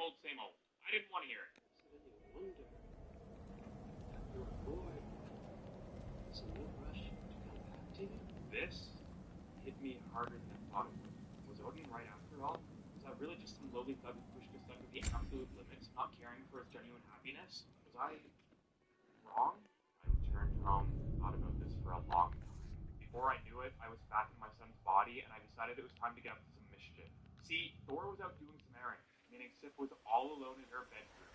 old, same old. I didn't want to hear it. So then you wonder, after you're bored, there's a no rush to come back to you? This hit me harder than I thought it would. Was Odin right after all? Was that really just some lowly thug who pushed his son to the absolute limits, not caring for his genuine happiness? Was I wrong? I returned home, thought about this for a long time. Before I knew it, I was back in my son's body, and I decided it was time to get up to some mischief. See, Thor was out doing some errands, meaning Sif was all alone in her bedroom.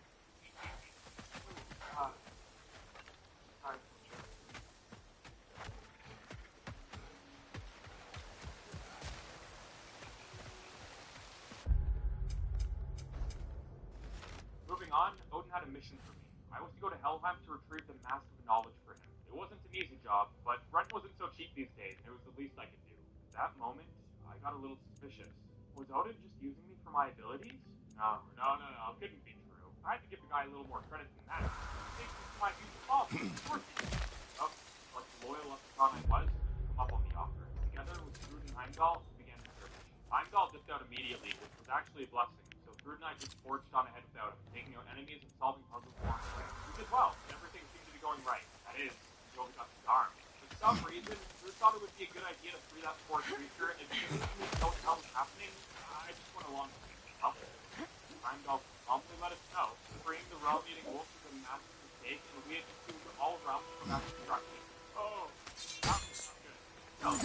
Sorry. Moving on, Odin had a mission for me. I was to go to Helheim to retrieve the Mask of Knowledge for him. It wasn't an easy job, but rent wasn't so cheap these days, and it was the least I could do. At that moment, I got a little suspicious. Was Odin just using me for my abilities? No, couldn't be true. I had to give the guy a little more credit than that. Thanks to my future boss, of course he did. Oh, like the loyal leprechaun I was, I took him up on the offer. Together with Thrud and Heimdall, we began the search. Heimdall dipped out immediately, which was actually a blessing. So Thrud and I just forged on ahead without him, taking out enemies and solving puzzles along the way. We did well, and everything seemed to be going right. That is, until we got the arm. For some reason, Thrud thought it would be a good idea to free that poor creature, and because he didn't know what the hell was happening, I just went along with it. Heimdall promptly let us know, freeing the realm-eating wolf was a massive mistake, and we had to do all realms for that destruction. Oh, that was not good. No,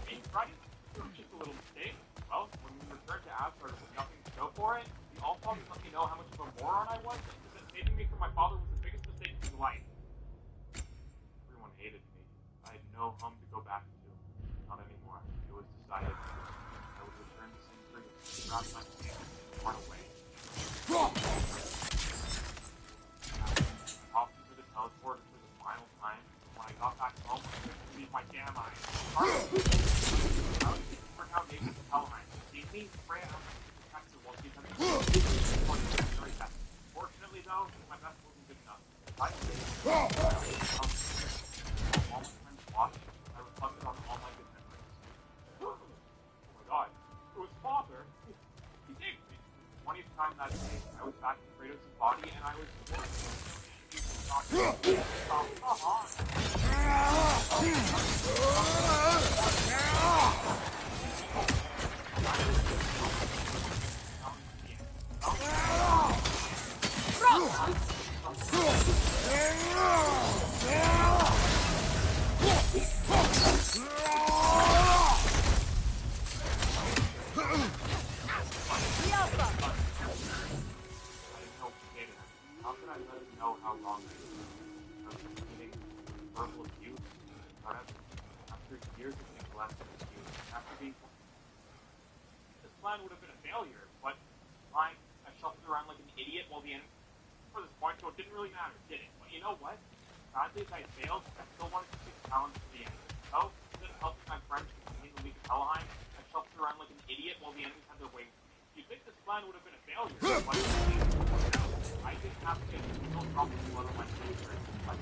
being right? It was just a little mistake. Well, when we returned to Asgard with nothing to show for it, the Allfather let me know how much of a moron I was, and that saving me from my father was the biggest mistake of his life. Everyone hated me. I had no home to go back to. Not anymore. It was decided I would return to Sindri, grab my things, and run away. I popped into the teleporter for the final time. When I got back home, I couldn't believe my damn eyes. I was for how naked to Helheim. See me? Ran out of the protector while she's having very best. Fortunately, though, my best wasn't good enough. I all my friends watched. I reflected on all my good memories. Oh my god. It was Father. He saved me. 20th time that day, I was back in Kratos' body, and I was come on. How could I let him know how wrong I was? I was committing verbal abuse, after years of neglect and abuse, after being... This plan would have been a failure, but fine, I shuffled around like an idiot while the enemy... For this point, so it didn't really matter, did it? But you know what? Sadly, as I failed, I still wanted to take the challenge to the end. So, instead of helping my friends contain the League of Helheim, I shuffled around like an idiot while the enemies had their way with me. You'd think this plan would have been a failure, but I didn't have to get a single drop of blood on my finger. I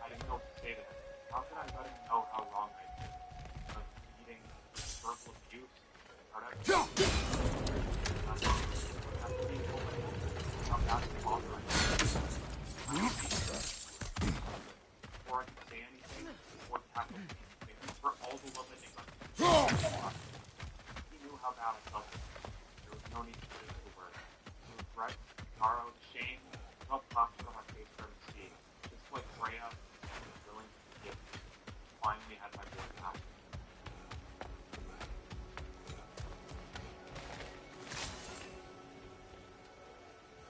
didn't know what to say to him. How could I let him know how wrong I did? Like eating verbal abuse. Before I could say anything, before the tackle came, for all the love that they got. He knew how bad I felt. There was no need to put into words. The regret, sorrow, shame, felt plastered on my face for him to see. Just like Freya, I was willing to forgive. Finally had my boy back.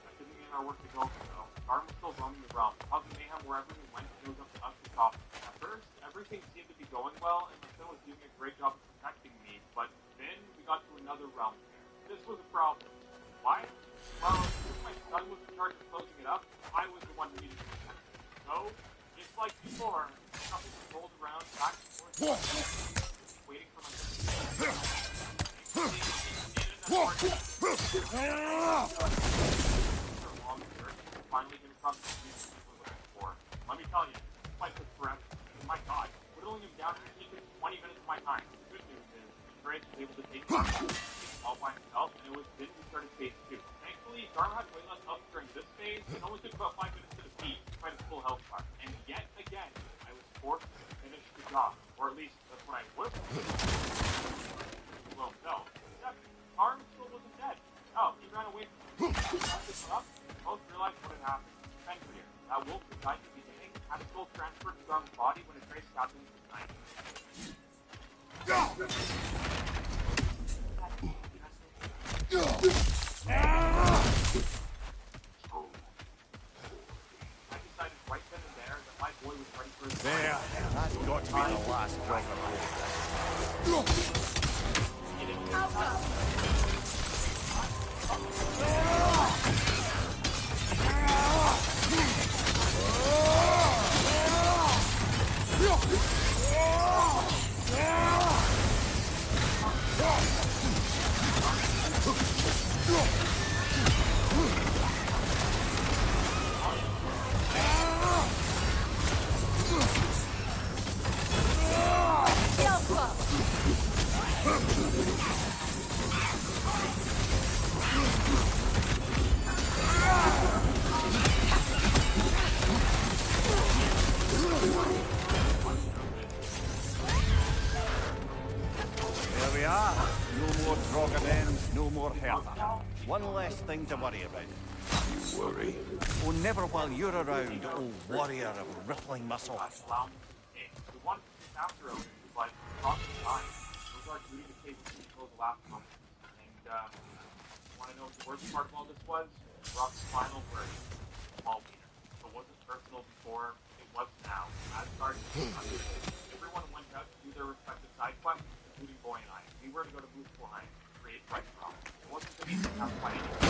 That didn't mean our work was over, though. Garm was still roaming the realm, causing mayhem wherever we went, and it was up to us to stop him. At first, everything seemed to be going well, and Marcel was doing a great job of protecting me, but then we got to another realm fair. This was a problem. Why? Well, since my son was in charge of closing it up, I was the one who needed to protect it. So, just like before, something was rolled around back and forth, waiting for my son to finally came across the solution we were looking for. Let me tell you, this fight took forever. My god, whittling him down to 20 minutes of my time. The good news is, Grace was able to take all by himself, and it was then we started phase 2. Thankfully, Dharma had way less up during this phase, and only took about 5 minutes to defeat, despite his full health bar. And yet again, I was forced to finish the job, or at least that's what I would have. Well, no, except Arm still wasn't dead. Oh, he ran away from me. Up, both realized what had happened. Thankfully, that wolf who died in the beginning had his soul transferred to Darm's body when his Grace stabbed him with his knife. There, that's got to be the last drop of the one less thing to worry about. You worry? Oh, never while you're around, oh warrior of rippling muscle. We wanted to chase after Odin, but lost time. It was our duty to save him until the last moment. And, want to know what the worst part of all this was? Rock's final word. Small Peter. If it wasn't personal before, it was now. Asgard everyone went out to do their respective side quests, including Boy and I. We were to go to Muspelheim to create Ragnarok. It wasn't to be enough by anyone.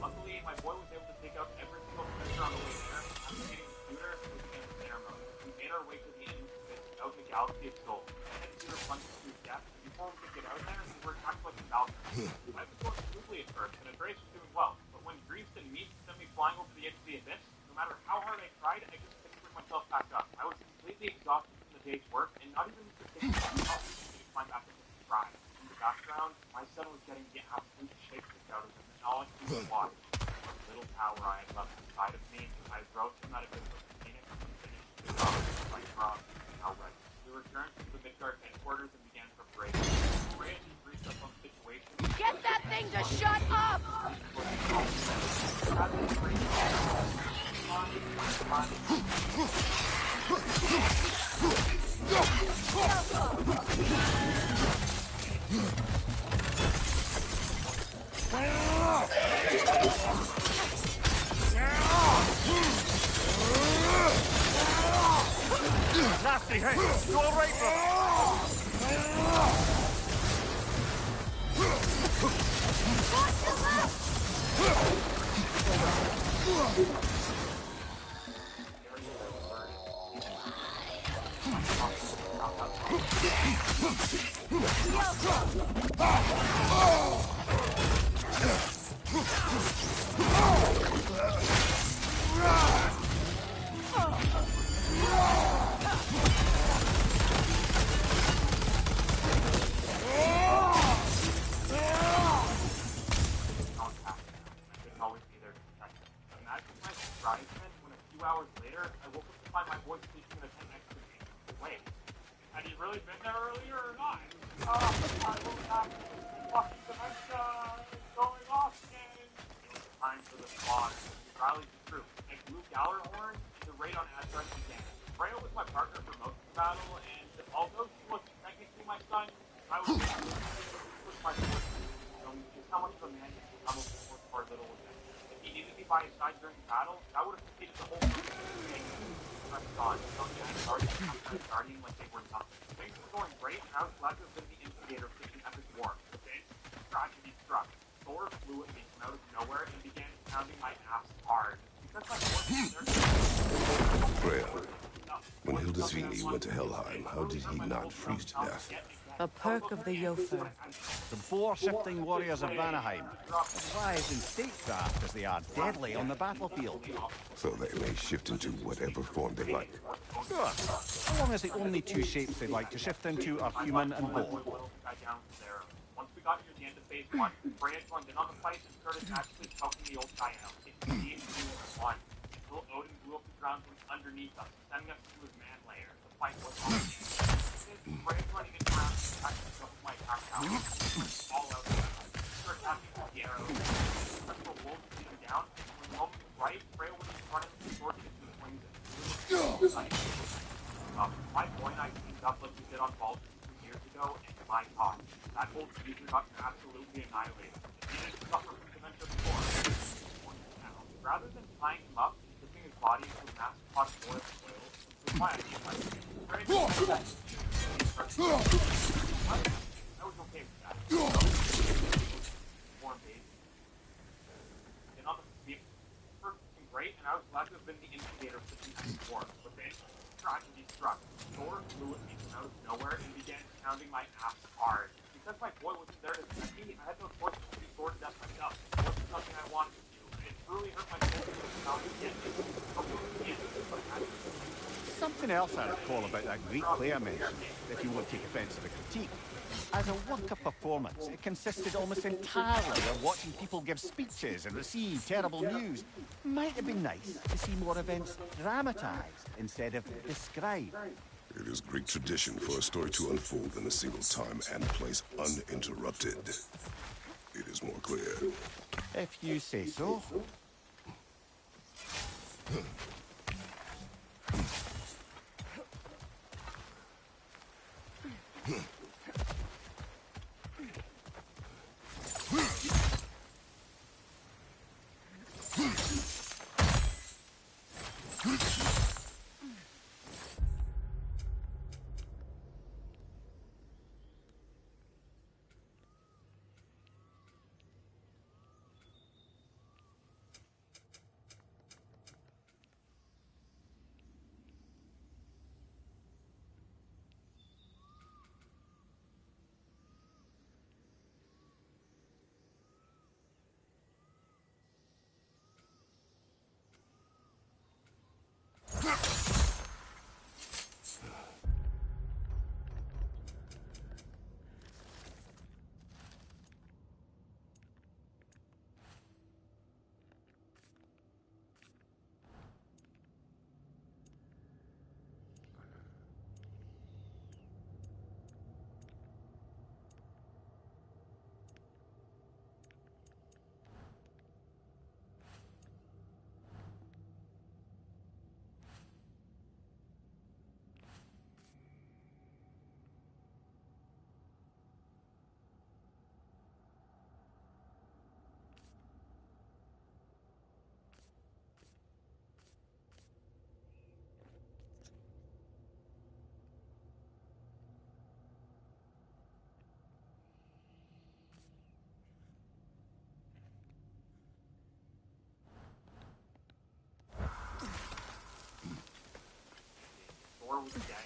Luckily, my boy was able to take out every single creature on the way there. After getting the scooter, we began the ceremony. We made our way to the end of this, out in the galaxy of Soul. I had to do a plunge through death, and before we could get out there, we were attacked like a falcon. I was going smoothly at first, and Andreas was doing well. But when Greaves and Meat sent me flying over the edge of the abyss, no matter how hard I tried, I just couldn't bring myself back up. I was completely exhausted from the day's work, and not even taking myself to climb back up to the sky. In the background, my son was getting the absolute shit kicked out of him, and all I could do was watch. The little power I had left inside of me, I rose from that abyss with Phoenix and finished the job like Rob and Howard. We returned to the Midgard headquarters and began preparation. Freya just briefed us on the situation. Get that thing to shut up! Nasty hit! Go right, Watch your left! Hours later, I woke up to find my boy sleeping in a tent next to me. Wait, had he really been there earlier or not? I woke up. Fucking dementia is going off again. It was time for the slaughter. We rallied the troops. I blew Gallarhorn, and the raid on Asgard began. Freya was my partner for most of the battle, and although she wasn't technically my son, I was my boy. Showing just how much of a man he became over the course of our little event. If he needed me by his side during the battle, that would have completed the whole thing. Guardian like they were nothing. Things were going great, and I was glad to have been the instigator of such an epic war. But then, tragedy struck. Thor flew at me from out of nowhere and began pounding my ass hard. Because my Freya, when Hildisvini went to Helheim, how did he not freeze to death? A perk of the Jofur. The boar-shifting warriors of Vanaheim survived in statecraft as they are deadly on the battlefield. So they may shift into whatever form they like. Sure, so long as the only two shapes they'd like to shift into are human and boar. the end of phase one, Freya joined in on the fight and started magically choking the old guy out. It seemed we had won, until Odin blew up the ground from underneath us, sending us to his man lair. The fight was on. Freya running it around and attacking up my attack tower. All out there. Start attacking with the arrows. The wolves beat him down, and when the moment was right, Freya was in front of him, sword into the swings and my boy and I teamed up like we did on Baldur's 2 years ago, and my god, that old geezer got absolutely annihilated. He didn't suffer from dementia before. Rather than tying him up and dipping his body into a massive pot of boiled oil, which was my idea, I was okay with that. More amazing. And on the speed, perfect and great, and I was glad to have been the instigator of the war. But then, tragedy struck. Thor flew at me from out of nowhere and began pounding my ass hard. Because my boy wasn't there to defend me, I had no choice but to be sword to death myself. It wasn't something I wanted to do, and it truly hurt my soul to pound again. Something else I recall about that Greek play I mentioned, if you won't take offence to the critique. As a work of performance, it consisted almost entirely of watching people give speeches and receive terrible news. Might have been nice to see more events dramatised instead of described. It is Greek tradition for a story to unfold in a single time and place uninterrupted. It is more clear. If you say so. Thor was dead.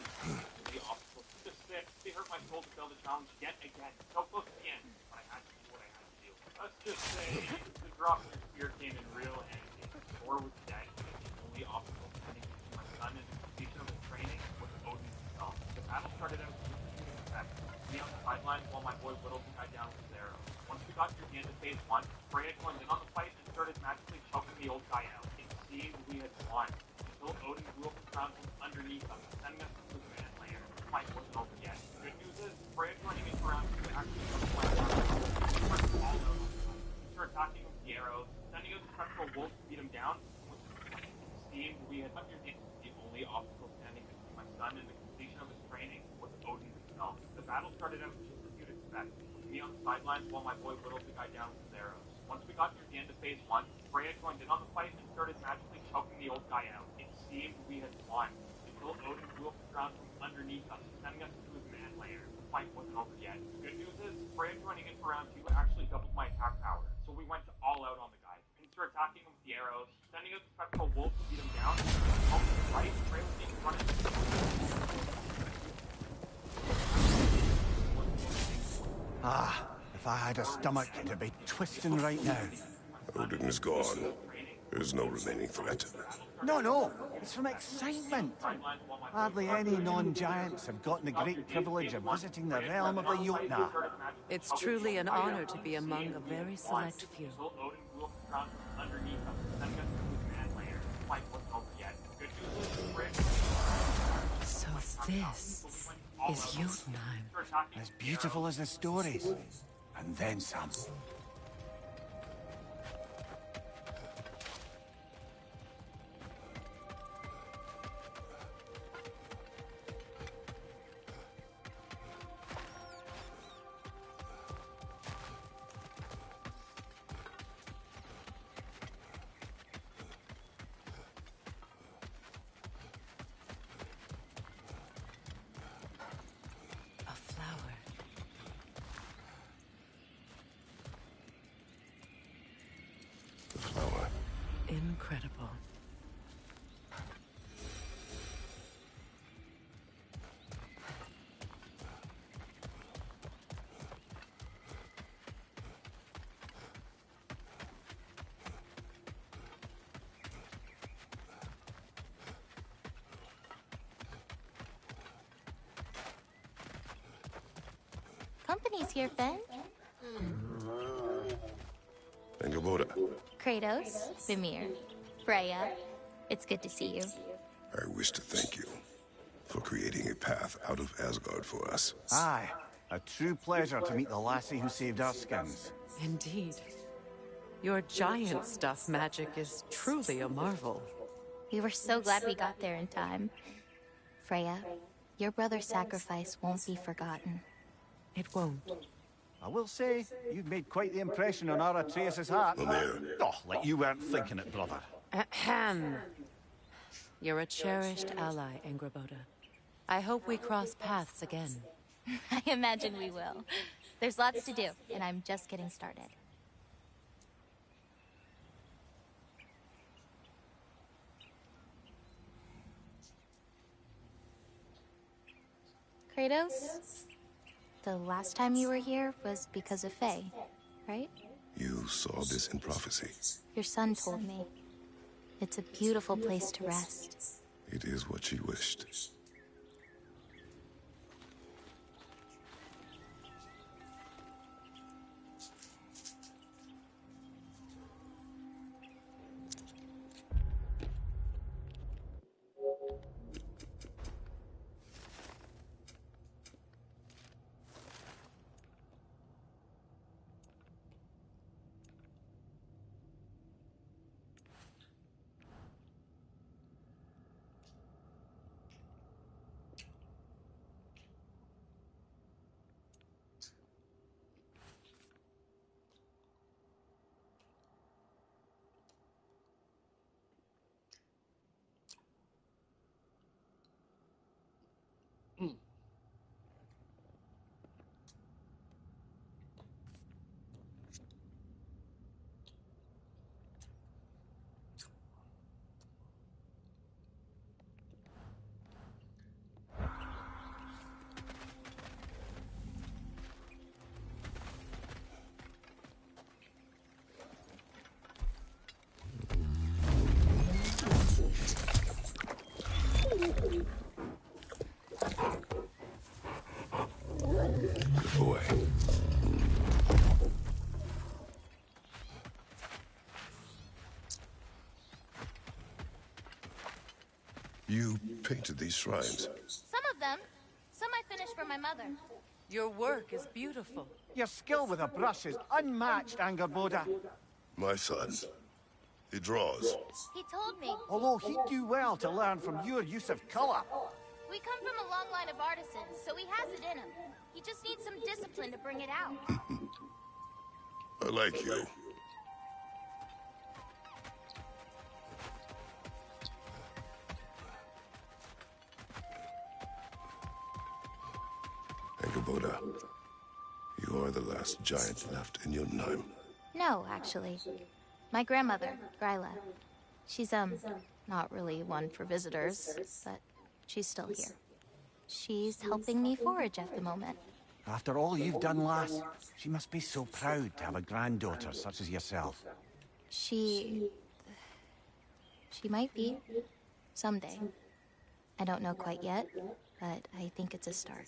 The obstacle just six. They hurt my soul to fail the challenge yet again. So close to the end, but I had to do what I had to do. Let's just say the drop of the spear came in real handy. Thor was dead. The only obstacle standing between my son and the completion of his training was Odin himself. The battle started out with a effect. Me on the sidelines while my boy whittled the guy down with his arrow. Once we got to the end of phase one, Freya joined in on the fight and started magically choking the old guy out. It seemed we had won. Until Odin blew up the ground from underneath us, sending us to his man lair. The fight wasn't over yet. Good news is, Freya joining in around to actually come to my all out on the fight. We started attacking with the arrows, sending out the spectral wolves to beat him down. It seemed we had undertaken the only obstacle standing between my son and the completion of his training was Odin himself. The battle started out just as you'd expect. Me on the sidelines while my boy whittled the guy down with his arrows. Once we got near the end of phase one, Freya joined in on the fight and started magically choking the old guy out. It seemed we had won. Until Odin blew up the ground from underneath us, sending us to his man lair. The fight wasn't over yet. Good news is, Freya joining in for round two actually doubled my attack power. So we went all out on the guy. We started attacking him with the arrows, sending out the spectral wolves to beat him down. Right, Freya was being run into if I had a stomach, it'd be twisting right now. Odin is gone. There's no remaining threat. No. It's from excitement. Hardly any non-giants have gotten the great privilege of visiting the realm of the Jotnar. It's truly an honor to be among a very select few. Odin blew up the ground from underneath us, sending us to his man layer. The fight wasn't over yet. Good news is the bridge. So this is Jotunheim. As beautiful as the stories. And then some. A flower. The flower. Incredible. Company's here, Finn. Angerboda, Kratos, Vimir, Freya. It's good to see you. I wish to thank you for creating a path out of Asgard for us. Aye, a true pleasure to meet the lassie who saved our skins. Indeed. Your giant stuff magic is truly a marvel. We were so glad we got there in time. Freya, your brother's sacrifice won't be forgotten. It won't. I will say, you've made quite the impression on our Atreus' heart. Mimir. Oh, like you weren't thinking it, brother. Ahem. You're a cherished ally, Angerboda. I hope we cross paths again. I imagine we will. There's lots to do, and I'm just getting started. Kratos? The last time you were here was because of Faye, right? You saw this in prophecy. Your son told me. It's a beautiful place to rest. It is what she wished. Good boy. You painted these shrines. Some of them. Some I finished for my mother. Your work is beautiful. Your skill with a brush is unmatched, Angerboda. My son. He draws. He told me. Although he'd do well to learn from your use of color. We come from a long line of artisans, so he has it in him. He just needs some discipline to bring it out. I like you. Angerboda, you are the last giant left in Jotunheim. No, actually. My grandmother, Gryla. She's, not really one for visitors, but she's still here. She's helping me forage at the moment. After all you've done, lass, she must be so proud to have a granddaughter such as yourself. She She might be. Someday. I don't know quite yet, but I think it's a start.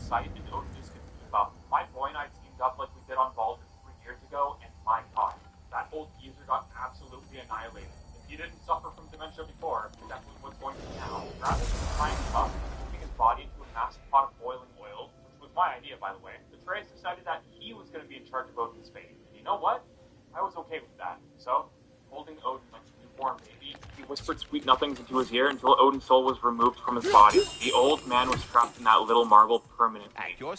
Sight, and Odin just couldn't keep up. My boy and I teamed up like we did on Baldur's 3 years ago, and my god, that old geezer got absolutely annihilated. If he didn't suffer from dementia before, it definitely was going to now. Rather than trying him up, moving his body into a massive pot of boiling oil, which was my idea, by the way, Atreus decided that he was going to be in charge of Odin's fate. And you know what? I was okay with that. So, holding Odin like a newborn baby, he whispered sweet nothings into his ear until Odin's soul was removed from his body. The old man was trapped in that little marble permanently.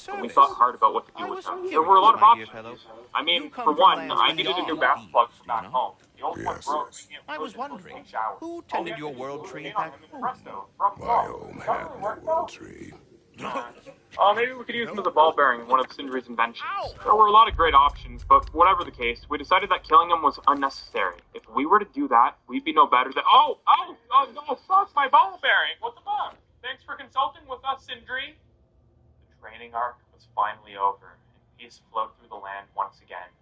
And we thought hard about what to do with him. There were a lot of options. I mean, for one, I needed a new bath plug for back home. The old one broke. I was wondering, who tended your world tree back home? My home had no world tree. Maybe we could use him as a ball bearing in one of Sindri's inventions. There were a lot of great options, but whatever the case, we decided that killing him was unnecessary. If we were to do that, we'd be no better than— Oh, no, fuck, my ball bearing! What the fuck? Thanks for consulting with us, Sindri. The training arc was finally over, and peace flowed through the land once again.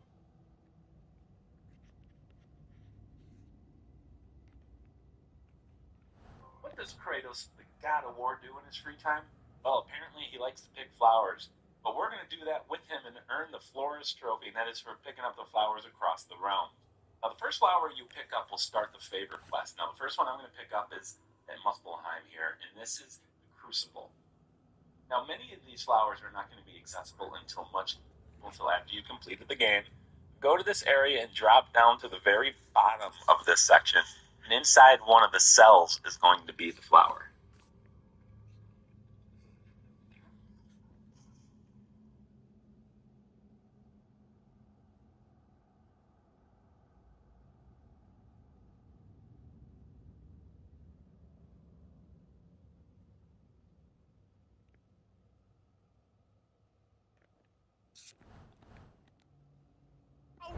What does Kratos, the god of war, do in his free time? Well, apparently he likes to pick flowers. But we're going to do that with him and earn the Florist Trophy, and that is for picking up the flowers across the realm. Now, the first flower you pick up will start the favorite quest. Now, the first one I'm going to pick up is at Muspelheim here, and this is the Crucible. Now, many of these flowers are not going to be accessible until after you completed the game. Go to this area and drop down to the very bottom of this section, and inside one of the cells is going to be the flower.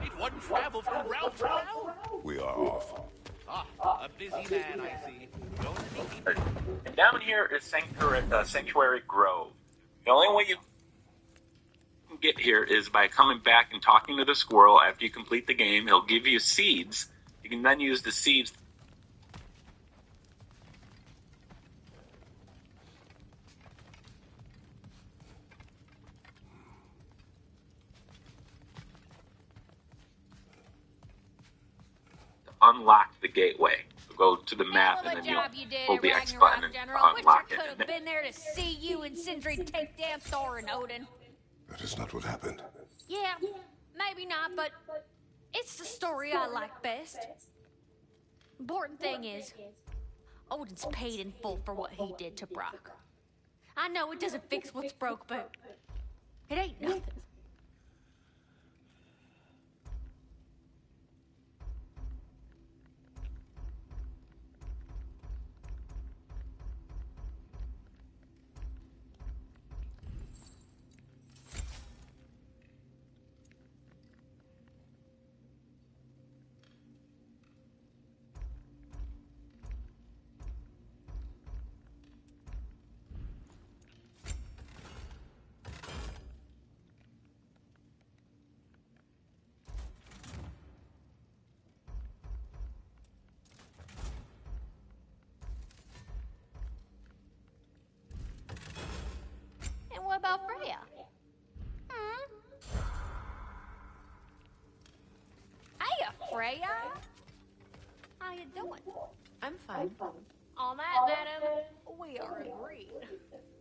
Did one travel from realm to realm? We are off. A busy man, I see. And down here is Sanctuary Grove. The only way you can get here is by coming back and talking to the squirrel after you complete the game. He'll give you seeds. You can then use the seeds to unlock the gateway. Go to the map and then you'll hold the X button and unlock it. I could have been there to see you and Sindri take down Thor and Odin. That is not what happened. Yeah, maybe not, but it's the story I like best. Important thing is, Odin's paid in full for what he did to Brock. I know it doesn't fix what's broke, but it ain't nothing. What about Freya? Hiya, Freya. How you doing? I'm fine. On that, madam, we are agreed.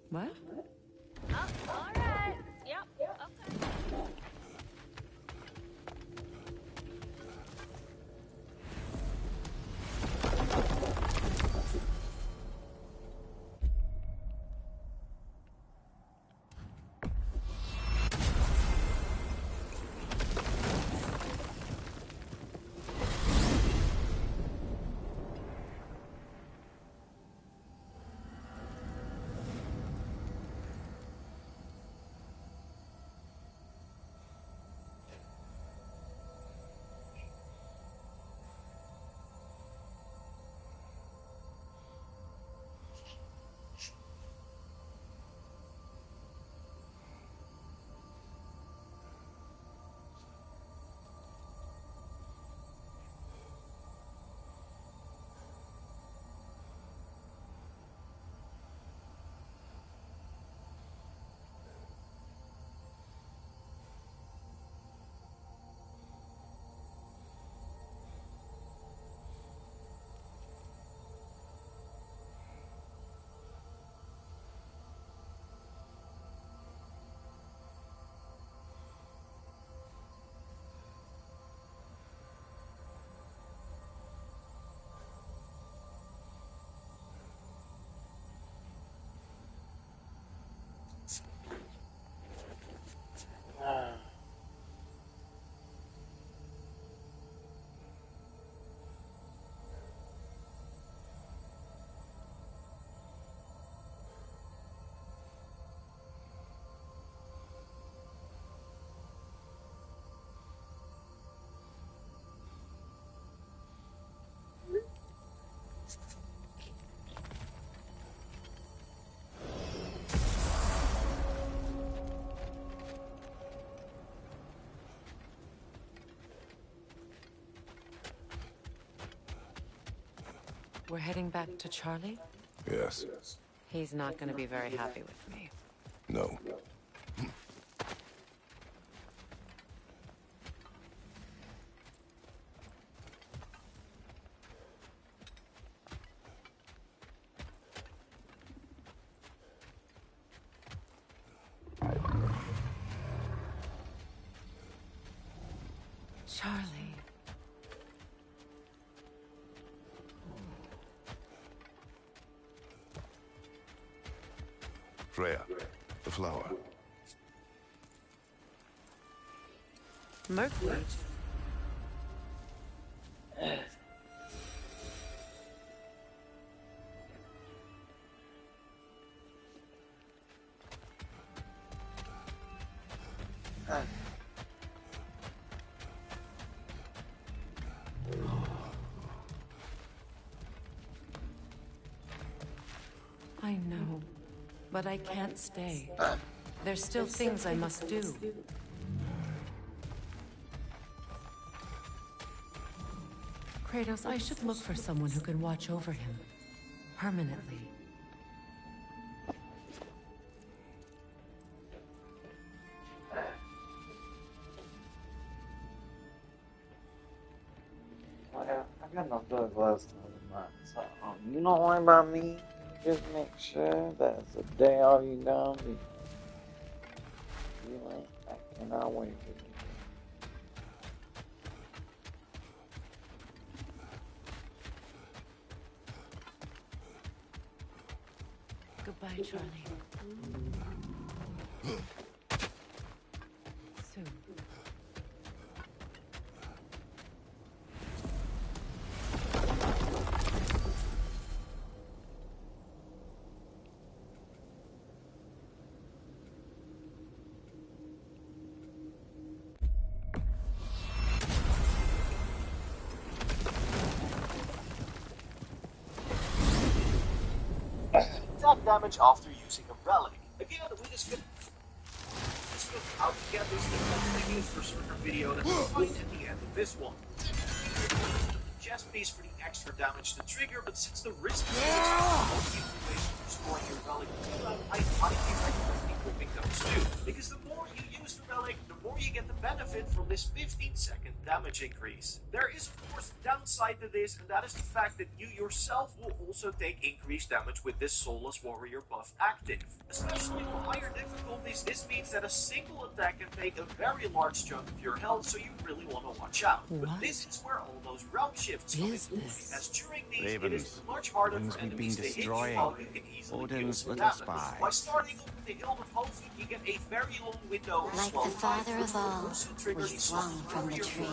What? Oh, all right. Yep, okay. We're heading back to Charlie? Yes. He's not gonna be very happy with me. No. Charlie. Freya, the flower. Mercury. I know, but I can't stay. There's still things I must do. Kratos, I should look for someone who can watch over him. Permanently. I got no good last time of mine, so you don't worry about me. Just make sure that the day all you gonna be. You ain't, I cannot wait for you. Goodbye, Charlie. Soon. Attack damage after using a relic. Again, we discussed how to get this in the previous Berserker video that you'll find at the end of this one. Chest piece for the extra damage to trigger, but since the risk is most information for storing your relic, I recommend equipping those too. Because the more you use the relic, the more you get the benefit from this 15-second damage increase. There is of course a downside to this, and that is the fact that you yourself will also take increased damage with this Soulless Warrior buff active. Especially on higher difficulties, this means that a single attack can take a very large chunk of your health, so you really want to watch out. But this is where all those realm shifts come into play, as during these it is much harder for enemies to hit you while you can easily deal some damage. By starting off with the Hilt of Hoven, you get a very long window of Like slow the father life, of all, also trigger we the swung from the tree.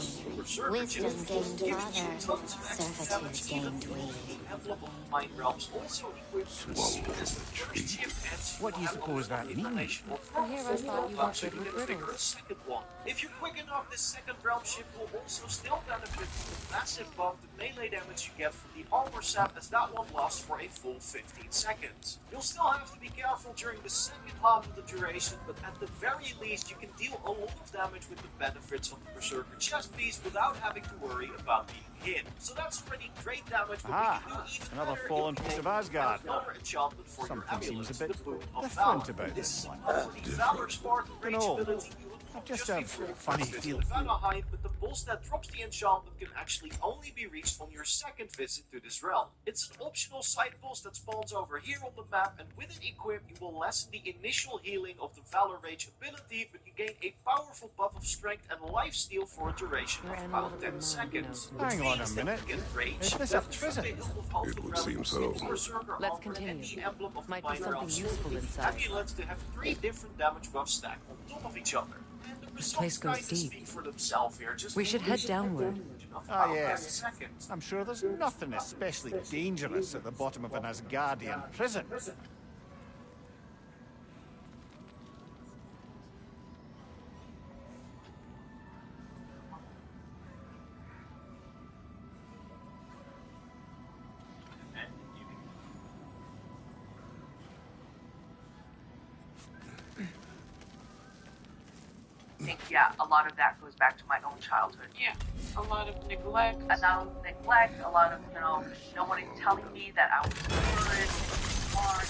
Wisdom gained father, servitude gained we. Emblem of the Mind Realms also equipped you as soon as the first shift ends. What do you suppose that means? From here I thought you were good with Trigger a riddles. second one. If you're quick enough, this second realm shift will also still benefit from the massive buff to melee damage you get from the armor sap, as that one lasts for a full 15 seconds. You'll still have to be careful during the second half of the duration, but at the very least you can deal a lot of damage with the benefits of the Berserker chest piece without having to worry about being hit. So that's already great damage, but we can do even another better fallen if we piece of take Asgard. another enchantment for your Something amulet, seems a bit the Boon of different Valor. about This this is one. enough for the Valor Spartan rage Dunno. ability you I've just just a before you funny visit feeling. Vanaheim, but the boss that drops the enchantment can actually only be reached on your second visit to this realm. It's an optional side boss that spawns over here on the map, and with it equipped, you will lessen the initial healing of the Valor Rage ability, but you gain a powerful buff of strength and lifesteal for a duration of about 10 seconds. Hang on a minute. Is this a prison? It would seem so. Let's continue. Might be something useful inside. Amulets to have 3 different damage buffs stacked on top of each other. And the This place results goes kinda deep. speak for themselves here. Just We should head downward. Ah, yes. I'm sure there's nothing especially dangerous at the bottom of an Asgardian prison. think, yeah, a lot of that goes back to my own childhood. Yeah, a lot of neglect. A lot of neglect, a lot of, nobody telling me that I was good, smart,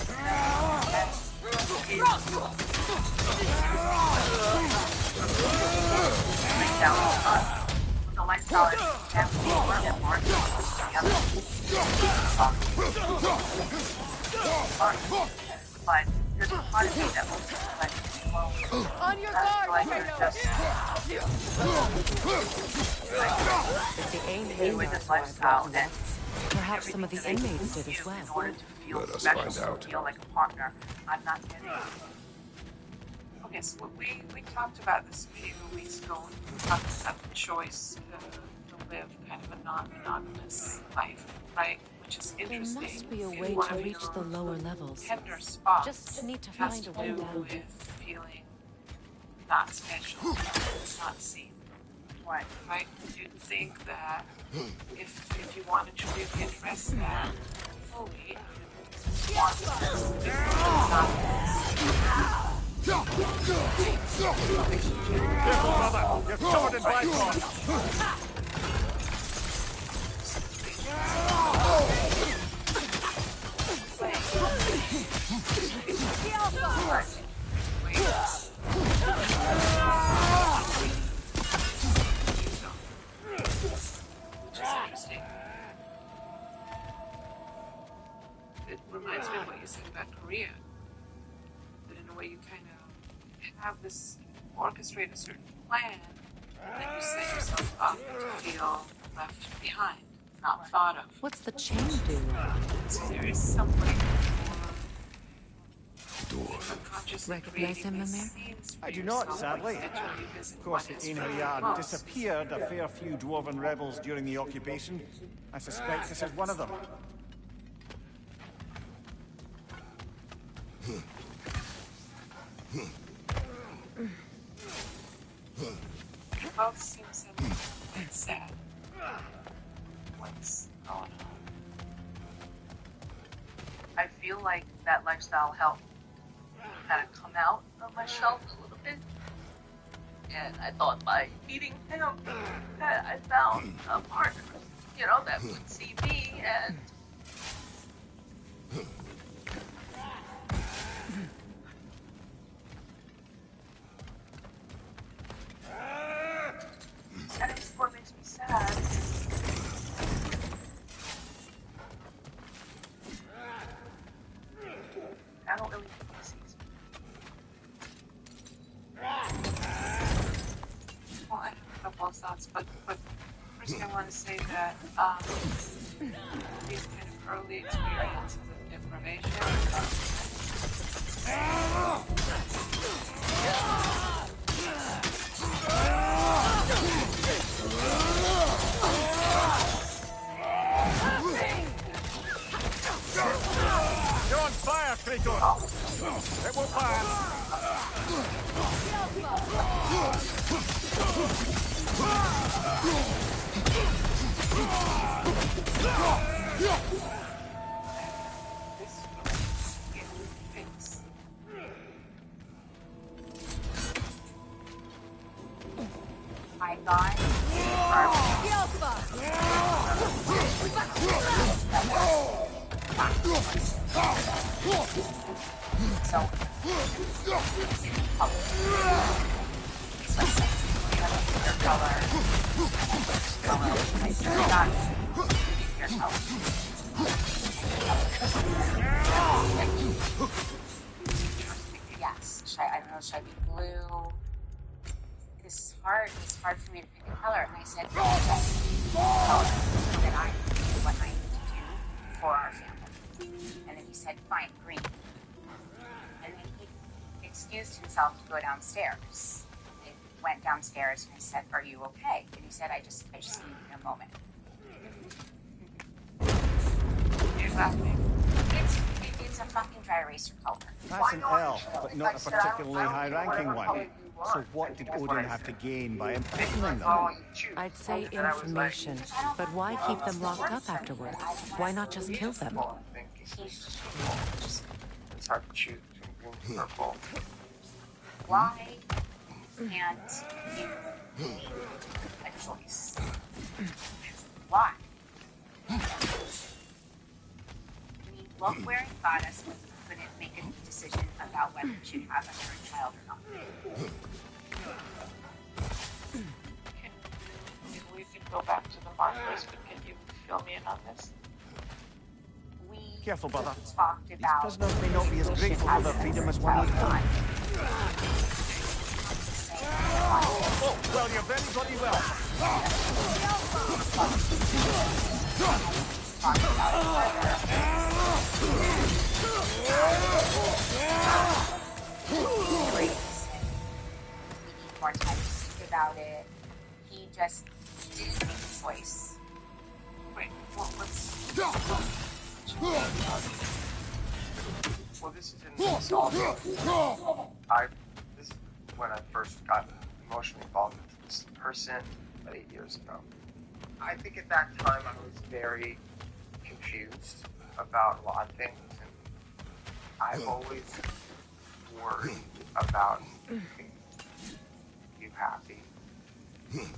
the lifestyle and but there's a part of me that was like, on your guard, if the aim with this lifestyle, then perhaps some of the inmates did as well. In order to feel Let us special, find out. feel like a partner, I'm not getting it. Okay, so we talked about this video weeks ago. We talked about the choice to live kind of a non-monogamous life, right? Which is interesting. There must be a way to reach the lower levels. Tender spots. Just need to find a way down. With feeling not special, not seen. Right. Right? You'd think that if you wanted to really address that fully, you want to Careful, brother. You're covered in bipod. It reminds me of what you said about Korea. That in a way you kind of have this, orchestrate a certain plan, and then you set yourself up to feel left behind, not thought of. What's the chain do? So there is some way Recognize him, Mimir? I do not, sadly. Of course, the Einherjar disappeared a fair few dwarven rebels during the occupation. I suspect this is one of them. Both seem so sad. What's going on? I feel like that lifestyle helped kind of come out of my shell a little bit. And I thought by meeting him that I found a partner, that would see me and that is what makes me sad. I don't really think he sees me. Well, I have a couple of thoughts, but first I want to say that these kind of early experiences of deprivation You're on fire, Kratos! It will pass! My God. So, Yes, I don't know, should I be blue? It's hard for me to pick a color. And I said, color that I do what I need to do for our family. And then he said, fine, green. And then he excused himself to go downstairs. He went downstairs and I said, are you okay? And he said, I just need a moment. You're laughing. It's a fucking dry eraser color. That's an L, but not a particularly high-ranking one. So what did Odin have to gain by imprisoning them? I'd say information, but why keep them locked up afterward? Why not just kill them? It's hard to choose between green and purple. Why and you make a choice. Why? I mean, look where it got us when we couldn't make a decision about whether we should have a third child or not. We can go back to the markers, but can you fill me in on this? We Careful, brother. talked These about prisoners may not be as we should grateful have for their a freedom third as one child would or not. hope. Oh, well, you're very bloody well. Talked about it further. We need more time to think about it. He just didn't make a choice. Wait, well, let's... Well, this is in this also. This is when I first got emotionally involved with this person about 8 years ago. I think at that time I was very confused about a lot of things, and I've always worried about making you happy.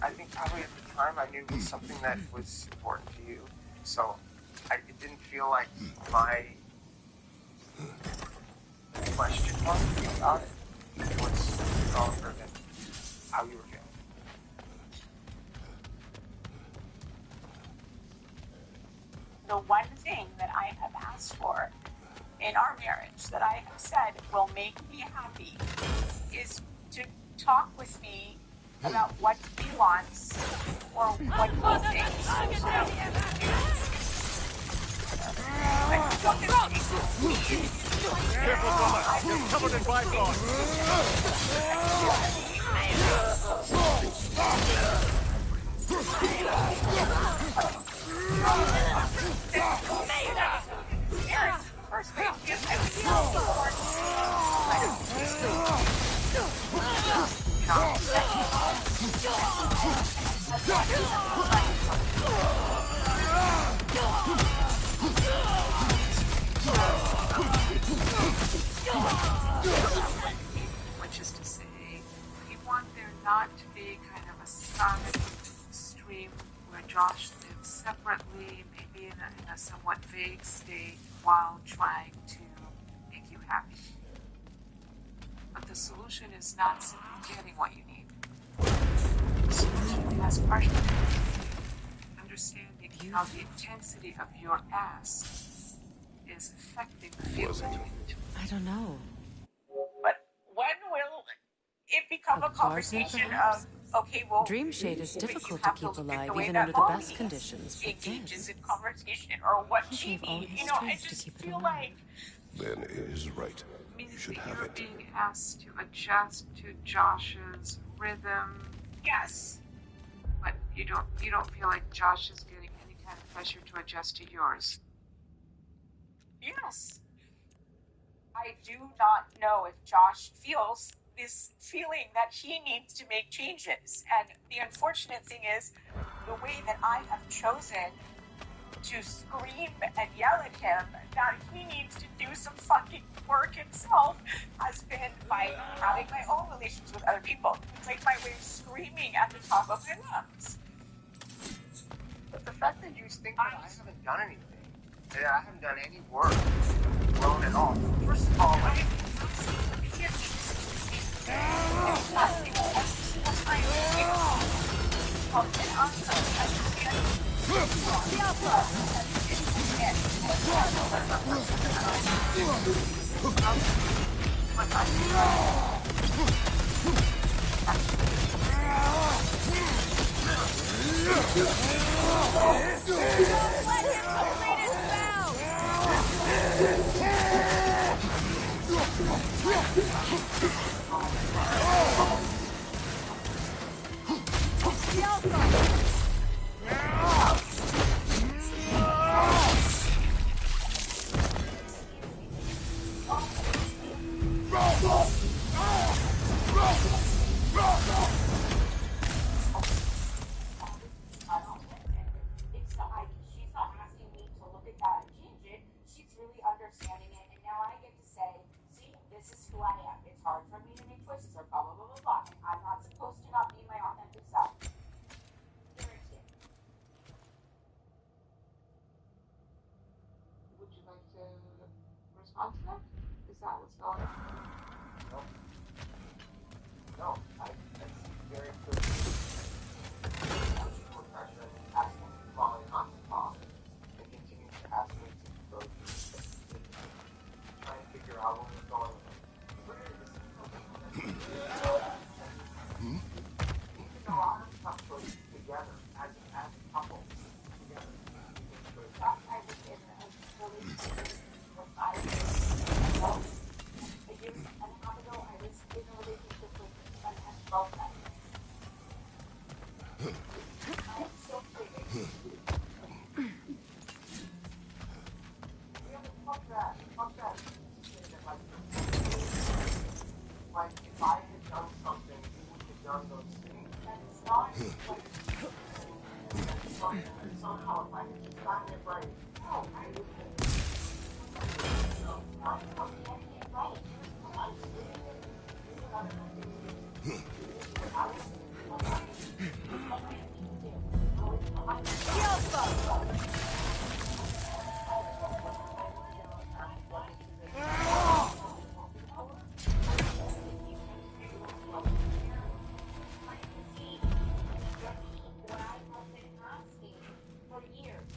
I think probably at the time I knew it was something that was important to you, so it didn't feel like my question mark about it. It was stronger than how you were feeling. The one thing that I have asked for in our marriage that I have said will make me happy is to talk with me about what he wants or what he thinks. Careful, brother. You're covered in bygones. First base, which is to say, we want there not to be kind of a sonic stream where Josh lives separately, maybe in a somewhat vague state, while trying to make you happy. But the solution is not simply getting what you need. The solution has partially understanding how the intensity of your ask is affecting the feeling. I don't know. But when will it become a conversation of, okay, well, Dream shade is but you difficult to have keep look at alive the way even that under the Molly best conditions. But engages this, in conversation or what he she gave all needs. his You know, I strength to just keep it feel alive. like Then it is right. You means should that have you're it. being asked to adjust to Josh's rhythm. yes. But you don't feel like Josh is getting any kind of pressure to adjust to yours. Yes. I do not know if Josh feels this feeling that he needs to make changes. And the unfortunate thing is, the way that I have chosen to scream and yell at him that he needs to do some fucking work himself has been by having my own relations with other people. It's like my way of screaming at the top of my lungs. But the fact that you think that I haven't done anything, that I haven't done any work, grown at all. First of all, I she's not asking me to look at that and change it. She's really understanding it, and now I get to say, see, this is who I am. It's hard for me to make choices or blah, blah, blah, blah, blah. And I'm not that what's going on? No, I see very clearly pressure and asking me probably not to talk and continue to ask me to go to try and figure out what was going on. Where is this a lot of tough choices together as a couple. Together. I was in a relationship for 5 years. A year and a half ago, I was in a relationship with someone at 12 nights. I'm so crazy. We have to fuck that. Like, if I had done something, you would have done those things. And it's not like somehow if I had just gotten it right. No, I would have. not getting it right. I'm sleeping. For years.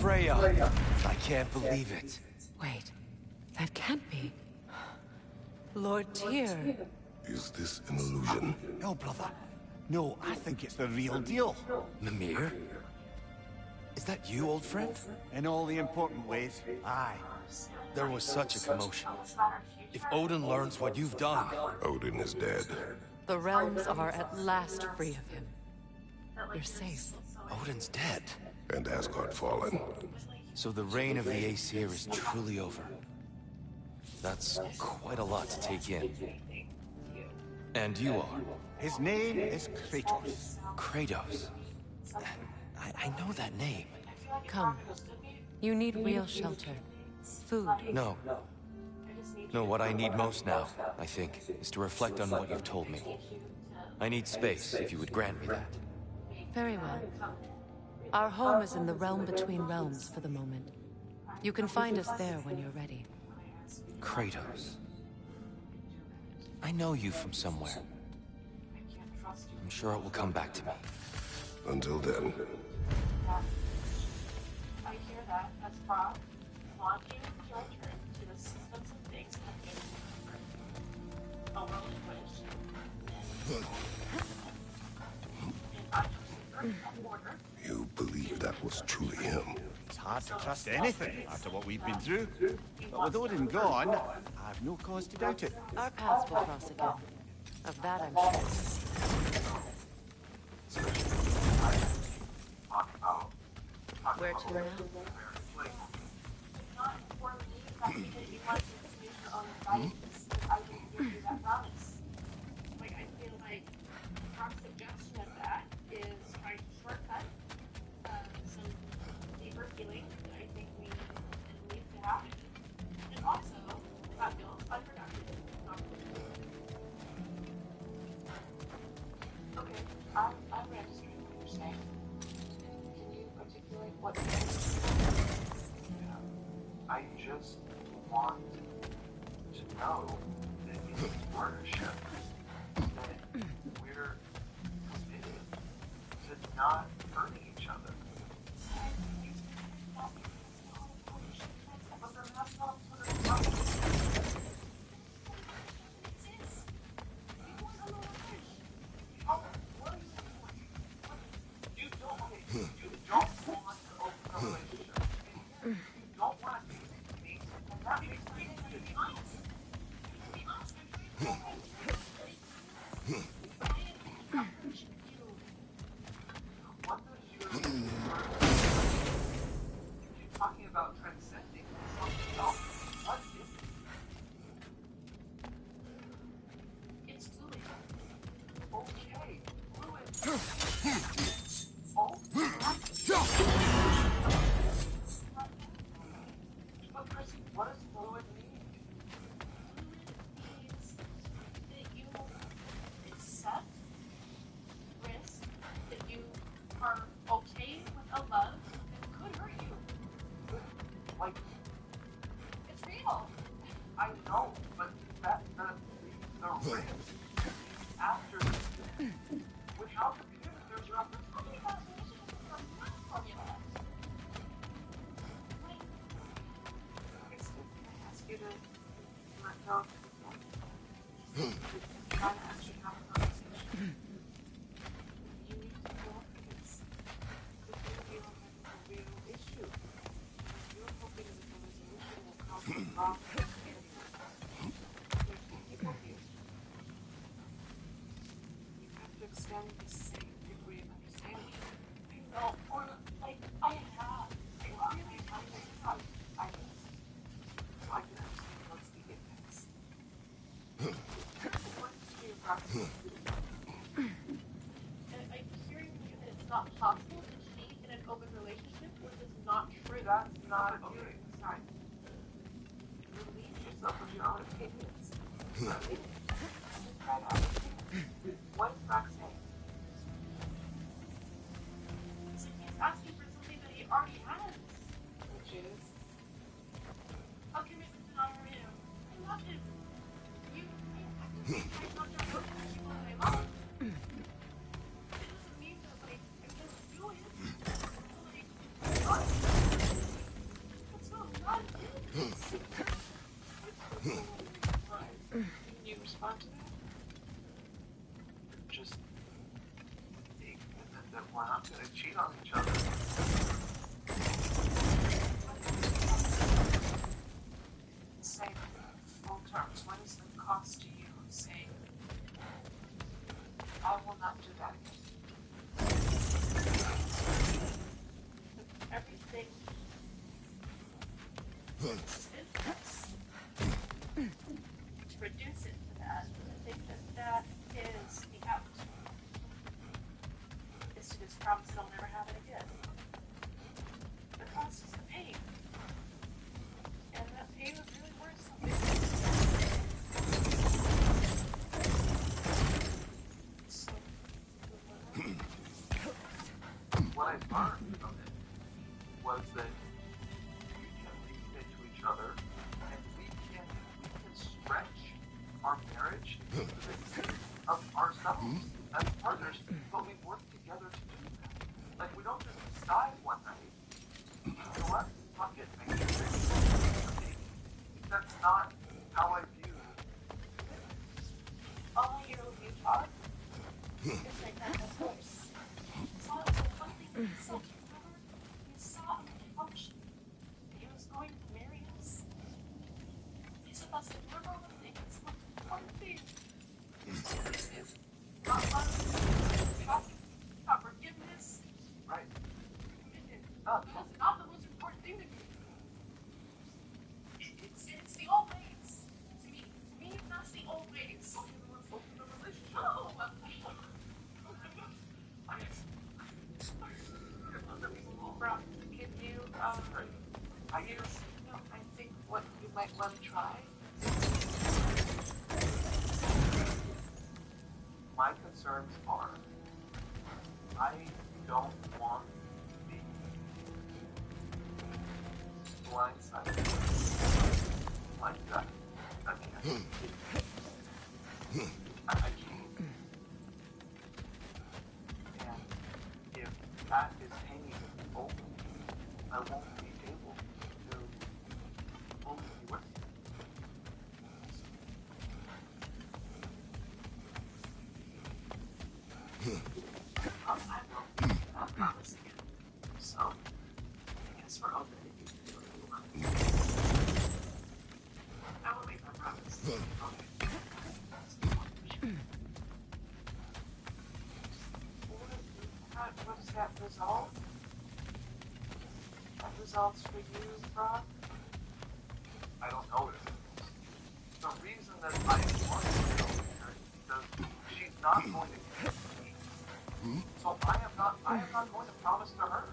Freya! I can't believe it. Wait, that can't be. Lord Tyr. Is this an illusion? No, brother. No, I think it's the real deal. Mimir? Is that you, old friend? In all the important ways, aye. There was such a commotion. If Odin learns what you've done... Odin is dead. The realms are at last free of him. You're safe. Odin's dead. And Asgard fallen. So the reign of the Aesir is truly over. That's quite a lot to take in. And you are? His name is Kratos. Kratos? I know that name. Come. You need real shelter. Food. No. No, what I need most now, I think, is to reflect on what you've told me. I need space, if you would grant me that. Very well. Our home is in the realm between realms for the moment. You can find us there when you're ready. Kratos. I know you from somewhere. I'm sure it will come back to me. Until then. I hear that as Bob launching your return to the systems of things that make a world in which You believe that was truly him? It's hard to trust anything after what we've been through. But with Odin gone, I've no cause to doubt it. Our paths will cross again. Of that I'm sure. Where to now? not for me that because you want to use your own advice, I didn't give you that promise. Like, I feel like our suggestion of that is trying to shortcut some deeper healing that I think we need to happen. And also, that feels unproductive. Okay, I'm registering what you're saying. Can you articulate what you're saying? I just want to know that in this partnership that we're committed to not hurting each other. You don't want to open a relationship. You don't want to be with me, and that What does your you're talking about transcending something else? What is it? It's fluid. Okay, fluid. Oh, but Chrissy, what does fluid mean? Fluid means that you accept risk, that you are okay with a love that could hurt you. Like, it's real. I know, but the risk after without the fear, there's your opportunity. Formula. Can I ask you to let go? Try to actually have a conversation. You need to go because the feeling is a real issue. You're hoping that the resolution will cause the problem to end. There's people here. You have to extend the same degree of understanding. I know, or like I have. I really have. I just so I can understand what's the impacts. What's your practice? I'm hearing from you that it's not possible to cheat in an open relationship, which is not true. That's not okay. Sorry. Relieve yourself of your own opinions. Just try to understand. What is Brock saying? So he's asking for something that he already has. Which is? How can we sit on him? I love him. You actively not just looking at you all day long. It doesn't mean that like I just do it. Like what? That's not what it is. Can you respond to that? Just think that we're not going to cheat on each other. Say full terms. What is the cost to you of saying, I will not do that again? Everything is to reduce it to that. I think that is the out. Is to just promise that I'll never have it again. The cost is the pain. And that pain was really worth something. So, what I learned from it was that we can recommit to each other and we can stretch our marriage to the sake of ourselves as partners, but we work together to do that. Like, we don't just decide one night, you know what, fuck it, make it big. That's not how I view it. All I hear when you talk is like that, of course. Saw it was one thing you said, remember? You saw on the couch that he was going to marry us. He's supposed to remember all the things, one thing. This is not love, not forgiveness. Right. That's not the most important thing to me. It's the old ways. To me, that's the old ways. The relationship. No. Brock, can you, I think what you might want to try. My concerns are, I don't want to be blindsided like that. I can't. I can't. And if that is hanging over me, I won't be able to fully be with you. I will. I'll promise again. So, I guess we're open. I will make my promise. Okay. results for you, Brock? I don't know what it is. The reason that I want to go here is because she's not going to kill me. So I am not going to promise to her.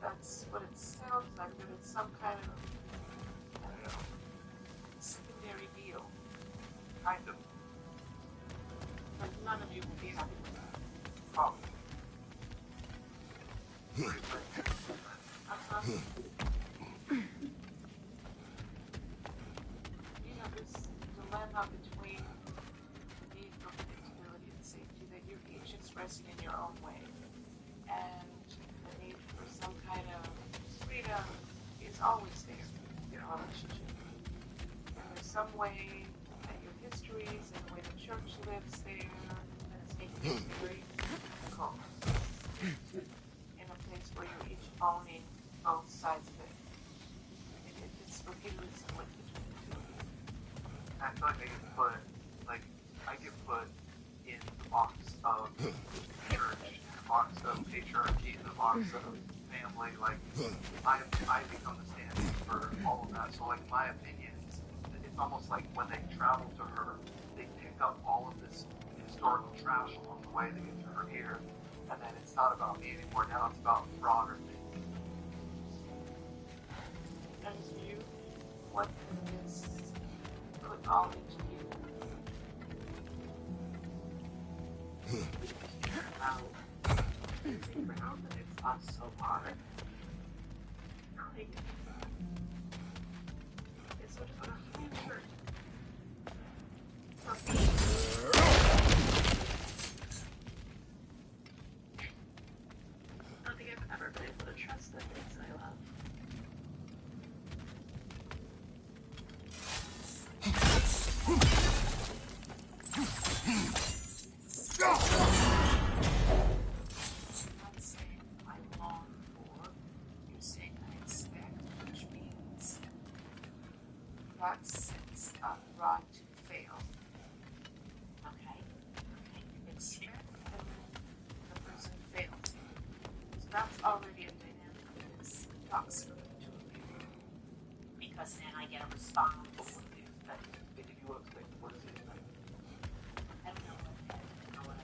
That's what it sounds like, that it's some kind of, I don't know, secondary deal. Kind of. But none of you will be happy with that. Probably. You know, this dilemma between the need for predictability and safety that you're each expressing in your own way, and the need for some kind of freedom is always there in a relationship. And there's some way that your histories and the way the church lives there that is making it very difficult in a place where you're each owning both sides of it. And it's repeatedly split between the two of you. I feel like I get put in the box of church, in the box of patriarchy, in the box of family. Like I become the stand for all of that. So like my opinions, it's almost like when they travel to her, they pick up all of this historical trash along the way to get to her ear, and then it's not about me anymore. Now it's about broader things. And for you, what is put all into you? Wow. Figure out that it's not so hard. Like, it's sort of a hammer. For me. I don't think I've ever been able to trust the things I love. I'm saying I long for, you're saying I expect, which means that sets up Rod to fail. Okay. Expect and the person fails. So that's already a dynamic that's toxic for the two of you. Because then I get a response. If you want to think, what is it like? I don't know what I want.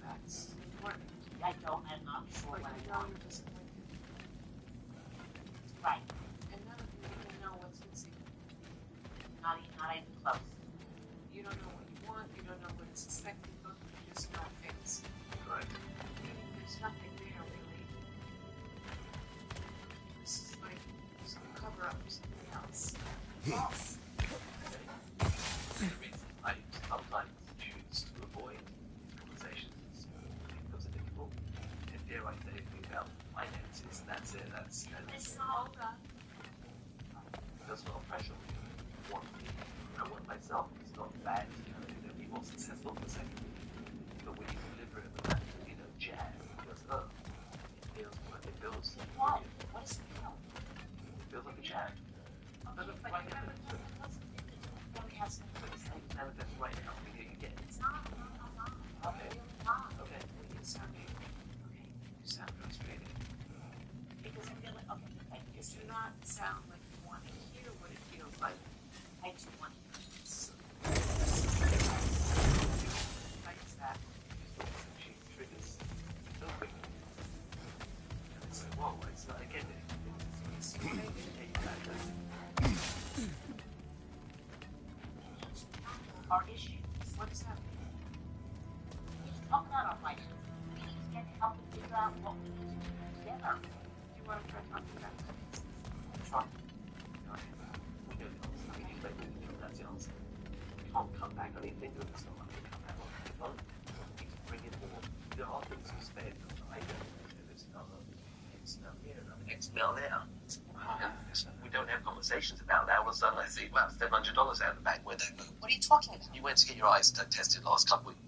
That's important. I'm not sure what I want. You're disappointed. Right. And none of you even know what's missing. Not even close. You don't know what you want, you don't know what it's expected, but you just know it fails. Right. There's nothing there, really. This is like some cover-up or something else. False. The reason I sometimes choose to avoid conversations because they're difficult. And dare I say anything about finances, and that's it. It's all done. There's no pressure on me. I want myself. It's not bad, to be more successful for a second. But when you deliver it with that, jazz, it feels What? What does it feel? It feels like a jag. Let me ask you this. Manifest right now. You get it. It's not. Okay. Not. Okay. You sound frustrated. Because I feel like, because you not sound like you want to hear what it feels like. I do want to hear this. Fights that. She triggers so quickly. And it's like, whoa, I get it. It's our issues. What's happening? Let's talk about our finances. We need to get help and figure out what we need to do together. Do you want to try talking about finances? Try. We know the answer. We expect we know that's the answer. We can't come back. I mean, they do this. I can come back on the phone. We need to bring in more. There are things to spend. I don't know. There's another X now here, another X now there. We don't have conversations about that. All of a sudden, I see, wow, $700 out of the bank. What are you talking about? You went to get your eyes tested last couple of weeks.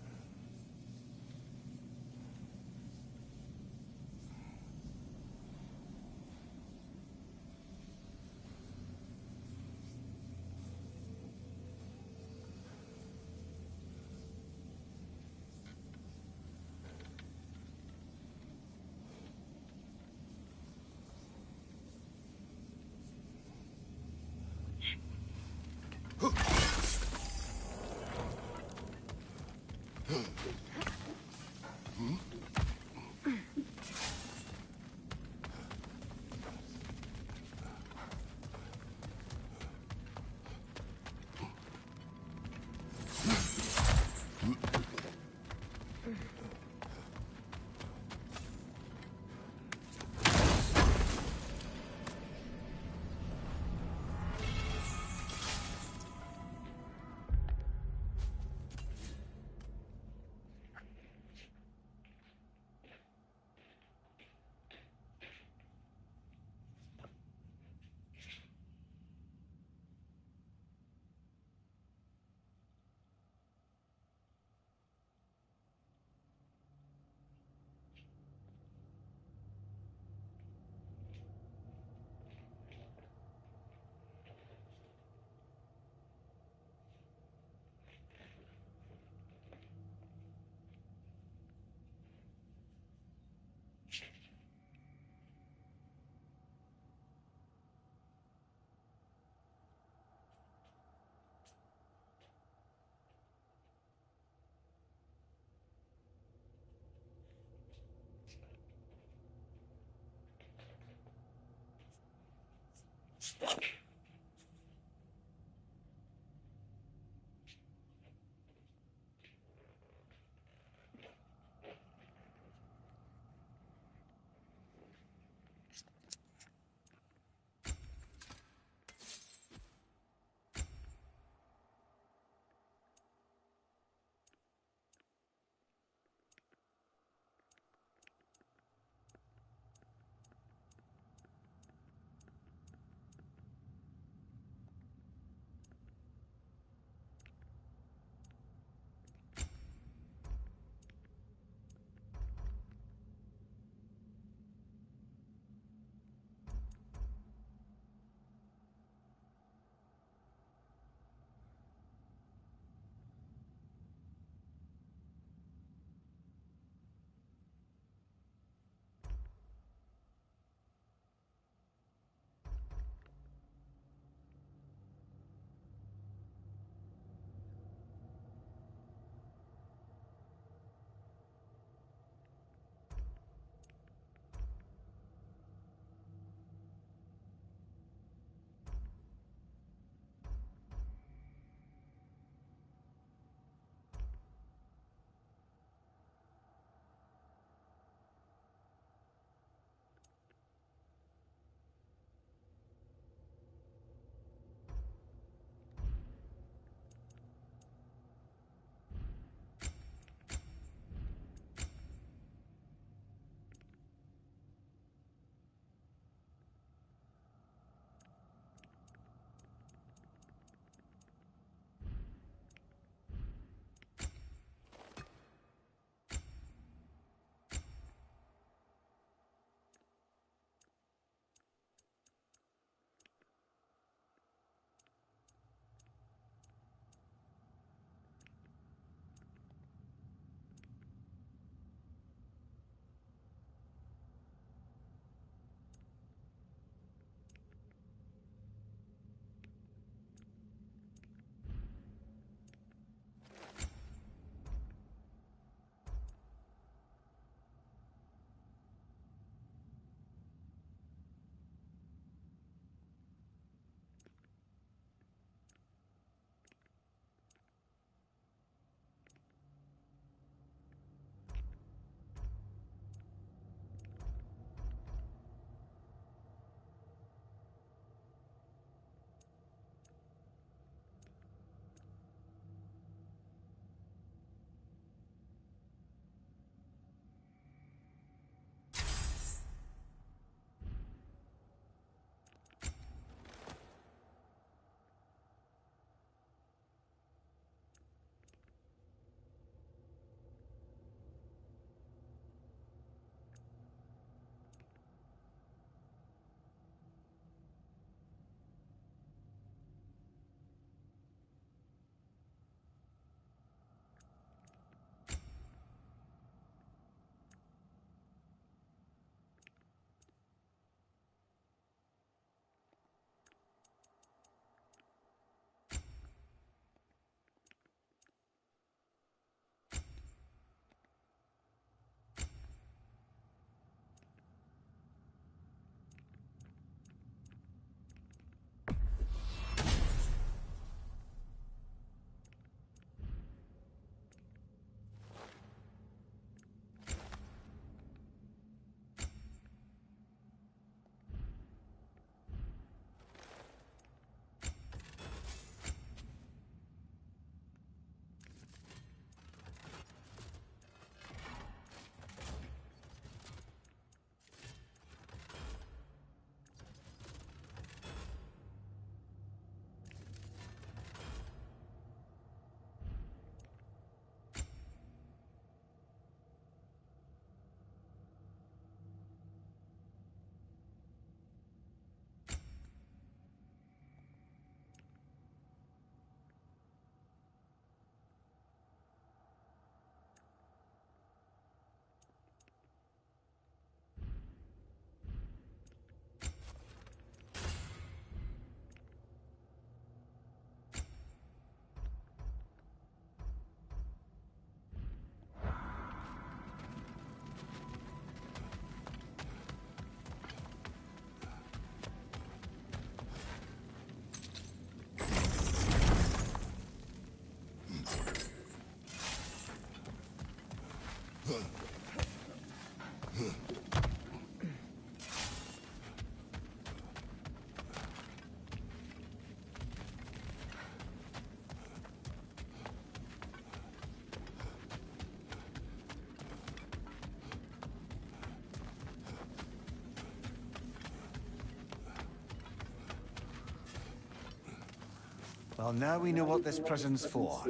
Well, now we know what this prison's for.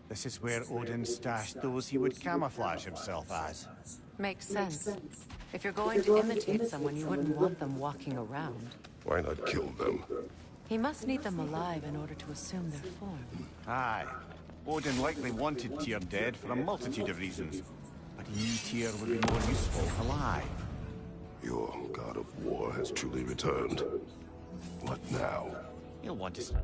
This is where Odin stashed those he would camouflage himself as. Makes sense. If you're going to imitate someone, you wouldn't want them walking around. Why not kill them? He must need them alive in order to assume their form. Aye. Odin likely wanted Tyr dead for a multitude of reasons, but he knew Tyr would be more useful alive. Your god of war has truly returned. What now? He'll want to...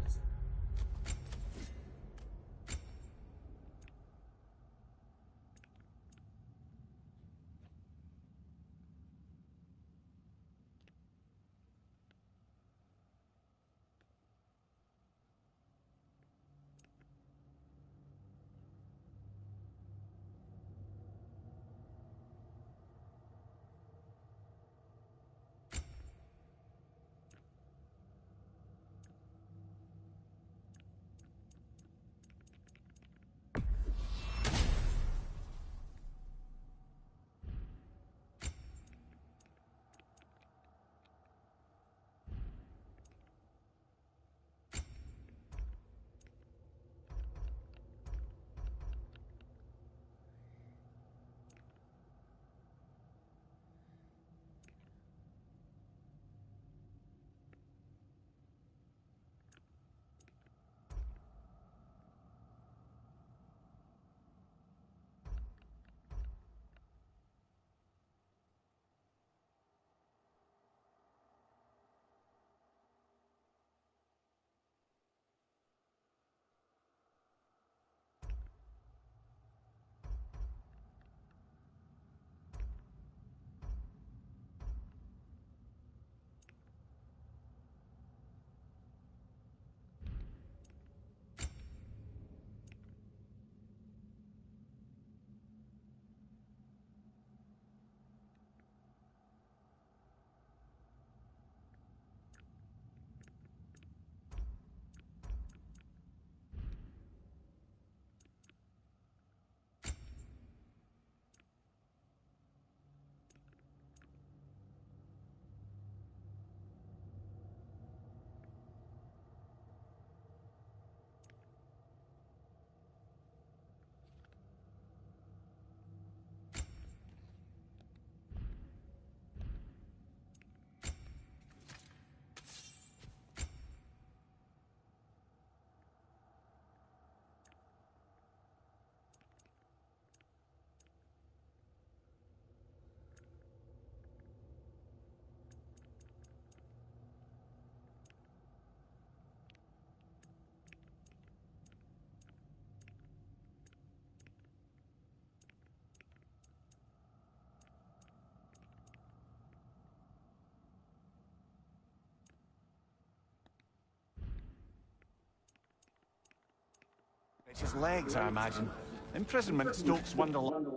It's his legs, I imagine. Imprisonment stokes wanderlust.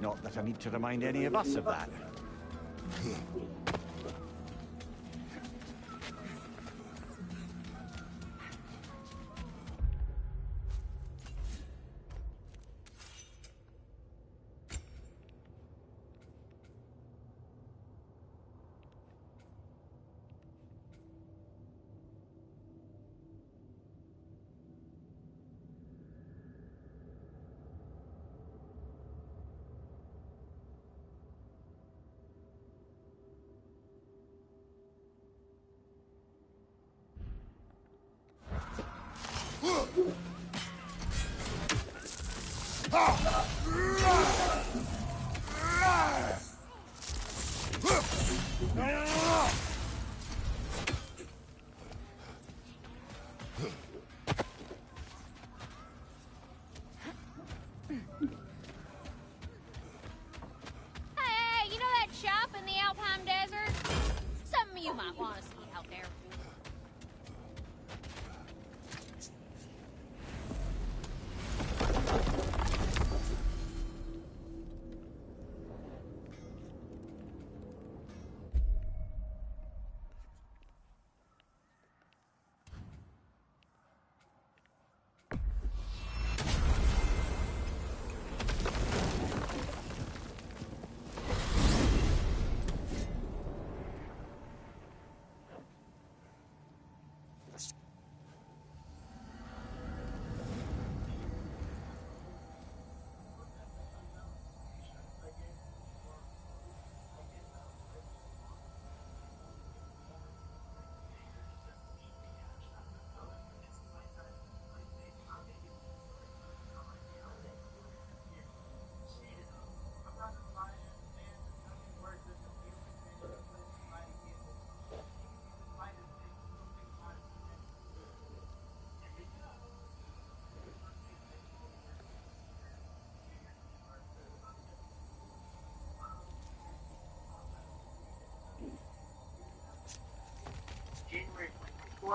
Not that I need to remind any of us of that.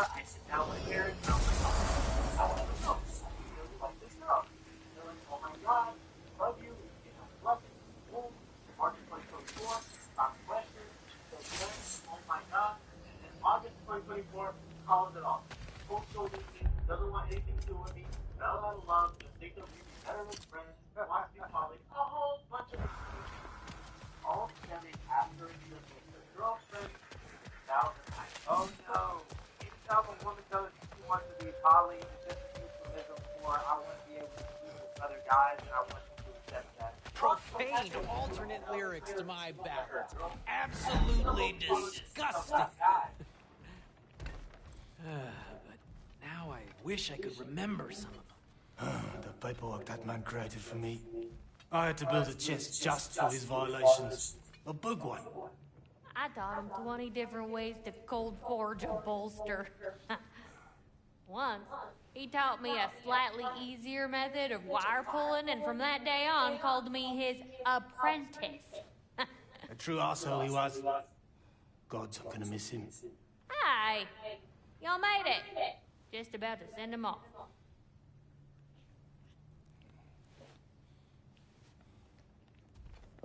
I sit down with my parents and I'm like, oh, I want to know. You really like this girl. They're like, oh my god, I love you. You know, I love you. Boom. March 2024. Stop the question. She said yes. Oh my god. And August 2024 calls it off. Won't go with me. Doesn't want anything to do with me. Fell out of love. Just think that we'd be better as friends. Wants to be poly. A whole bunch of excuses. All stemming after a trip with her girlfriend. 2009. Oh no. Anytime a woman tells you she wants to be poly, it's just a euphemism for I want to be able to sleep with other guys and I want you to accept that. Profane alternate lyrics to my ballads. Absolutely disgusting. But now I wish I could remember some of them. The paperwork that man created for me. I had to build a chest just for his violations. A big one. I taught him 20 different ways to cold forge a bolster. Once, he taught me a slightly easier method of wire pulling, and from that day on called me his apprentice. A true asshole he was. Gods, I'm gonna miss him. Hi, y'all made it. Just about to send him off.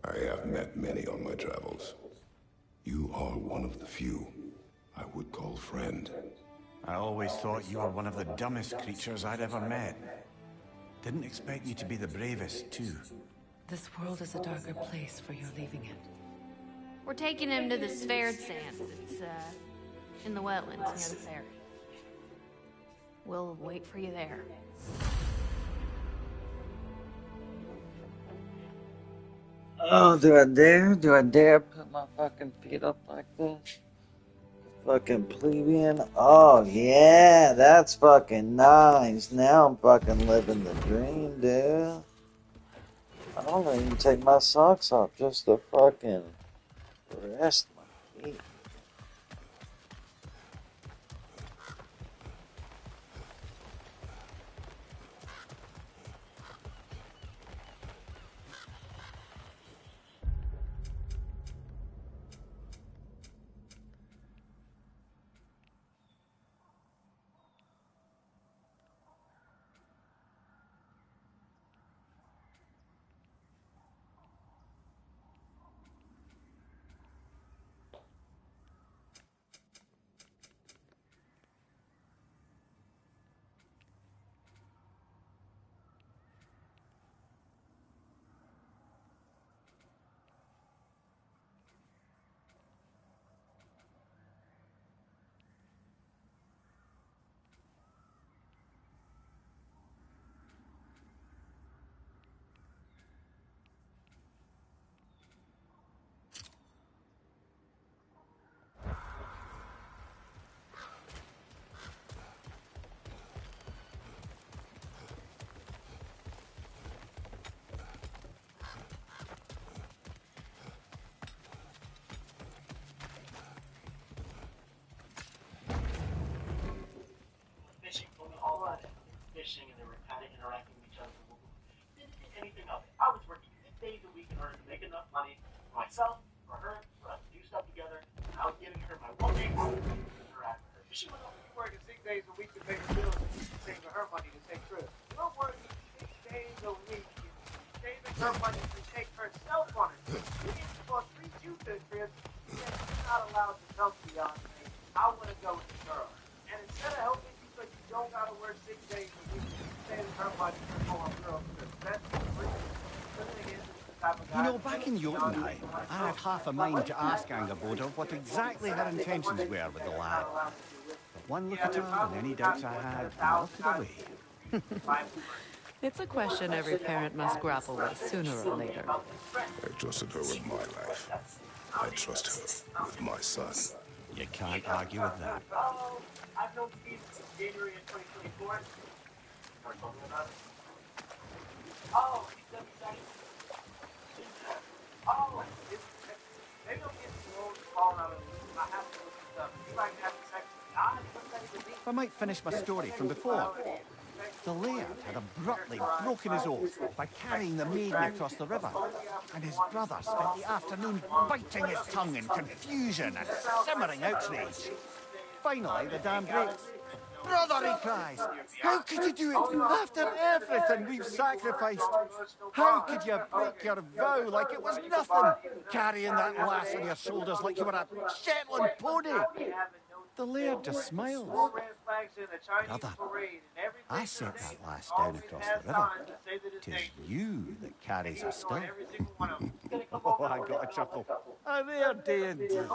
I have met many on my travels. You are one of the few I would call friend. I always thought you were one of the dumbest creatures I'd ever met. Didn't expect you to be the bravest, too. This world is a darker place for your leaving it. We're taking him to the Sphered Sands. It's, in the wetlands near the ferry. We'll wait for you there. Oh, do I dare? Do I dare put my fucking feet up like this? Fucking plebeian. Oh, yeah, that's fucking nice. Now I'm fucking living the dream, dude. I don't even take my socks off just to fucking rest my feet. Fishing and they were kind of interacting with each other. Didn't think anything of it. I was working 6 days a week in order to make enough money for myself, for her, for us to do stuff together. And I was giving her my 1 day to interact with her. She was only working 6 days a week to pay the bills and saving her money to take trips. We're working 6 days a week saving her money to take herself on a trip. We get to go 3 Jupiter trips, and she's not allowed to come beyond me. I want to go with the girl. And instead of helping you so you don't got to work 6 days a week, you know, back in Jotunheim, I had half a mind to ask Angerboda what exactly her intentions were with the lad. But one look at her and any doubts I had melted away. It's a question every parent must grapple with sooner or later. I trusted her with my life. I trust her with my son. You can't argue with that. I've known Steve since January of 2024. Oh, he's done second. Oh, maybe I'm getting too old to fall out of the loop. I have to look this up. You might have to second. What's that even mean? I might finish my story from before. The laird had abruptly broken his oath by carrying the maiden across the river, and his brother spent the afternoon biting his tongue in confusion and simmering outrage. Finally, the dam breaks. Brother, he cries. How could you do it after everything we've sacrificed? How could you break your vow like it was nothing? Carrying that lass on your shoulders like you were a Shetland pony. The laird just smiles. Brother, I sent that lass down across the river. 'Tis you that carries her still. Oh, I got a chuckle. A rare day indeed.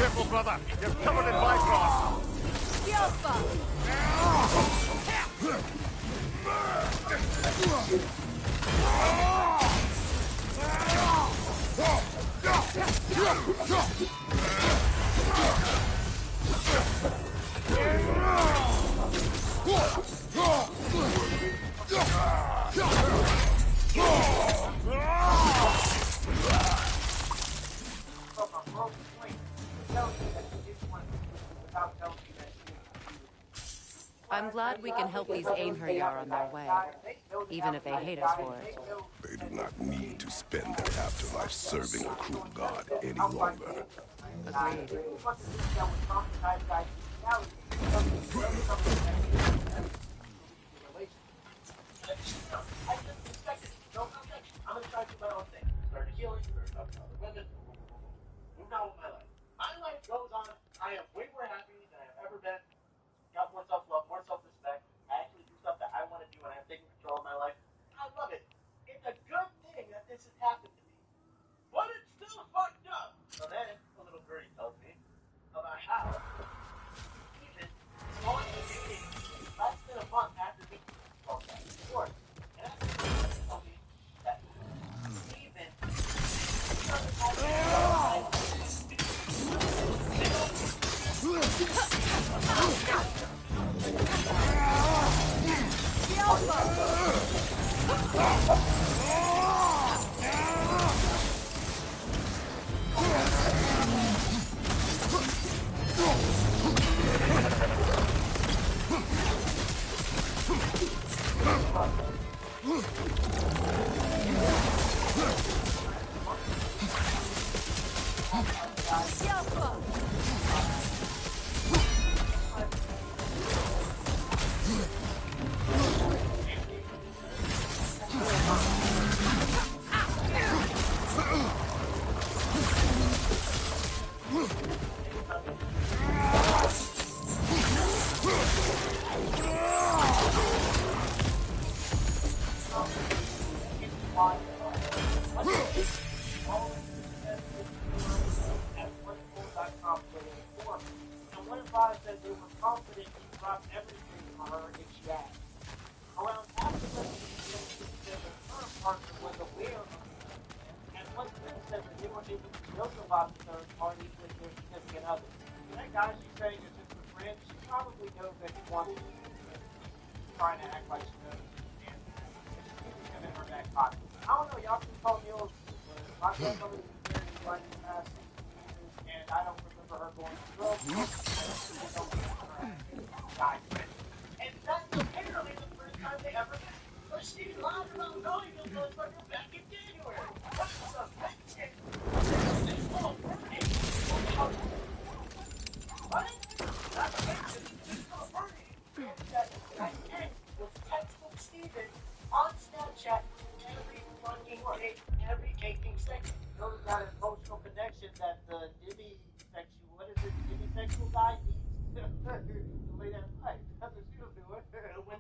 Careful, brother. You're covered in bifrost. I'm glad we can help these Einherjar on their way, even if they hate us for it. They do not need to spend their afterlife serving a cruel god any longer. Agreed. I'm gonna try to do my own thing. Started healing, started talking to other women, moved on with my life. My life goes on. I am way more happy than I have ever been. Got more self-love, more self-respect. I actually do stuff that I want to do, and I'm taking control of my life. I love it. It's a good thing that this has happened to me. But it's still fucked up. So then, a little birdie tells me about how even going to dating less than a month after being divorced. And that's what told me that even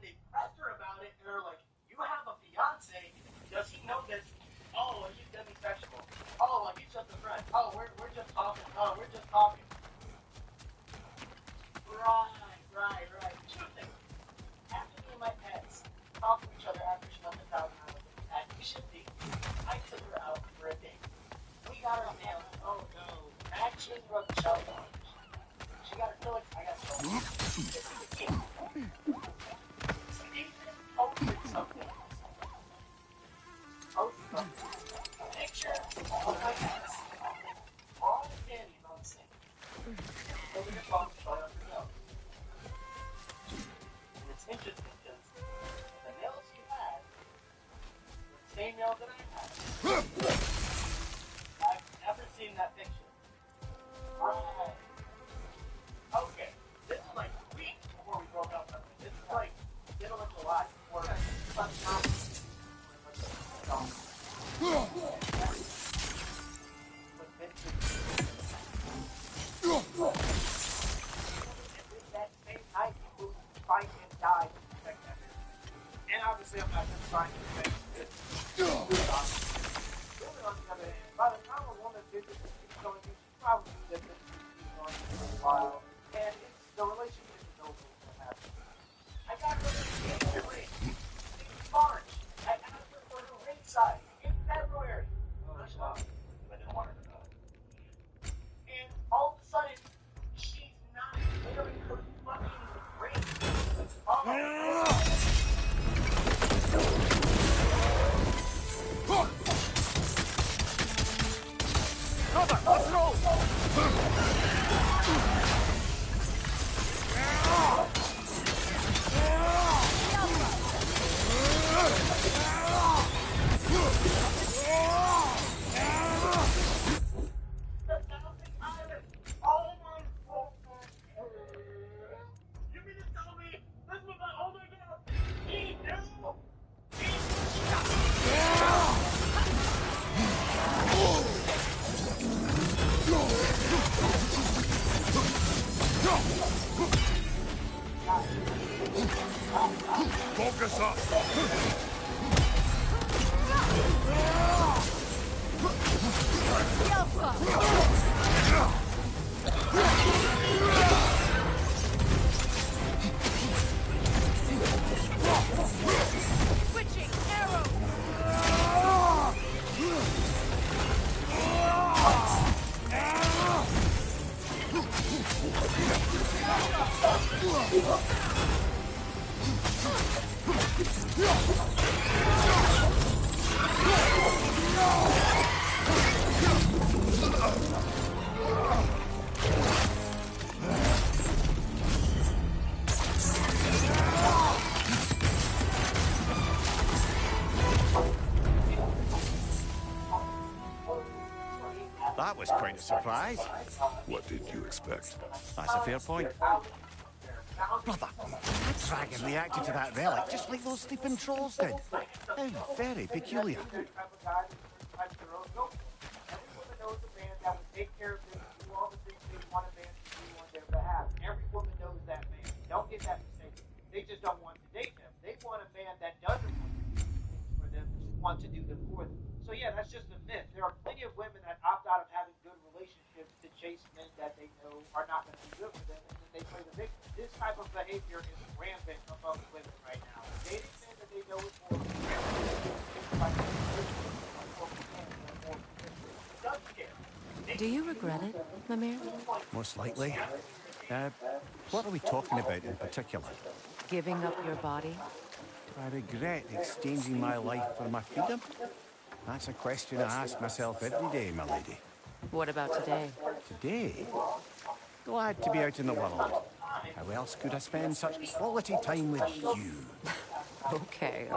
they pressed her about it, and they're like, "You have a fiance? Does he know this? Oh, he's demisexual. Oh, he's just a friend. Oh, we're just talking. Oh, we're just talking." Right. Two things. After me and my pets talked to each other after she left the house, and I was like, "You should be." I took her out for a date. We got her nails. Oh no. Action rubbed the shell on. She got her fillings. I got her. This is the key. Stephen posted something. A picture of my ass. All the panties on the sink. Over your phone, shut up your nose. And it's interesting because the nails you had were the same nails that I had. I've never seen that picture. Right. Okay. This is like weeks before we broke up. This is like middle of July before we left town. That same night, people fight and die. And obviously, I'm not just trying to say women, on the other hand, by the time a woman visits and she's going to, she's probably different. She's going to for a while, and the relationship is over what happens. I got her a ring in March. I asked her for her ring size in February. Oh, I didn't want her to know. And all of a sudden, she's not wearing her fucking ring. Cover! Let's roll! You mean to tell me this was my older girl? He knew? Focus up! Switching arrow! That was quite a surprise. What did you expect? That's a fair point. Brother, that dragon reacted to that relic just like those sleeping trolls did. How very peculiar. Every woman knows a man that would take care of them and do all the things they want a man to do on their behalf. Every woman knows that man. Don't get that mistaken. They just don't want to date them. They want a man that doesn't want to do things for them, just want to do them for them. So yeah, that's just a myth. There are plenty of women that opt out of having good relationships to chase men that they know are not going to be good for them, and then they play the victim. This type of behavior is rampant among women right now. Dating men that they know is more Do you regret it, Mimir? Most likely. What are we talking about in particular? Giving up your body? Do I regret exchanging my life for my freedom? That's a question I ask myself every day, my lady. What about today? Today? Glad to be out in the world. How else could I spend such quality time with you? Okay.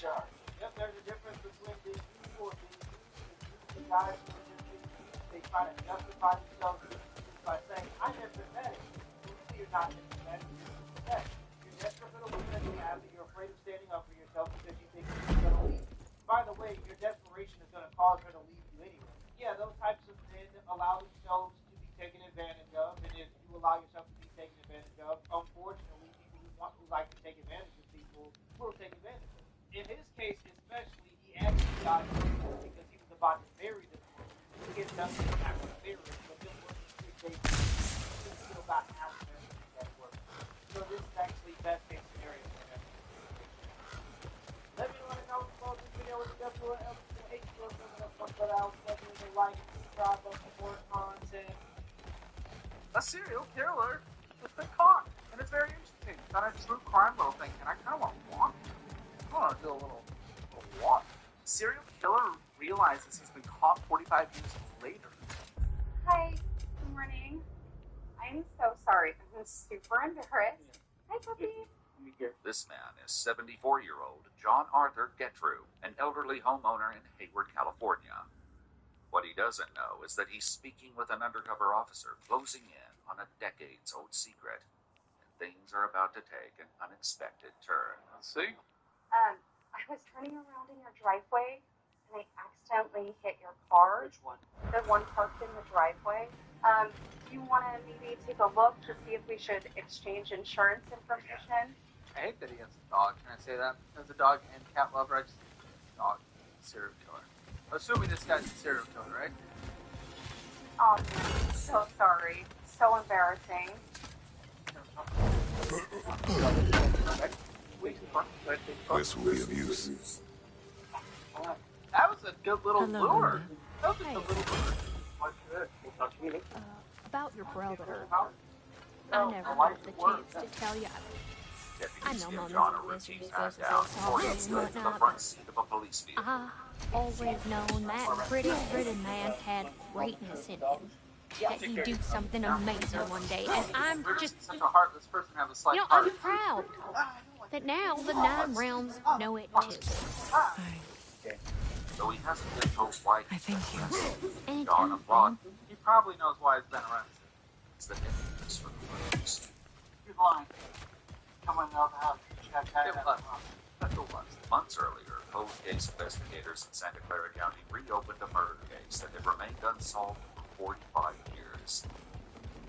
charge. Yep, there's a difference between being useful and being used. The guys who are just being used, they try to justify themselves by saying, I'm empathetic. Well, you're not empathetic, you're sympathetic. You're desperate for the woman that you have, and you're afraid of standing up for yourself because you think she's going to leave. By the way, your desperation is going to cause her to leave you anyway. Yeah, those types of men allow themselves to be taken advantage of, and if you allow yourself to be taken advantage of, unfortunately, people who like to take advantage of people will take advantage of them. In his case, especially, he actually got killed because he was about to marry this woman. He ended up being after the marriage, but then working 3 days, he still got half of everything that worked. So this is actually best case scenario for him. Let me know in the comments below this video with the Godofwar episode 8 for but I'll definitely like and subscribe for more content. A serial killer has been caught, and it's very interesting. It's not a true crime little thing, and I kind of want to watch it. I want to do a little watch. Serial killer realizes he's been caught 45 years later. Hi, good morning. I'm so sorry. I'm super embarrassed. Hi, puppy. This man is 74-year-old John Arthur Getrew, an elderly homeowner in Hayward, California. What he doesn't know is that he's speaking with an undercover officer closing in on a decades-old secret. And things are about to take an unexpected turn. Let's see. I was turning around in your driveway, and I accidentally hit your car. Which one? The one parked in the driveway. Do you want to maybe take a look to see if we should exchange insurance information? I hate that he has a dog. Can I say that? As a dog and cat lover, I just dog serial killer. Assuming this guy's a serial killer, right? Oh, I'm so sorry. So embarrassing. This will be of use. That was a good little Hello, lure. Linda. That was a good little lure. What's good? We'll talk to you later. About your brother. I never got the chance to tell you. I know Mom John a isn't this, you're routine supposed to pat-down say before sorry he and slid to the whatnot, front but seat of a police vehicle. I always known that pretty man had greatness in him. That he'd do something amazing one day, and I'm just, Such a heartless person to have a slight I'm heart. proud that now the 9 realms know it too. Though he hasn't been told why I think you. John applaud. He probably knows why he's been arrested. It's the impetus for the police. He's lying. Come on out of the house. Months earlier, cold case investigators in Santa Clara County reopened a murder case that had remained unsolved for 45 years.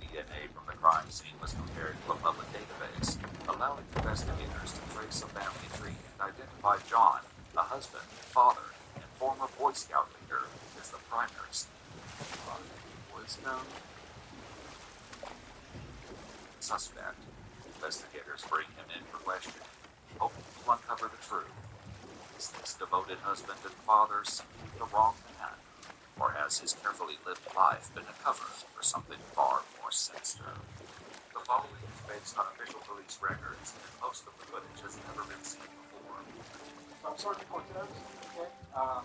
DNA from the crime scene was compared to a public database, allowing investigators to trace a family tree and identify John, a husband, father, and former Boy Scout leader, as the primary suspect. Investigators bring him in for questioning, hoping to uncover the truth. Is this devoted husband and father simply the wrong man? Or has his carefully lived life been a cover for something far more sinister? The following is based on official police records, and most of the footage has never been seen before. I'm sorry for this. Okay. What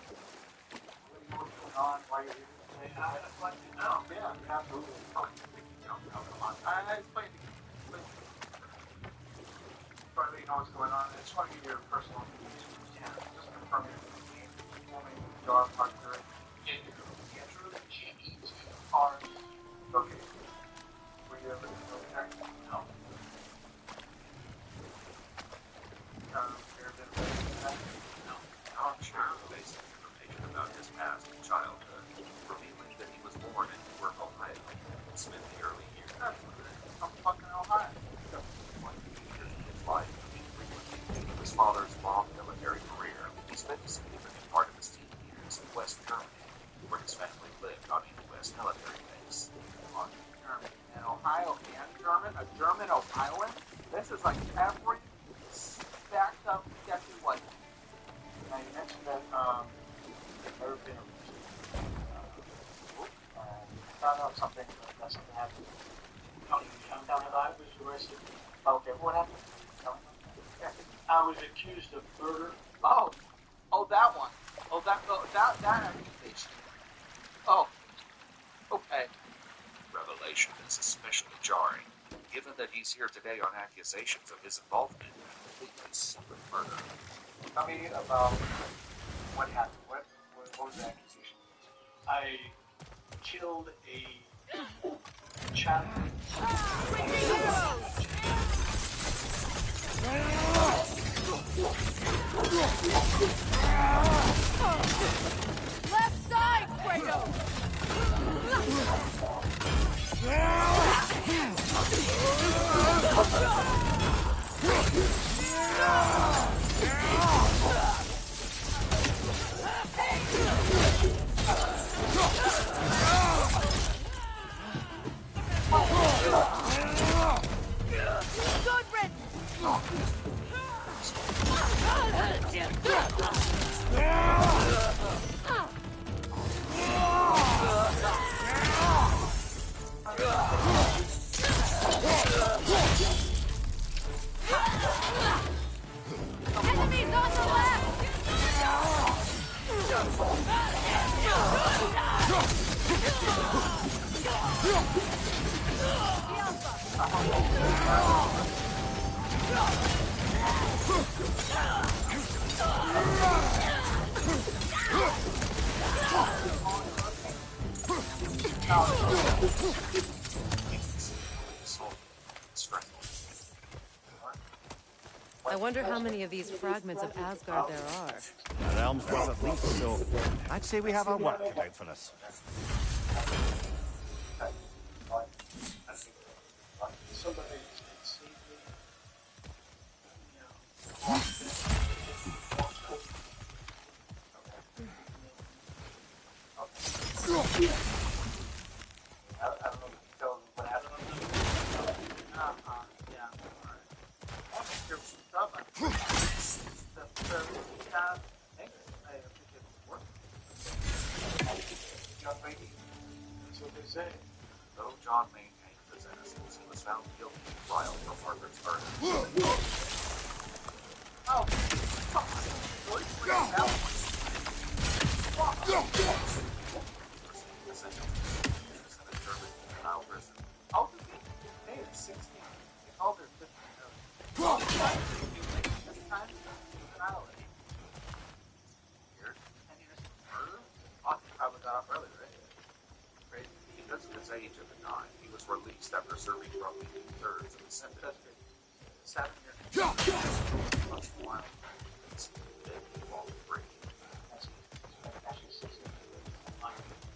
do you know what's going on? Why you're here today? I'd like to know. Yeah, absolutely. I explained to you. Try to let you know what's going on. I just want to give you a personal information. Yeah, just confirm your name. Dog, Arthur. Andrew, G-E-T-R. Okay. Were you ever in the military? No. No. John shared basic information about his past and childhood, revealing that he was born in Newark, Ohio, and spent the early years I'm fucking Ohio. his life due to his father's long military career. He spent a significant part of his teen years in West Germany, where his family lived on a U.S. military base. German and Ohio and German, a German Ohioan. This is like every stacked up sketchy white. Now you mentioned that you've never been found out something that something happened. Come down alive was arrested. Okay, what happened? I was accused of murder. Oh, that one. Oh, that accusation. Oh, okay. Revelation is especially jarring, given that he's here today on accusations of his involvement in a completely separate murder. Tell me about what happened. What was the accusation? I killed a child. Left side, Kratos! Good riddance! Enemies on the I wonder how many of these fragments of Asgard there are. The realm's worth at least, so I'd say we have our work cut out for us. Somebody see me. I don't know what happened. Yeah. Alright. There's some stuff. I think it's working. John Wayne, That's what they say. Though John maintained his innocence, he was found guilty of trial for Margaret's murder. Oh, come on. Really? Bring it down. The sentence was in a German juvenile prison. How old is he? Hey, it's 16. They called her 15. Well, this time, she's an island. Here, 10 years for murder? Oh, he probably got off early, right? Crazy. because of his age at the time, he was released after serving roughly 2/3 of the sentence. That's good. 7 years. Once in a while, it's dead to walk free. Actually, 16.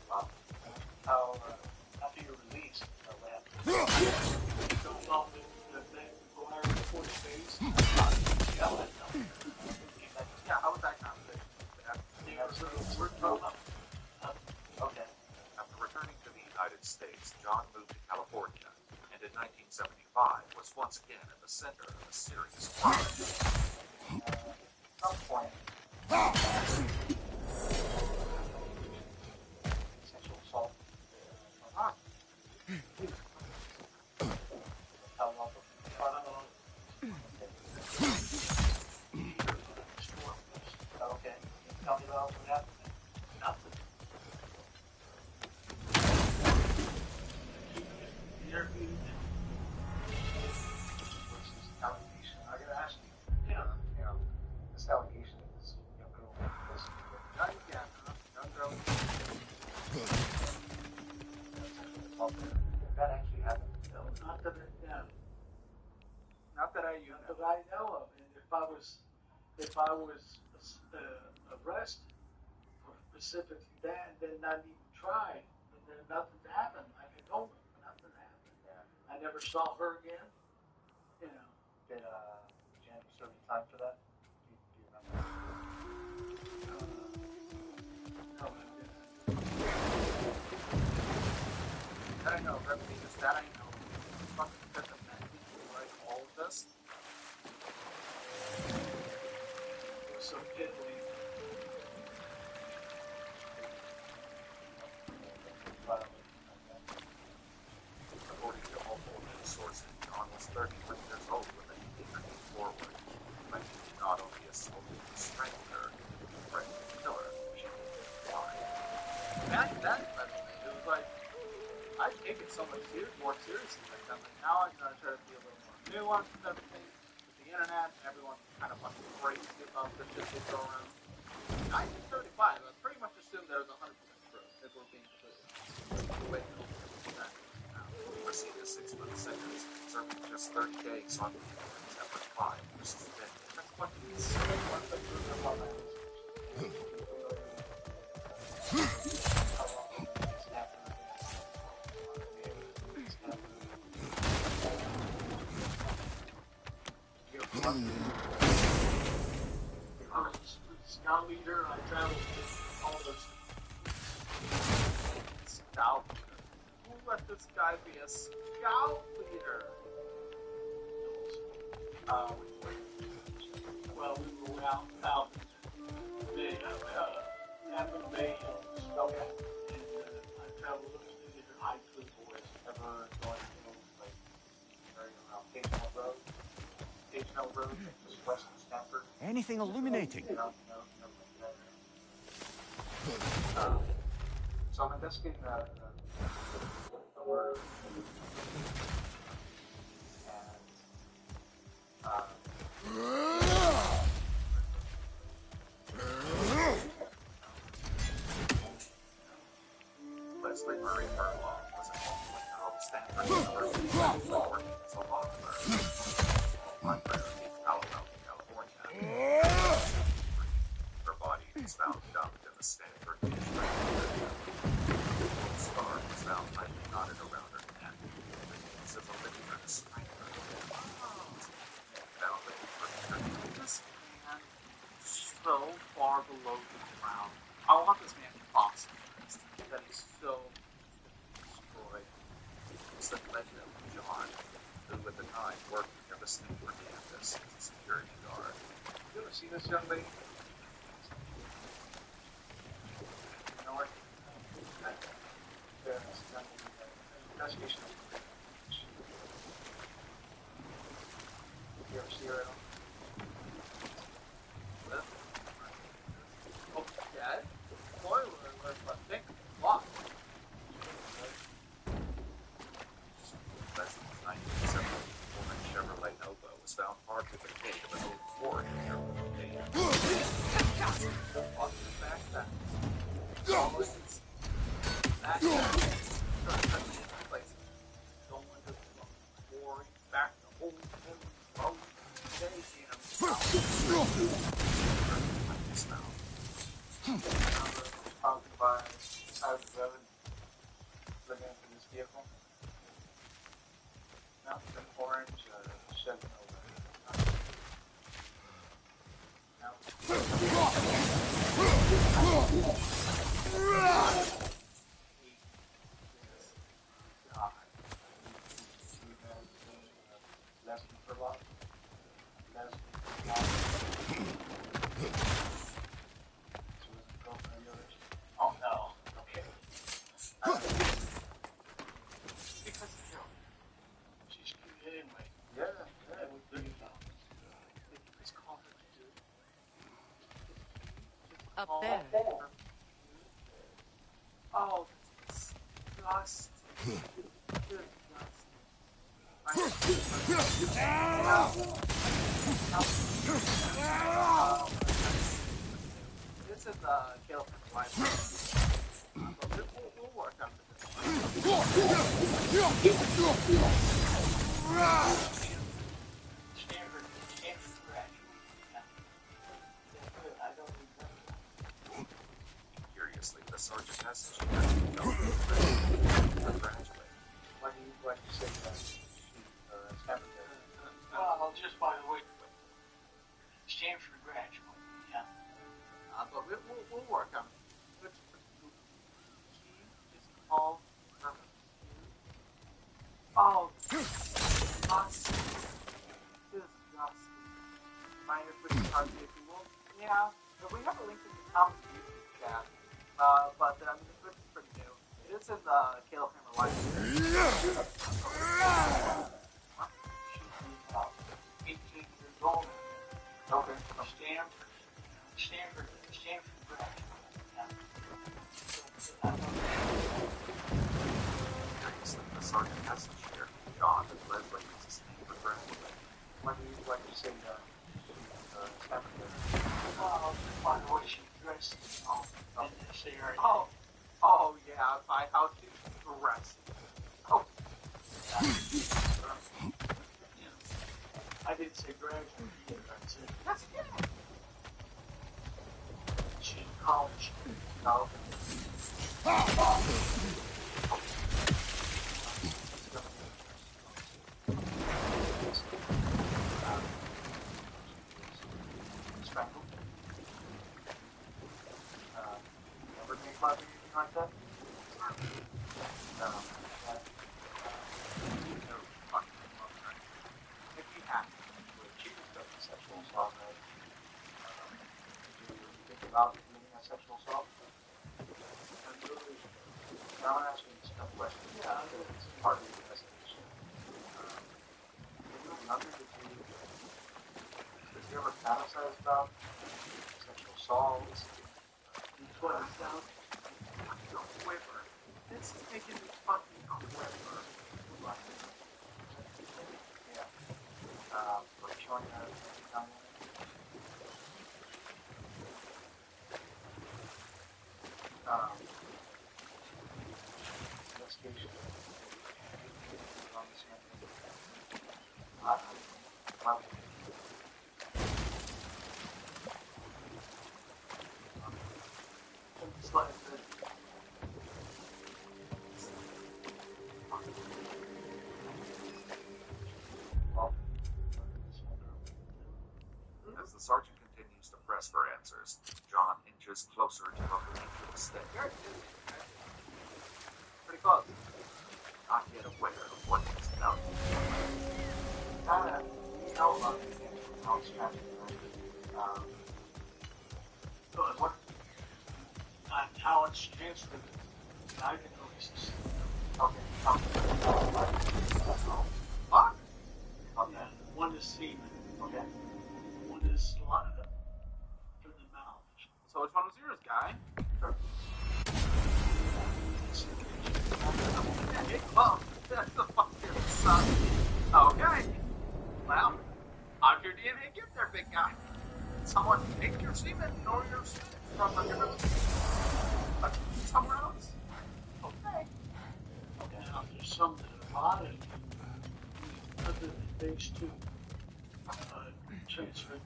Wow. How, after you're released, don't tell them that they go higher than 40 days. Yeah, how was that conversation? Okay. After returning to the United States, John moved to California, and in 1975 was once again at the center of a serious crime. At some point, sexual assault. How long? Okay. Tell me about what happened. Nothing. Allegation. I gotta ask you. Yeah. You know, this allegation is young girl. Young girl. That actually happened. No, not that I know of. And if I was arrested for specifically that, and then not even tried, and then nothing happened, I could go with nothing happened. Yeah. I never saw her again. You know. Did Jen serve you time for that? Do you remember? No, I didn't. That I know. Everything is that I know. Fucking doesn't matter. Like all of this. It was so piddly. According to multiple news sources, John was 31 years old when the began to move forward, claiming he not only assaulted and strangled her, but threatened to kill her if she didn't die. Back then, by the way, it was like, I take it so much more seriously. Like, I'm like, now I'm going to try to be a little more nuanced with everything. With the internet, everyone's kind of fucking crazy about that just would go around. 1935, I pretty much assumed there was 100% true, if we're being completely We're seeing a 6 foot singers serving just 30 days on September 5 versus 50. That's fucking insane. What's the truth about that? Scout leader, I traveled with all those. Scout leader? Who let this guy be a scout leader? Well, we were out Bay, Tampa Bay, stuff, and I traveled with the different high school boys. Ever going to like area around Cage Road? Cage Road, just west of Stanford. Anything illuminating? No. So I'm investigating a murder. Leslie Marie Furlong was a 21-year-old Stanford University working as a law clerk on Prairie, Palo Alto, California. Her body was found dumped in the Stanford area. A scar was found tightly knotted around her neck. The means of a living or strangle. Found that This man is so far below the ground. I want this man fossilized. That he's so destroyed. It's the legend of John, who at the time worked near the Stanford campus as a security guard. You ever see this young lady? You know what? Investigation. You ever see her at all? Oh, Dad? Spoiler alert, but think what? Less than 1970, woman Chevrolet Nova was found parked at the gate of an old Ford near Oh no. Okay. Because she's cute anyway. Yeah, that would be it's called her cute. Up there. Oh, that's disgusting. This is Caleb and Wife. But we'll work on this. Stanford graduate. Curiously, the sergeant message she had to graduate. Why do you say that? Stanford graduate? Well, just by the way, Stanford graduate, yeah. But we'll work on it. She is called her. Oh, disgusting. Mind if we can talk to you people? Yeah, but we have a link in the comments to YouTube chat. But I mean, this is pretty new. It is in the Caleb Hammer Live. 18 years old. Okay. Stanford graduate. Curiously, the sergeant message here, John and Leslie is a Stanford graduate. When you say Stanford graduate? Well, by the way she dressed in this area. Oh yeah, by how she dressed. Oh. I didn't say graduate either. I said That's it. she's in college. No. Never made love or anything like that? If you have She was doing sexual assault, right? Did you think about committing a sexual assault? Absolutely. Now I'm asking you some questions. Yeah, it's part of the investigation. When you were younger, did you ever fantasize about sexual assaults? what it sounds like a quiver. This is making me fucking quiver. Yeah. Were you showing her every time? Investigation. Well, it's like As the sergeant continues to press for answers, John inches closer to a blanket stick. Pretty close. Not yet aware of what he's done. you know about the house traffic, what, how it's transferred. I didn't notice this. Okay. Fuck? Okay. One is semen. Okay. One is saliva from the mouth. So which one was yours, guy? Sure. Well, that's the fucking son. Okay. Well, how'd your DNA get there, big guy? Someone take your semen or your semen from under somewhere else? Okay. Okay. Now, there's some that are body other than these two transferred in.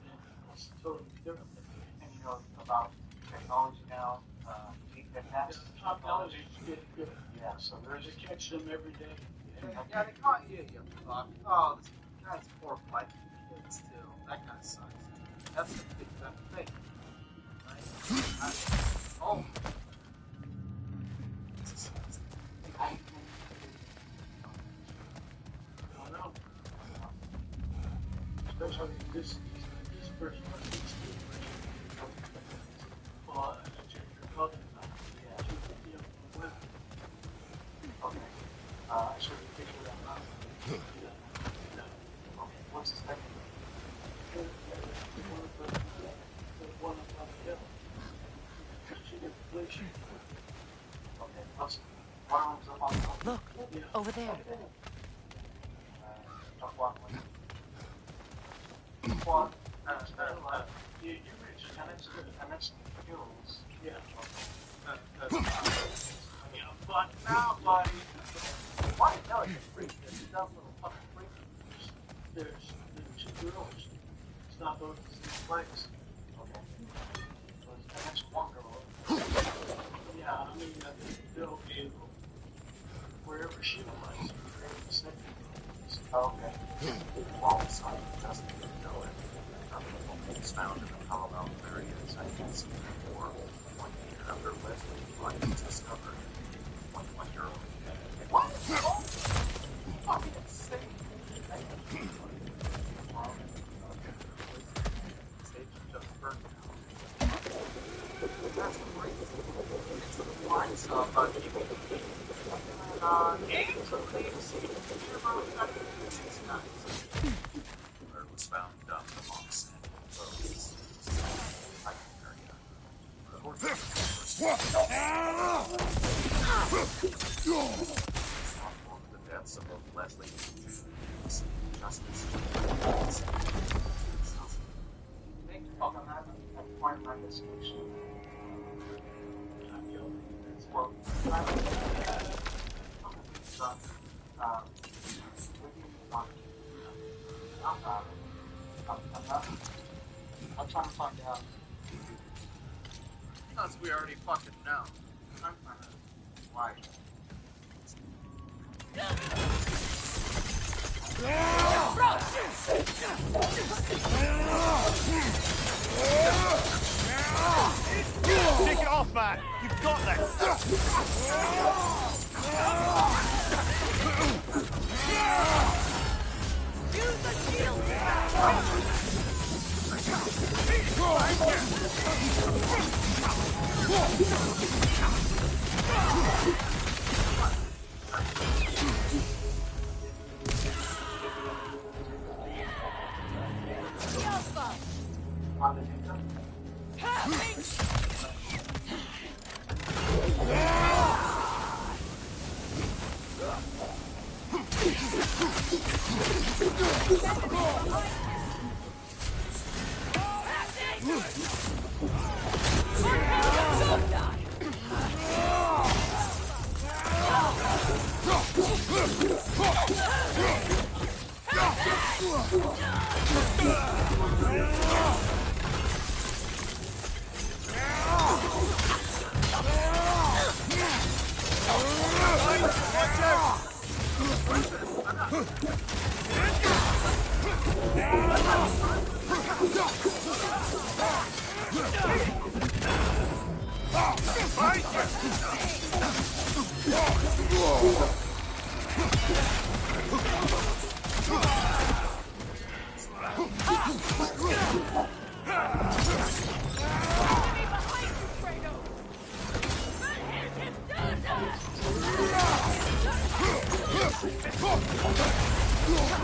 That's totally different. And you know about technology now, that's technology is getting good. Yeah, so they're just catch them every day. Yeah, they caught you, you fuck. Oh, this guy's poor fighting kids, too. That guy sucks. That's the big thing. Right? Oh. I don't know. Especially this person. Well, you're talking about. Yeah. Women. Okay. I should have pictured that out. Okay. What's his name? One up on the hill. She did the police. Okay. What's one arm's up on the hill? Look, Yeah. over there. Well, you reach tennis skills. Yeah. Yeah, but now, buddy, why no, it's free. There's dumb little fucking freaks. There's two girls. It's not those the same place. Okay. So that's one girl. Yeah, I mean, they'll be able, wherever she was, the second girl. Okay. While the sergeant doesn't even know it, another woman is found in the Colorado area as I can see before, 1 year after Leslie was discovered. 21-year-old. What? Oh, fucking insane. That's great. It's the lines of Where it was found dumped among sandy clothes. Hiking area. Responsible for the deaths of both Leslie and Justice. Think fucking that. point in my investigation. I'm guilty. Well, I'm trying to find out. Because we already fucking know. I'm trying to why. Take it off, man! You've got this! Use the shield!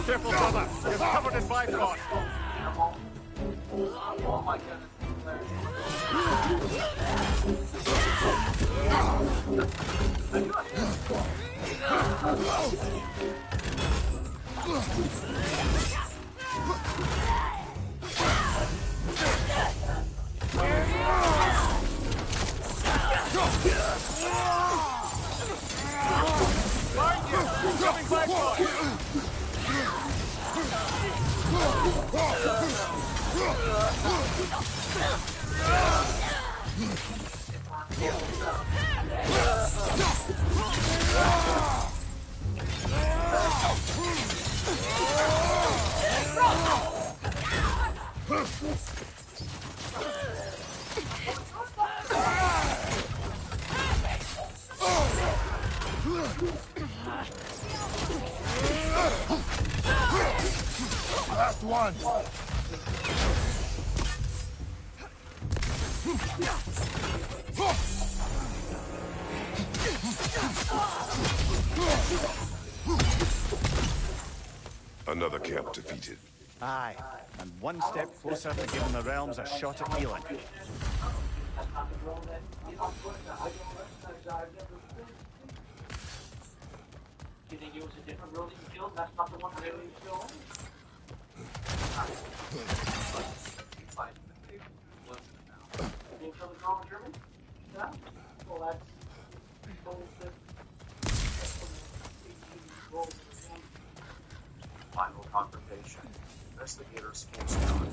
Careful, brother! You're covered in bifrost! Oh my goodness. Behind you! Coming bifrost! Last one! Another camp defeated. Aye, and one step closer to giving the realms a shot at healing. You think it was a different girl that you killed? That's not the one that you killed? You didn't kill the girl in Germany? No? Well, that's... Final confrontation. Investigators case down.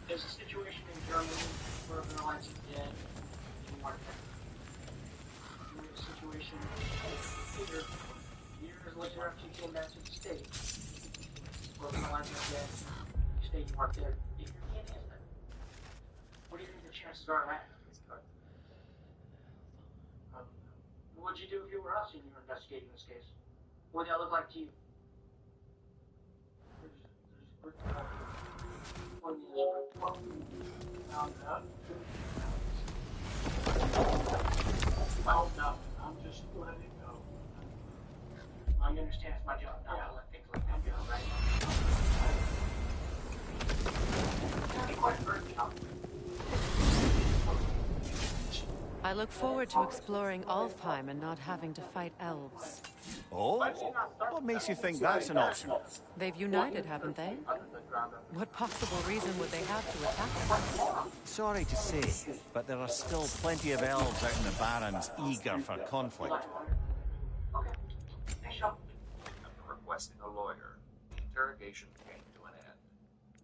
There's a situation in Germany where the Alliance is dead and you weren't there. There was a situation here, years later after you came back to the States, where the Alliance is dead, you stayed, you weren't there. If you're in, isn't it? What do you think the chances are of that? What'd you do if you were us and you were investigating this case? What did that look like to you? Well, no, I'm just letting it go. I understand it's my job not to let things like that go, right? I look forward to exploring Alfheim and not having to fight elves. Oh? What makes you think that's an option? They've united, haven't they? What possible reason would they have to attack us? Sorry to say, but there are still plenty of elves out in the Barrens eager for conflict. After requesting a lawyer, the interrogation came to an end.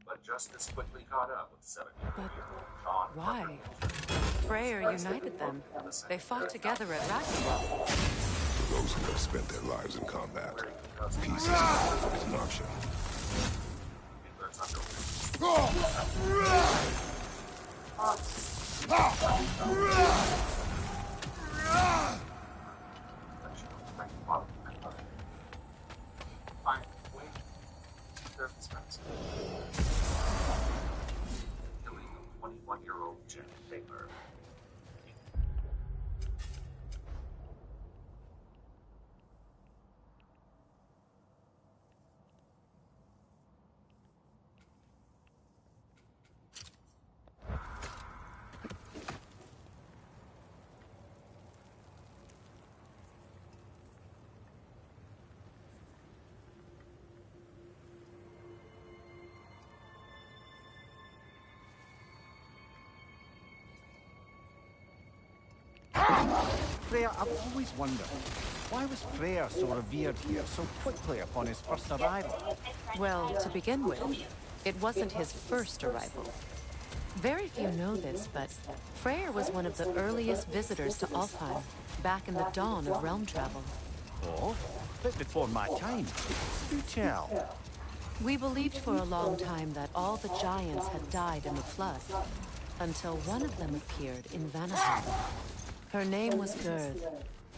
But justice quickly caught up with 17-year-old John. Why? Freyr united them. They fought together at Ragnarok. For those who have spent their lives in combat, peace is not an option. Fine, wait. They're expensive. Killing a 21-year-old Jack Taylor. Freya, I've always wondered, why was Freyr so revered here so quickly upon his first arrival? Well, to begin with, it wasn't his first arrival. Very few know this, but Freyr was one of the earliest visitors to Alfheim, back in the dawn of realm travel. Oh? A bit before my time. Do tell. We believed for a long time that all the giants had died in the flood, until one of them appeared in Vanaheim. Her name was Gerd,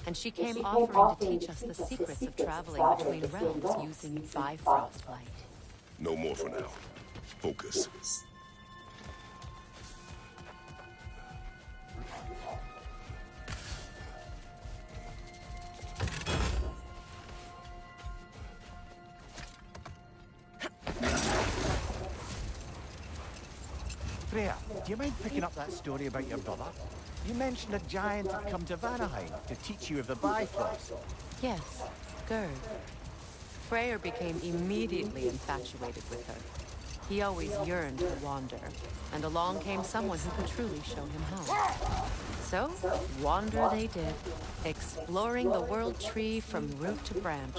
and she came offering to teach us the secrets of traveling between realms using Bifrost light. No more for now. Focus. Freya, do you mind picking up that story about your brother? You mentioned a giant had come to Vanaheim to teach you of the Bifrost. Yes, Gerd. Freyr became immediately infatuated with her. He always yearned to wander, and along came someone who could truly show him how. So, wander they did, exploring the world tree from root to branch.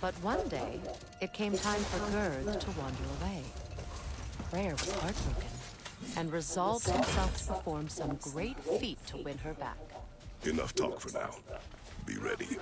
But one day, it came time for Gerd to wander away. Freyr was heartbroken, and resolved himself to perform some great feat to win her back. Enough talk for now. Be ready.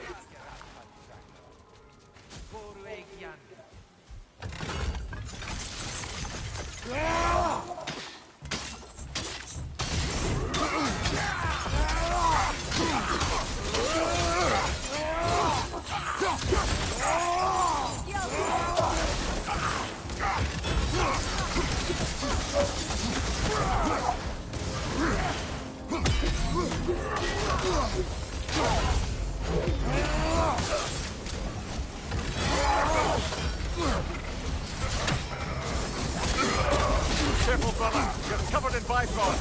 Careful, brother. You're covered in Bifrost.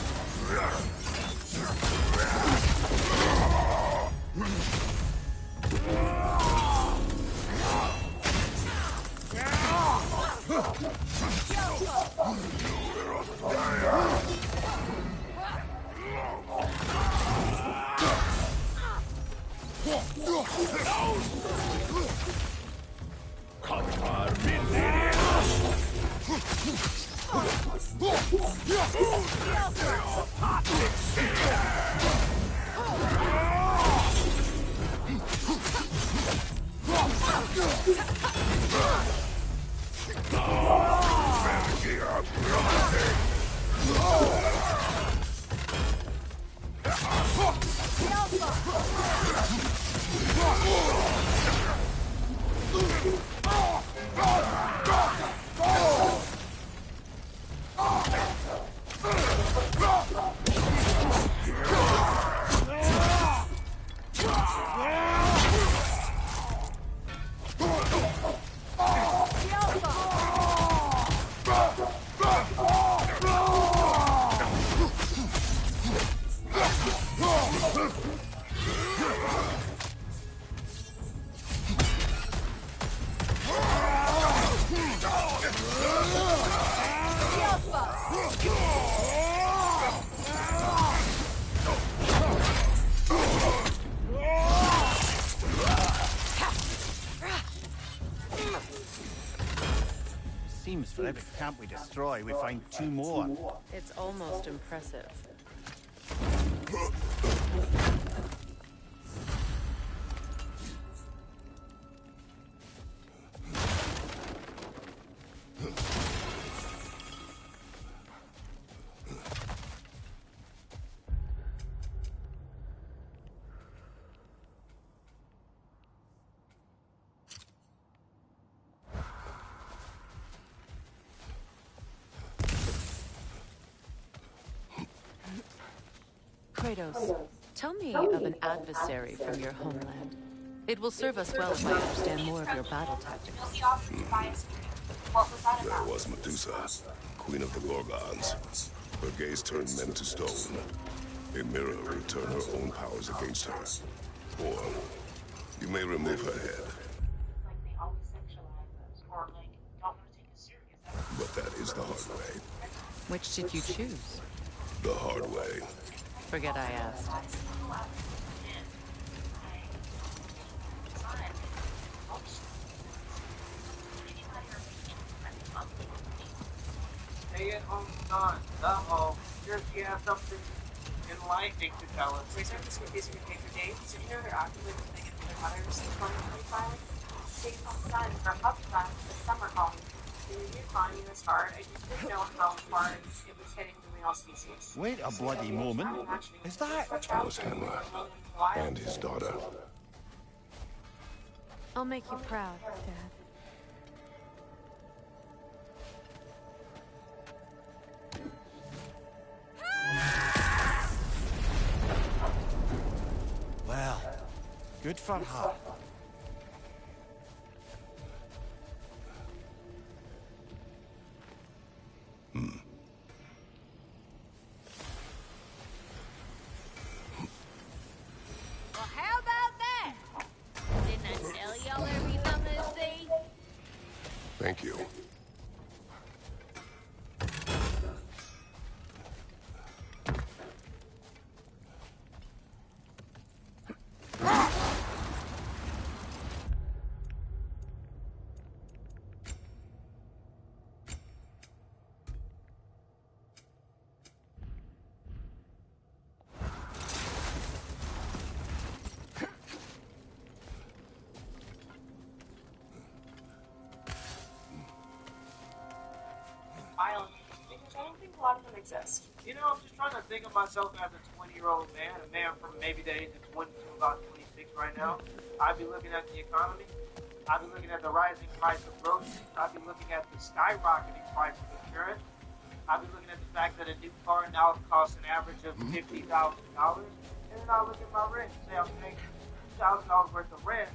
For every camp we destroy, we find 2 more. It's almost impressive. Kratos, tell me of an adversary from your homeland. It will serve us well if I understand more of your battle tactics. There was Medusa, queen of the Gorgons. Her gaze turned men to stone. A mirror will turn her own powers against her. Or you may remove her head. Like they always sexualize us, or like don't want to take us serious. But that is the hard way. Which did you choose? The hard way. Forget I asked. Stay at home, son. Uh-oh. Sure you have something enlightening to tell us. We start this with these paper dates. Did you know they're actively living in their mothers in 2025? Stay home, son. For HubSpot, the summer home. The new economy was hard. I just didn't know how hard it was hitting the male species. Wait a bloody moment. Is that? That was Henry and his daughter. I'll make you proud, Dad. Well, good for her. Well, how about that? Didn't I tell y'all there'd be something to see? Thank you. Because I don't think a lot of them exist. You know, I'm just trying to think of myself as a 20-year-old man, a man from maybe the age of 20 to about 26 right now. I'd be looking at the economy. I'd be looking at the rising price of groceries. I'd be looking at the skyrocketing price of insurance. I'd be looking at the fact that a new car now costs an average of $50,000. And then I'll look at my rent and say I'm paying $2,000 worth of rent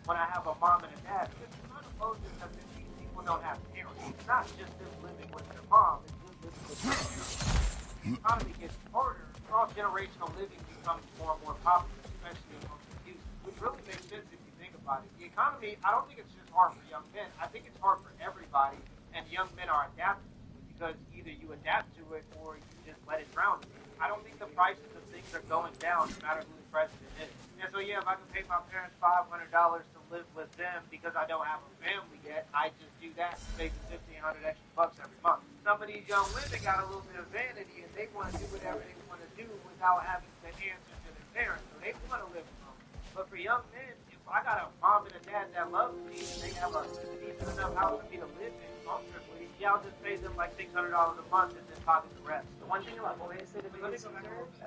when I have a mom and a dad. Because it's not opposed to that these people don't have parents. It's not just them living with their mom. It's them living with their parents. The economy gets harder. Cross-generational living becomes more and more popular, especially amongst the youth, which really makes sense if you think about it. The economy, I don't think it's just hard for young men. I think it's hard for everybody, and young men are adapted to it because either you adapt to it or you just let it drown you. I don't think the prices of things are going down no matter who the president is. And so, yeah, if I can pay my parents $500 to live with them because I don't have a family yet, I just do that and save $1,500 extra bucks every month. Some of these young women got a little bit of vanity and they want to do whatever they want to do without having to answer to their parents. So they want to live alone. But for young men, if I got a mom and a dad that love me and they have a decent enough house for me to live in comfortably, yeah, I'll just pay them like $600 a month and then pocket the rest. The one thing about boys that have been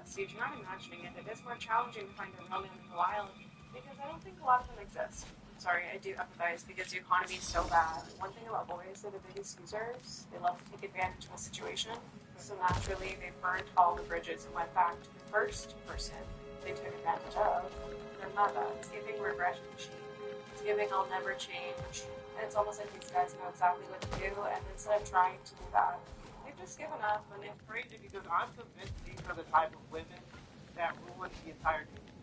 see, if you're not imagining it, it is more challenging to find a woman in the wild because I don't think a lot of them exist. Sorry, I do empathize because the economy is so bad. One thing about boys, they're the biggest users. They love to take advantage of a situation. So naturally, they burned all the bridges and went back to the first person they took advantage of, their mother. It's giving regression machine. It's giving I'll never change. And it's almost like these guys know exactly what to do, and instead of trying to do that, they've just given up. And it's crazy because I'm convinced these are the type of women that ruin the entire community.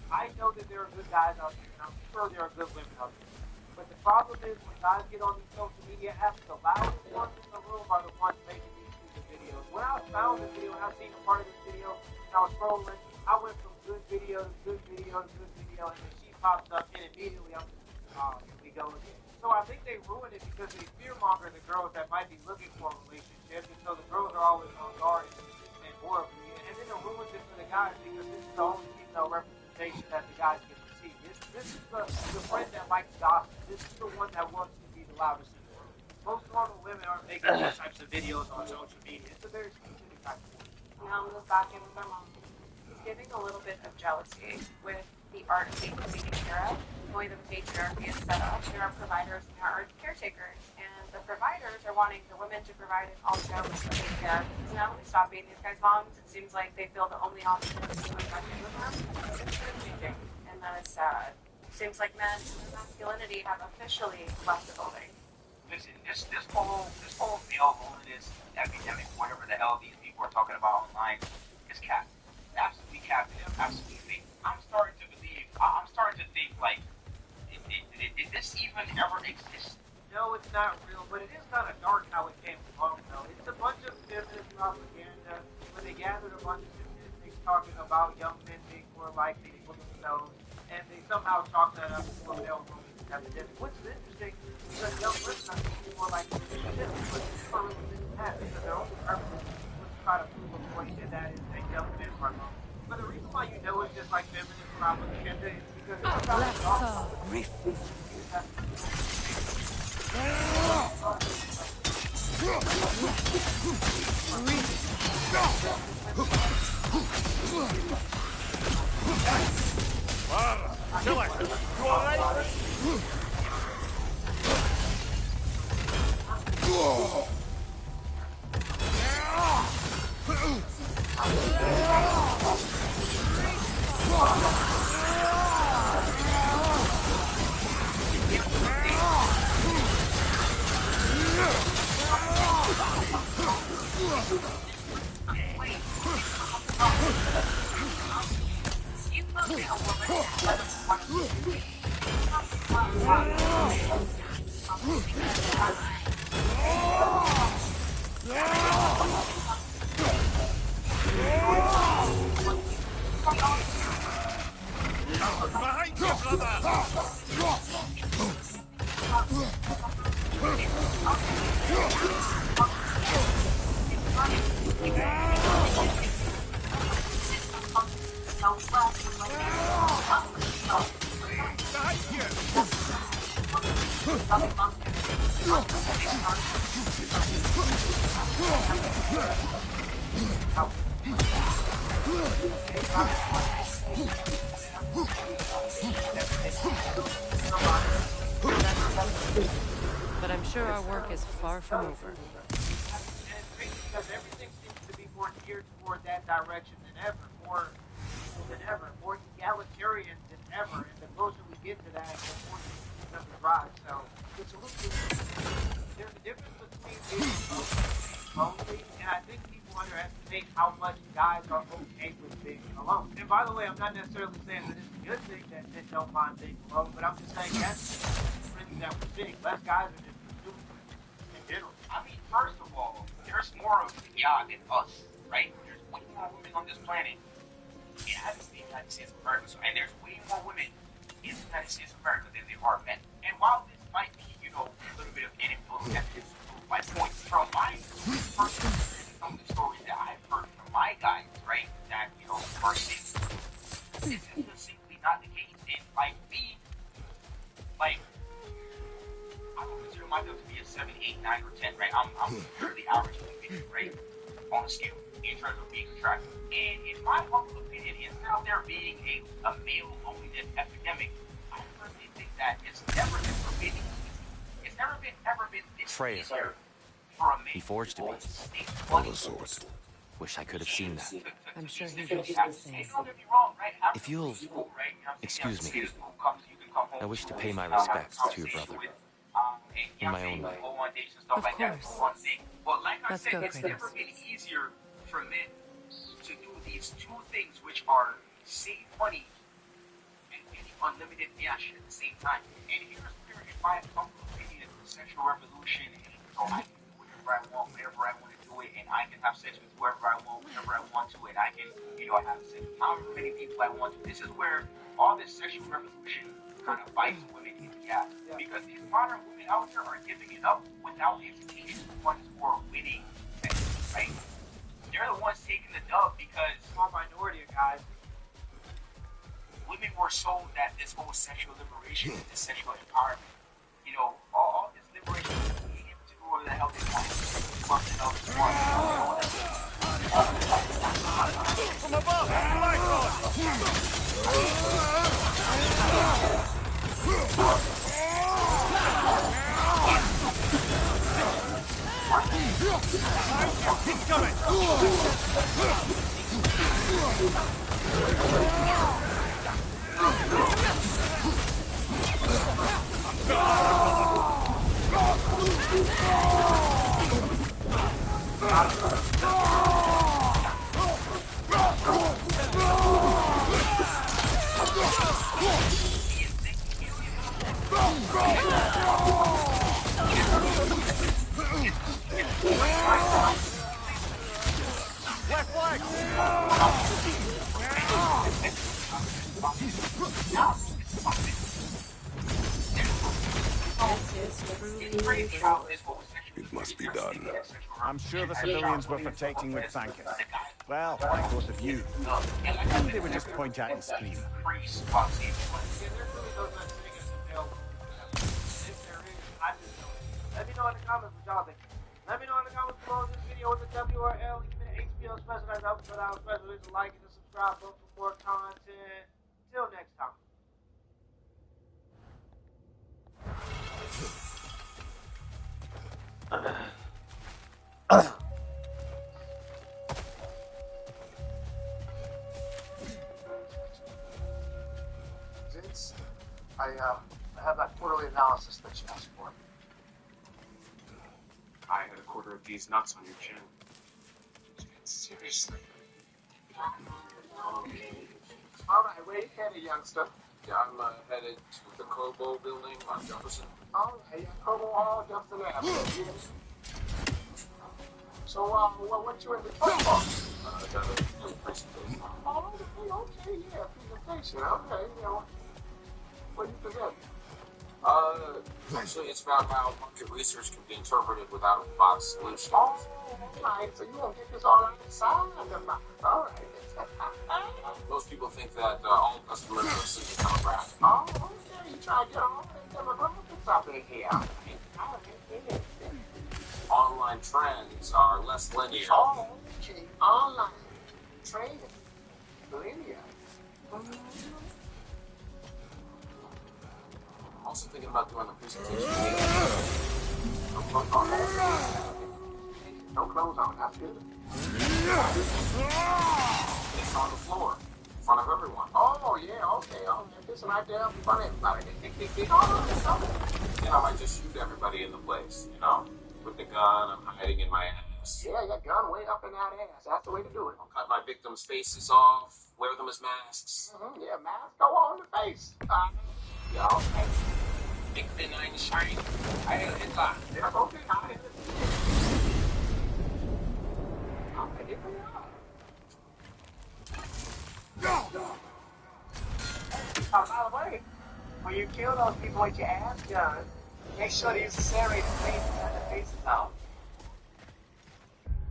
I know that there are good guys out there, and I'm sure there are good women out there. But the problem is when guys get on these social media apps, the loudest ones in the room are the ones making these stupid videos. When I found this video and I seen a part of this video and I was scrolling, I went from good video to good video to good video, and then she pops up and immediately I'm just, oh, here we go again. So I think they ruin it because they fearmonger the girls that might be looking for a relationship, and so the girls are always on guard and horribly. And then it ruins it for the guys because this is the only female representation that the guys get to see. This is the friend that likes gossip. This is the one that wants to be the loudest in the room. Most normal women aren't making these types of videos on social media. It's a very specific type of woman. Now move back in with our mom. It's giving a little bit of jealousy with the art of being taken care of. The way the patriarchy is set up, there are providers and there are caretakers. And the providers are wanting the women to provide and also take care. So now that we stop being these guys' moms, it seems like they feel the only option is to move back in with them. It's changing, and that is sad. Seems like men and masculinity have officially left the building. Listen, this whole male loneliness epidemic, whatever the hell these people are talking about online, is cap. Absolutely cap. Absolutely fake. I'm starting to think like, did this even ever exist? No, it's not real, but it is kind of dark how it came along, though. It's a bunch of feminist propaganda where they gathered a bunch of statistics talking about young men being more likely for themselves, and they somehow chalk that up to a male loneliness epidemic, which is interesting because young women are being more likely to be statistics, but it's not really that because their only purpose was to try to prove a point, and that is that young men are lonely. But the reason why you know it's just like feminist propaganda is because it's about Kill it! You alright? Behind you, brother! But I'm sure our work is far from over. And it's crazy because everything seems to be more geared toward that direction than ever, more equal than ever, more egalitarian than ever. And the closer we get to that, the more things become the drive. So the solution, there's a difference between being lonely, and I think people underestimate how much guys are okay with being alone. And by the way, I'm not necessarily saying that it's a good thing that men don't mind being alone, but I'm just saying that's the trend that we're seeing. Less guys are just consuming in general. I mean, first of all, there's more of y'all than us, right? There's way more women on this planet in the United States of America, and there's way more women in the United States of America than there are men. And while this might be, a little bit of anecdotal evidence to prove my point, from my personal experience, from the stories that I've heard from my guys, right, that, versus this is just simply not the case. And, I don't consider myself to be a 7, 8, 9, or 10, right? I'm fairly average individual, right? On a scale in terms of being attractive. And in my humble opinion, instead of there being a male loneliness epidemic, I personally think that it's never been this Freya. easier for a man. He forged a piece. Of a sort. Wish I could have seen that. I'm sure he wished the same. If you'll excuse me, I wish to pay my respects to your brother. In my own way. Of course. But like I Let's said, go, it's Kratos. never been easier for men to do these two things, which are save money and getting unlimited cash at the same time. And here's where, in my humble opinion, the sexual revolution, and I can do whatever I want, whenever I want to do it, and I can have sex with whoever I want, whenever I want to, and I can, have sex with however many people I want to. This is where all this sexual revolution kind of vice women can get. Because these modern women out here are giving it up without hesitation. The ones who are winning, right? They're the ones taking the dub because small minority of guys. Women were sold that this whole sexual liberation and this sexual empowerment, you know, all this liberation to do whatever the hell they want. From above! Keep coming! Left leg! It must be done. I'm sure the civilians were protecting would thank us. Well, like both of you. Maybe they would just point at and scream. Let me know in the comments what y'all think. Let me know in the comments below this video with the W or L, even the HBO special that's out for our special. Leave a like and a subscribe button for more content. Till next time. Vince, I have that quarterly analysis that you asked for. I had a quarter of these nuts on your chin. Seriously? Alright, where you headed, youngster? Yeah, I'm headed to the Kobo building on Jefferson. Alright, yeah, Kobo Hall, Jefferson Avenue. So, what you in the truck for? I got a little presentation. Oh, okay, yeah, presentation, okay, yeah. What do you present? Actually, it's about how market research can be interpreted without a box solution. Oh, alright, so you gonna get this all outside of the box. Alright. Most people think that all customers are seeking demographics. Oh, okay, you try to get all the demographics up in here. Online trends are less linear. Oh, okay, online trading. Linear. I'm also thinking about doing the presentation. No clothes on, that's good. It's on the floor, in front of everyone. Oh, yeah, okay, this right there in front of everybody. I might just shoot everybody in the place, you know. With the gun, I'm hiding in my ass. Yeah, your gun way up in that ass. That's the way to do it. I'll cut my victims' faces off, wear them as masks. Yeah, mask go on the face. Yeah, okay. Ich bin ein Schein. Heil Hitler. Yeah, okay, I okay, here we are. By the way, when you kill those people with your ass gun, make sure to use the serrated face and cut the faces out.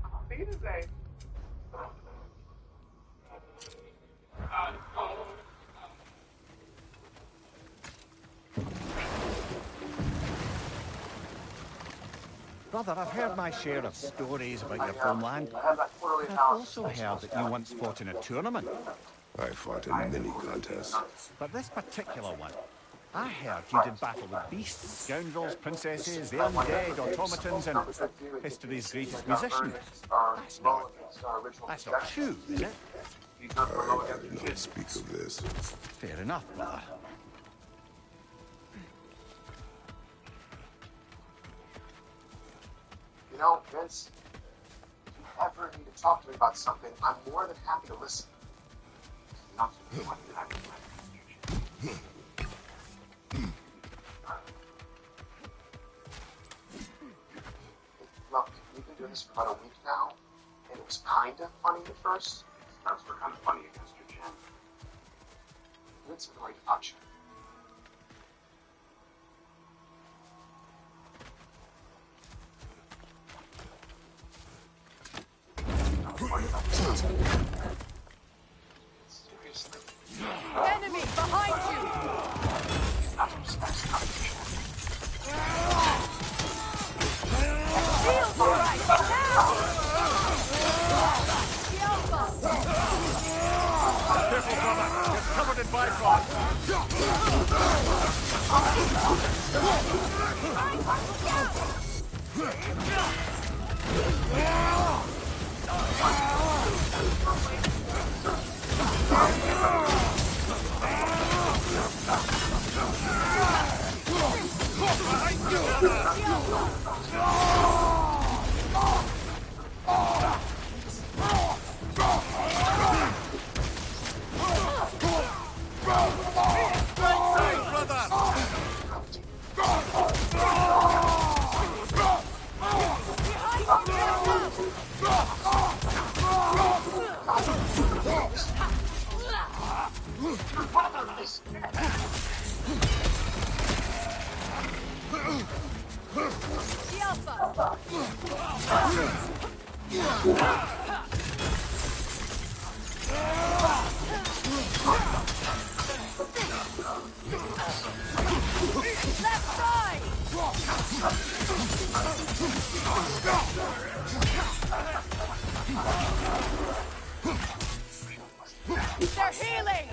I'll be the same. Brother, I've heard my share of stories about your homeland. I have that quarterly I've analysis. also heard that you once fought in a tournament. I fought in many contests. But this particular one, I heard you did battle with beasts, scoundrels, princesses, the undead, automatons, and history's greatest musician. That's not true, is it? I did not speak of this. Fair enough, brother. You know, Vince, if you ever need to talk to me about something, I'm more than happy to listen. Not to the point that I can Look, we've been doing this for about a week now, and it was kinda funny at first. That's for kind of funny against your chin. Vince, I'm going to touch you. worry about this husband. Seriously. Enemy behind you! Shield right now! Careful, brother. You're covered in bypass. They're healing!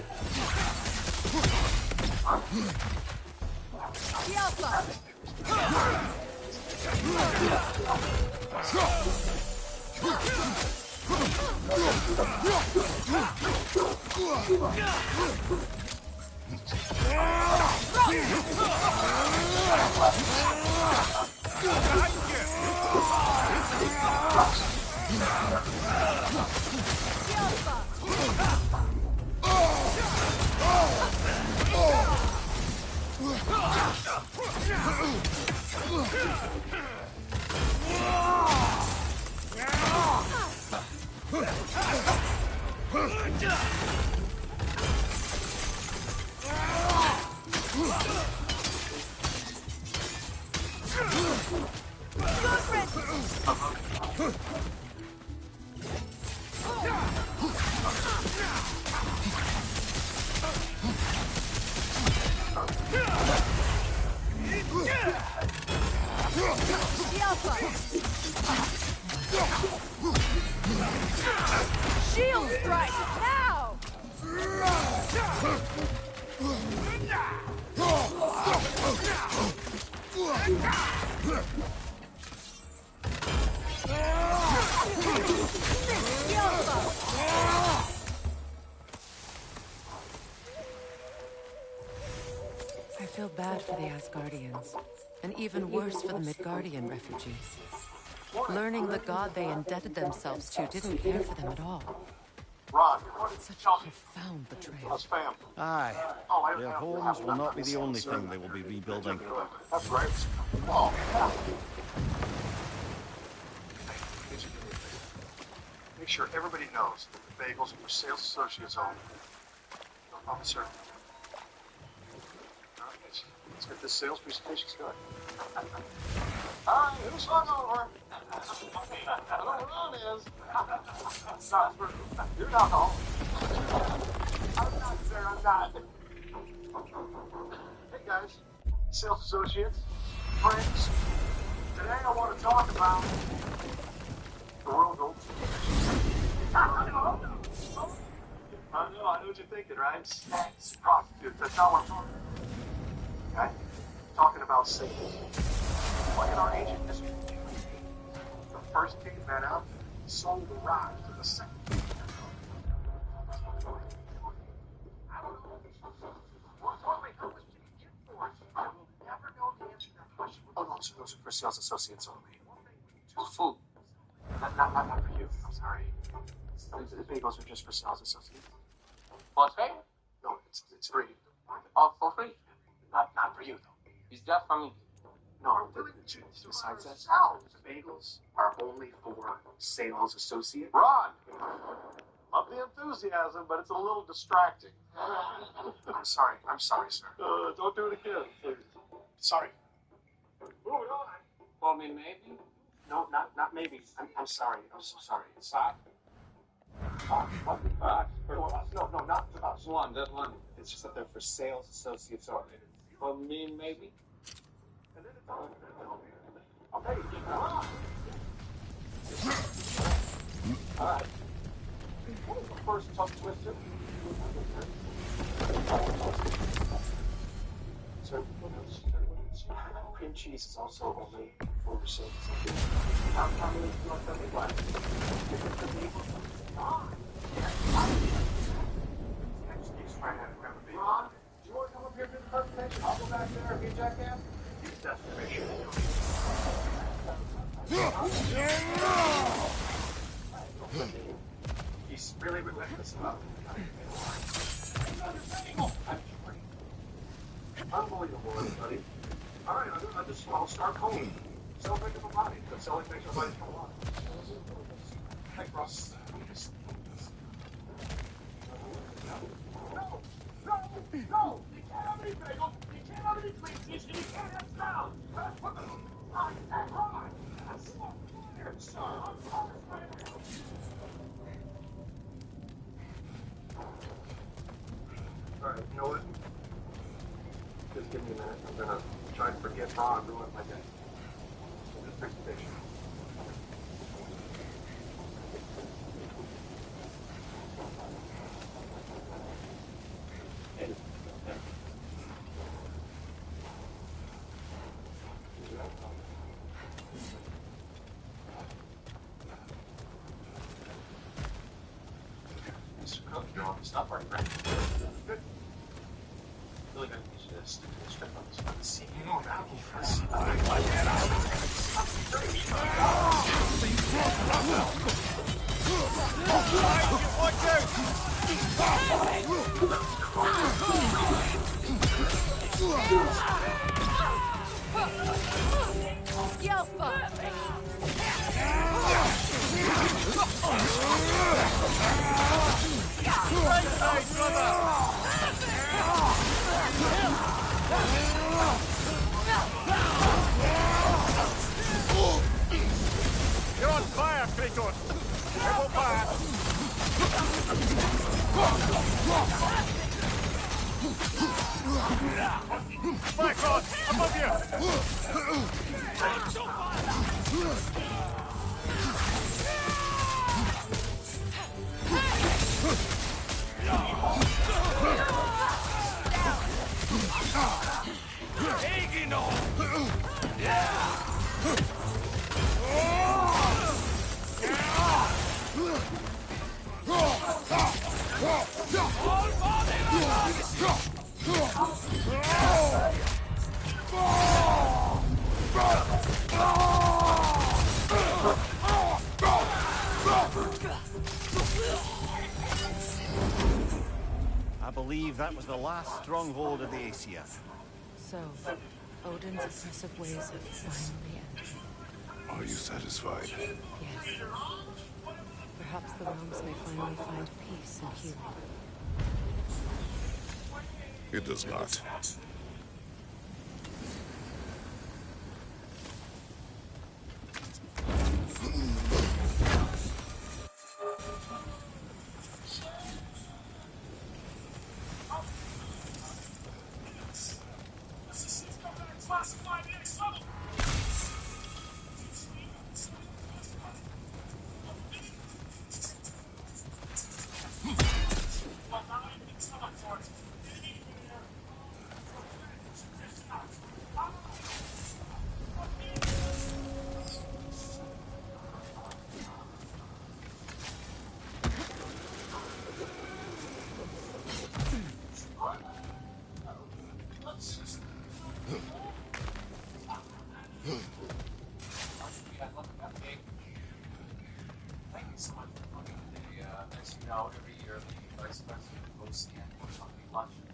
Shield strike now! I feel bad for the Asgardians, and even worse for the Midgardian refugees. Learning the god they indebted themselves to didn't care for them at all. Ron, Such a profound betrayal. us fam. Aye. Their homes will not be the only thing they will be rebuilding. That's right. Oh, yeah. Make sure everybody knows that the bagels are for sales associates only. Officer. Let's get this sales presentation started. All right, who's hungover? I know where Ron is. Not true. You're not home. I'm not, sir. I'm not. Hey, guys. Sales associates. Friends. Today I want to talk about the world gold. I know what you're thinking, right? Snacks, prostitutes. That's not what I'm talking about. Okay? Talking about Satan. Like in our ancient history, the first caveman out sold the rock to the second. I don't know. What we hope is to get forth. I will never know the answer to that question. Oh, no, so those are for sales associates only. Food. Not for you. I'm sorry. The bagels are just for sales associates. What's free? No, it's free. Oh, for free? Not for you, though. It's just for me. No, besides that, the bagels are only for sales associates. Ron! Love the enthusiasm, but it's a little distracting. I'm sorry, sir. Don't do it again, please. Sorry. Moving on. For me, maybe? No, not maybe. I'm sorry. I'm so sorry. What? No, not about Swan. That one. It's just that they're for sales associates only. For me, maybe? I'm ready to get on. Alright. What was the first tongue twister? So, cream cheese is also only for sales. How many do you want to be like? Ron, do you want to come up here to the presentation? I'll go back there and be a jackass. Use that to make sure he's really relentless about it. Unbelievable, everybody. Alright, I'll start cold. Sell things of a body, but selling things of a body come along. Hey, Ross. No! You can't have any bagels, you can't have any cream cheese, and you can't have salad! That's what the fuck is that wrong? That's not fair, sir! I'm Alright, you know what? Just give me a minute. I'm gonna try to forget Ron and ruin my day. This presentation. Mr. Cook, you're on the stop right? Good. Really gonna use this to strip on this one. See, you know now You're on fire, Kratos! Triple fire! Back on! Above I believe that was the last stronghold of the Aesir. So, Odin's oppressive ways have finally ended. Are you satisfied? Yes. Perhaps the realms may finally find peace and healing. It does not. Every year, the vice president hosts the annual company luncheon.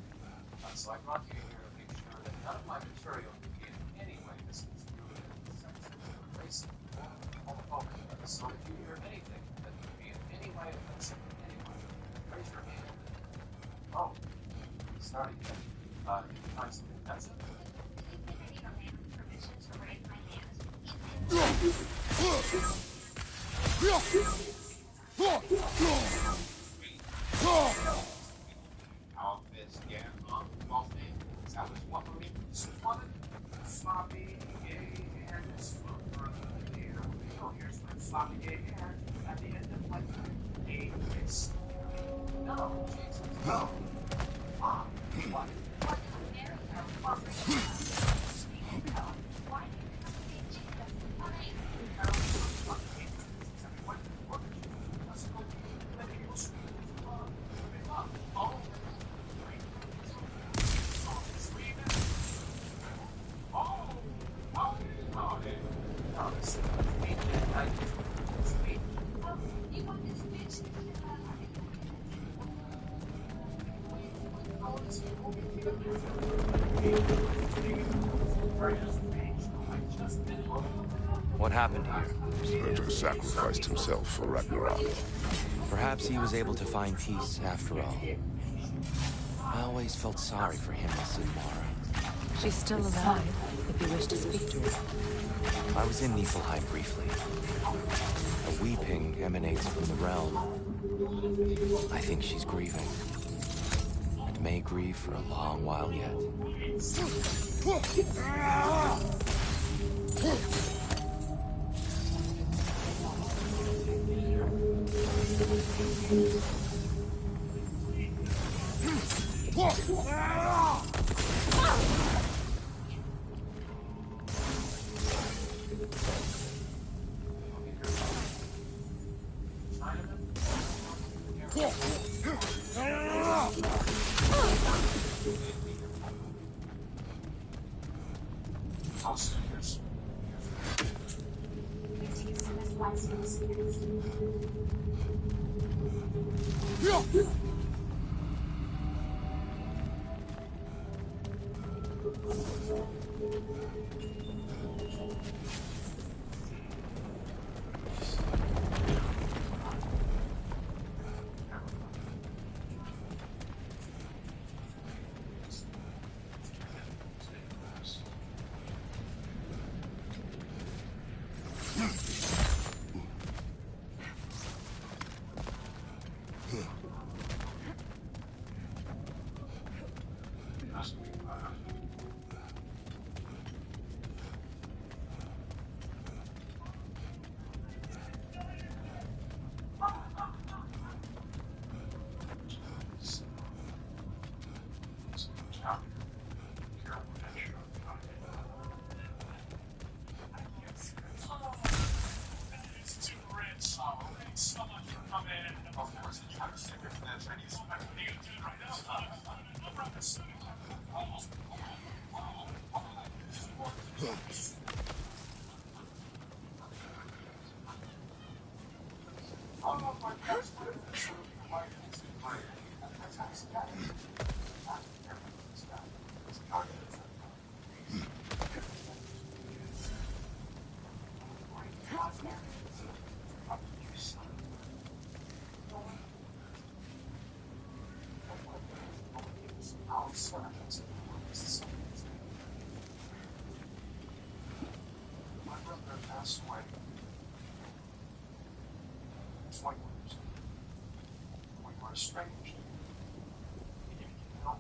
So I brought you here to make sure that none of my material can be in any way misconstrued as sexist or racist or homophobic. So if you hear anything that can be in any way offensive to anyone, raise your hand. Oh, sorry. Can you find something offensive? What happened here? Surtur sacrificed himself for Ragnarok. Perhaps he was able to find peace after all. I always felt sorry for him, Miss Mara. She's still alive, if you wish to speak to her. I was in Niflheim briefly. A weeping emanates from the realm. I think she's grieving. And may grieve for a long while yet. My brother passed away 20 years ago. We were estranged. He didn't get help.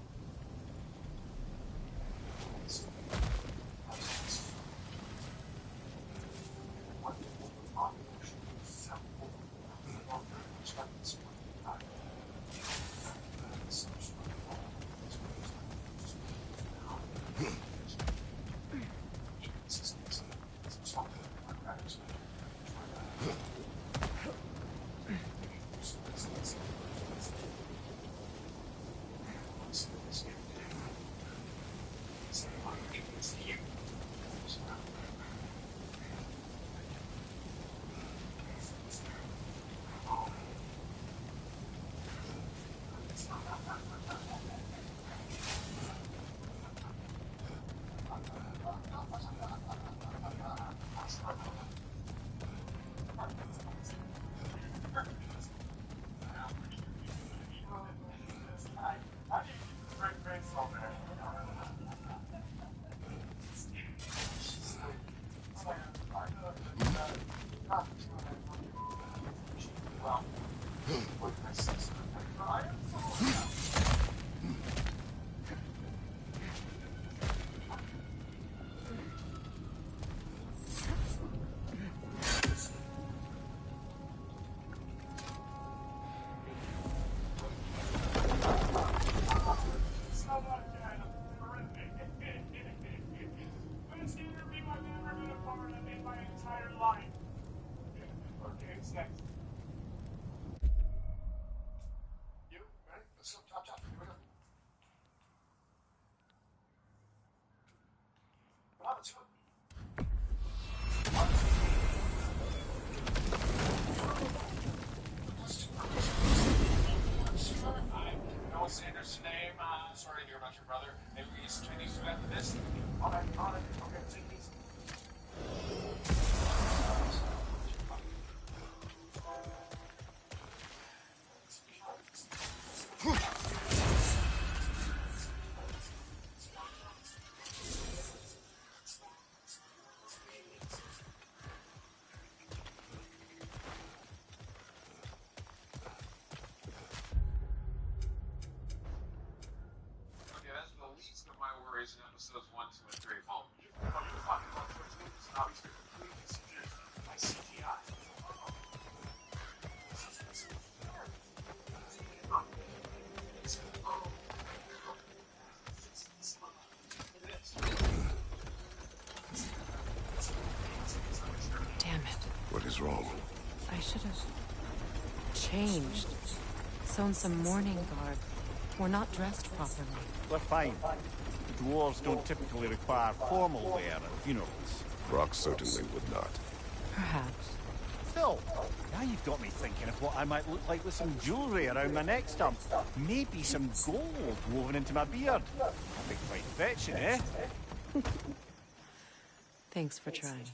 Chinese food after this? All right, okay, take these. Okay, that's the least of my worries in episodes 1, 2, and 3 of Home. You're talking about Twitch movies, and obviously completely suggested by CGI. Damn it. What is wrong? I should have changed. Sewn some mourning garb. We're not dressed properly. We're fine. Dwarves don't typically require formal wear at funerals. Brock certainly would not. Perhaps. Still, now you've got me thinking of what I might look like with some jewellery around my neck stump. Maybe some gold woven into my beard. That'd be quite fetching, eh? Thanks for trying.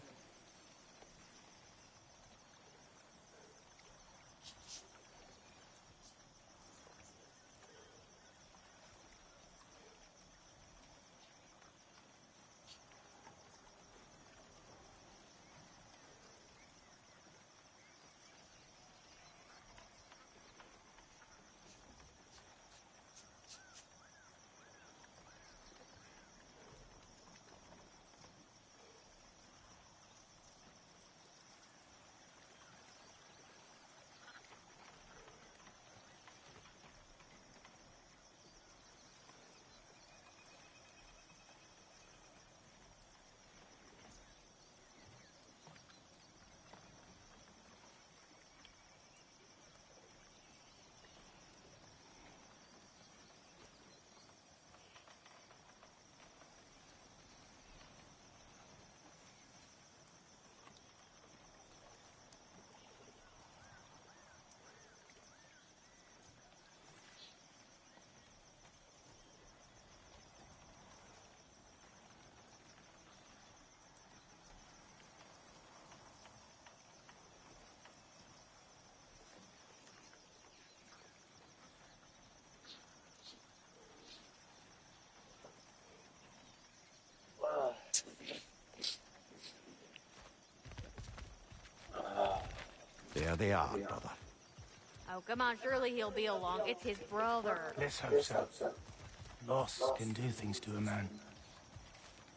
There they are, brother. Oh, come on, surely he'll be along. It's his brother. Let's hope so. Loss can do things to a man.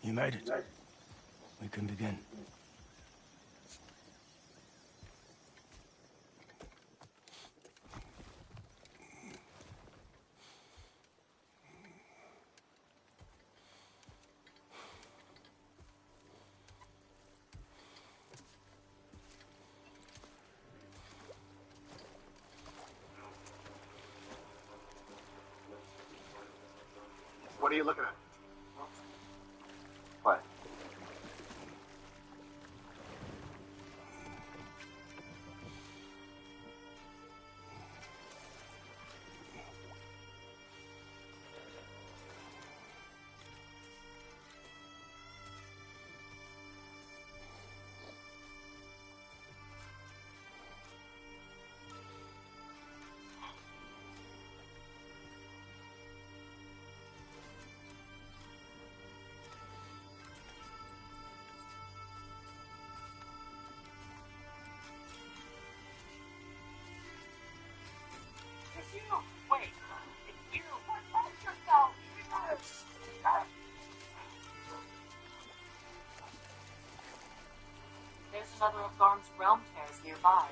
You made it. We can begin. What are you looking at? What? It's you! Wait! It's you! Protect yourself! There's another of Garm's realm tears nearby.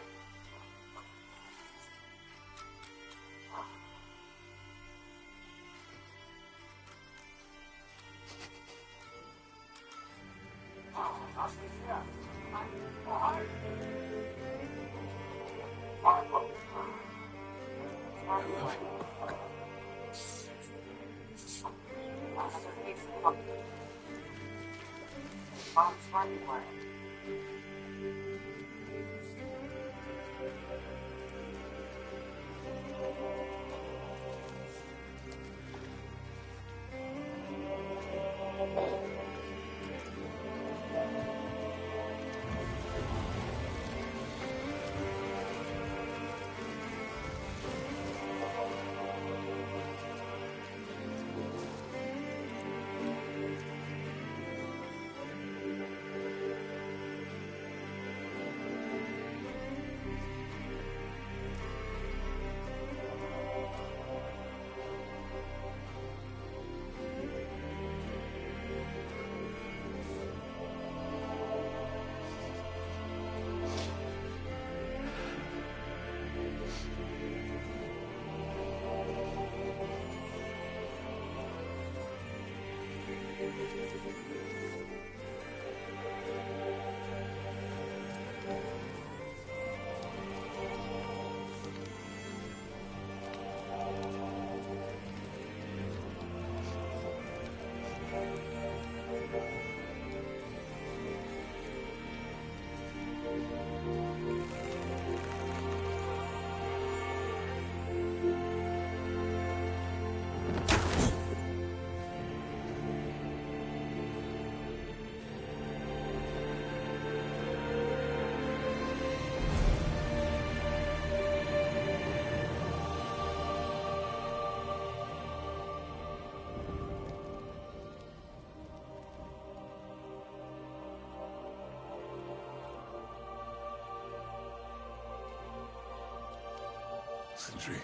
Sentry.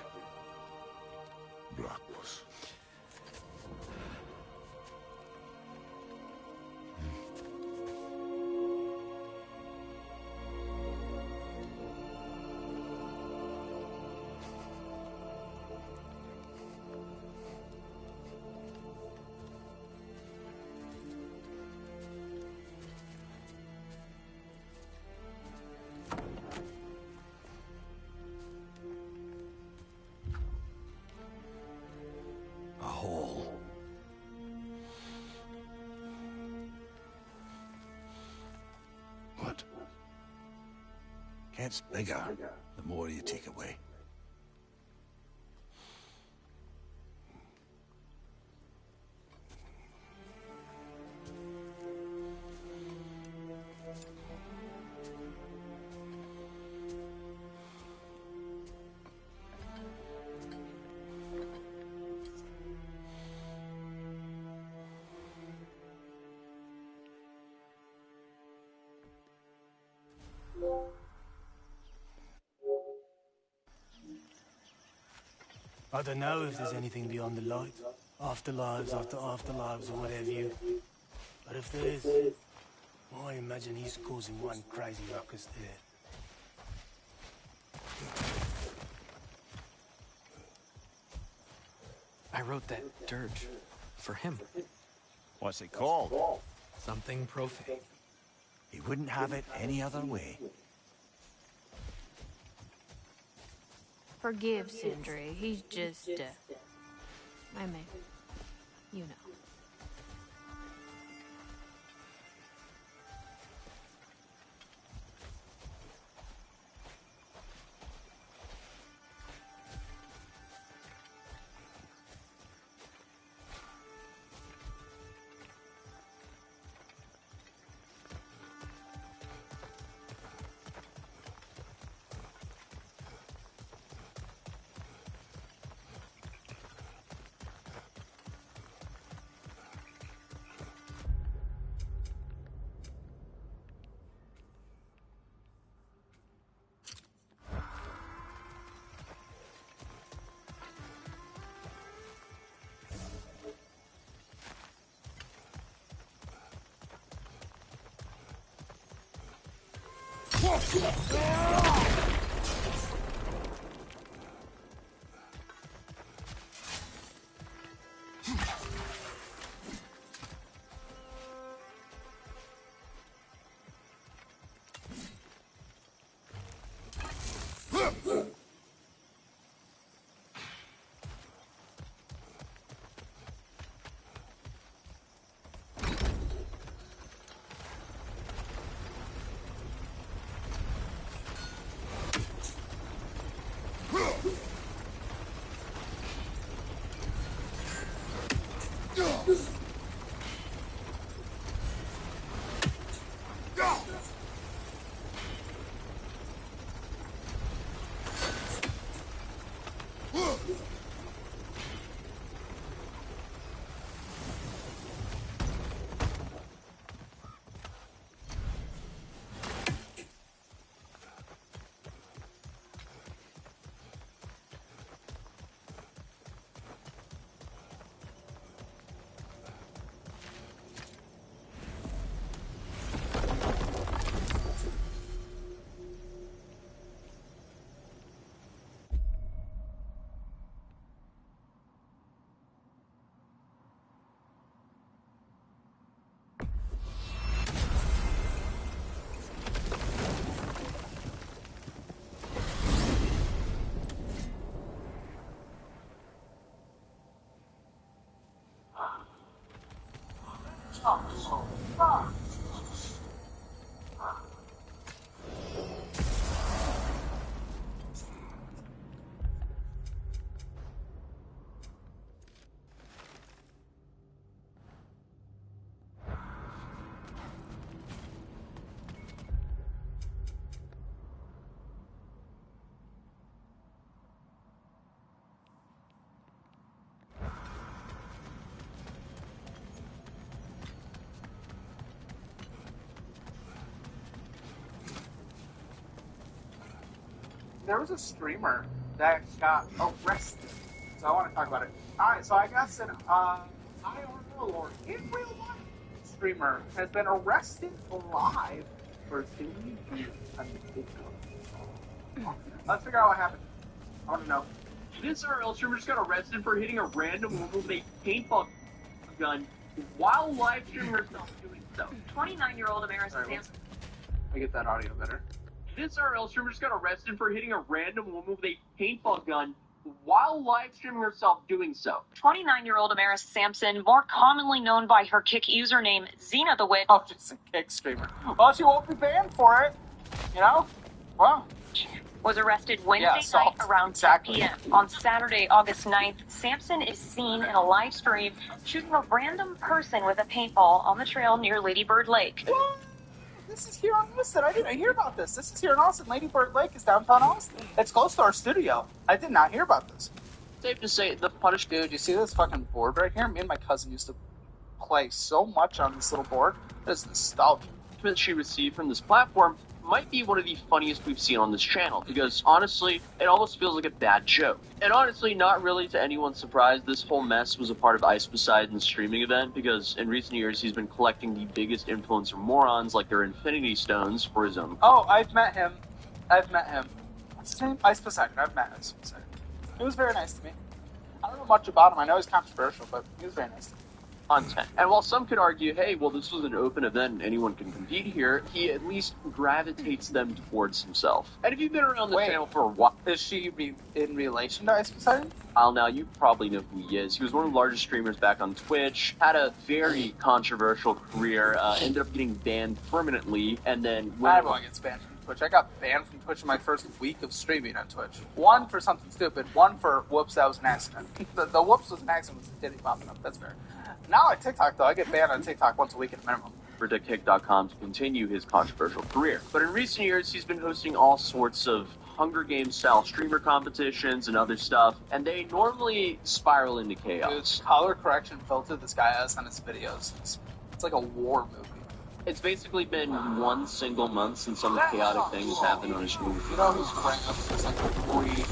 Blackbush. A hole. What? Gets bigger the more you take away. I don't know if there's anything beyond the light. Afterlives after afterlives or whatever you. But if there is, well, I imagine he's causing one crazy ruckus there. I wrote that dirge for him. What's it called? Something profane. He wouldn't have it any other way. Forgive Sindri. He's just, I mean, you know. There was a streamer that got arrested. So I want to talk about it. Alright, so I guess an IRL or in real life streamer has been arrested alive for doing a video. Let's figure out what happened. I want to know. This IRL streamer just got arrested for hitting a random woman with a paintball gun while live streaming herself doing so. 29-year-old Amaris Sampson. I get that audio better. This IRL streamer just got arrested for hitting a random woman with a paintball gun while live streaming herself doing so. 29-year-old Amaris Sampson, more commonly known by her Kick username Xena the Witch. Oh, just a Kick streamer. Well, she won't be banned for it. You know? Well. Was arrested Wednesday night around 10 p.m. On Saturday, August 9th, Sampson is seen in a live stream shooting a random person with a paintball on the trail near Lady Bird Lake. What? This is here in Austin. I didn't hear about this. This is here in Austin. Lady Bird Lake is downtown Austin. It's close to our studio. I did not hear about this. Safe to say, the punish dude. You see this fucking board right here? Me and my cousin used to play so much on this little board. It is nostalgic. That she received from this platform might be one of the funniest we've seen on this channel, because honestly, it almost feels like a bad joke. And honestly, not really to anyone's surprise, this whole mess was a part of Ice Poseidon's streaming event, because in recent years he's been collecting the biggest influencer morons like their Infinity Stones for his own. Oh, I've met him. What's his name? Ice Poseidon. I've met Ice Poseidon. He was very nice to me. I don't know much about him. I know he's controversial, but he was very nice to me. Content. And while some could argue, hey, well, this was an open event and anyone can compete here, he at least gravitates them towards himself. And if you've been around the channel for a while... Is she in relation to Ice Poseidon? Now, you probably know who he is. He was one of the largest streamers back on Twitch, had a very controversial career, ended up getting banned permanently, and then... Everyone gets banned from Twitch. I got banned from Twitch in my first week of streaming on Twitch. One for something stupid, one for, whoops, that was an accident. the whoops was an accident with the titty popping up. That's fair. Now at TikTok, though, I get banned on TikTok once a week at a minimum. For Kick.com to continue his controversial career. But in recent years, he's been hosting all sorts of Hunger Games-style streamer competitions and other stuff, and they normally spiral into chaos. Dude, color correction filter this guy has on his videos. It's like a war movie. It's basically been one single month since some chaotic thing has happened on his stream. You know who's random? It's like 3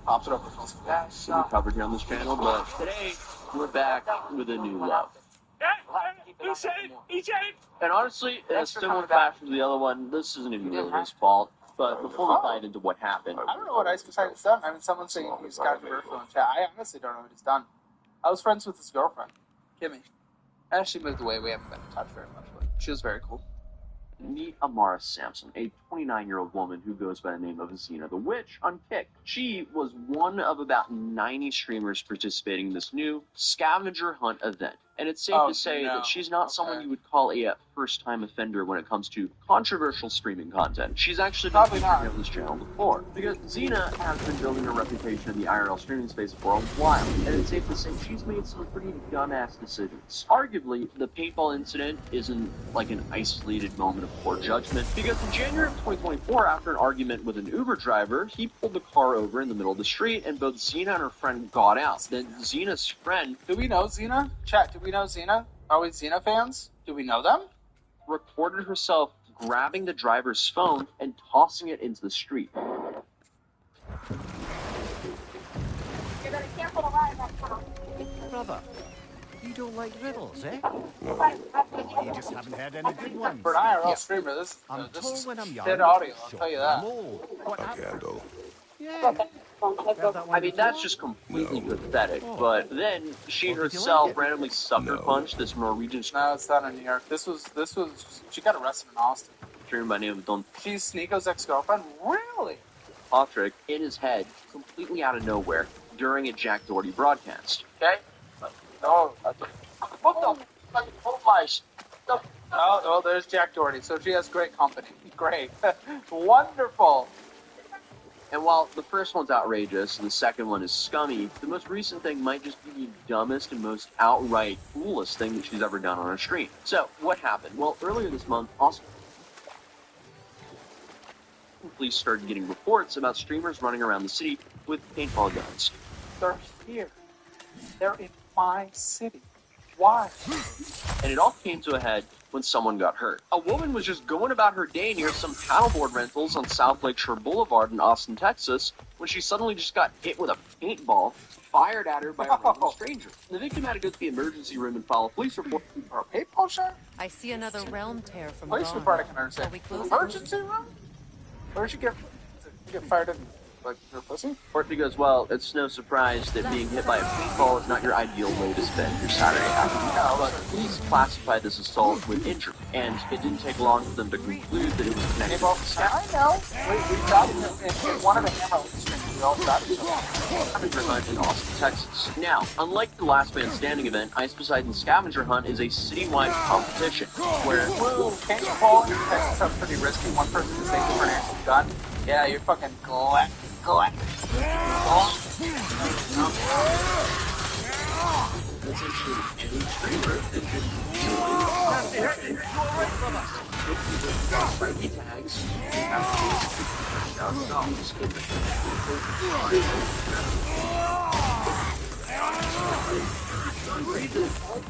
pops it up with most that's we covered here on this channel, but today we're back with a new love. He said it! And honestly, similar fashion to the other one, this isn't even really his fault. But before we dive into what happened, I don't know what Ice Poseidon's done. I mean, someone's saying he's controversial in chat. I honestly don't know what he's done. I was friends with his girlfriend, Kimmy. And she moved away. We haven't been in touch very much, but she was very cool. Meet Amaris Sampson, a 29-year-old woman who goes by the name of Xena the Witch on Kick. She was one of about 90 streamers participating in this new scavenger hunt event. And it's safe to say that she's not someone you would call a first-time offender when it comes to controversial streaming content. She's actually been featured on this channel before, because Xena has been building a reputation in the IRL streaming space for a while, and it's safe to say she's made some pretty dumbass decisions. Arguably, the paintball incident isn't like an isolated moment of poor judgment, because in January of 2024, after an argument with an Uber driver, he pulled the car over in the middle of the street, and both Xena and her friend got out. Then Xena's friend... Do we know Xena? Chat, do we know Xena? Are we Xena fans? Do we know them? Recorded herself grabbing the driver's phone and tossing it into the street. Brother, you don't like riddles, eh? You just haven't had any good ones. For an IRL streamer, this is when I'm young, dead audio, I'll tell you that. What Handle. Yeah. I mean, that's just completely pathetic, but then she herself randomly sucker punched this Norwegian... No, it's not in New York. This was, she got arrested in Austin. Streamer by name of Don... She's Sneako's ex-girlfriend? Really? Patrick, in his head, completely out of nowhere, during a Jack Doherty broadcast. Okay? No. What the fuck? Oh my... Oh, there's Jack Doherty, so she has great company. Great. Wonderful. And while the first one's outrageous and the second one is scummy, the most recent thing might just be the dumbest and most outright coolest thing that she's ever done on her stream. So, what happened? Well, earlier this month, Austin police started getting reports about streamers running around the city with paintball guns. They're here. They're in my city. Why? And it all came to a head when someone got hurt. A woman was just going about her day near some paddleboard rentals on South Lakeshore Boulevard in Austin, Texas, when she suddenly just got hit with a paintball fired at her by a random stranger. The victim had to go to the emergency room and file a police report. For a paintball shot? I see another realm tear from Police Dawn. report I can understand. Shall we close it? Emergency room? Where did you get fired in? Like your pussy? Courtney goes, well, it's no surprise that being hit by a paintball is not your ideal way to spend your Saturday afternoon. But police classified this assault with injury, and it didn't take long for them to conclude that it was connected to the scam. I know. We got it in one of the hammer streams. We all got it. Scavenger hunt in Austin, Texas. Now, unlike the Last Man Standing event, Ice Poseidon Scavenger Hunt is a citywide competition where... Well, paintball in Texas sounds pretty risky. One person can say different answers. God, yeah, you're fucking glad.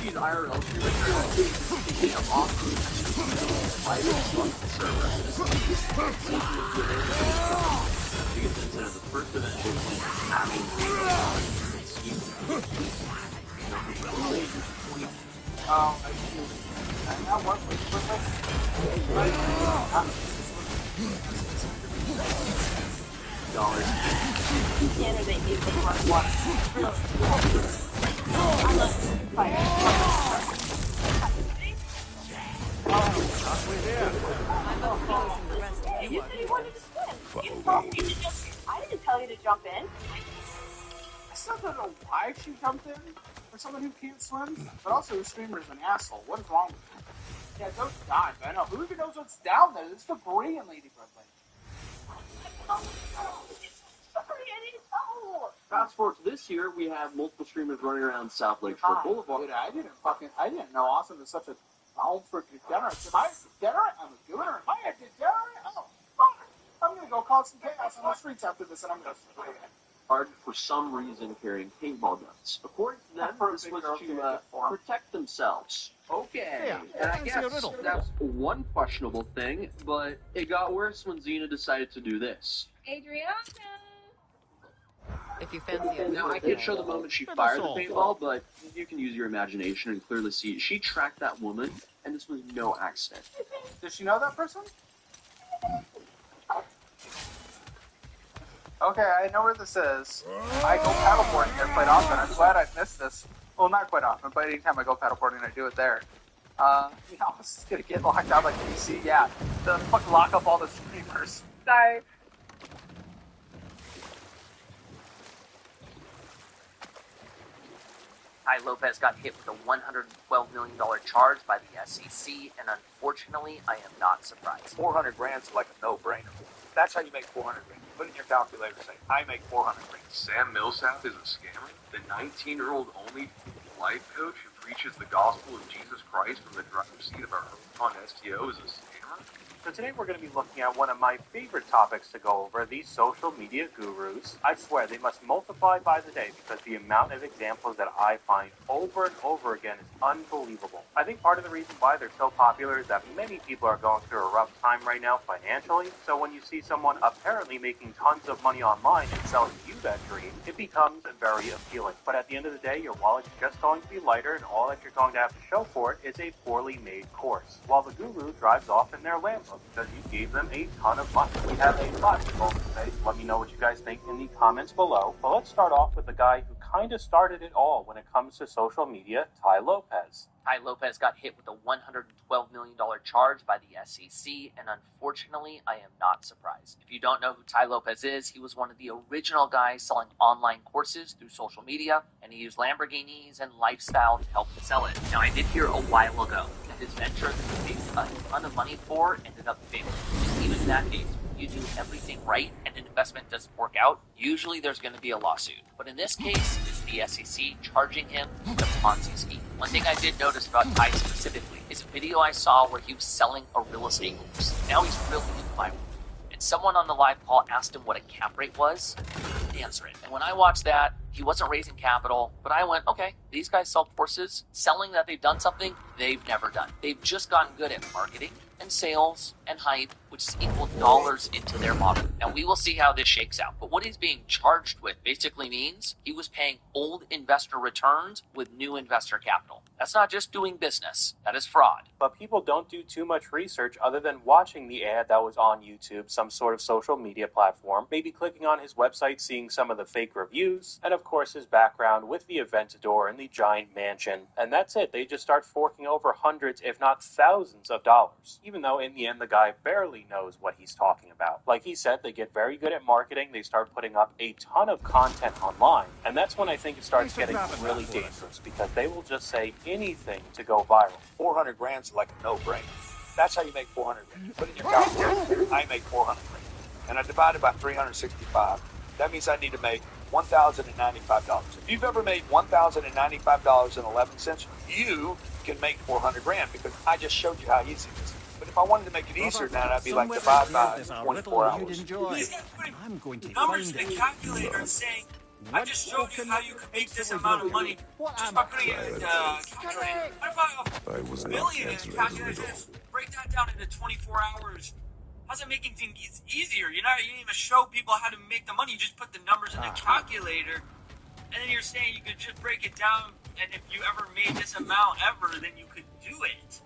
These IRL streamers are awesome. The first event that worked Canada, they need to run water. I love fire. You said you wanted to swim. You told me to jump in. I didn't tell you to jump in. I still don't know why she jumped in for someone who can't swim, but also the streamer's an asshole. What is wrong with him? Yeah, those dive. I know. Who even knows what's down there? It's debris in Lady Bird Lake. Fast forward to this year, we have multiple streamers running around South Lakeshore Boulevard. Dude, I didn't know Austin was such a home for degenerates. Am I a degenerate? I'm a gooner. Am I a degenerate? Oh, fuck. I'm gonna go cause some chaos on the streets after this, and I'm gonna Hard for some reason carrying paintball guns. According to them, this was to protect themselves. Okay, and I guess that's one questionable thing, but it got worse when Xena decided to do this. Adriana! If you fancy it. Now, I can't show the moment she fired the paintball, but you can use your imagination and clearly see she tracked that woman, and this was no accident. Does she know that person? Okay, I know where this is. I go paddleboarding there quite often. I'm glad I missed this. Well, not quite often, but anytime I go paddleboarding, I do it there. This is gonna get locked out like DC. Yeah, the fuck lock up all the streamers. Die. Tai Lopez got hit with a $112 million charge by the SEC, and unfortunately, I am not surprised. 400 grand's like a no-brainer. That's how you make 400 grand. Put in your calculator, say, I make 400 grand. Sam Millsap is a scammer? The 19-year-old only life coach who preaches the gospel of Jesus Christ from the driver's seat of our on STO is a scammer? So today we're going to be looking at one of my favorite topics to go over, these social media gurus. I swear they must multiply by the day because the amount of examples that I find over and over again is unbelievable. I think part of the reason why they're so popular is that many people are going through a rough time right now financially. So when you see someone apparently making tons of money online and selling you that dream, it becomes very appealing. But at the end of the day, your wallet's just going to be lighter and all that you're going to have to show for it is a poorly made course. While the guru drives off in their Lambo because you gave them a ton of money. We have a lot to go over today. Let me know what you guys think in the comments below. But let's start off with the guy who kind of started it all when it comes to social media, Tai Lopez. Tai Lopez got hit with a $112 million charge by the SEC, and unfortunately, I am not surprised. If you don't know who Tai Lopez is, he was one of the original guys selling online courses through social media, and he used Lamborghinis and lifestyle to help sell it. Now, I did hear a while ago that his venture that he paid a ton of money for ended up failing. Even in that case, you do everything right and an investment doesn't work out, usually there's going to be a lawsuit. But in this case, it's the SEC charging him with a Ponzi scheme. One thing I did notice about Tai specifically is a video I saw where he was selling a real estate course. Now he's really in plywood. And someone on the live call asked him what a cap rate was. answer it. And when I watched that, he wasn't raising capital, but I went, okay, these guys sell courses, selling that they've done something they've never done. They've just gotten good at marketing and sales and hype, which is equal dollars into their model. Now, we will see how this shakes out. But what he's being charged with basically means he was paying old investor returns with new investor capital. That's not just doing business. That is fraud. But people don't do too much research other than watching the ad that was on YouTube, some sort of social media platform, maybe clicking on his website, seeing some of the fake reviews, and of course his background with the Aventador and the giant mansion. And that's it. They just start forking over hundreds, if not thousands of dollars, even though in the end the guy barely knows what he's talking about. Like he said, they get very good at marketing. They start putting up a ton of content online. And that's when I think it starts getting really dangerous, because they will just say anything to go viral. 400 grand's like a no-brainer. That's how you make 400 grand. Put in your calculator, I make 400 grand. And I divide it by 365. That means I need to make $1,095. If you've ever made $1,095.11, you can make 400 grand, because I just showed you how easy it is. But if I wanted to make it easier than that, I'd be like, divide by 24 hours. I'm going to numbers in the calculator and saying, I just showed you how you could make this amount of money just by putting it in the calculator. What if I was a not million in answering the calculator? the riddle. Just break that down into 24 hours. How's it making things easier? You didn't even show people how to make the money. You just put the numbers in the calculator, and then you're saying you could just break it down, and if you ever made this amount ever, then you could do it.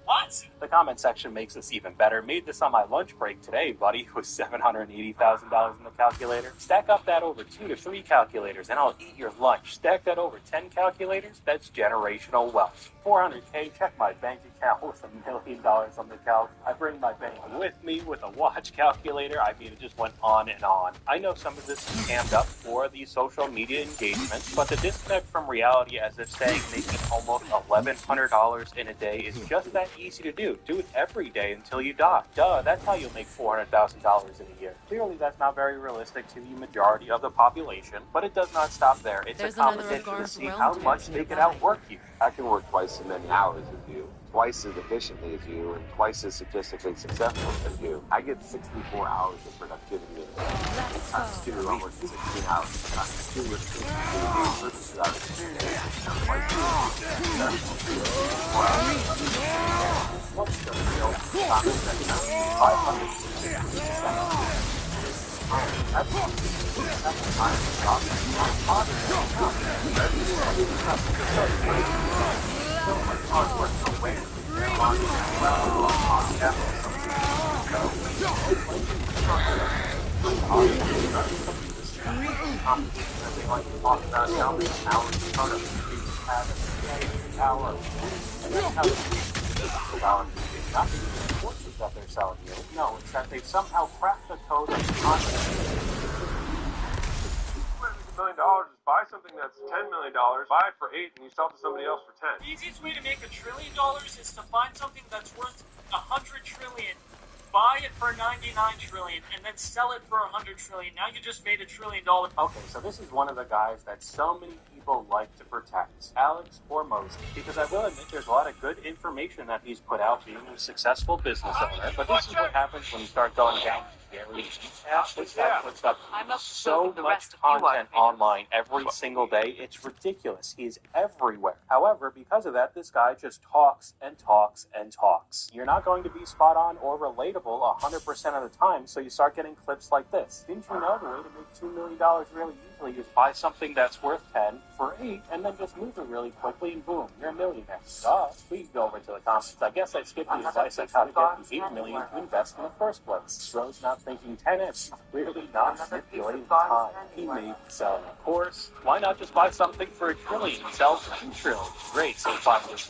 What? The comment section makes this even better. Made this on my lunch break today, buddy, with $780,000 in the calculator. Stack up that over 2 to 3 calculators, and I'll eat your lunch. Stack that over 10 calculators, that's generational wealth. 400K, check my bank account with $1 million on the couch. I bring my bank with me with a watch calculator. I mean, it just went on and on. I know some of this is cammed up for the social media engagement, but the disconnect from reality, as if saying making almost $1,100 in a day, is just that easy to do. Do it every day until you die. Duh, that's how you'll make $400,000 in a year. Clearly, that's not very realistic to the majority of the population, but it does not stop there. It's a competition to see how much they can outwork you. I can work twice as many hours as you, twice as efficiently as you, and twice as statistically successful as you. I get 64 hours of productivity in a day. Times 2, I'm working 16 hours. Times 2 is 2 hours. What's the real comment section? 500. That's time to stop. So much hard work to win. They like to talk about how many hours of productivity you have in a hour. And that's how not the courses that they're selling you. No, it's that they've somehow cracked the code of content. $1 million is buy something that's $10 million, buy it for $8, and you sell it to somebody else for $10. The easiest way to make $1 trillion is to find something that's worth $100 trillion, buy it for $99 trillion, and then sell it for $100 trillion. Now you just made $1 trillion. Okay, so this is one of the guys that so many people like to protect, Alex Hormozy, because I will admit there's a lot of good information that he's put out being a successful business owner, but this is what happens when you start going down Gary puts up so much content online every single day. It's ridiculous. He's everywhere. However, because of that, this guy just talks and talks and talks. You're not going to be spot on or relatable 100% of the time, so you start getting clips like this. Didn't you know the way to make $2 million really easily is buy something that's worth 10 for 8 and then just move it really quickly and boom, you're a millionaire. Please go over to the comments. I guess I skipped the advice on how to get the $8 million to invest in the first place. Bro's not thinking 10x. Clearly not manipulating time. He may sell. Of course, why not just buy something for $1 trillion and sell for $2 trillion? Great, so $5 million.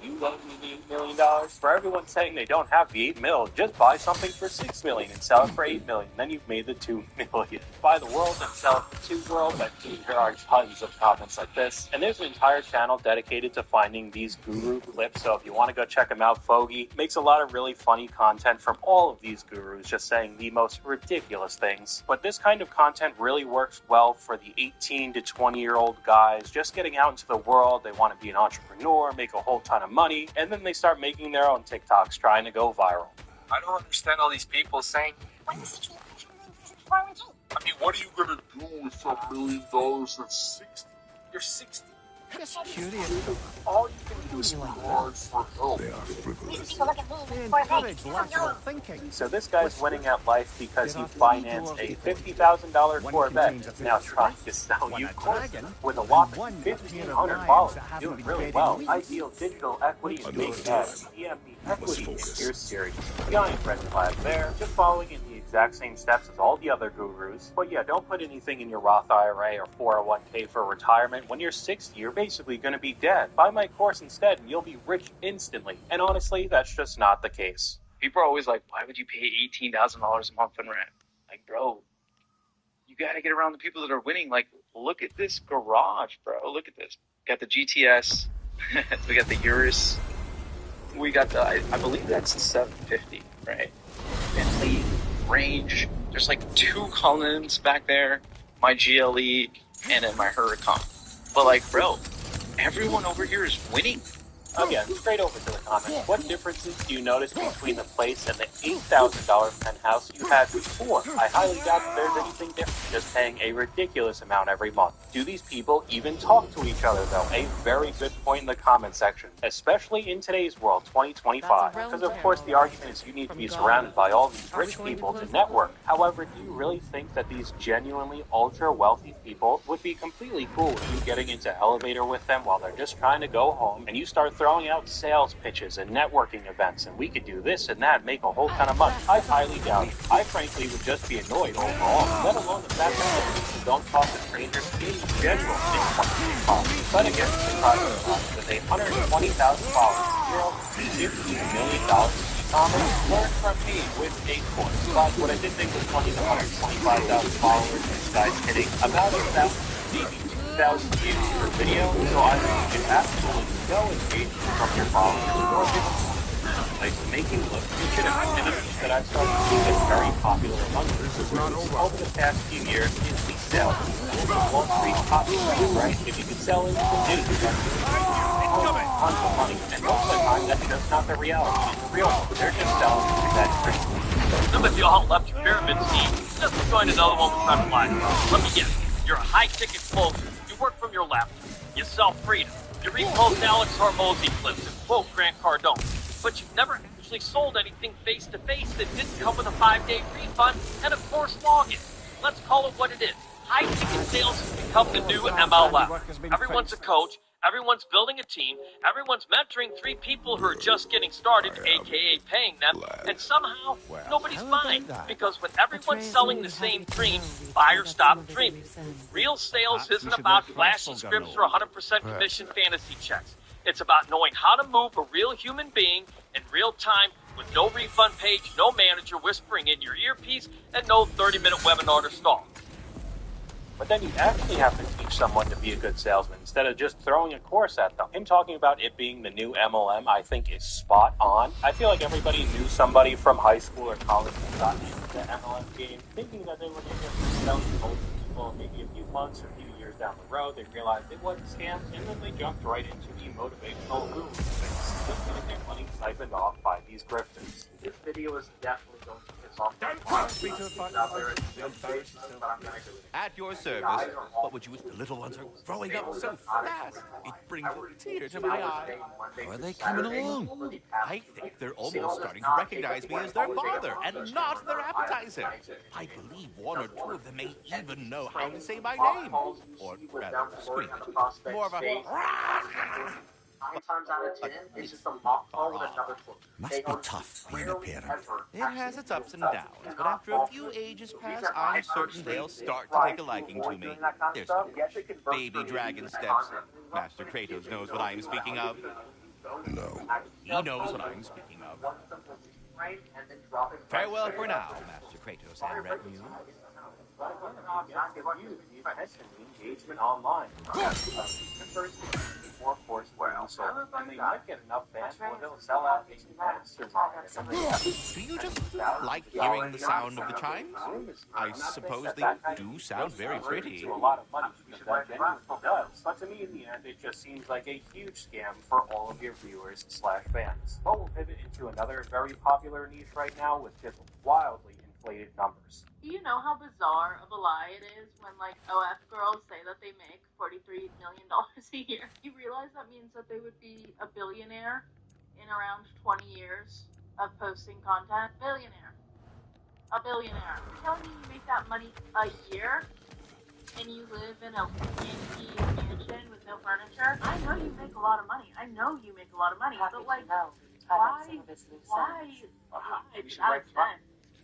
You loan me the $8 million. For everyone saying they don't have the $8 million, just buy something for $6 million and sell it for $8 million. Then you've made the $2 million. Buy the world and sell it for $2 world. I think there are tons of comments like this. And there's an entire channel dedicated to finding these guru clips. So if you want to go check them out, Fogey makes a lot of really funny content from all of these gurus, just saying the most ridiculous things. But this kind of content really works well for the 18 to 20-year-old guys just getting out into the world. They want to be an entrepreneur, make a whole ton of money, and then they start making their own TikToks trying to go viral. I don't understand all these people saying, I mean, what are you gonna do with $1 million that's 60? You're 60. Just curious. All you can do is cry for help. They are frivolous. They encourage lateral thinking. So this guy's winning at life because he financed a $50,000 Corvette and is now trying to sell you courses with a whopping 1,500 followers. Doing really well. Ideal Digital Equity and Make Cash. EMB Equity in your series. Giant red flag there. Just following in the exact same steps as all the other gurus. But yeah, don't put anything in your Roth IRA or 401k for retirement. When you're 60, you're basically going to be dead. Buy my course instead and you'll be rich instantly. And honestly, that's just not the case. People are always like, why would you pay $18,000 a month in rent? Like, bro, you got to get around the people that are winning. Like, look at this garage, bro. Look at this. We got the GTS. We got the Urus. We got the, I believe that's the 750, right? Bentley, Range. There's like 2 Cullens back there. My GLE and then my Huracan. But like, bro, everyone over here is winning. Again, straight over to the comments. What differences do you notice between the place and the $8,000 penthouse you had before? I highly doubt that there's anything different, just paying a ridiculous amount every month. Do these people even talk to each other, though? A very good point in the comment section, especially in today's world, 2025. Because, of course, the argument is you need to be surrounded by all these rich people to network. However, do you really think that these genuinely ultra-wealthy people would be completely cool with you getting into elevator with them while they're just trying to go home, and you start throwing out sales pitches and networking events, and we could do this and that and make a whole ton of money? I highly doubt it. I frankly would just be annoyed overall, let alone the fact that people don't talk to strangers in general in 2025. But again, the project with 120,000 followers, $50 million e-commerce, learn from me with a course. But what I did think was funny, the 125,000 followers, this guy's hitting about 1,000, maybe 2,000 views per video, so I think you can absolutely no engagement from your followers or people like making look legitimate. And a piece that I've started to see that's very popular among us over the past few years is the sell. Wall Street copy trade, right? If you can sell into the news, that's tons of money. And most of the time, that's just not the reality. It's the real one. They're just selling that trade. Some of y'all left your pyramid scheme just to join another one with my flag. Let me guess. You're a high-ticket closer. You work from your laptop. You sell freedom. You repost Alex Hormozy clips and quote Grant Cardone. But you've never actually sold anything face-to-face that didn't come with a 5-day refund and, of course, login. Let's call it what it is. High-ticket sales has become the new MLM. Everyone's a coach. Everyone's building a team. Everyone's mentoring 3 people who are just getting started, a.k.a. paying them. And somehow, nobody's buying. Because when everyone's selling the same dream, buyers stop dreaming. Real sales isn't about flashy scripts or 100% commission fantasy checks. It's about knowing how to move a real human being in real time with no refund page, no manager whispering in your earpiece, and no 30-minute webinar to stall. But then you actually have to teach someone to be a good salesman instead of just throwing a course at them. Him talking about it being the new MLM, I think, is spot on. I feel like everybody knew somebody from high school or college who got into the MLM game, thinking that they were going to get selling to most people maybe a few months or a few years down the road. They realized it wasn't scams, and then they jumped right into the motivational guru. Just getting their money siphoned off by these grifters. This video is definitely going to piss off At your service, what would you wish? The little ones are growing up so fast. It brings a tear to my eye. How are they coming along? I think they're almost starting to recognize me as their father and not their appetizer. I believe 1 or 2 of them may even know how to say my name. Or rather, scream it. More of a... 9 times out of 10, it's just a mock call with another quote. Must be tough being a parent. It has its ups and downs, but after a few ages pass, I'm certain they'll start to take a liking to me. There's baby dragon steps. Master Kratos knows what I'm speaking of. No. He knows what I'm speaking of. Farewell for now, Master Kratos and retinue. Engagement online. More courseware, so and they might get enough fans where they'll sell out these masterminds. Do you just like hearing the sound of the chimes? I suppose they do sound very pretty. A lot of money because that genuinely does. But to me, in the end, it just seems like a huge scam for all of your viewers/fans. But we'll pivot into another very popular niche right now with just wildly inflated numbers. Do you know how bizarre of a lie it is when, like, OF girls say that they make $43 million a year? You realize that means that they would be a billionaire in around 20 years of posting content? Billionaire. A billionaire. You're telling me you make that money a year and you live in a dinky mansion with no furniture? I know you make a lot of money. I know you make a lot of money. But, like, why out of 10?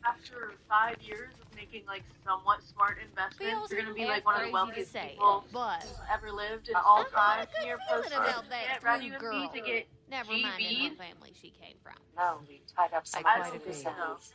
After 5 years of making, like, somewhat smart investments, you're gonna be, like, one of the wealthiest people who's ever lived in all time. And you're posting this shit, right? You and me to get Never mind in what family she came from. No, we tied up some I quite agree. She's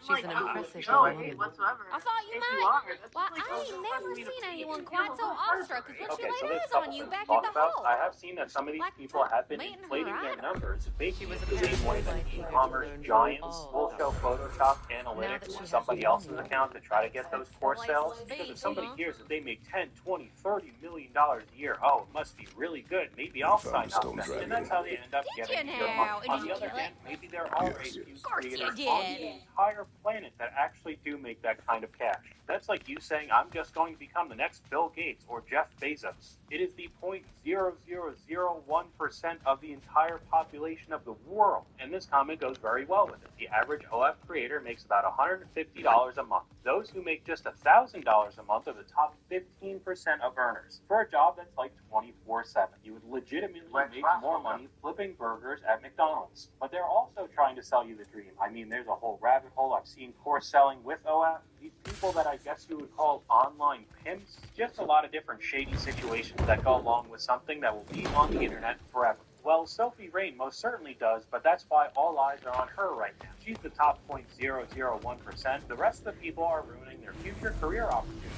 She's an impressive no young woman. whatsoever. I thought you If might. you are, that's Well, like I ain't so never hard for me to seen see. anyone It quite feels so so hard awestruck for as me. when she Okay, so laid there's eyes a on couple you things back to at talk the about. hole. I have seen that some of these people have been meeting her inflating their idol. numbers, making She it was the same apparently way that like her e-commerce to learn giants all will show Photoshop Now analytics that she to has somebody the else's money, account to try to get those course Places sales. to be, Because if somebody huh? hears that they make 10, 20, $30 million a year, oh, it must be really good. Maybe I'll sign found a up. stone And dragon. that's how they end up Did getting you your now? money. And On did the you other kill it? hand, maybe there are a Yes. few Of course you creators did. on the entire planet that actually do make that kind of cash. That's like you saying, I'm just going to become the next Bill Gates or Jeff Bezos. It is the 0.0001% of the entire population of the world. And this comment goes very well with it. The average OF creator makes about $150 a month. Those who make just $1,000 a month are the top 15% of earners. For a job that's like 24/7, you would legitimately make more money flipping burgers at McDonald's. But they're also trying to sell you the dream. I mean, there's a whole rabbit hole. I've seen course selling with OF. These people that I guess you would call online pimps. Just a lot of different shady situations that go along with something that will be on the internet forever. Well, Sophie Rain most certainly does, but that's why all eyes are on her right now. She's the top 0.001%. The rest of the people are ruining their future career opportunities.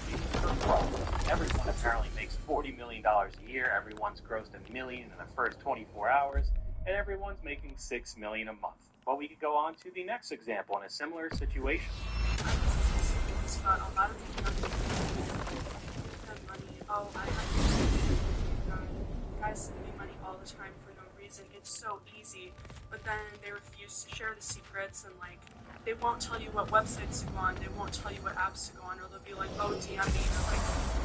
Everyone apparently makes $40 million a year. Everyone's grossed $1 million in the first 24 hours. And everyone's making $6 million a month. But we could go on to the next example in a similar situation. A lot of people have money. Oh, I have guys send me money all the time for no reason. It's so easy. But then they refuse to share the secrets and, like, they won't tell you what websites to go on. They won't tell you what apps to go on. Or they'll be like, oh, DM me, or like,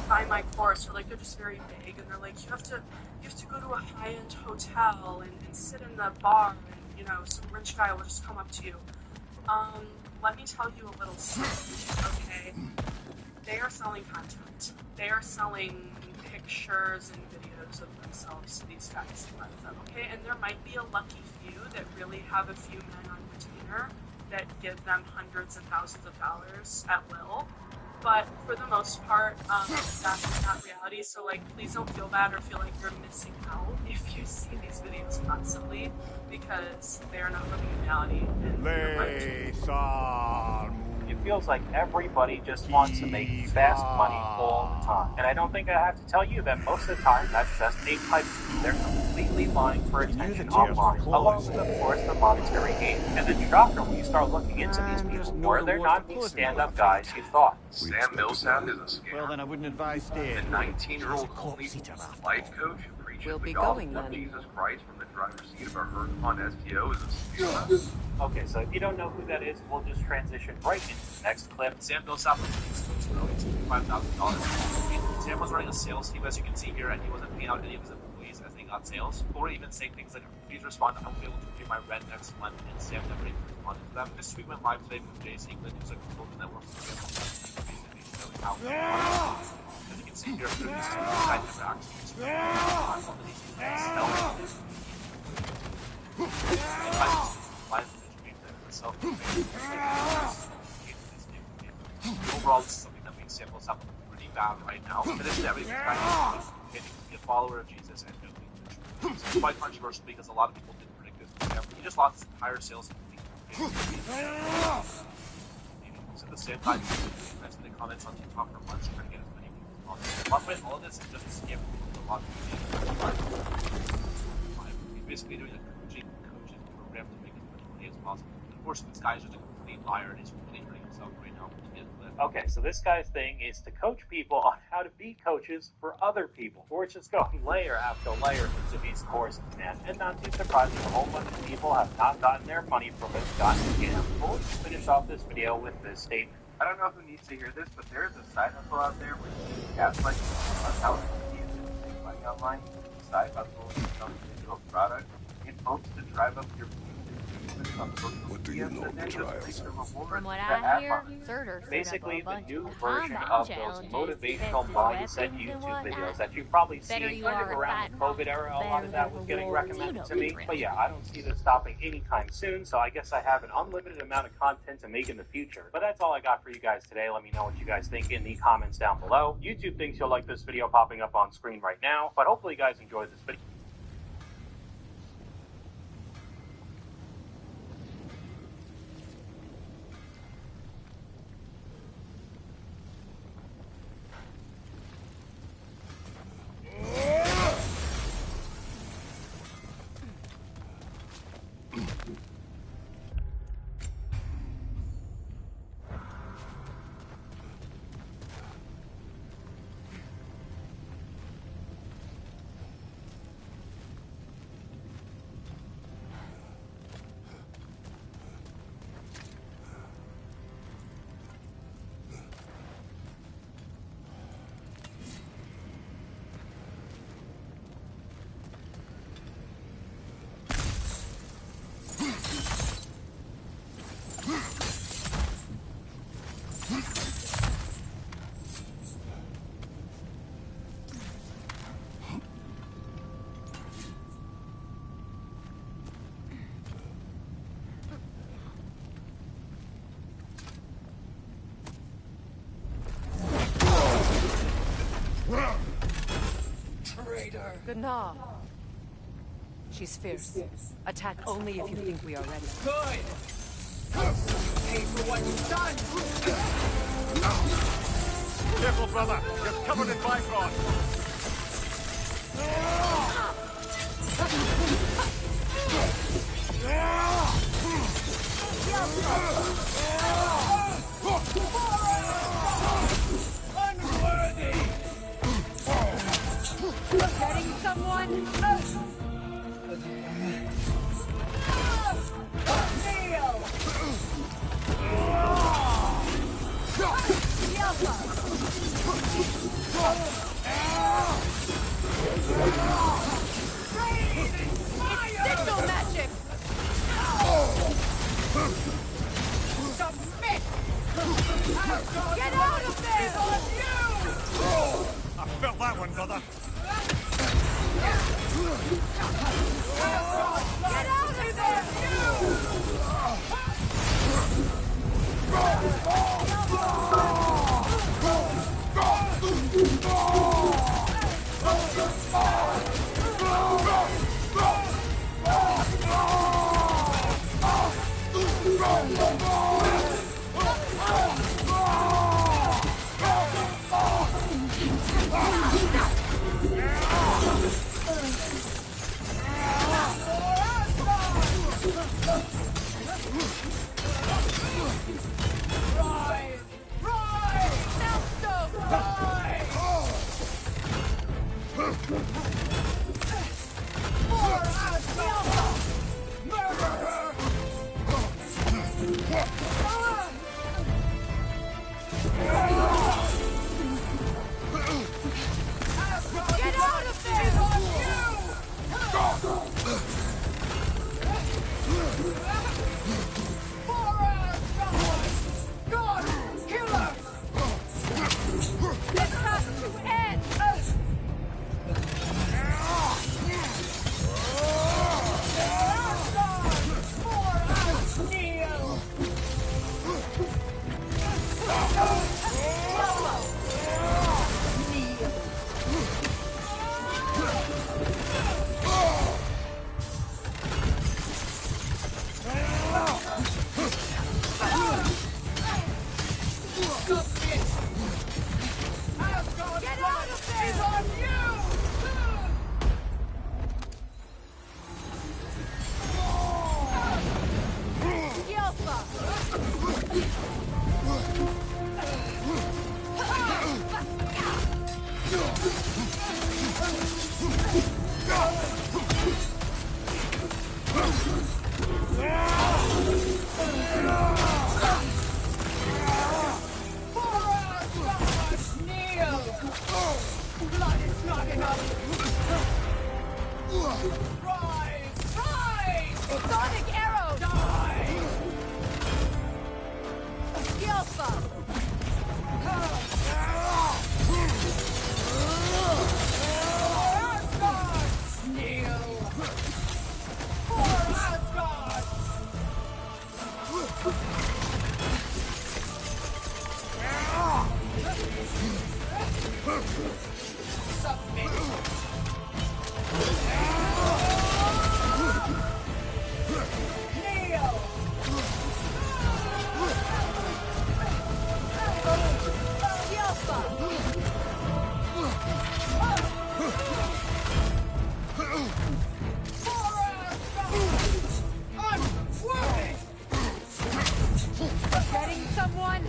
buy my course. Or like, they're just very vague. And they're like, you have to go to a high-end hotel and sit in the bar and, you know, some rich guy will just come up to you. Let me tell you a little something, okay? They are selling content. They are selling pictures and videos of themselves to these guys to rent them, okay? And there might be a lucky few that really have a few men on retainer that give them hundreds of thousands of dollars at will. But for the most part, that's not reality. So, like, please don't feel bad or feel like you're missing out if you see these videos constantly, because they are not living in reality. And it feels like everybody just wants to make fast money all the time. And I don't think I have to tell you that most of the time that's just a pipe dream. They're completely lying for attention online, along with, of course, the monetary gain. And the shocker when you start looking into these people more, they're not these stand-up guys you thought. Sam Millsap is a scammer. Well, then I wouldn't advise staying. The 19-year-old only life coach who preaches We'll the be gospel going of then. Jesus Christ from the driver's seat of our Huracan STO is a scammer. Okay, so if you don't know who that is, we'll just transition right into the next clip. Sam Millsap was $25,000. Sam was running a sales team, as you can see here, and he wasn't paying out any of his employees as they got sales, or even saying things like, please respond, I won't be able to pay my rent next month, and Sam never even responded to them. This tweet went live today from Jay Seekman, who's a consultant that works with Sam, basically showing how as you can see here, through these two guys never actually overall, this is something that makes Sam Millsap look pretty bad right now. It is everything's kind of getting to be a follower of Jesus and knowing the truth. It's quite controversial because a lot of people didn't predict this. He just lost his entire sales team. So at the same time, he's in the comments on TikTok for months trying to get as many views as possible. By the way, all of this is just a scam for a lot of people. He's basically doing a coaching program to make as much money as possible. Of course, this guy is just a complete liar and he's really hurting himself right now. Okay, so this guy's thing is to coach people on how to be coaches for other people. We're just going layer after layer into these courses, man. And not too surprising, a whole bunch of people have not gotten their money from it, gotten scammed. We'll finish off this video with this statement. I don't know who needs to hear this, but there is a side hustle out there where you can gaslight people on how easy it is to make money online. Side hustle is some digital product in hopes to drive up your What do you know of the trials? From what I hear, Surtur set basically up a the bunch new of version combat of those challenges, motivational test his mindset weapons and YouTube whatnot. videos that you've probably Better seen you kind of are at around the fighting, COVID era. A lot better of the that was getting rewards. You recommended know to the me. drill. But yeah, I don't see this stopping anytime soon, so I guess I have an unlimited amount of content to make in the future. But that's all I got for you guys today. Let me know what you guys think in the comments down below. YouTube thinks you'll like this video popping up on screen right now, but hopefully you guys enjoyed this video. Traitor! Gnaw. She's fierce. Attack only if you think we are ready. Good! Pay for what you've done! Careful, brother. You're covered in Bifrost. Unworthy! Getting someone? Kneel! Signal magic! Submit! Get out of there! I felt that one, brother. Get out of there! Rise! Rise! Maelstrom! Rise! For Asgard! Murder her! Get out of there! On For Asgard! God, killer! This has to end! Get out of there! Is on you! Blood is not enough! Rise! Rise! Sonic arrow! Die! Yelpa! Asgard! Kneel! For Asgard! Submit! Kneel! Getting someone?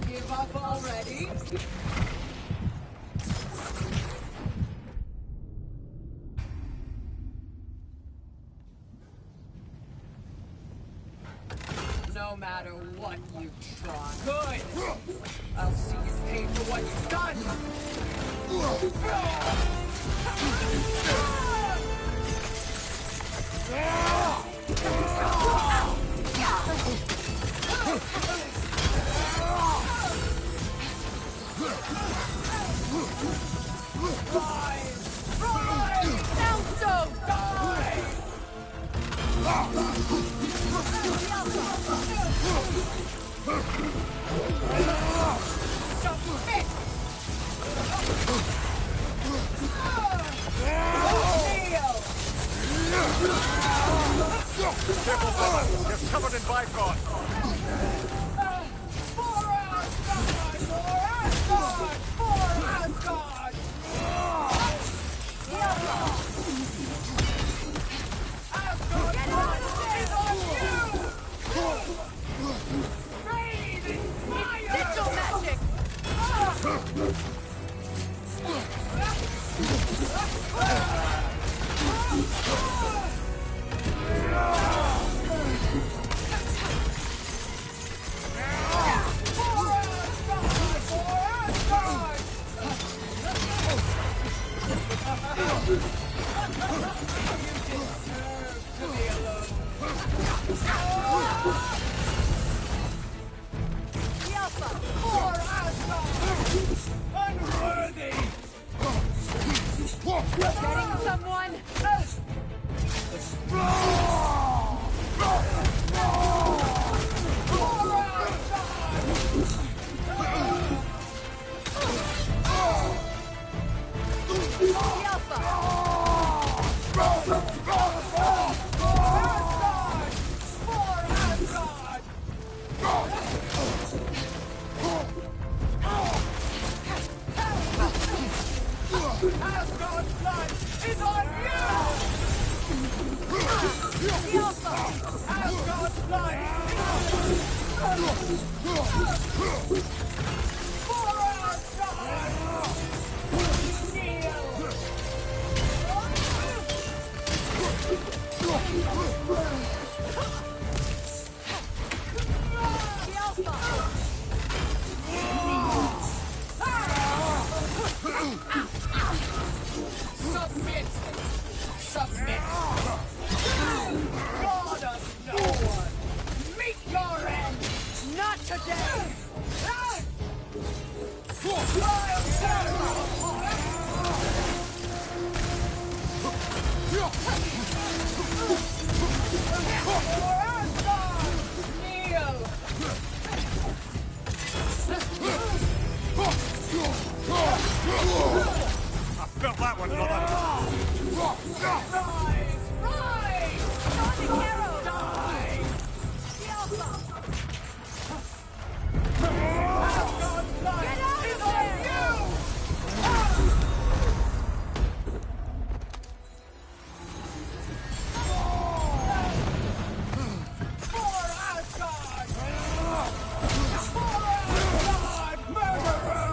Give up already? No matter what you try. Good! I'll see you pay for what you've done! Soundstone! Submit! Careful, fella. You're covered in bifrost. For Asgard! For Asgard! For Asgard! Asgard is on you! Raid in fire! Digital magic! Unworthy! Getting someone? Asgard's blood is on you! Asgard's blood is on you! For Asgard! Submit! Submit! God of no one! Meet your end! Not today! I'll tear for Asgard! Kneel! I felt that one, brother. Rise! Rise! Sonic arrow! Die! Asgard's blood is on you! For Asgard! For Asgard, murderer!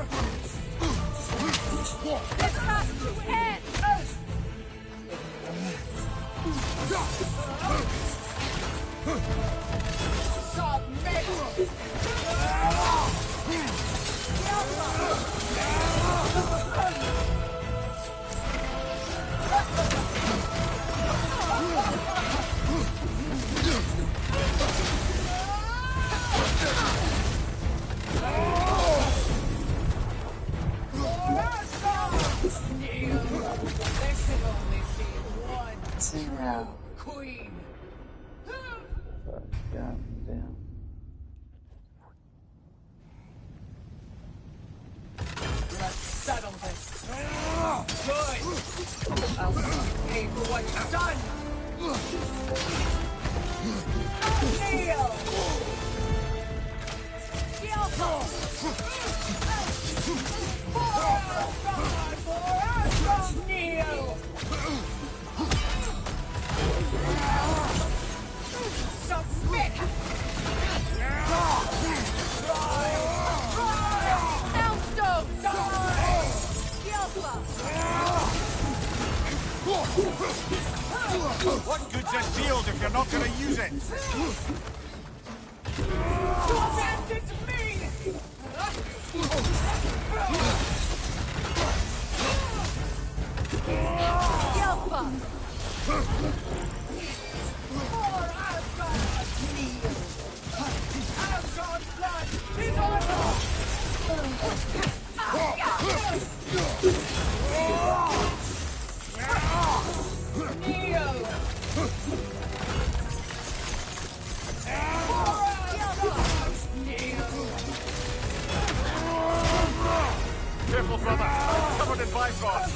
There could only be one Damn. queen. God damn. Let's settle this. Good. I'll pay for what you've done. Kneel. Kneel. Submit. Soundstone. What good's this shield if you're not going to use it? Abandon me! Yelpa! For Asgard's kneel! Asgard's blood is on us! Kneel! Careful, brother. I'm covered in Bifrost.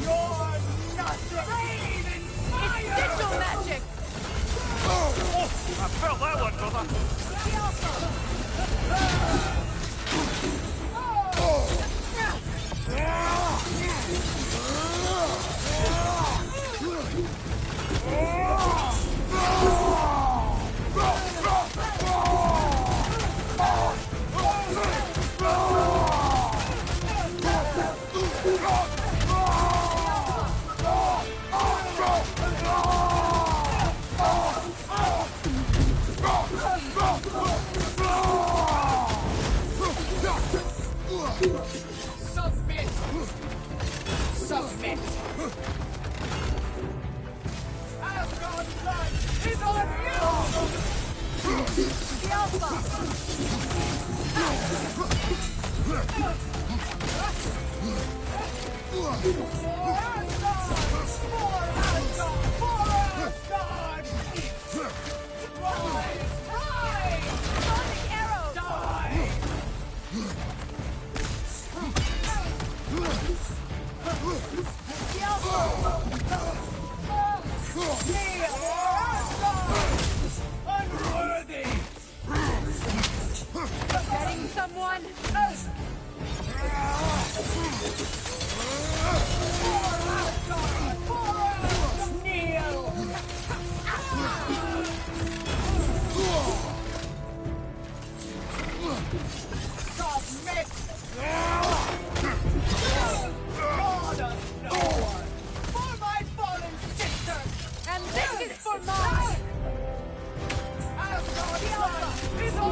You're not afraid in fire! It's digital magic! Oh, I felt that one, brother. Submit! Submit! Asgard's blood is on you! The Alpha! For Asgard! For Asgard! For Asgard! Rise! Rise! Sonic arrow! Die! Unworthy! Getting someone? Kneel! Submit! God of no one! For my fallen sister! And this is for mine! Asgard's blood is on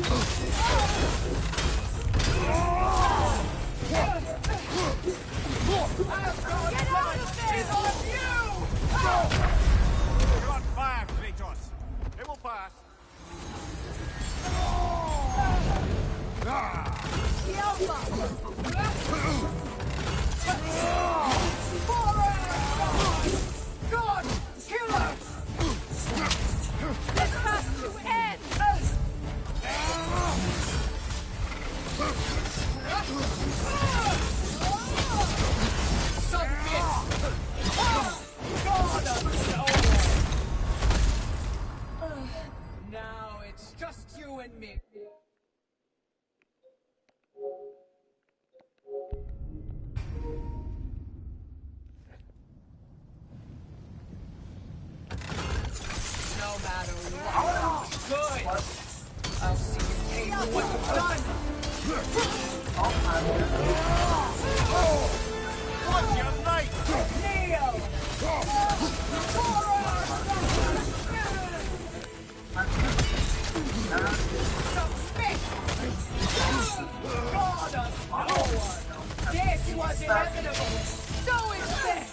You're on fire, Kratos. It will pass. God! Kill us! This has to end! Now it's just you and me. No matter what, good. I'll see you pay for what you've done. What's your night? Neo! God of no one! This was inevitable! So is this!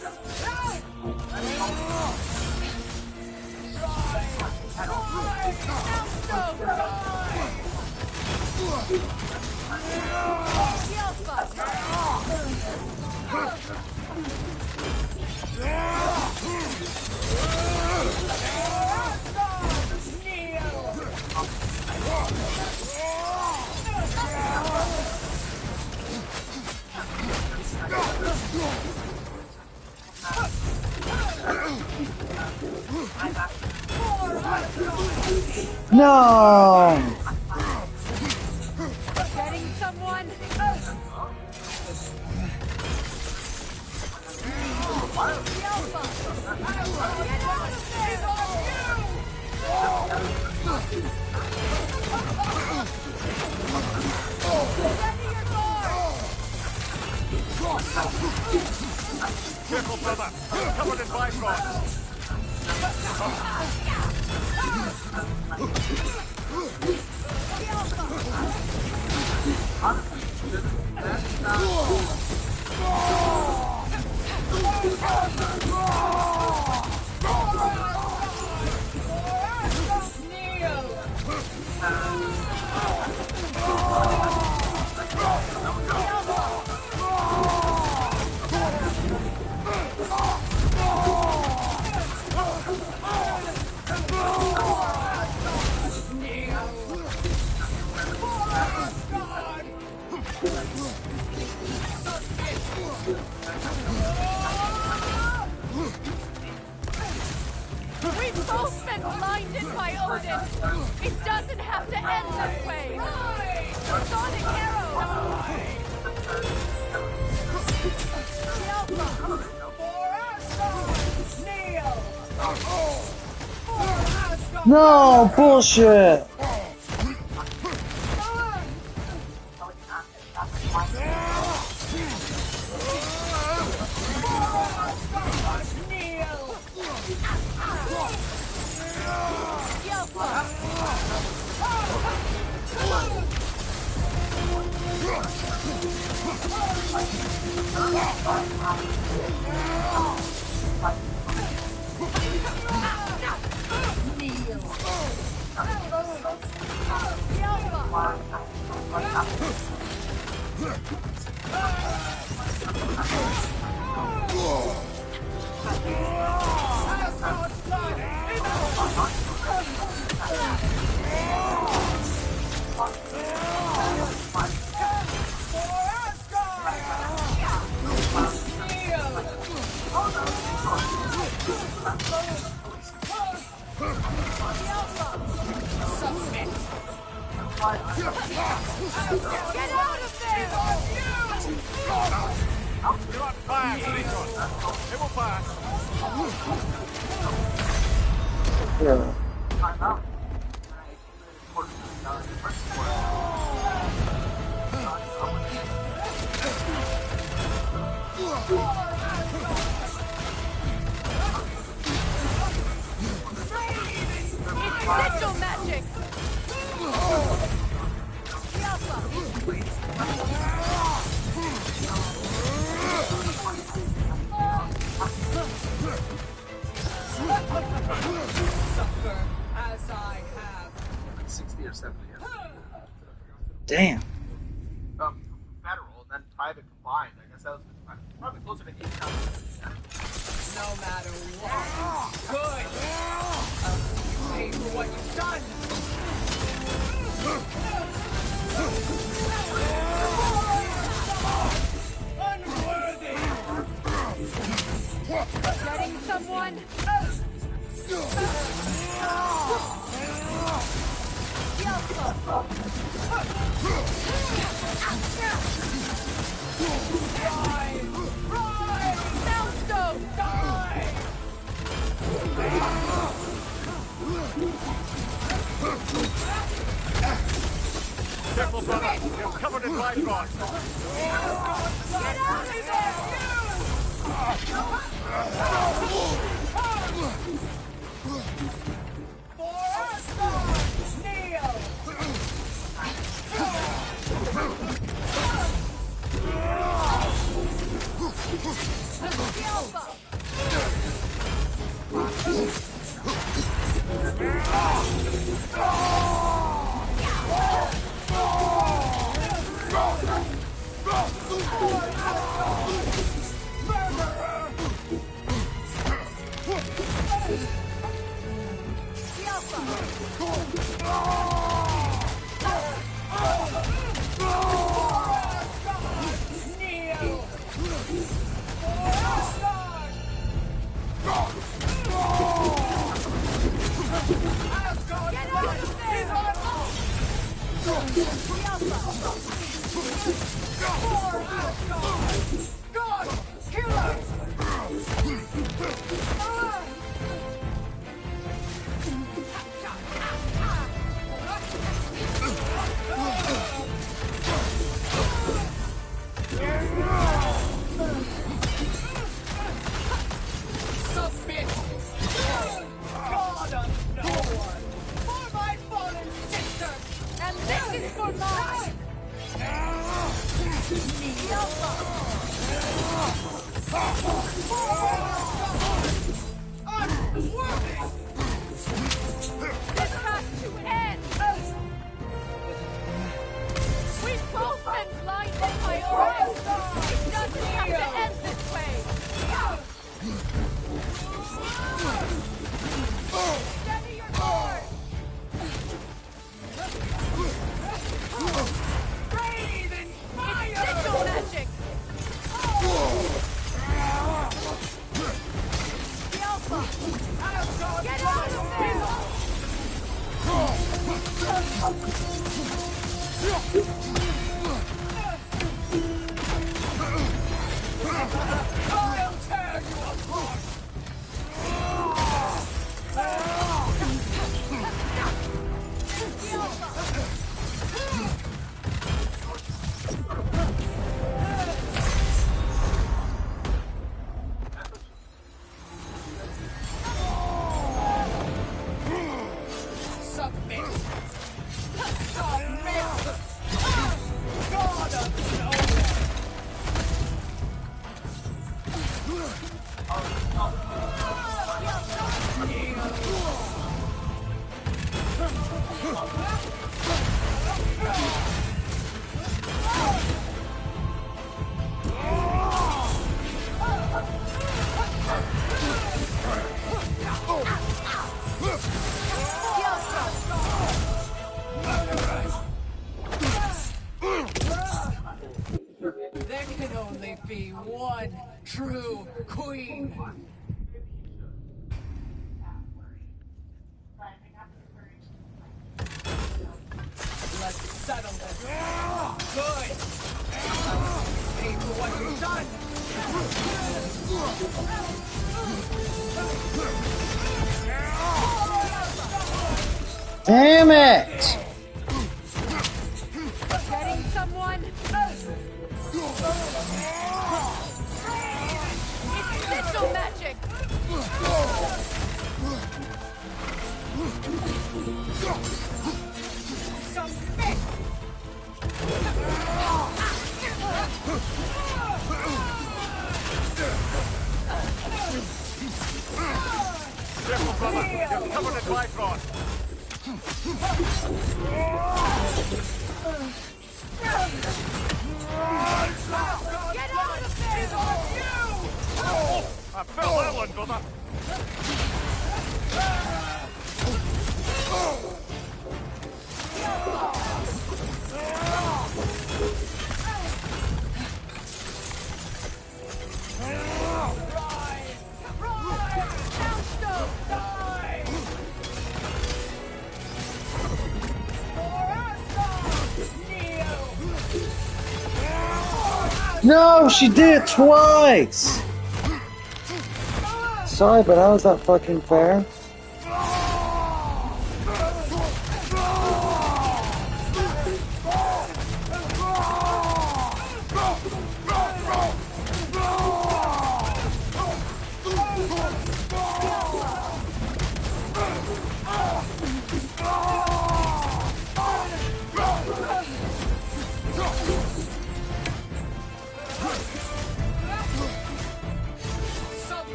No! Getting someone? Careful, brother. You're covered in bifrost. We've both been blinded by Odin. It doesn't have to end this way. Sonic arrow. No, bullshit! Get out of there! You're on fire, Kratos. It will pass. It's sigil magic! Suffer as I have. 60 or 70. Damn. Federal and then private combined. I guess that was probably closer to 8,000. No matter what. Good. You pay for what you've done. Unworthy. Getting someone? Soundstone, die! Careful, brother. You're covered in live rods. Get out of there, For us, Neo! Submit! God of no one! For my fallen sister! And this is for mine! This has to end! We've both been blinded by orders! It doesn't have to end this way! Steady your sword! Breathe in fire! It's sigil magic! The Alpha! Get out of there! I'll tear you apart! Submit! Submit! God of no There can only be one true queen. Let's settle this. Good. Pay for what you've done. Damn it! Getting someone? It's sigil magic! Submit! Bifrost. Get out of there! It's on you! Oh, I felt that one, brother. No, she did it twice! Sorry, but how is that fucking fair?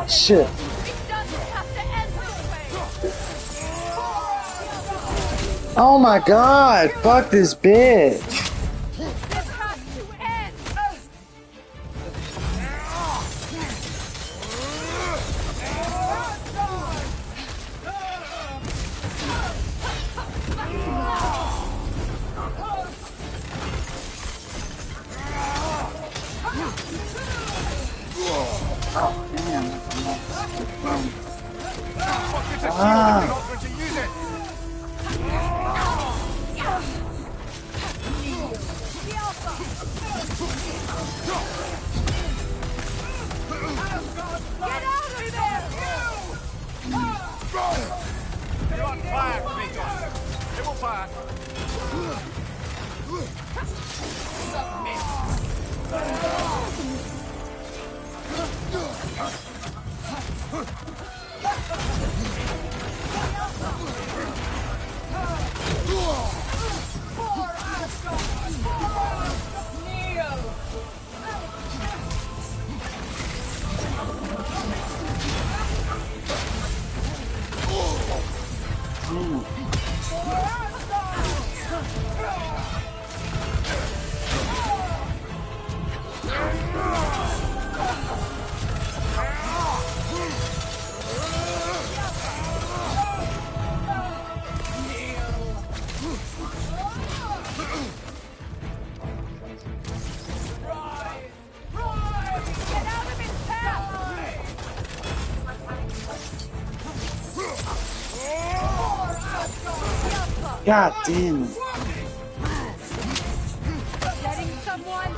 Shit. It doesn't have to end this way. Oh my god, fuck this bitch. This has to end. Oh, damn. God damn it. Getting someone?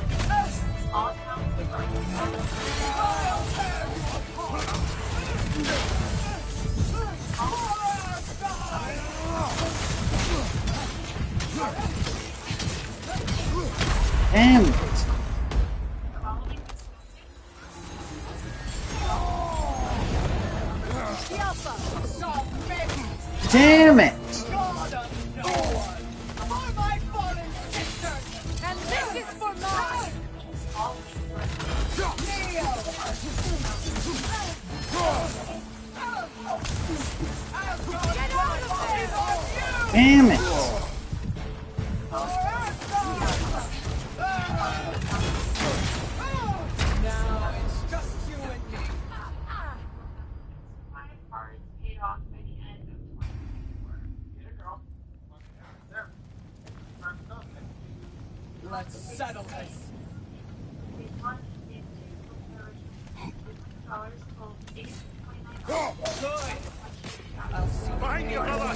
Damn it. Damn it. And this is for mine! Get out of there! Damn it. Now it's just you and me. My card paid off by the end of 2024. Let's settle this. Good. I'll see Behind you, brother!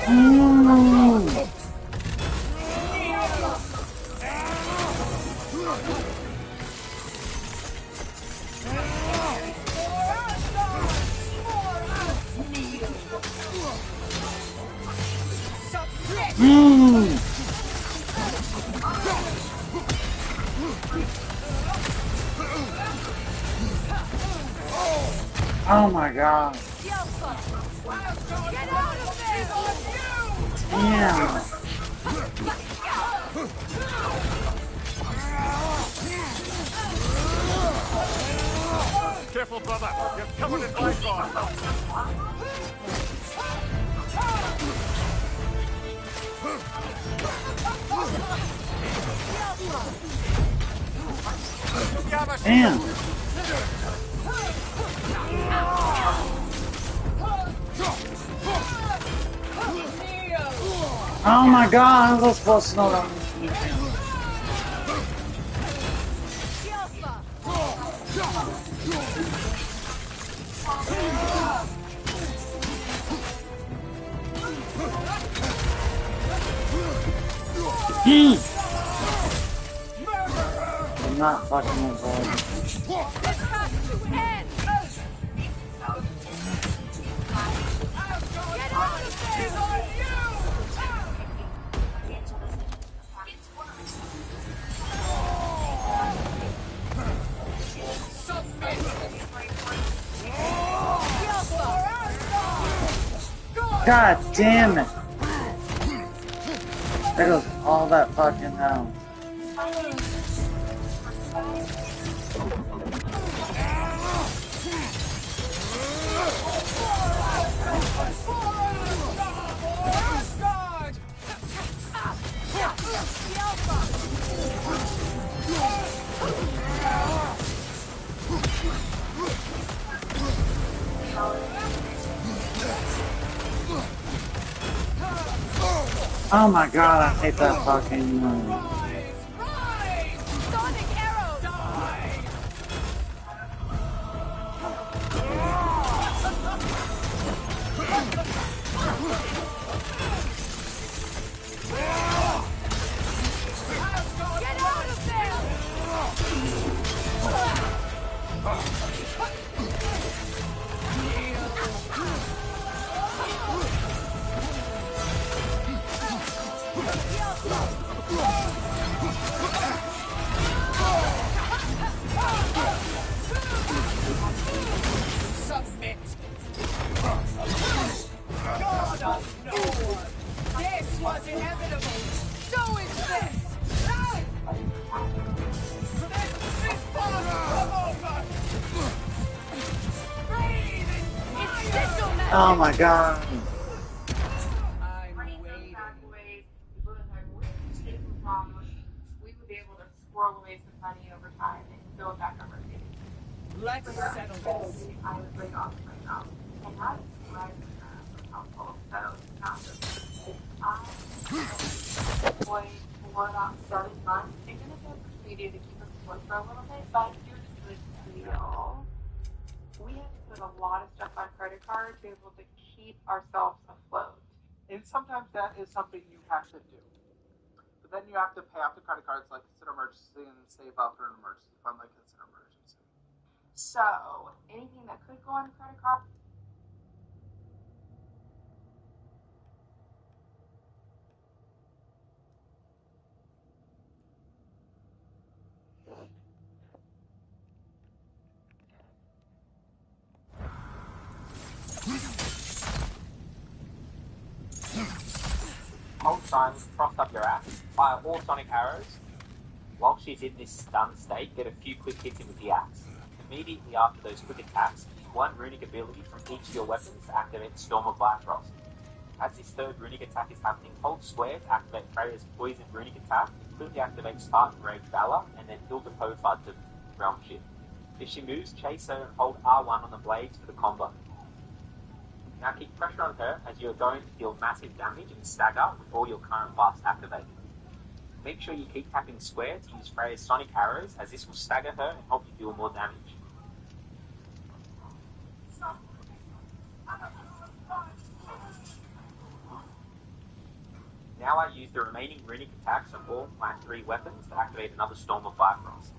Oh my god. Get out of there! Damn. Careful, brother. You're covered in Bifrost. Damn. Oh my god, I was supposed to know that. I'm not fucking involved. This has to end! Get out of there! He's on you! Submit! God damn it! There goes all that fucking hell. Oh my god, I hate that fucking Sonic arrow! Get out of there! Submit! God of Noah! This was inevitable! So is this! This part come over! Breathe in fire! oh my god. We would be able to squirrel away some money over time and build back our savings. Let's settle this. I was laid off right now. And that is right household. So not just I employed for about 7 months. They're gonna do social media to keep us afloat for a little bit, but here's the deal. We have to put a lot of stuff on credit cards to be able to keep ourselves afloat. And sometimes that is something you have to do. But then you have to pay off the credit cards like it's an emergency and save up for an emergency fund like it's an emergency. So anything that could go on a credit card. Hold silence, cross up your axe, fire all sonic arrows. While she's in this stunned state, get a few quick hits in with the axe. Immediately after those quick attacks, use one runic ability from each of your weapons to activate Storm of Bifrost. As this third runic attack is happening, hold square to activate Freya's poison runic attack, quickly activate Spartan Rage Valor, and then Hilda Pofar to Realm Shift. If she moves, chase her and hold R1 on the blades for the combo. Now keep pressure on her as you are going to deal massive damage and stagger with all your current buffs activated. Make sure you keep tapping square to use Freya's Sonic Arrows as this will stagger her and help you deal more damage. Now I use the remaining runic attacks of all my 3 weapons to activate another Storm of Bifrost.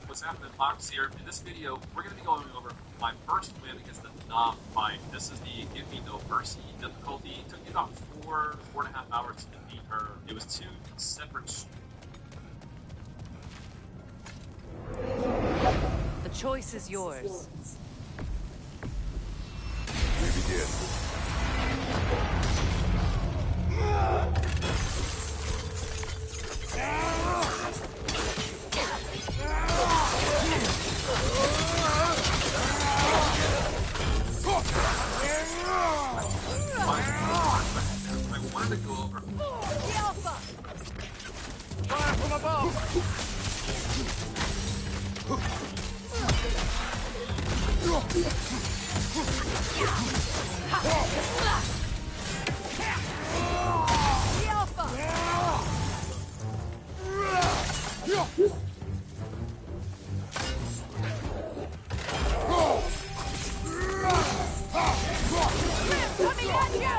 What's happening, Fox here? In this video, we're going to be going over my first win against the Knob fight. This is the Give Me No Mercy difficulty. It took me about 4.5 hours to beat her. It was 2 separate. The choice is yours. We begin. I wanted to go over. Fire from above! Coming at you!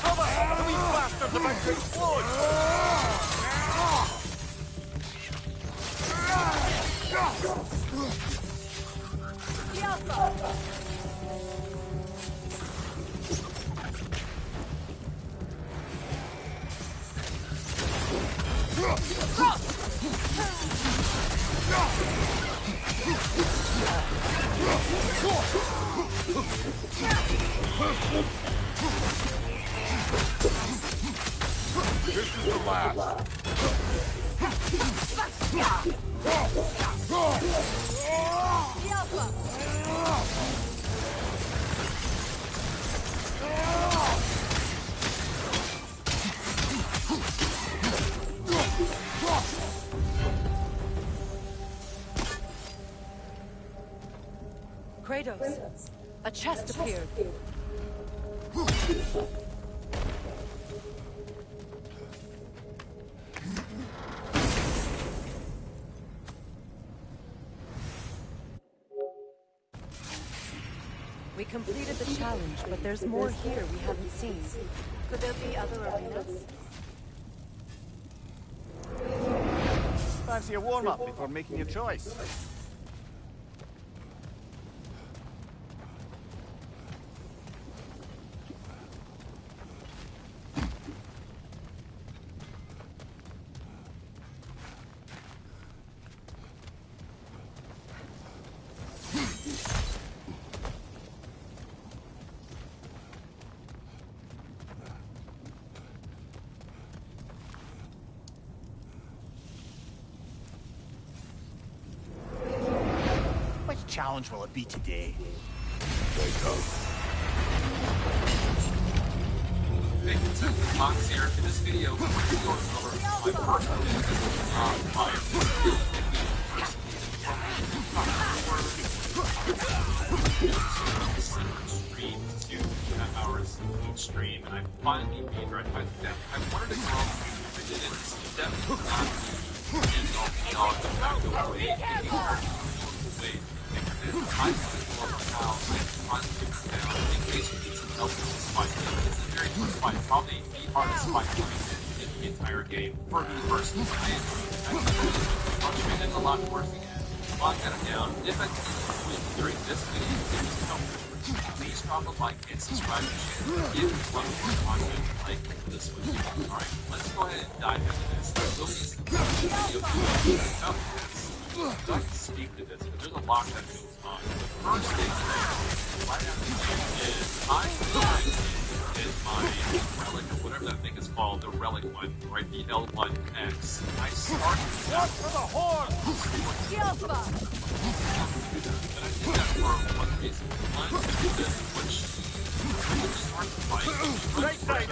Cover! Enemy bastards about to explode! This is the last. Kratos, a chest appeared. We completed the challenge, but there's more here we haven't seen. Could there be other arenas? Fancy a warm-up before making your choice? Which challenge will it be today? They come. Hey, what's up, Fox here. In this video, we're going to be going over my first win against the Knob fight. Streams, 2.5 hours each stream, and I finally beat her. I wanted to go I did it. It's definitely not the end all be all. It's not the way. I want to go over how I finally took it down. I think basically it's an help with this fight. It's a very good fight. Probably the hardest fight I did in the entire game. For me personally, I did a lot towards the end. I got it down. If I didn't win during this video, it was helpful. Please drop a like and subscribe to the channel if you love more content like this one. Alright, let's go ahead and dive into this. So these videos up I can speak to this, but there's a lot that goes on. The first thing right after the game is I is my relic relic one, right? The L1X. I start with that. For the horn! Godofwar! But I did that for one reason. One, because when you start the fight, Right side,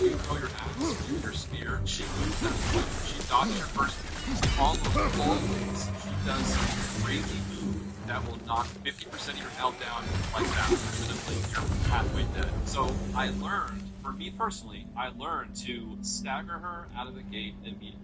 you throw your axe, your spear, she moves that way. She dodges your first move. Almost always, she does some crazy move that will knock 50% of your health down like that. Literally, you're halfway dead. So I learned, for me personally, I learned to stagger her out of the gate immediately.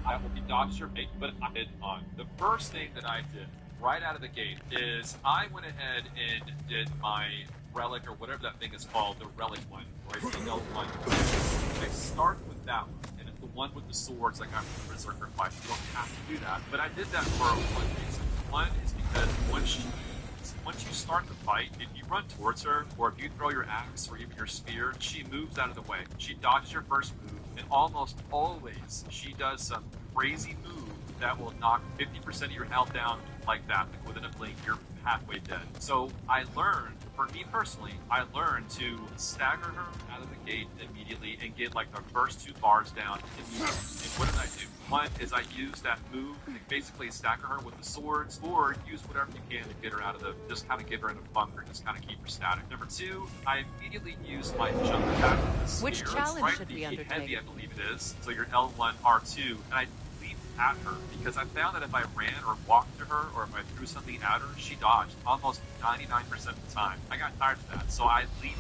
I will be dodged your bait, but I did on. The first thing that I did right out of the gate is I went ahead and did my relic, or whatever that thing is called, the relic one, right? The L1. I start with that one, and it's the one with the swords like I'm a berserker fight. You don't have to do that, but I did that for one reason. One is because once you start the fight, if you run towards her, or if you throw your axe or even your spear, she moves out of the way. She dodges your first move, and almost always she does some crazy move that will knock 50% of your health down like that. Like within a blink, you're halfway dead. So I learned, for me personally, I learned to stagger her out of the gate immediately and get like the first 2 bars down immediately. And what did I do? One is I used that move to basically stagger her with the swords, or use whatever you can to get her out of the, just kind of give her in a bunker, just kind of keep her static. Number 2, I immediately used my jump attack with the spear. Which challenge right? should we The undertake? heavy, I believe it is. So your L1, R2, and I leaped at her because I found that if I ran or walked to her, or if I threw something at her, she dodged almost 99% of the time. I got tired of that, so I leaped.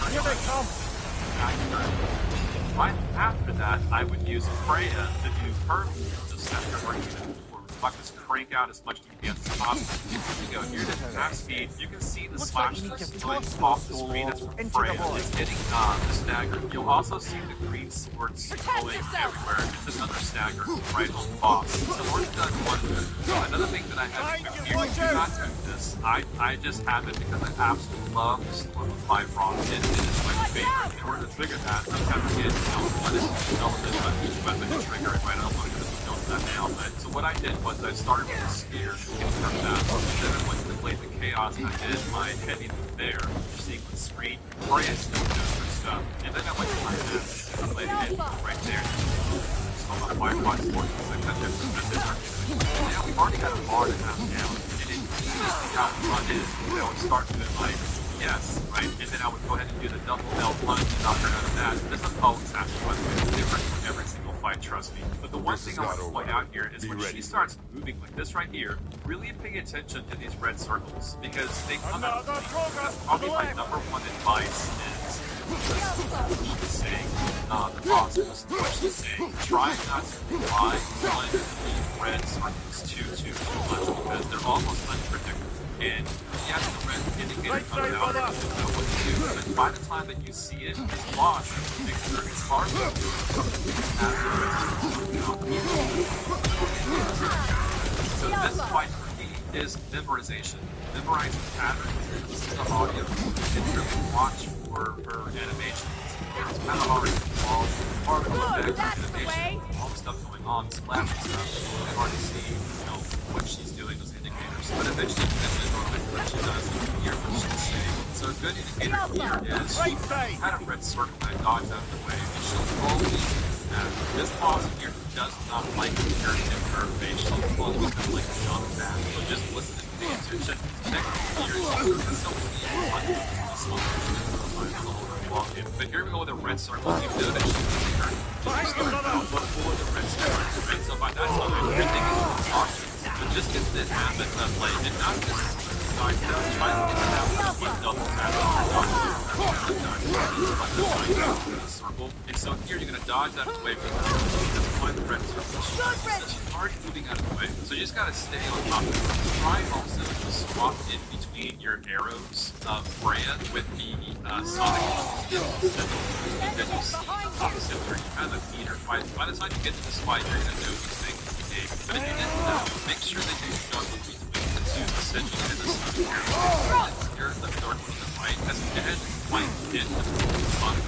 Here they come! Right after that, I would use Freya to do her to set her right or just crank out as much DPS as possible. Here you go. Here's the half speed. You can see the slashes going off the screen. That's from Freya. It's getting staggered. You'll also see the green swords going everywhere. It's another stagger right on the boss. So we're done one move. Another thing that I have to do here, do not do this. I just have it because I absolutely love the Storm of Bifrost. It is my favorite. In order to trigger that, you have to get, what is each weapon to trigger it right. I don't want to go into that now. But so what I did was I started with a spear, getting from that. Then I went to the Blade of Chaos and I did my heavy move there. You're seeing the screen. Freya still doing her stuff. And then I went to my axe. I played it right there. So I'm on Firefly Sports because I got that. Now we've already got a bar and a half down. And it how fun it is. I would start doing like yes, right? And then I would go ahead and do the double L1 to knock her out of that. This doesn't always happen, but it's different for every single fight, trust me. But the one thing I want to point out here is when she starts moving like this right here, really pay attention to these red circles because they come out. That's probably my number one advice is what she's saying, the boss is what she's saying. Try not to rely on these red circles too much because they're almost unpredictable. And yes, the red indicator comes out and you know what to do, but by the time that you see it, this boss makes sure it's hard to do So this fight for me is memorization. Memorize the patterns, listen to audio, and really watch for her animations. It's kind of hard to follow part of the animation, all the stuff going on, splash stuff. It's really hard to see, you know, what she's doing, those indicators. But eventually you can visualize what she does and hear what she's saying. So a good indicator here is she had a red circle and I dodged out of the way. And she'll always this boss here does not like to hear in her face. She'll always have like a jump back. So just listen and pay attention. Next here, she's so but here we go with a red circle. You know that she's here. So she starts out before the red circle. Right? So by that time, everything is awesome. But just get this habit of like, and not just side down, try to get that with one double tap. Circle. And so here you're going to dodge out of the way from her. Just find the red circle. She's already moving out of the way. So you just got to stay on top of it. Try also to swap in between your arrows of Freya with the Sonic that you see opposite where you kind of meet her. By the time you get to this fight, you're going to know these things in the game. But if you didn't know, make sure that you juggle between the two, essentially, and the Sonic arrows. Here's the dark one on the right. As you head fight in with the Sonic,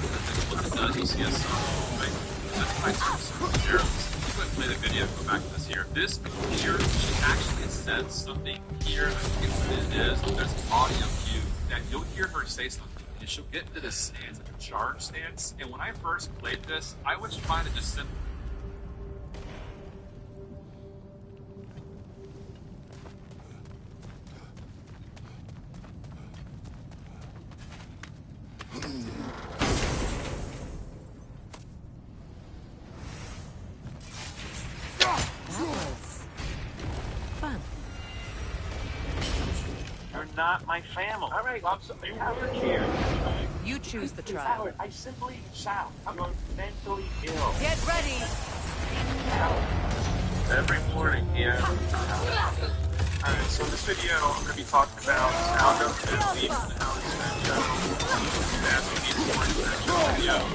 what it does, you see a circle, right? That's my circle arrows. You go and play the video, go back to this here. This here, she actually says something here. I think it's what it is. There's an audio cue that you'll hear her say something. is she'll get into this stance, like a charge stance, and when I first played this, I was trying to just simply Fun. You're not my family. All right, I'm sorry. Howard here. You choose the trial. Howard, I simply shout. I'm mentally ill. Get ready. every morning here. Alright, so in this video, I'm going to be talking about how to leave and how to spend that's what needs more videos.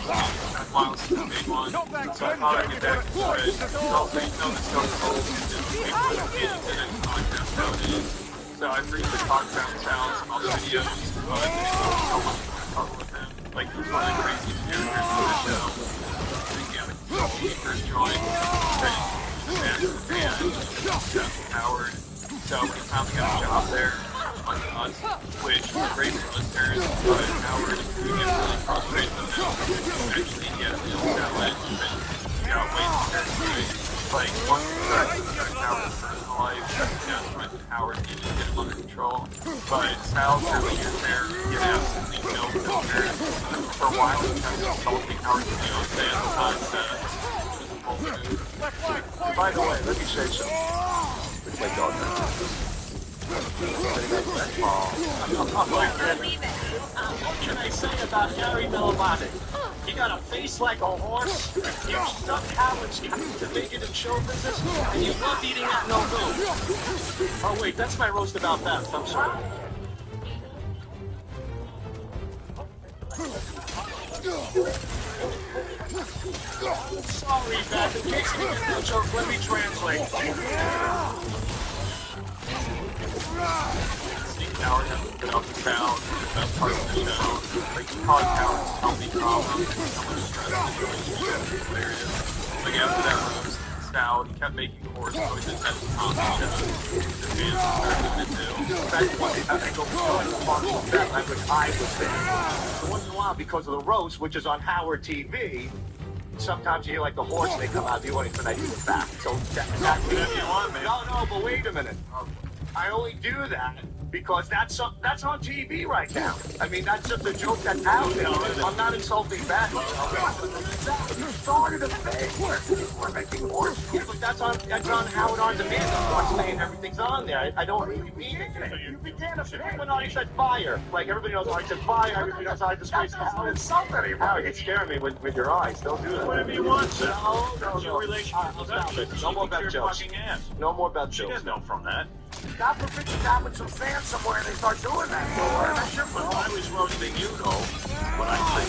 While this is a big one, so I thought I'd get back into it. Also, you know this goes old and different meetings in it, podcast nowadays. So I briefly talked about sounds in all the videos, but I didn't so much more with him. Like, he's one of the craziest characters in the show. I think he had a couple when he first joined. Howard. So when he finally got a job there, on us, which was great for listeners, but Howard would get really frustrated with him. Eventually he had a real challenge and got way too serious. Like, once he started Howard's personal life, Howard needed to get him under control. But Sal's early years there, he had absolutely no filter. For a while, he kept insulting Howard's fiance at the time. By the way, let me say something. It's my dog. What can I say about Harry Belafonte? He got a face like a horse, you stuck Howard's to make it in show business, and you love eating at no food. Oh wait, that's my roast about Beth, I'm sorry. Sorry, Beth, in case you didn't get the joke, let me translate. Steve Howard has been up and down, the best part of the show. Like, the college Howard's healthy problems, how much stress the relationship is hilarious. Like, after that roast, Sal, he kept making horse noises at the top of the show. The fans started to do. That's what I go showing the parts of that I would say. So once in a while, because of the roast, which is on Howard TV, sometimes you hear like the horse, they come out, you want to connect it back. So exactly what you want, man. No, but wait a minute. I only do that because that's on TV right now. I mean, that's just a joke that's out there. I'm not insulting that. You started a thing. We're making horse. Yeah, but that's on Howard on Demand. I'm saying everything's on there. I don't really mean it. You began a thing when I said fire. Like everybody knows I said fire. Everybody knows I disgraced Howard. Insult anymore. Howard, you're scaring me with your eyes. Don't do that. Whatever you want, sir. No. Your relationship with Beth. No more Beth jokes. No more Beth jokes. She doesn't know from that. God forbid you got with some fans somewhere and they start doing that. Well, I was roasting you, though. But I think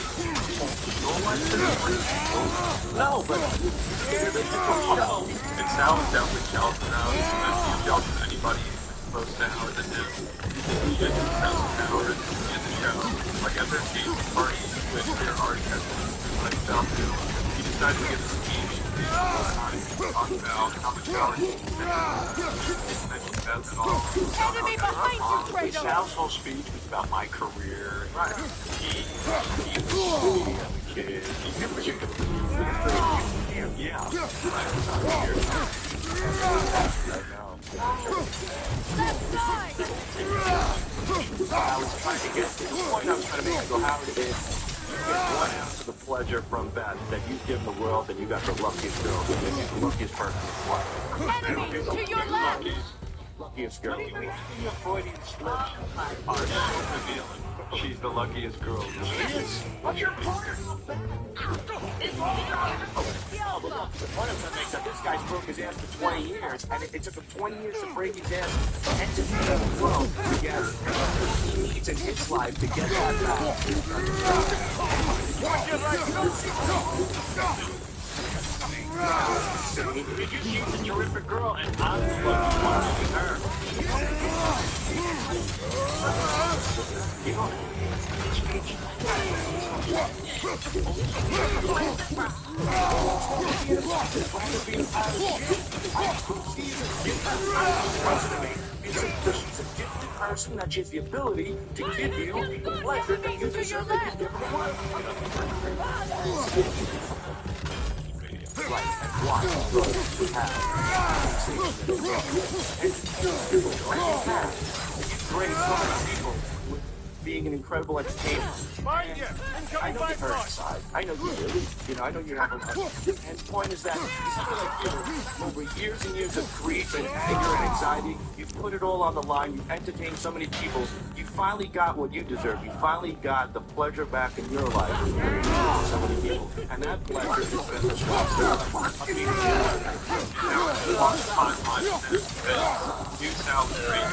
no, but it sounds definitely jealous now. He's jealous of anybody close to Howard than him. He just sounds with Howard in the show. Like at their engagement party, which their artist has been like down to, he decided to get this speech. Talk about how much Howard didn't mention Beth at all. Enemy behind you, Kratos! Sal's whole speech was about my career. Right. He was a kid. Yeah. I was trying to get to the point I was trying to make. So Howard did. You get 1 ounce of the pleasure from Beth that you've given the world, and you got the luckiest girl. You're the luckiest person in the world. Enemy to your left! Luckiest girl. She's the luckiest girl. She is. What's your partner? One of them makes that this guy's broke his ass for 20 years, and it took him 20 years to break his ass and to be in the world together. He needs in his life to get that back. She's a terrific girl, and I'm the lucky one with her. You know, person that she has the ability to give you the pleasure that you deserve that you give her the world. Right, and watch we have you raise so many people with being an incredible entertainer. Mind you, I know you hurt inside. I know you do. You know, I know you have a lot. And the point is that something like you, over years and years of grief and anger and anxiety, you've put it all on the line. You've entertained so many people. You finally got what you deserve. You finally got the pleasure back in your life of entertaining so many people. And that pleasure has been the source of being New Sal's great,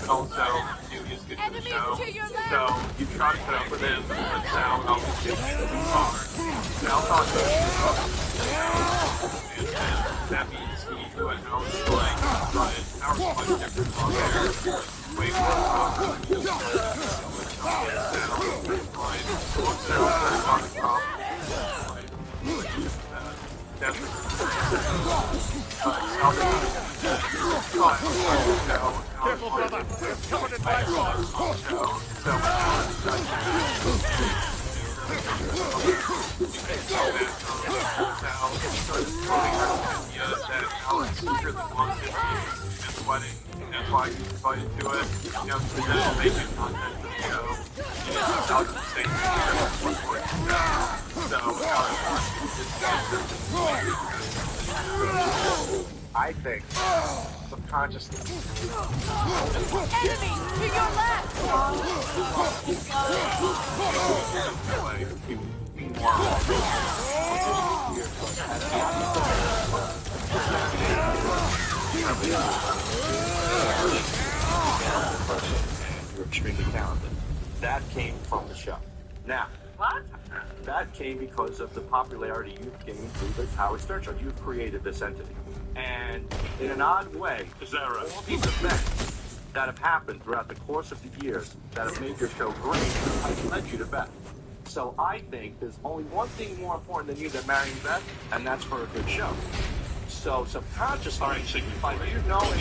but also New is good for the show. So you try to put up with him, but Sal always gives you the car. Sal talks about you, and that means he went out and like Ryan Howard's much different on there. Way more Careful, brother. You're covered in my blood. That's why you invited to it. You know, to then make it content for the show. You know, it's out of the same I think subconsciously. Enemy to your left! You're extremely talented. That came from the show. Now, What? that came because of the popularity you've gained through the Howard Stern Show. You've created this entity. And in an odd way, is that right? All these events that have happened throughout the course of the years that have made your show great have led you to Beth. So I think there's only one thing more important than you than marrying Beth, and that's for a good show. So subconsciously, all right, so by you knowing,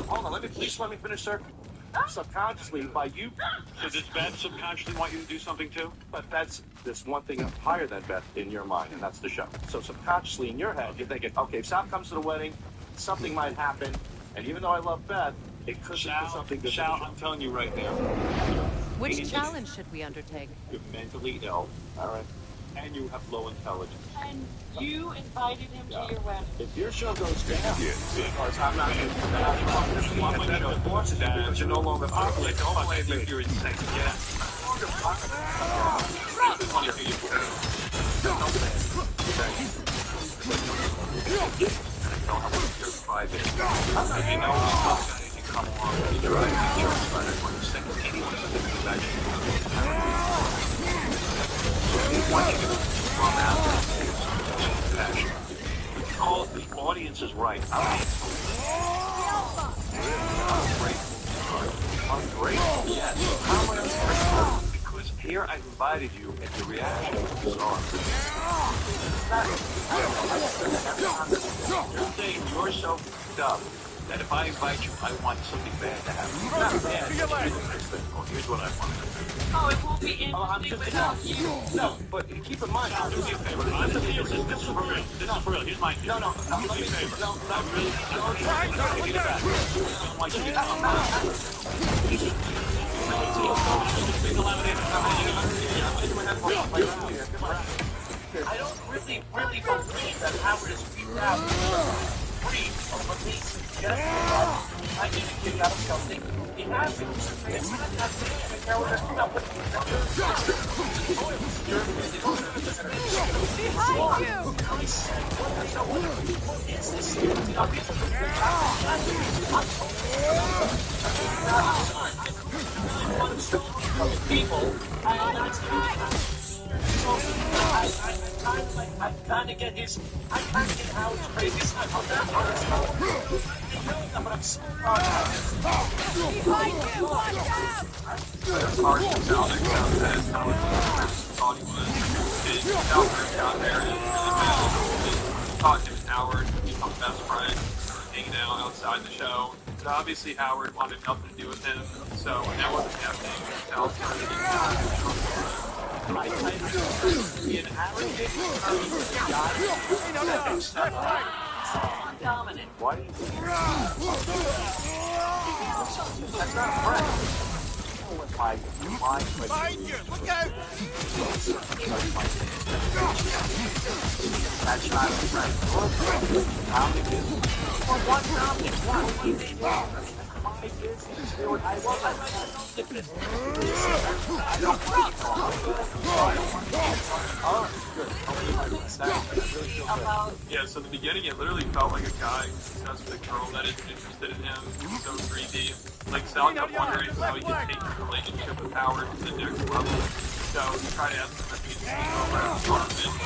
hold on, let me finish, sir. Subconsciously, by you. So does Beth subconsciously want you to do something too? But there's one thing higher than Beth in your mind, and that's the show. So subconsciously in your head, you're thinking, okay, if Sal comes to the wedding, something might happen, and even though I love Beth, it could be something good. Sal, I'm telling you right now. Which challenge should we undertake? You're mentally ill, all right, and you have low intelligence. And you invited him to your wedding. If your show goes down, because I'm not going to force it because you're no longer popular. Don't blame me. You're insane. Yeah. The audience is right. I'm grateful. Yes. How am I ungrateful? Because here I invited you and your reaction was bizarre. You're saying you're so dumb that if I invite you, I want something bad to happen. Not bad. Here's what I want. Oh, it will be interesting without you. No, but keep in mind. Do me a favor. This is for real. This is for real. Here's my deal. No. Do me a favor. No. I really get it back. I don't want you to get I don't really believe that Howard is beat out free of what he suggested that I need to get out of something. He hasn't. It's not that bad. And Howard has not put Behind you! People, I kind of get Howard's crazy side. But I'm so proud Behind you! Watch out! thought he was. His outfit down there is really bad. Talked to Howard, he's my best friend. We were hanging out outside the show. But obviously Howard wanted nothing to do with him, so when that wasn't happening, Sal started to An average guy that can step right. Dominant. Why do you think that's not a friend? With my mind, Behind you! Look out! that's not a friend. How did you? Well, what dominant? What did they do? My business. I wasn't. I don't want Yeah, so in the beginning it literally felt like a guy obsessed with a girl that isn't interested in him. It was so creepy. Like Sal kept wondering how he could take his relationship with Howard to the next level. So he tried to ask him if he could sleep over at his apartment.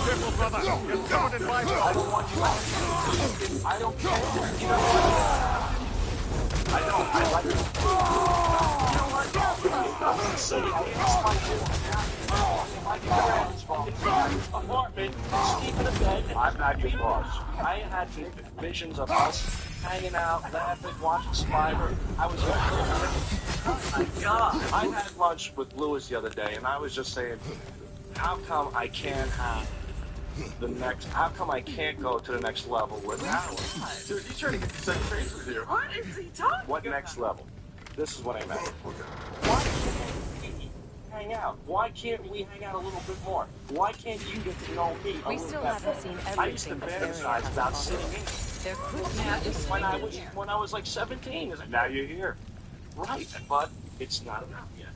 Careful, brother! You're covered in Bible! I don't want you. I don't care. You know what? I don't. I like it. You know what? Apartment, sleeping in bed. I'm not your boss. I had visions of us hanging out, laughing, watching Survivor. I was like, oh my God. I had lunch with Lewis the other day, and I was just saying, how come I can't have the next? How come I can't go to the next level with Howard? Dude, he's trying to get the second face with you. What is he talking What next level? This is what I meant. Why can't we hang out? Why can't we hang out a little bit more? Why can't you get to know me a We little still better? haven't seen I used to everything this area fantasize has to about offer. sitting in. There could be When I was like 17, and now you're here. Right, but it's not enough yet.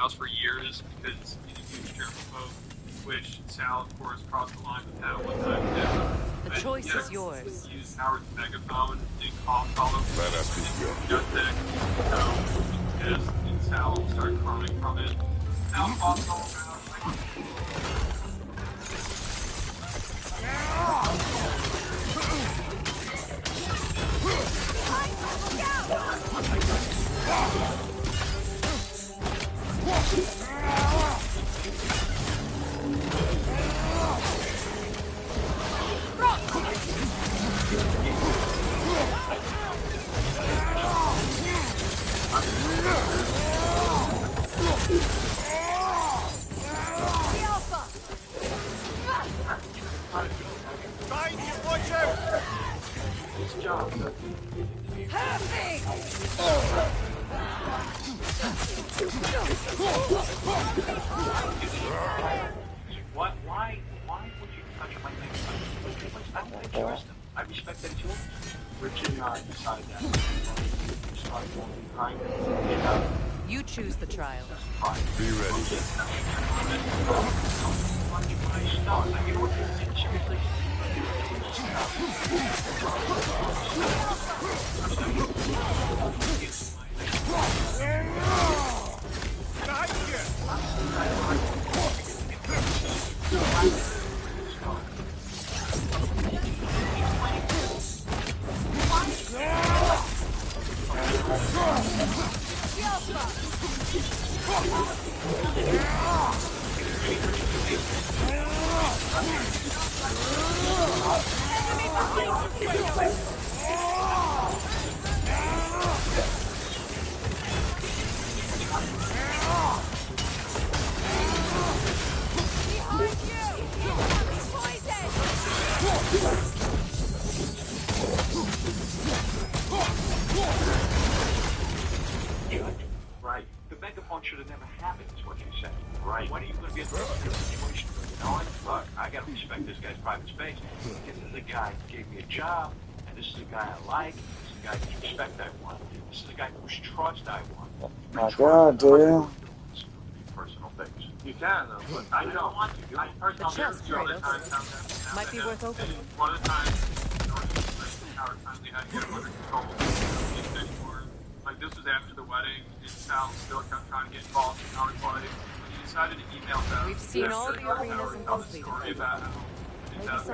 House for years because he's a huge germaphobe, which Sal, of course, crossed the line with that one time too. The choice is yours. Use Howard's megaphone and cough all over his gut dick. So he's pissed, and Sal started crying from it. Sal coughs all around. Why would you touch my next time? I trust him. I respect that too. Richard and I decided that. You choose the trial. Be ready. Right. The megaphone should have never happened, is what you're saying. Right. When are you going to be in this situation? You know what? Look, I got to respect this guy's private space. This is a guy who gave me a job, and this is a guy I like. This is a guy whose respect I want. This is a guy whose trust I want. My God, dude. Personal things. You can, though, but I don't want to. I personal chest, Kratos. Might be worth opening. One of the times, Howard finally had to get him under control. He didn't anymore. Like, this was after the wedding, and Sal still kept trying to get involved in Howard's life. When he decided to email them, We've seen all the arenas and tell the completed story them. about how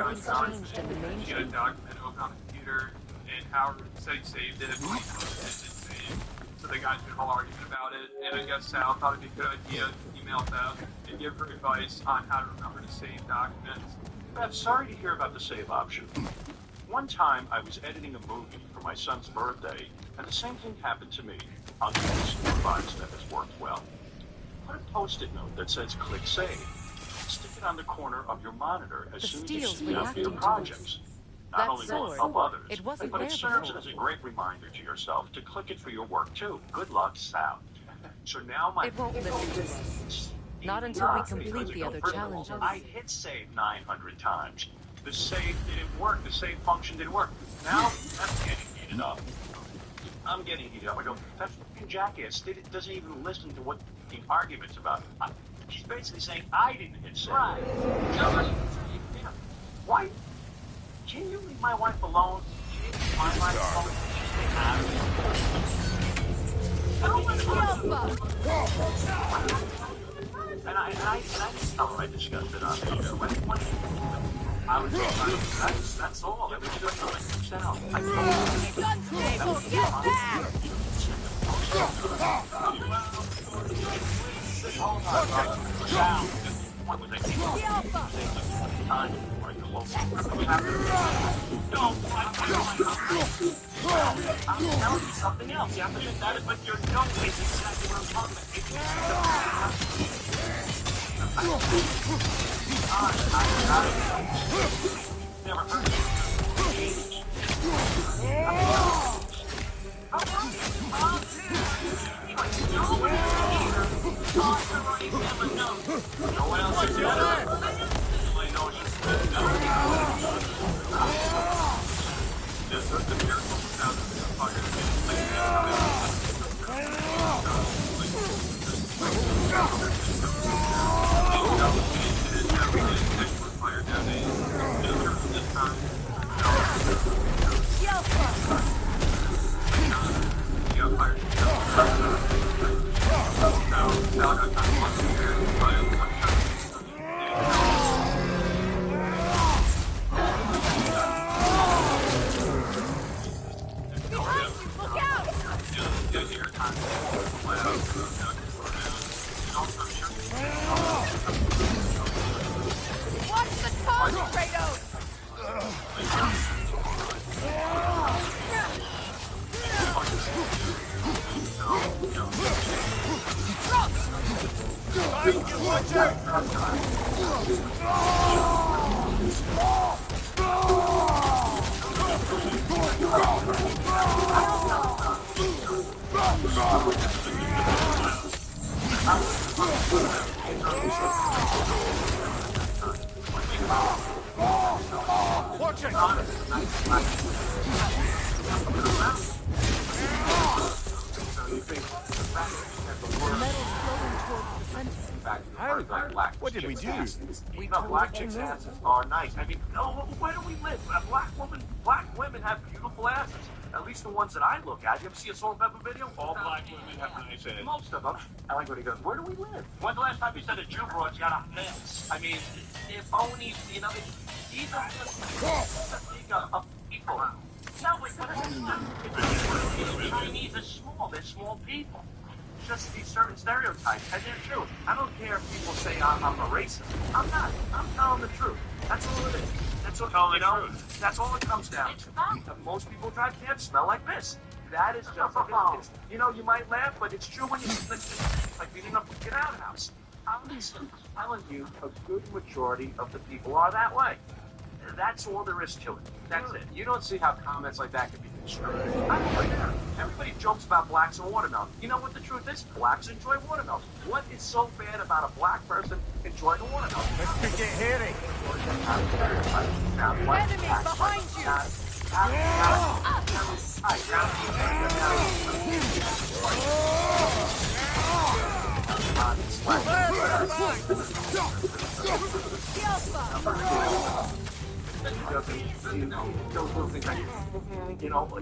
Maybe something's changed in the main he had a document open on the computer, and Howard said he saved it, but he posted it didn't save. So they got into a whole argument about it, and I guess Sal thought it'd be a good idea to email them and give her advice on how to remember to save documents. I'm sorry to hear about the save option. One time, I was editing a movie for my son's birthday, and the same thing happened to me. I'll give you some advice that has worked well. Put a post-it note that says click save. Stick it on the corner of your monitor as soon as you see out your projects. Not only will it help others, but it serves as a great reminder to yourself to click it for your work too. Good luck, Sal. So now my... It won't listen to us. Not until we complete the other challenges. I hit save 900 times. The save didn't work. The save function didn't work. Now, I'm getting heated up. I'm getting heated up. I go, that fucking jackass doesn't even listen to what the argument's about. She's basically saying I didn't hit save. Right. Why? Can you leave my wife alone? Can you leave my wife alone? And I didn't tell her I discussed it on the air. I was just that's all. It was just like yourself. I told her. Get back! I'm telling you something else. You have to think that is what you're doing. It's exactly what I'm talking about. Never heard of no one else is better. I know she's this is the miracle sound of the What did we do? We know black chicks' asses are nice. I mean, no, where do we live? Black women have beautiful asses. At least the ones that I look at. You ever see a Salt and Pepper video? All black women have nice asses. Most of them. I like when he goes, where do we live? When's the last time you said a Jew broad's got a fence? I mean, if only, you know, these are just of people. No, wait, the Chinese are small. They're small people. Just these certain stereotypes, and they're true. I don't care if people say I'm a racist. I'm not. I'm telling the truth. That's all it is. That's all, you know, that's all it comes down to. Most people drive cabs smell like this. That is just what it is. You know, you might laugh, but it's true when you like beating up a get out house. I'm telling you, a good majority of the people are that way. That's all there is to it. That's it. You don't see how comments like that can be I'm right there. Everybody jokes about blacks and watermelon. You know what the truth is? Blacks enjoy watermelon. What is so bad about a black person enjoying a watermelon? This could get hairy. Enemy behind you!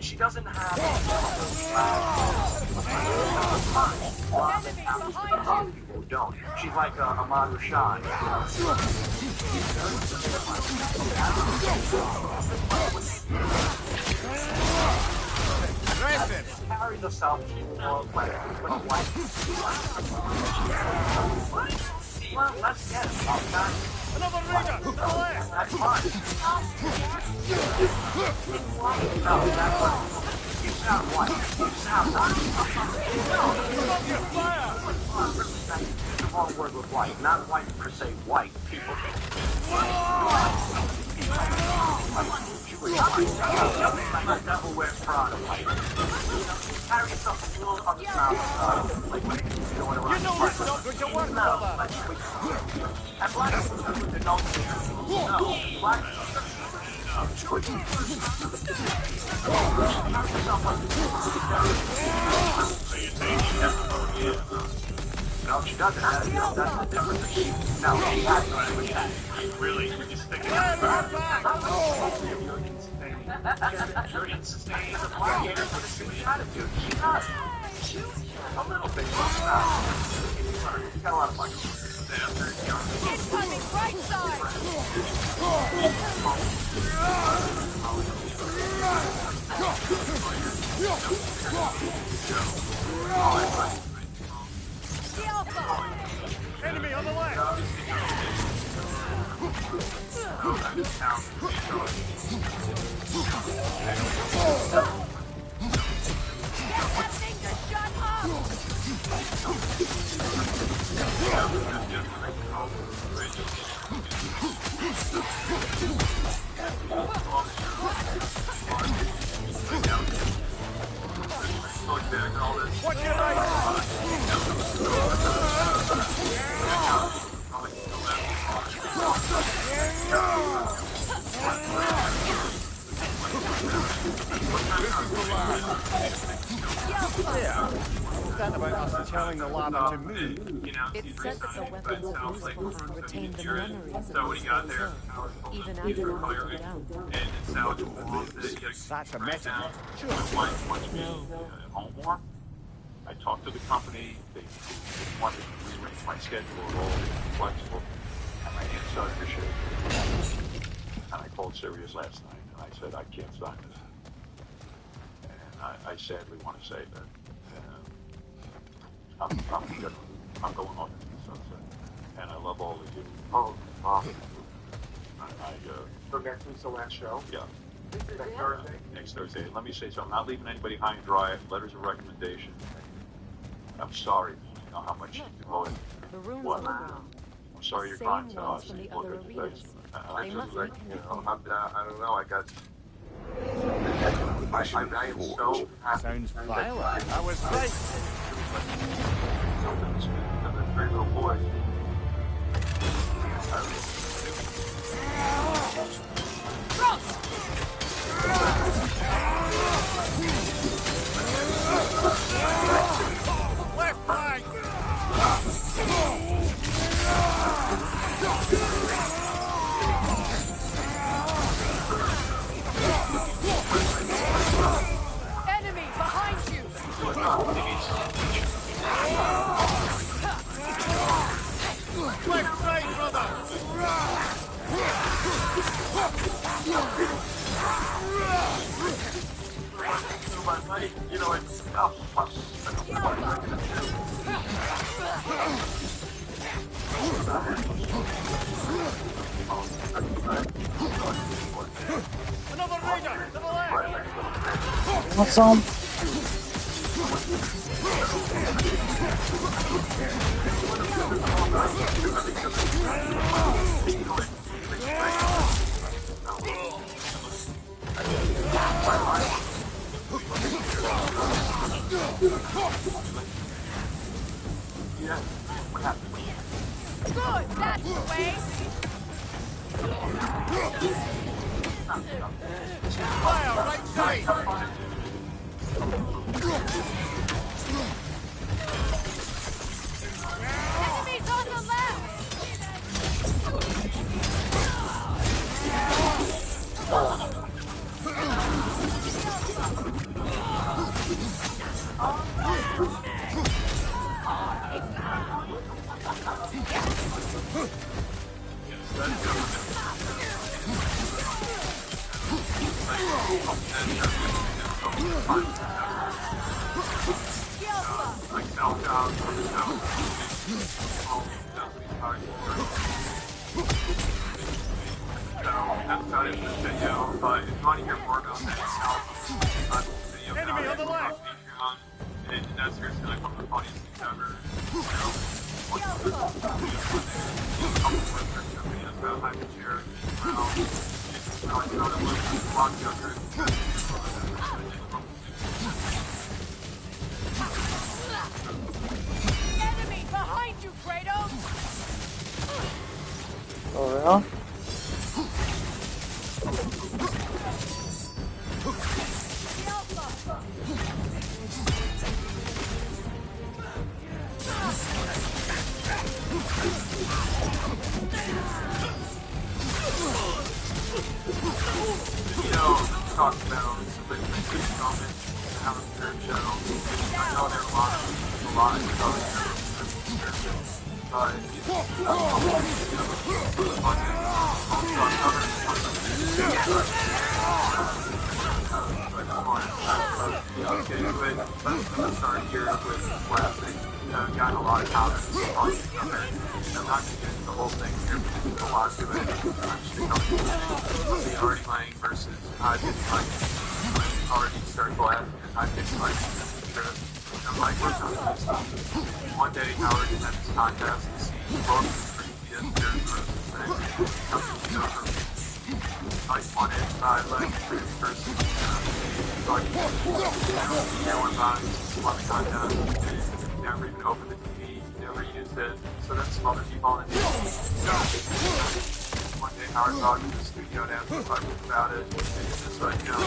She doesn't have people don't. She's like Ahmad Rashad. Carries herself. Well, let's get it. Another Raider! To the left! That's fine. No, that's fine. You sound white. You sound white. The wrong word with white. Not white per se, white people. The devil wears Prada, white. Carry yourself a little on the side. Like when you're going around. You know it's not going to work, brother! And black people do the no. No. Black No, she doesn't. That's the difference. No, she has really, you're just thinking you're insane as a black hair with a Jewish attitude. She does. A little bit. She's got a lot of money. Incoming right side! Enemy on the left! Get that thing to shut up! Watch your right! Yeah. That about us telling the lava to move. It's said that the weapons of Muspelheim retain the memories of So what do you got there? even after they melted down. And it sounds That's a message. Sure. Home more. I talked to the company. They wanted to rearrange my schedule at all, flexible, and my hands started to shake. And I called Sirius last night, and I said, I can't sign this. And I sadly want to say that I'm going on to the sunset, and I love all of you. Oh, wow. So next week's the last show? Yeah. Next Thursday? Next Thursday. Let me say something. I'm not leaving anybody high and dry. Letters of recommendation. I'm sorry. You know how much you devoted. The runes What? on the ground. I'm sorry you're Same crying to ones us. from the Look other at your arenas. face. They I must like, be I don't know. I am so happy. Sounds violent. I was right. Something to speak to the three little boys. Left flank! Enemy behind you! Left side, brother! You know, it's Another Raider! To the left! Awesome. Yeah. What happened? Good, that's the way. Fire, right side! Enemies on the left! That's about it for this video, but if you want to hear more about that video Enemy on the left! Patreon, and that's seriously like one of the funniest things ever. Videos about high chair, Enemy behind you, Kratos! For real? Talked about split comments and how it's their channel. I know there are a lot of let's start here with where I think got a lot of comments on each other. I'm not going to get into the whole thing here because there's a lot to it. I'm just going to the already playing versus I didn't like when already start glad and I didn't like sure. I'm like, what's up with this stuff? One day Howard had this contest to see both the previous I won it by like first like one box, won the contest, never even opened the TV, never used it. So then some other people on the team. One day Howard talked to the studio and asked questions about it. And it's just like, you know,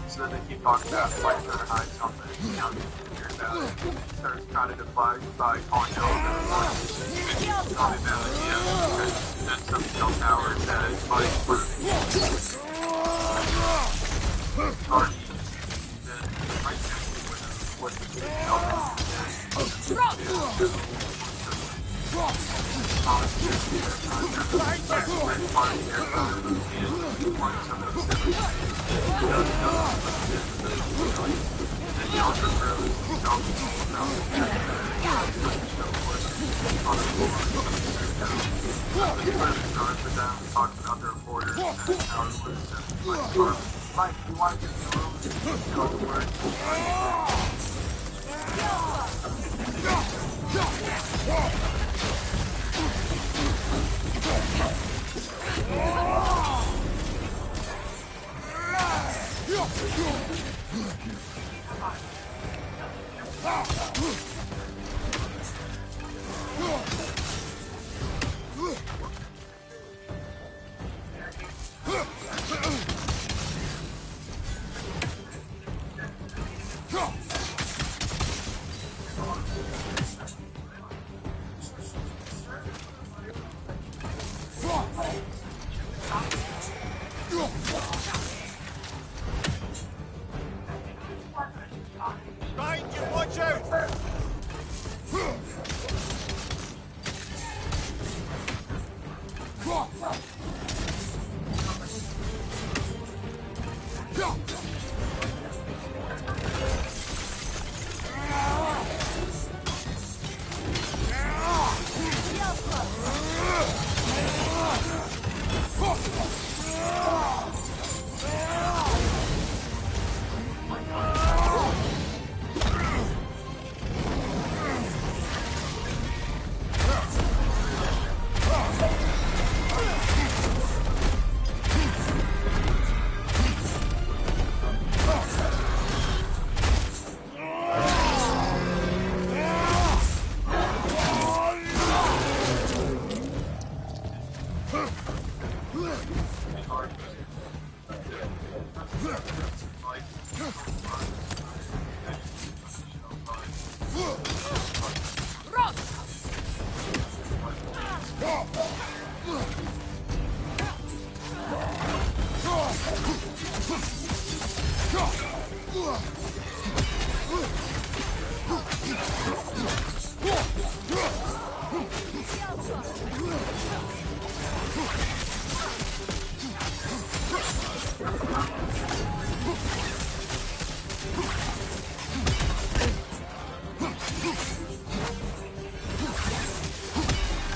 so then they keep talking about like they're hide something, you know, hear about it. Starts trying to defy by calling out everyone. Talking about it, yeah, because then some Bill Howard said, like, party, then right next to what the kid talking about their reporters and how it was like, you want to get the room and go to work.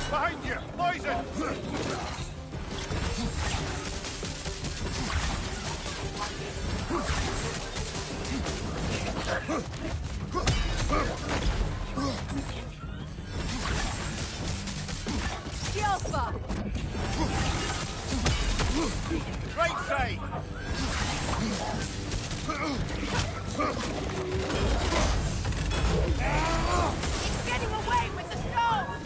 Behind you! Poison! Alpha! Right side! He's getting away with the stone!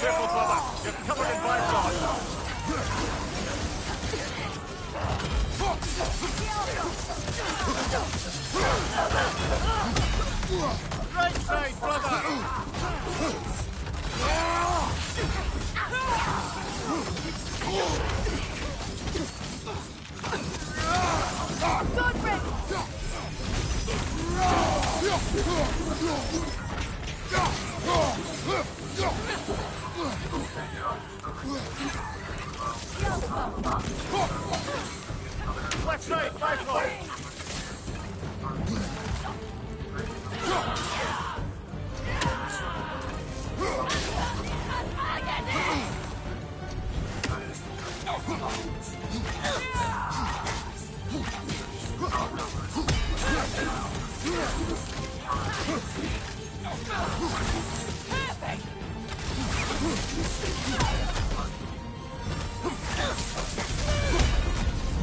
Careful, brother! You're covered in bygones! Right side, brother! Left side, rifle!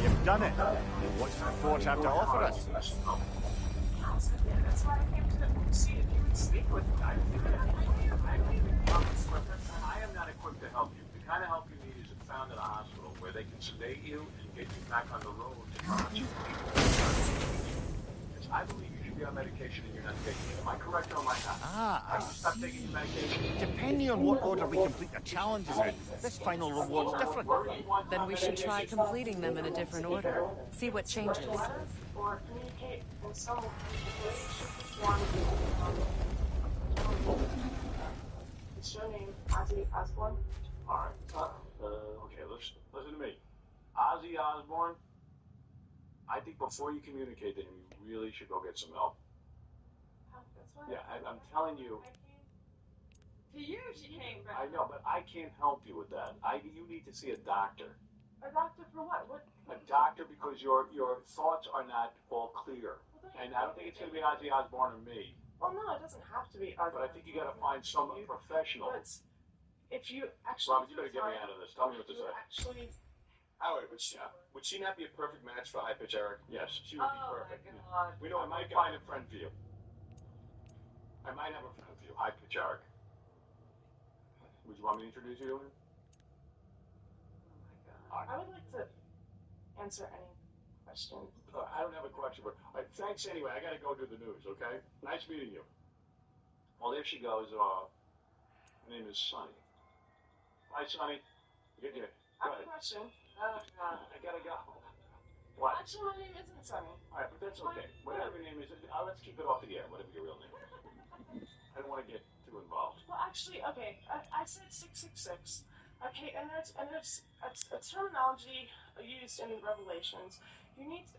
You've done it. What's the fort have to offer us? That's why I came to see if you could speak with me. I am not equipped to help you. The kind of help you need is found at a hospital where they can sedate you and get you back on the road to conscious people. I believe you should be on medication and you're not taking it. Am I correct or am I not? Ah, Have you stopped taking your medication? depending on what order we complete the challenges in, this final reward's different. Then we should try completing them in a different order. See what changes. Or communicate in some way. One, it's your name, Ozzy Osbourne. Alright. Okay, listen to me. Ozzy Osbourne, I think before you communicate to him, you really should go get some help. That's why. Yeah, I'm telling you. To you, she came back. I know, but I can't help you with that. You need to see a doctor. A doctor for what? A doctor because your thoughts are not all clear. And I don't think it's going to be Ozzy Osbourne or me. Well, no, it doesn't have to be Ozzy. But I think you got to find some professional. But if you actually, Robert, you got to get me out of this. Tell me what to say. Actually, Howard, would she not be a perfect match for High Pitch Eric? Yes, she would be perfect. Oh my God. We know I might find a friend for you. I might have a friend for you, High Pitch Eric. Would you want me to introduce you to him? Oh my God. I would like to answer any question. I don't have a question, but thanks anyway. I got to go do the news, okay? Nice meeting you. Well, there she goes. Her name is Sunny. Hi, Sunny. Get here. I have a question. I gotta go. What? Actually, my name isn't Sunny. All right, but that's okay. Whatever your name is, let's keep it off the air. Whatever your real name is. I don't want to get too involved. Well, actually, okay. I said 666. Okay, and it's a terminology used in Revelations. You need to.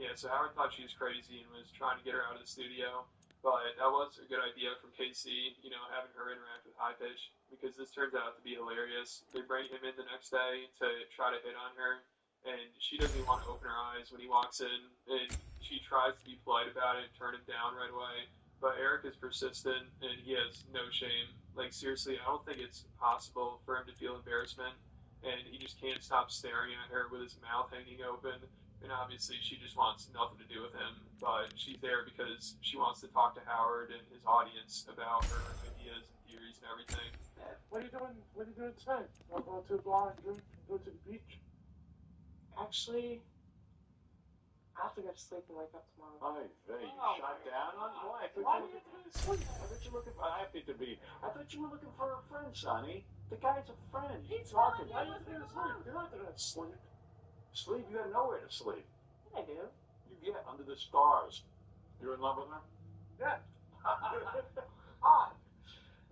Yeah, so Howard thought she was crazy and was trying to get her out of the studio. But that was a good idea from KC, you know, having her interact with High Pitch, because this turns out to be hilarious. They bring him in the next day to try to hit on her, and she doesn't even want to open her eyes when he walks in, and she tries to be polite about it and turn him down right away. But Eric is persistent, and he has no shame. Like, seriously, I don't think it's possible for him to feel embarrassment, and he just can't stop staring at her with his mouth hanging open. And obviously, she just wants nothing to do with him, but she's there because she wants to talk to Howard and his audience about her ideas and theories and everything. What are you doing? What are you doing tonight? Want to go to the bar and drink and go to the beach? Actually, I have to go to sleep and wake up tomorrow. Oh, you shot down on why? Why do you have to go to sleep? I thought you were looking for. I thought you were looking for a friend, Sonny. The guy's a friend. He's talking. Why do you have to go to sleep? You're not going to sleep. Sleep? You have nowhere to sleep. I do. You get under the stars. You're in love with her? Yeah. Odd.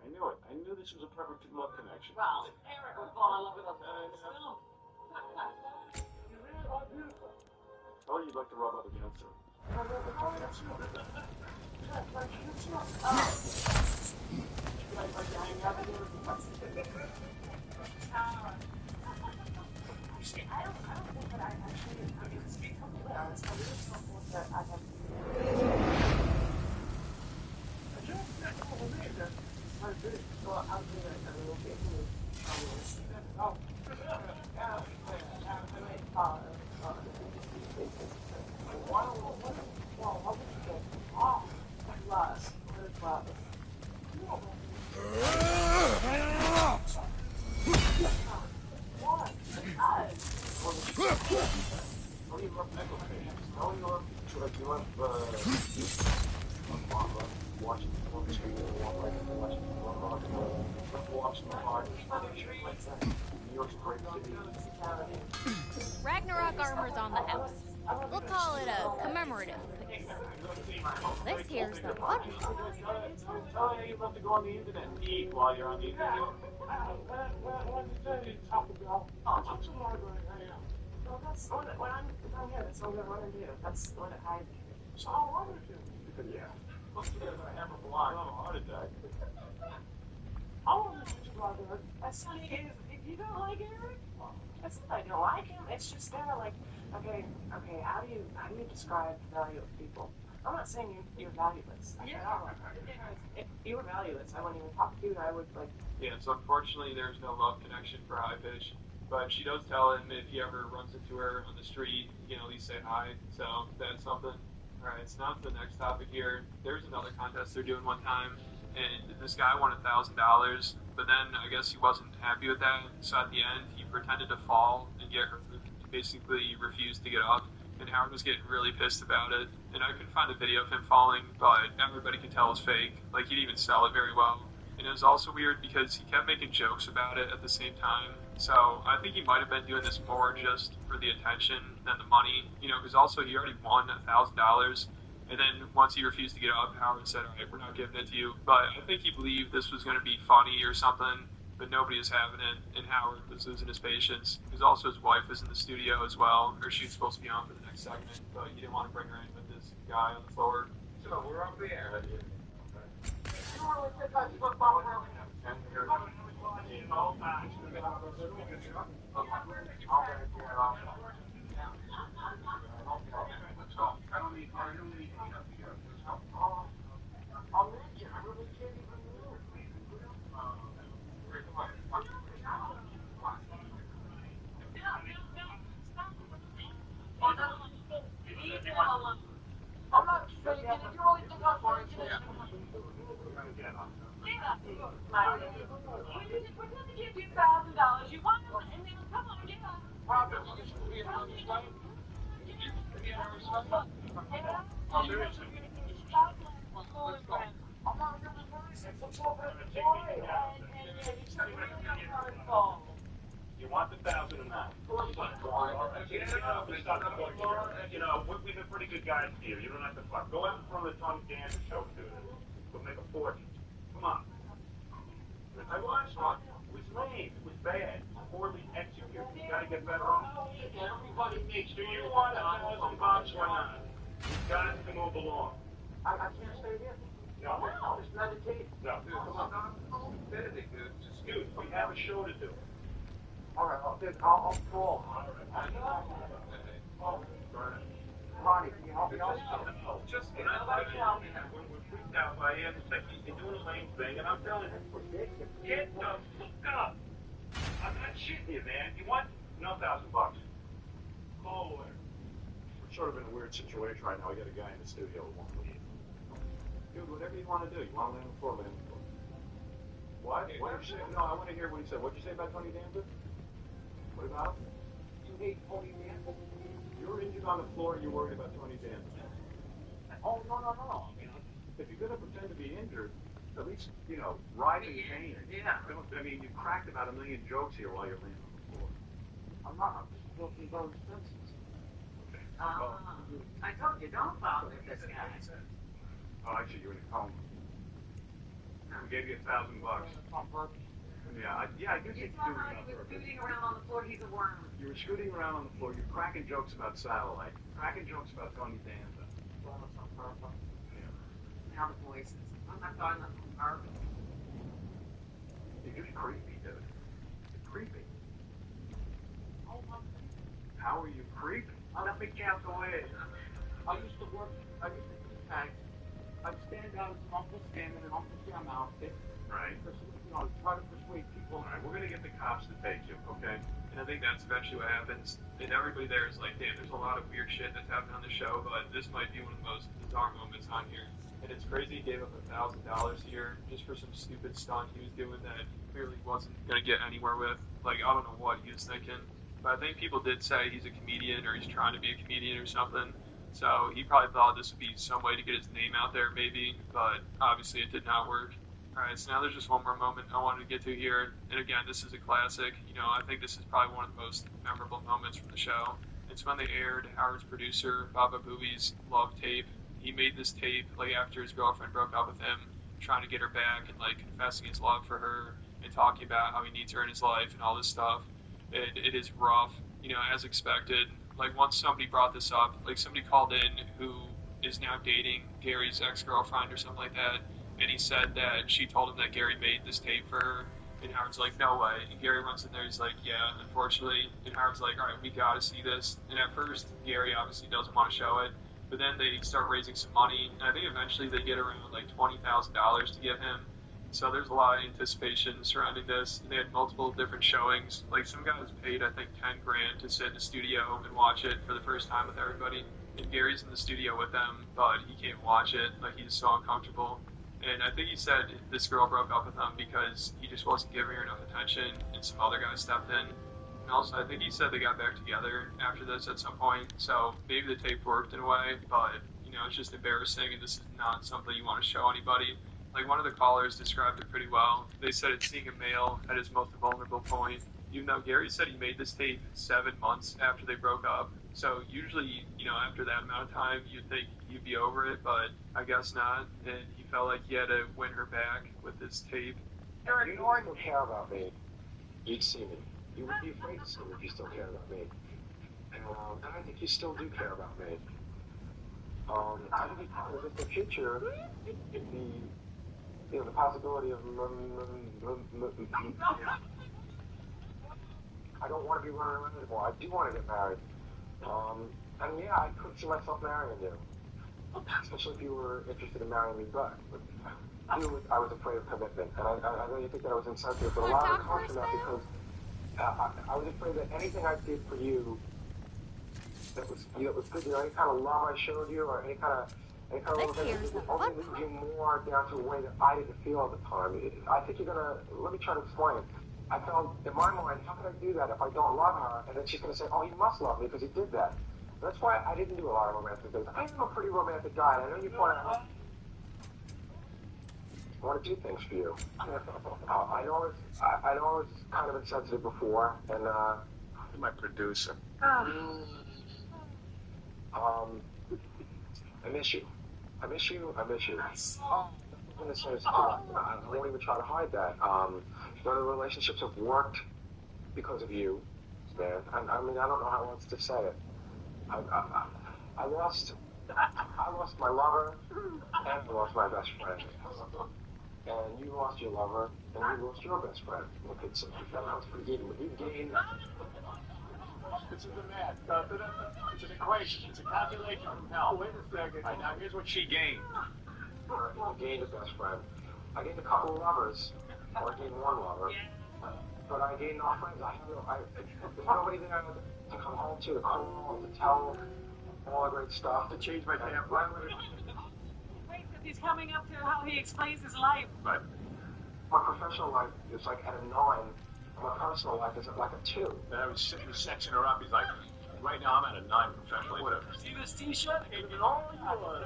I knew it. I knew this was a perfect love connection. Well, Eric would fall in love with a film. You really are beautiful. Oh, you'd like to rub up against her. I don't think that I actually, to be completely honest, I really don't think that I have. Well, I'm doing it a little bit. Ragnarok armor's on the house. We'll call it a commemorative piece. This here's the fun part. Tell her you love to go on the internet and eat while you're on the internet. When I'm here, that's what I'm going to do. That's what I do. So how long is it? Yeah. Let's get a hammer block. I'm a heart attack. How long is it, brother? That's not it. You don't like Eric? It's not that I don't like him. It's just kind of like, okay. How do you describe the value of people? I'm not saying you're valueless. If you were valueless, I wouldn't even talk to you. I would like. Yeah, so unfortunately, there's no love connection for High Pitch, but she does tell him if he ever runs into her on the street, you can at least say hi. So that's something. All right, so now to the next topic here. There's another contest they're doing one time, and this guy won $1,000, but then I guess he wasn't happy with that, so at the end he pretended to fall and get hurt. He basically refused to get up, and Howard was getting really pissed about it, and I couldn't find a video of him falling, but everybody could tell it was fake. Like, he didn't even sell it very well. And it was also weird because he kept making jokes about it at the same time. So I think he might have been doing this more just for the attention than the money, you know, because also he already won $1,000. And then once he refused to get up, Howard said, all right, we're not giving it to you. But I think he believed this was going to be funny or something, but nobody was having it, and Howard was losing his patience. Because also his wife was in the studio as well, or she was supposed to be on for the next segment, but he didn't want to bring her in with this guy on the floor. So we're up there. I'm not faking it. You really think I'm faking it? We're going to give you $1,000. You want it? And then come on, get up. Robert, you used to be a house slave. You used to be a house slave. I'm not really nice. It's all about the boy. You want the 1,000 or not? You know, we've been pretty good guys here. You don't have to fuck. Go out in front of the Tony Dancer show, dude. We'll make a fortune. Come on. I was fun. It was lame. It was bad. Poorly executed. You gotta get better on it. Everybody makes. Do you want $1,000 or not? You got to move along. I can't stay here. No, it's not the tape. No, dude, come on. Don't fit it, dude. Just, dude, we have a show to do. All right, I'll call. All right. Ronnie, can you help me out? No, just when we're freaked out by him, it's like he's doing a lame thing, and I'm telling him, get the fuck up. I'm not shitting you, man. You want? No, $1,000. Oh, we're sort of in a weird situation right now. We got a guy in the studio who won't leave. Dude, whatever you want to do. You want to lay on the floor, lay on the floor. What? What did you say? No, I want to hear what he said. What did you say about Tony Danza? What about? You hate Tony Danza? You're injured on the floor and you're worried about Tony Danza. Oh, no. If you're going to pretend to be injured, at least, ride in pain. Yeah. I mean, you cracked about 1 million jokes here while you're laying on the floor. I'm not. I'm just looking for expenses. I told you, don't bother this guy. Oh, actually, you're in a coma. We gave you $1,000. Yeah, I guess you saw how he was scooting around on the floor. He's a worm. You were scooting around on the floor. You're cracking jokes about satellite. Cracking jokes about Tony Danza. Yeah. Now the voices. I'm not talking about the garbage. You're just creepy, dude. You're creepy. How are you creepy? Let me count away. I used to do tanks. I'd stand out as Uncle Sam in an Uncle Sam outfit. Right. Try to persuade people. All right, we're going to get the cops to take you, okay? And I think that's eventually what happens. And everybody there is like, damn, there's a lot of weird shit that's happened on the show, but this might be one of the most bizarre moments on here. And it's crazy he gave up $1,000 here just for some stupid stunt he was doing that clearly wasn't going to get anywhere with. Like, I don't know what he was thinking. But I think people did say he's a comedian or he's trying to be a comedian or something. So he probably thought this would be some way to get his name out there maybe, but obviously it did not work. Alright, so now there's just one more moment I wanted to get to here. And again, this is a classic. I think this is probably one of the most memorable moments from the show. It's when they aired Howard's producer, Baba Booey's Love Tape. He made this tape after his girlfriend broke up with him, trying to get her back and confessing his love for her and talking about how he needs her in his life and all this stuff. And it is rough, as expected. Once somebody brought this up, somebody called in who is now dating Gary's ex-girlfriend or something like that, and he said that she told him that Gary made this tape for her, and Howard's like, no way. And Gary runs in there, he's like, yeah, unfortunately. And Howard's like, all right, we gotta see this. And at first, Gary obviously doesn't want to show it, but then they start raising some money, and I think eventually they get around $20,000 to give him. So there's a lot of anticipation surrounding this, and they had multiple different showings. Some guys paid, I think, $10,000 to sit in the studio and watch it for the first time with everybody. And Gary's in the studio with them, but he can't watch it. He's so uncomfortable. And I think he said this girl broke up with him because he just wasn't giving her enough attention, and some other guy stepped in. And also, I think he said they got back together after this at some point. So maybe the tape worked in a way, but it's just embarrassing, and this is not something you want to show anybody. One of the callers described it pretty well. They said it's seeing a male at his most vulnerable point. Even though Gary said he made this tape 7 months after they broke up. So usually, after that amount of time, you'd think you'd be over it, but I guess not. And he felt like he had to win her back with this tape. Eric, you don't care about me. You'd see me. You would be afraid to see me if you still cared about me. And I think you still do care about me. I think in the future, the possibility of I don't want to be running around anymore. I do want to get married. And yeah, I could see myself marrying you. Especially if you were interested in marrying me back. But I was afraid of commitment. And I know you think that I was insensitive, but a lot of it comes from that because I was afraid that anything I did for you that was good, any kind of love I showed you or any kind of love would only lead you more down to a way that I didn't feel at the time. I think you're gonna, let me try to explain. I felt, in my mind, how could I do that if I don't love her? And then she's gonna say, oh, you must love me because you did that. That's why I didn't do a lot of romantic things. I am a pretty romantic guy, and I know you point out I want to do things for you. I know it's kind of insensitive before, and You're my producer. I miss you. I miss you. I'm gonna say this, I won't even try to hide that. None of the relationships have worked because of you, man. I mean, I don't know how else to say it. I lost I lost my lover, and I lost my best friend. And you lost your lover, and you lost your best friend. Look, that sounds pretty even. You gained... This is the math. It's an equation. It's a calculation from hell. Oh, wait a second. Right, now, here's what she gained. You gained a best friend. I gained a couple of lovers. Or I gained one lover. But I gained no friends. There's nobody there to come home to call, to tell all the great stuff. To change my family. Wait, he's coming up to how he explains his life. Right. My professional life is like at a 9. My personal life is at like a 2. And I was sexing her up. He's like, right now I'm at a 9 professionally. Whatever. See this t-shirt? It's all yours.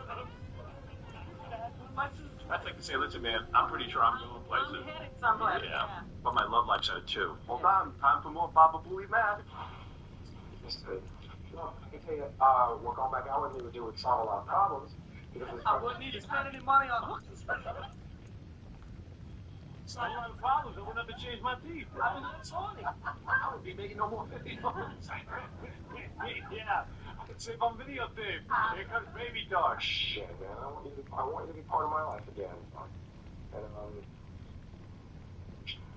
I'd like to say, listen, man, I'm pretty sure I'm going places. I'm headed somewhere. Yeah. But my love life's at a 2. Hold on. Time for more Papa Booey math. No, I can tell you, what going back out with me would do would solve a lot of problems. I wouldn't need to spend any money on hooks. Solve a lot of problems. I wouldn't have to change my teeth. I mean, that's funny. I would be making no more $50. Yeah. I can save on videotape. Here comes Baby Dog. Shit, man. I want you to be part of my life again. And,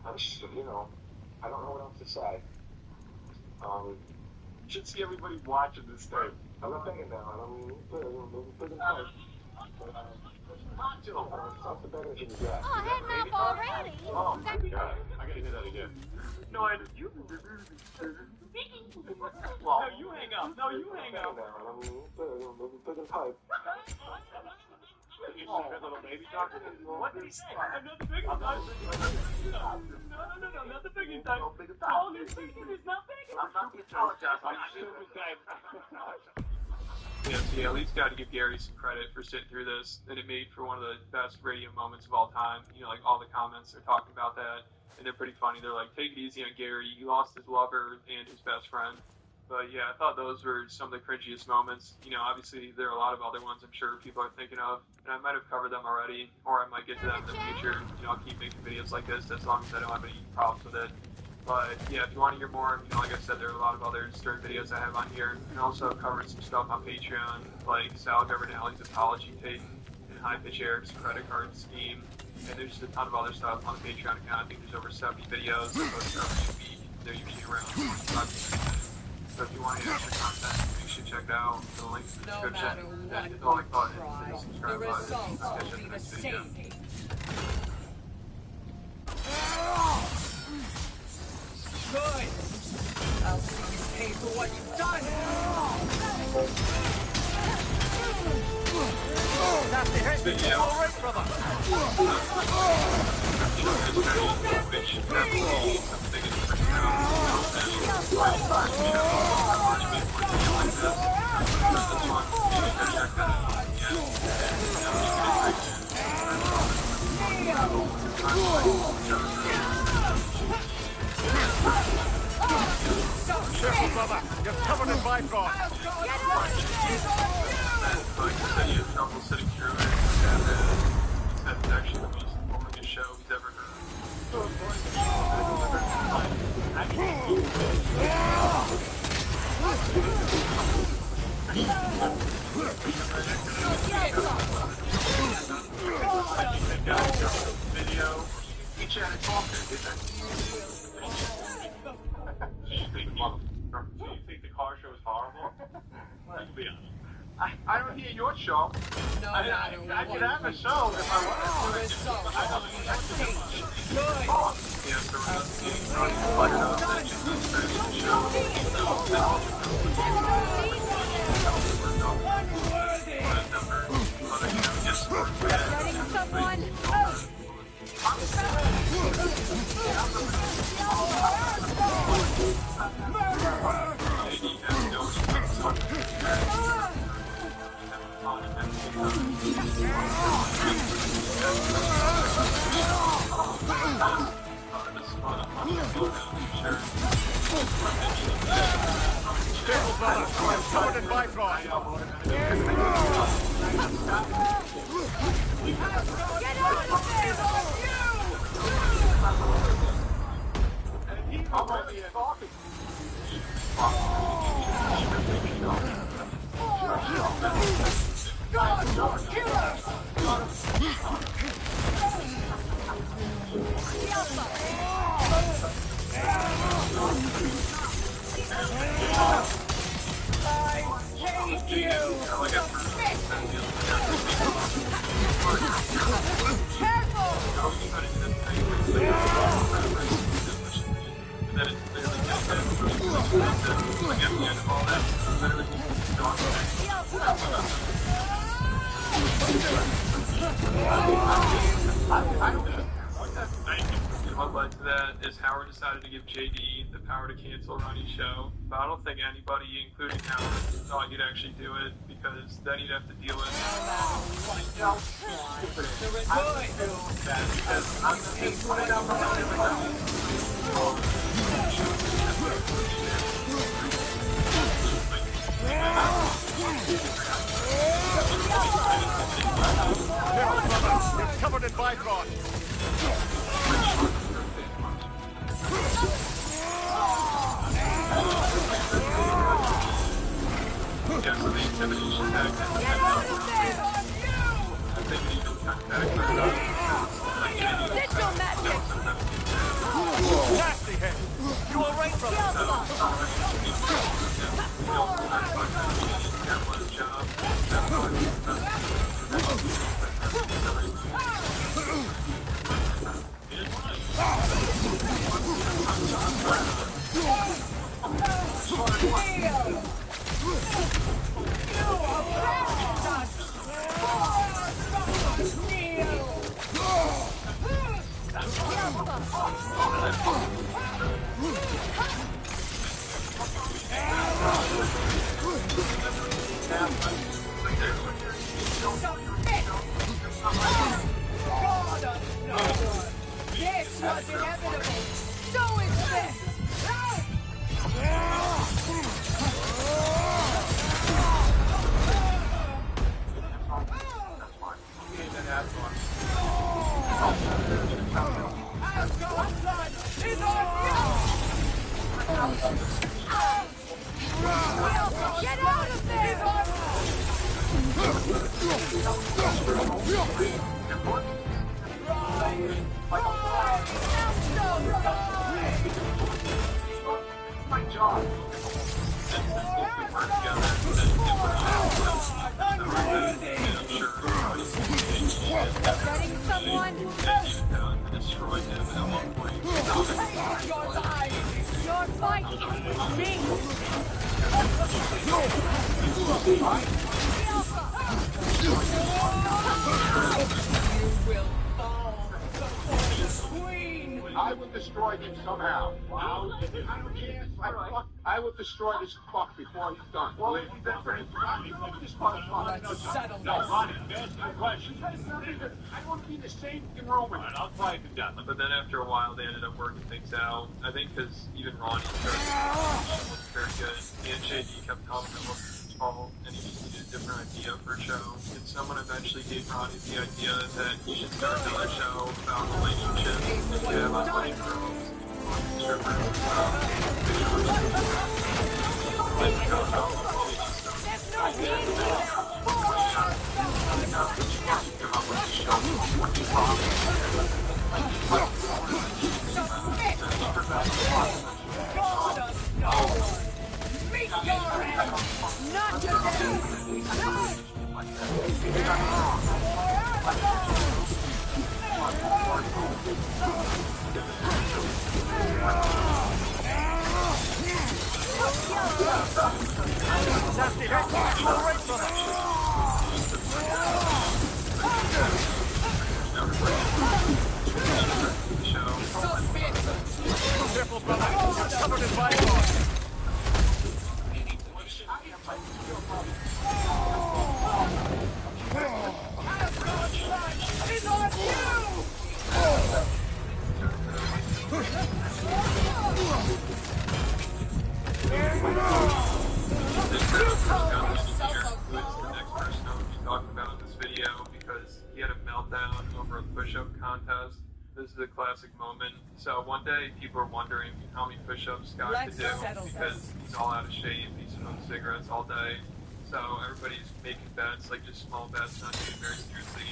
I just, I don't know what else to say. You should see everybody watching this tape. I'm not begging now. I'm begging hard. That's the begging you can get. Oh, heading up already? Oh, my God. I gotta hear that again. No, I you. Well, no, you hang up. No, you hang up. I'm begging pipe. Oh, little baby doctor. What did he say? Another big one. No, not the big one. Oh, this big one is not big. I'm not going to apologize. I'm stupid guy. Yeah, so at least got to give Gary some credit for sitting through this, and it made for one of the best radio moments of all time. Like all the comments are talking about that, and they're pretty funny. They're like, take it easy on Gary. He lost his lover and his best friend. But yeah, I thought those were some of the cringiest moments. Obviously there are a lot of other ones I'm sure people are thinking of, and I might have covered them already, or I might get to them in the future. I'll keep making videos like this as long as I don't have any problems with it. But yeah, if you want to hear more, like I said, there are a lot of other story videos I have on here, and also covered some stuff on Patreon, like Sal Governelli's apology tape and High Pitch Eric's credit card scheme, and there's just a ton of other stuff on the Patreon account. I think there's over 70 videos that post every week. They're usually around 25 minutes. So if you want any extra content, you should check it out. The link in the description. And hit the like button, hit the subscribe button. I'll catch you in the next video. Good. I'll see you pay for what you've done. Nasty hit. All right, brother. Careful, brother. You're covered in Bifrost. He had trouble sitting through it, and it's actually the most informative show he's ever Video. He chatted talking, Do you think the car show is horrible? You can be honest. I don't hear your show. No, I could have a show if I wanted to. Good. Yes, there was a running Careful, brother. You're covered in Bifrost. Get out of there, I'm only talking. What led to that is Howard decided to give JD the power to cancel Ronnie's show, but I don't think anybody, including Howard, thought he'd actually do it, because then he'd have to deal with It's covered in Bifrost. Yeah, so the intimidation tactic. Get out of there! I think he even cut back Sigil magic! Nasty hit! You alright, This was inevitable! So is this! Get out of there! my job. Getting someone? Destroyed him at one point. Your life! Your fight is me! You will fall before the queen! I will destroy him somehow. I don't care. I will destroy this fuck before he's done. Well, he's been pretty this Let's settle this. Ronnie, ask my question. I want to be in the same room with him. I'll fight to death. But then after a while, they ended up working things out. I think because even Ronnie wasn't very good. And JD kept telling him it wasn't his fault, and he just needed a different idea for a show. And someone eventually gave Ronnie the idea that he should start another show about relationships. Yeah, about funny girls, strippers, Meet your end! Not today! Nasty hit! You alright, brother? Careful, brother. You're covered in Bifrost. It's on you! Talking about in this video because he had a meltdown over a push-up contest. This is a classic moment. So one day people are wondering how many push-ups Scott could do because he's all out of shape. He smokes cigarettes all day. So everybody's making bets, like just small bets, not taking very seriously.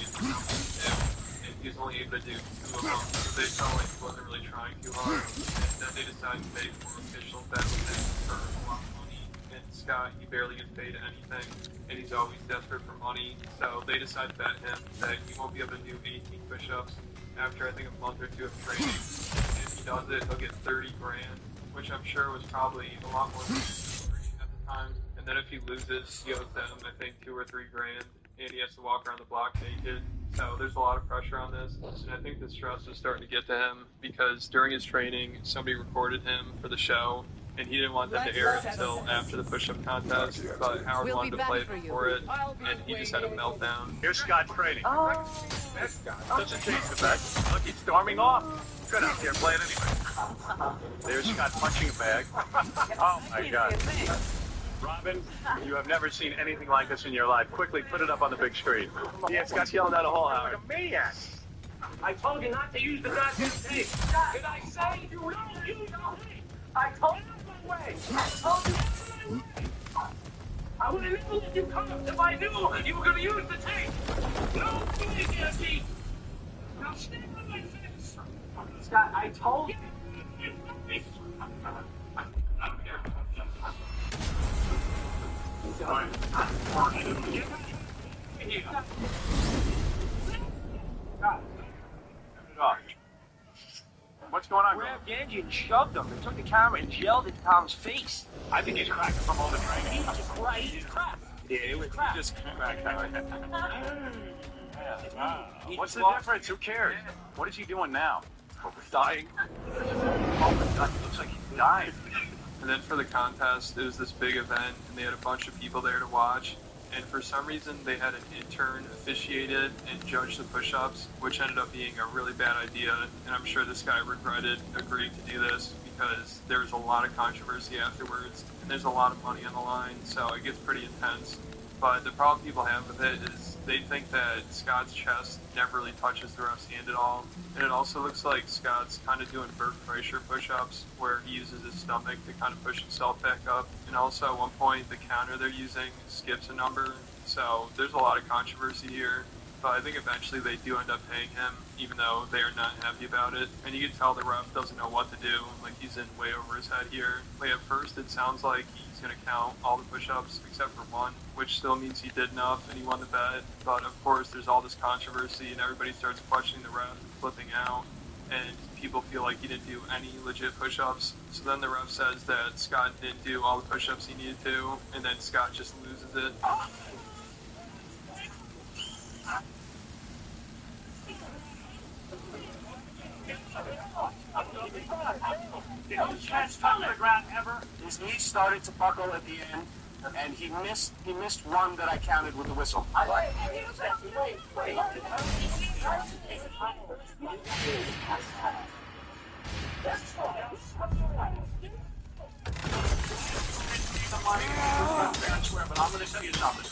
And he was only able to do 2 of them. So they felt like he wasn't really trying too hard. And then they decided to make more official bet with him for a lot of money. And Scott, he barely gets paid anything, and he's always desperate for money. So they decided to bet him that he won't be able to do 18 push-ups after I think a month or two of training. And if he does it, he'll get 30 grand, which I'm sure was probably a lot more than at the time. And then if he loses, he owes them, I think, 2 or 3 grand, and he has to walk around the block naked. So there's a lot of pressure on this, and I think the stress is starting to get to him because during his training, somebody recorded him for the show, and he didn't want them to air it until after the push-up contest, but Howard wanted to play it before it, and he just had a meltdown. Here's Scott training. There's Scott. Doesn't change the fact. Look, he's storming off. Good out there, play it anyway. There's Scott punching a bag. Oh my God. Robin, you have never seen anything like this in your life. Quickly, put it up on the big screen. Yeah, Scott's yelling out a whole hour. Like a maniac. I told you not to use the goddamn tape. Did I say you don't use the tape? I told you no way. I told you I would have never let you come if I knew you were going to use the tape. No doing, Jesse. Now stand on my face. Scott, I told you. What's going on? Grabbed Angie and shoved him. They took the camera and yelled at Tom's face. I think he's cracking from all the training. He's crap. Yeah, he just cracked. What's the difference? Who cares? What is he doing now? Dying. Oh my God, he looks like he's dying. And then for the contest, it was this big event, and they had a bunch of people there to watch. And for some reason, they had an intern officiate it and judge the push-ups, which ended up being a really bad idea. And I'm sure this guy regretted agreeing to do this because there was a lot of controversy afterwards, and there's a lot of money on the line, so it gets pretty intense. But the problem people have with it is they think that Scott's chest never really touches the ref's hand at all. And it also looks like Scott's kind of doing Bert Kreischer push-ups, where he uses his stomach to kind of push himself back up. And also at one point, the counter they're using skips a number. So there's a lot of controversy here. But I think eventually they do end up paying him, even though they are not happy about it. And you can tell the ref doesn't know what to do. Like, he's in way over his head here. Like, at first, it sounds like he's going to count all the push-ups except for one, which still means he did enough and he won the bet. But, of course, there's all this controversy, and everybody starts questioning the ref and flipping out. And people feel like he didn't do any legit push-ups. So then the ref says that Scott didn't do all the push-ups he needed to, and then Scott just loses it. The cat's top of the ground ever. His knee started to buckle at the end, and he missed one that I counted with the whistle. But I'm going to tell you something.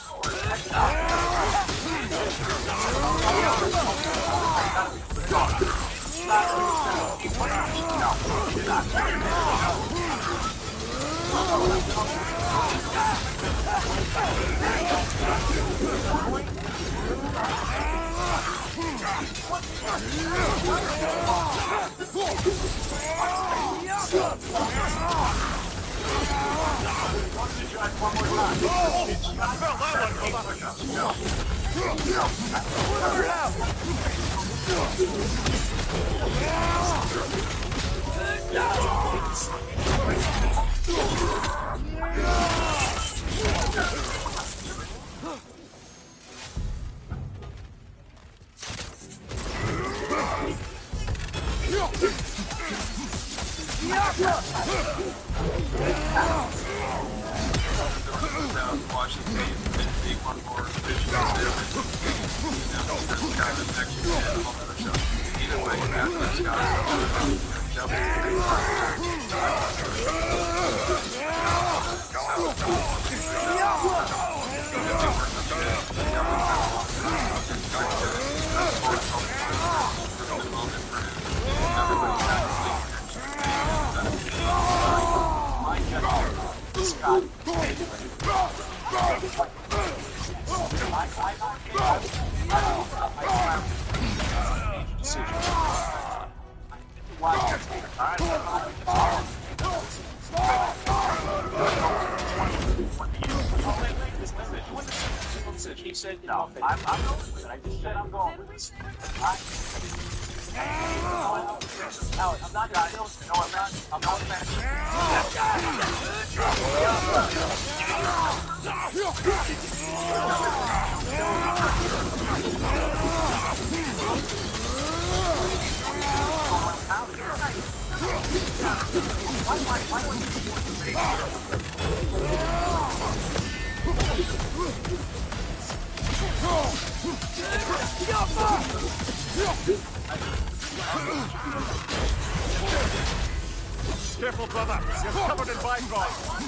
Watch the tape and take one more visual either way, after Scott. said no. I'm going with it. I just said I'm going with it. Alex, I'm not going to kill you. No, I'm not. I'm not Careful, brother. You're covered in bygones.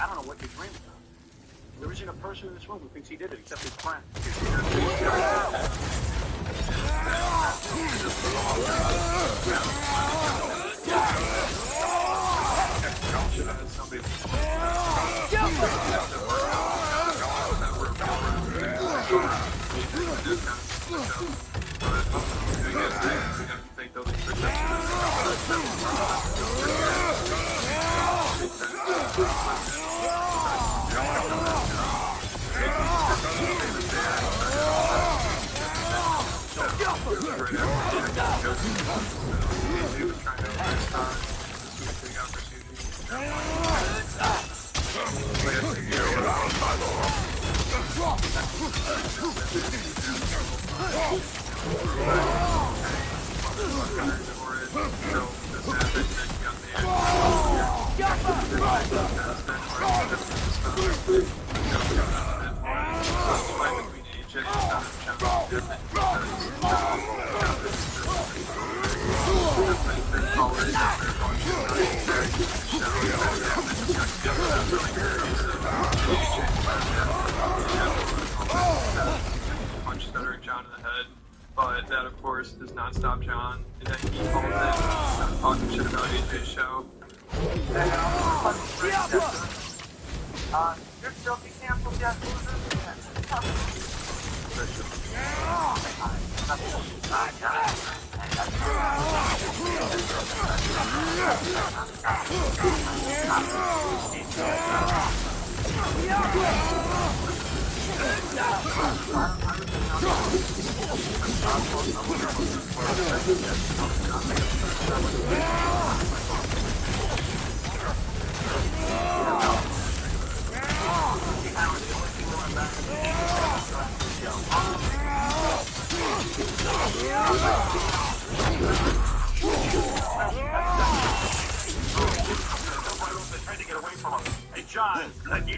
I don't know what you're dreaming of. There isn't a person in this room who thinks he did it except his friend. Punch stuttering John in the head, but that of course does not stop John, and then he calls in talking shit about AJ's show. You're still be canceled yet, Trying to get away from him. Hey, John, let you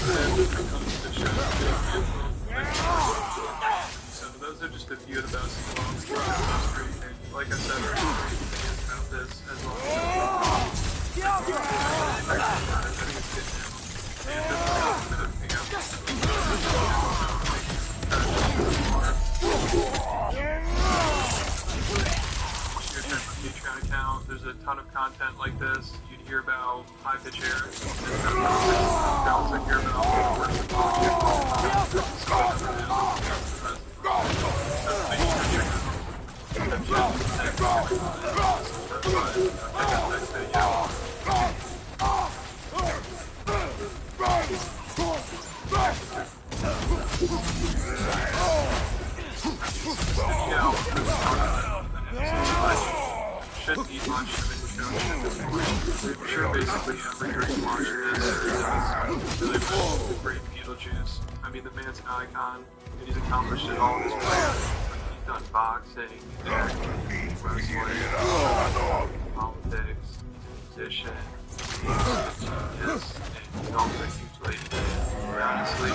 So those are just a few of the best songs. Like I said, about this as long Patreon account, there's a ton of content like this. You'd hear about high pitch air. You'd also hear about shouldn't eat much. I'm sure basically every drink launch in this is really great Beetlejuice. I mean, the man's an icon, and he's accomplished it all in his career. He's done boxing, acting, wrestling, politics, musician, yes, and he's also a huge lady. And honestly,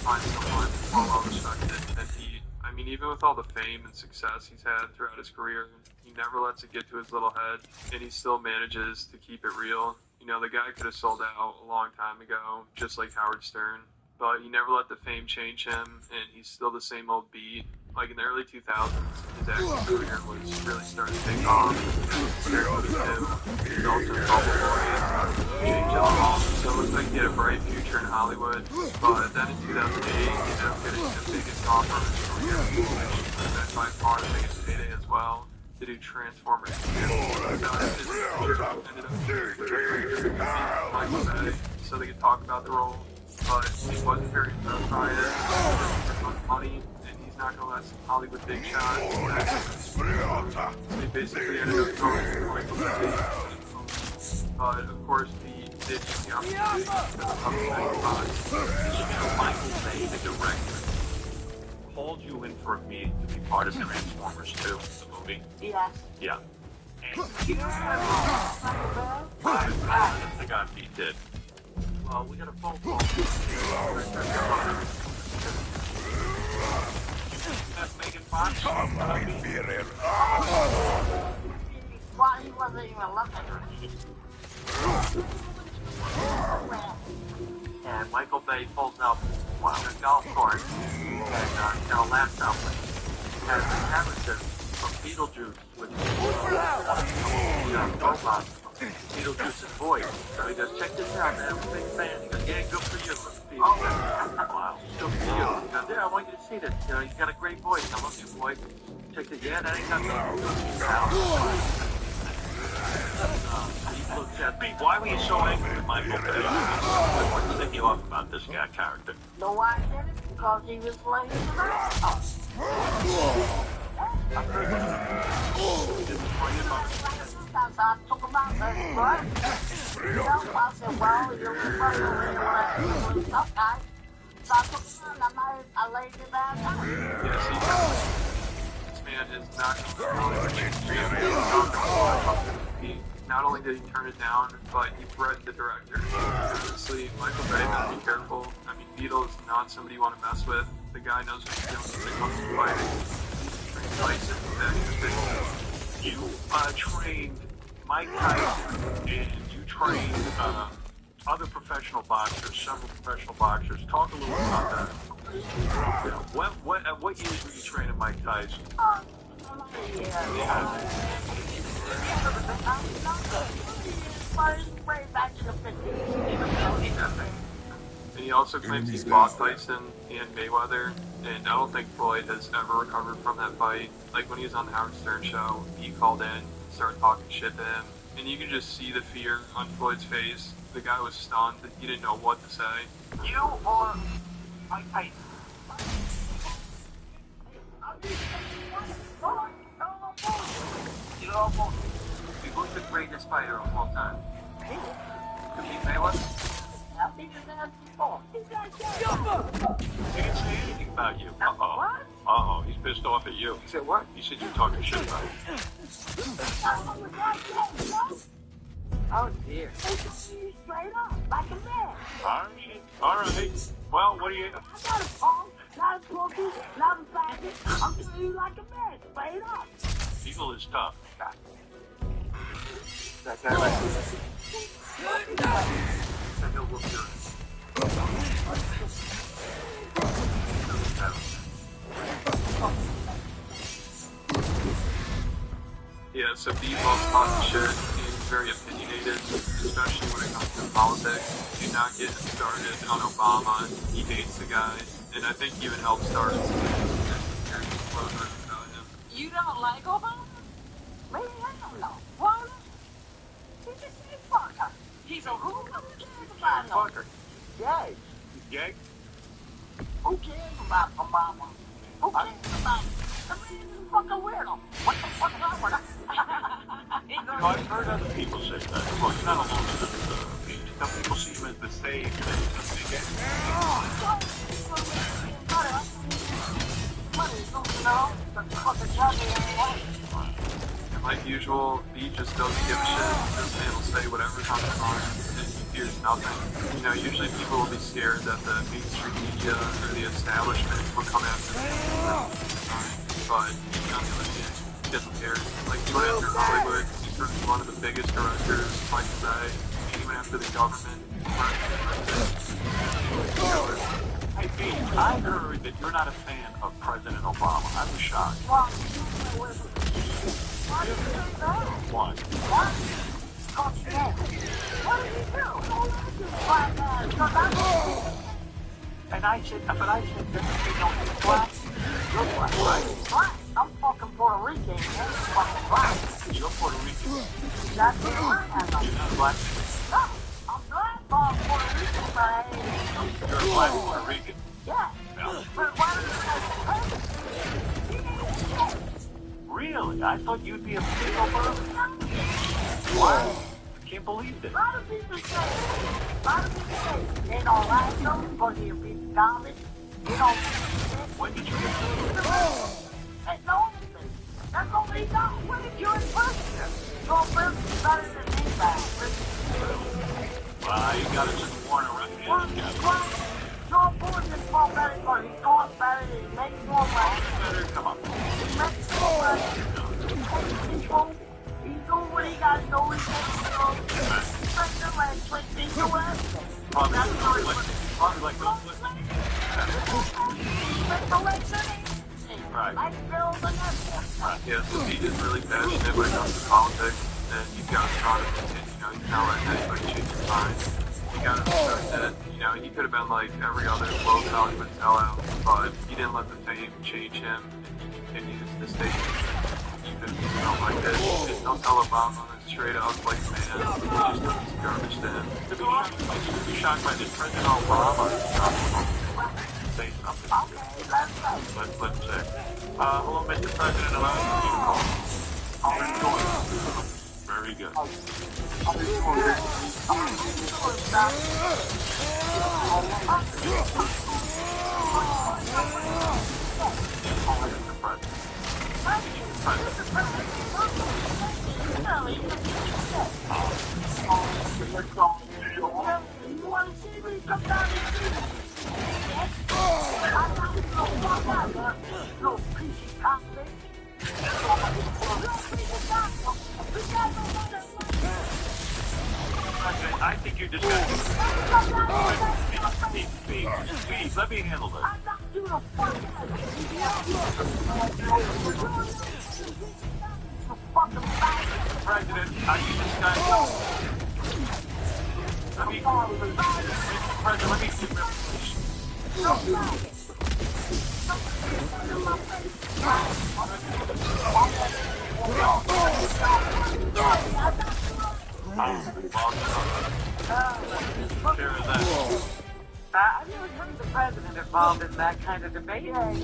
find someone well respected, and he, I mean, even with all the fame and success he's had throughout his career, he never lets it get to his little head, and he still manages to keep it real. You know, the guy could have sold out a long time ago, just like Howard Stern, but he never let the fame change him, and he's still the same old beat. Like in the early 2000s, his acting career was really starting to take off. He's also so it looks like he had a bright future in Hollywood. But then in 2008, he ended up getting the biggest offer of his career, which was by far the biggest payday as well, to do Transformers 2. So they could talk about the role, but he wasn't very impressed by it. He wanted money, and he's not going to let some Hollywood big shot. They basically ended up going to Michael Bay. But of course, he did use the opportunity to Michael Bay, the director, called you in for a meeting to be part of Transformers 2, the movie. Yes. Yeah. And you the guy he did. Well, we got a phone call. That's Megan Fox. Why he wasn't even looking. And Michael Bay pulls up on a golf course and a laptop has the character from Beetlejuice with robot Beetlejuice's voice. So he goes, check this out, man. I'm a big fan. He goes, yeah, good for you. Wow, good for you. He goes, yeah, I want you to see this. You know, he's got a great voice. I love your voice. Check it. Yeah, that ain't got nothing to do with you. He looks at me. Why were you so angry with Michael Bay? What's sticking you up about this guy character? No, why did it? Because he was laying around. I took him out there, right? You know, I said, well, you're referring to okay. So I took him out, I laid him down. Yes, this man is not not only did he turn it down, but he bred the director. Honestly, Michael Bay has to be careful. I mean, Beetle is not somebody you want to mess with. The guy knows what he's doing when it comes to fighting. He's trained You trained Mike Tyson, and you trained other professional boxers, several professional boxers. Talk a little about that. What years were you training Mike Tyson? And he also claims he fought Tyson and Mayweather, and I don't think Floyd has ever recovered from that fight. Like when he was on the Howard Stern show, he called in, started talking shit to him, and you can just see the fear on Floyd's face. The guy was stunned, he didn't know what to say. You or Mike Tyson? You know, who's the greatest fighter of all time? To be Mayweather? He didn't say anything about you. Uh-oh. Uh-oh, he's pissed off at you. He said what? He said you're talking shit about him. Oh dear. Straight up, like a man. All right. Well, what do you... I got a phone, not a cookie, not a packet. I'm treating you like a man, straight up. Eagle is tough. That guy right there. And he'll whoop your ass. Yeah, so B loves talking shit. He's very opinionated, especially when it comes to politics. Do not get him started on Obama. He hates the guy, and I think he even helped start it. You don't like Obama? Me, I don't know. Why not? He's a gay fucker. He's a who? Who cares about him? Fucker. Gay. He's gay? Who cares about Obama? Who cares about him? The man is a fucking weirdo. What the fuck is up with him? You know, I've heard other people say that. Well, you're not alone in this opinion. Some people see him as the sage, and then he's just gay. Like usual, B just doesn't give a shit. This man will say whatever's on his mind, and he fears nothing. You know, usually people will be scared that the mainstream media or the establishment will come after him. But on the other hand, he doesn't care. Like, he went after Hollywood. He's one of the biggest directors, like I say. He went after the government. Hey, B, I heard that you're not a fan of President Obama. I was shocked. Why did you say that? Why? What? What did he do? And I said, but I said that you don't look black. You're black, right? Black? I'm fucking Puerto Rican, man. Fucking black. You're Puerto Rican. That's what I am. You're not black. No, I'm black, but I'm Puerto Rican, man. You're a black Puerto Rican. Yeah. But why did you say that? Really? I thought you'd be a big over. Wow. I can't believe it. A lot of people say, they don't like them because you're being garbage. You don't When did you get to Hey, no, that's all they know. What did you impress? Your business is better than anybody. Well, you got it just worn around. Your board is more better because he talks better, he makes more money. Come on. He makes more money. He's doing what he got to do. He's break the legs, break the everything. Probably like those legs. Break the legs and Right. like bills and everything. Right, yeah, so he is really passionate when it comes to politics, and he's got a strong opinion. You know, he's not letting anybody change his mind. He got to respect that. You know, he could have been like every other low Hollywood sellout, but he didn't let the fame change him, and he continues to stay even like this. Just don't tell Obama straight up, like, man, he just does garbage to him. To be shocked by this President Obama say something. Let's check. Hello, Mr. President, allow me to call. How are you doing? Very good. You want to see me? Come down and see me. I'm not going to walk out there. Little piece of chocolate. I think you're just gonna... Please, let me handle this. I'm not doing a fucking... President, I need this guy. Let me... President, let me see real I've never heard the president involved in that kind of debate. It's over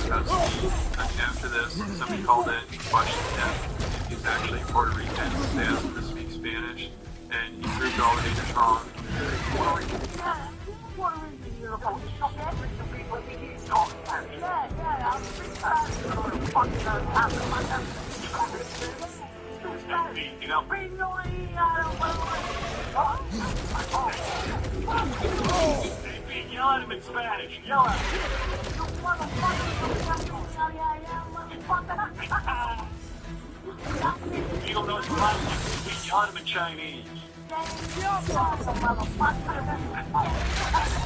because after this, somebody called in and questioned him. He's actually Puerto Rican, they asked him to speak Spanish, and he proved all the haters wrong. You know? Hey, Pete, yell at him in Spanish. Yell at him. You don't know his language. Pete, yell at him in Chinese.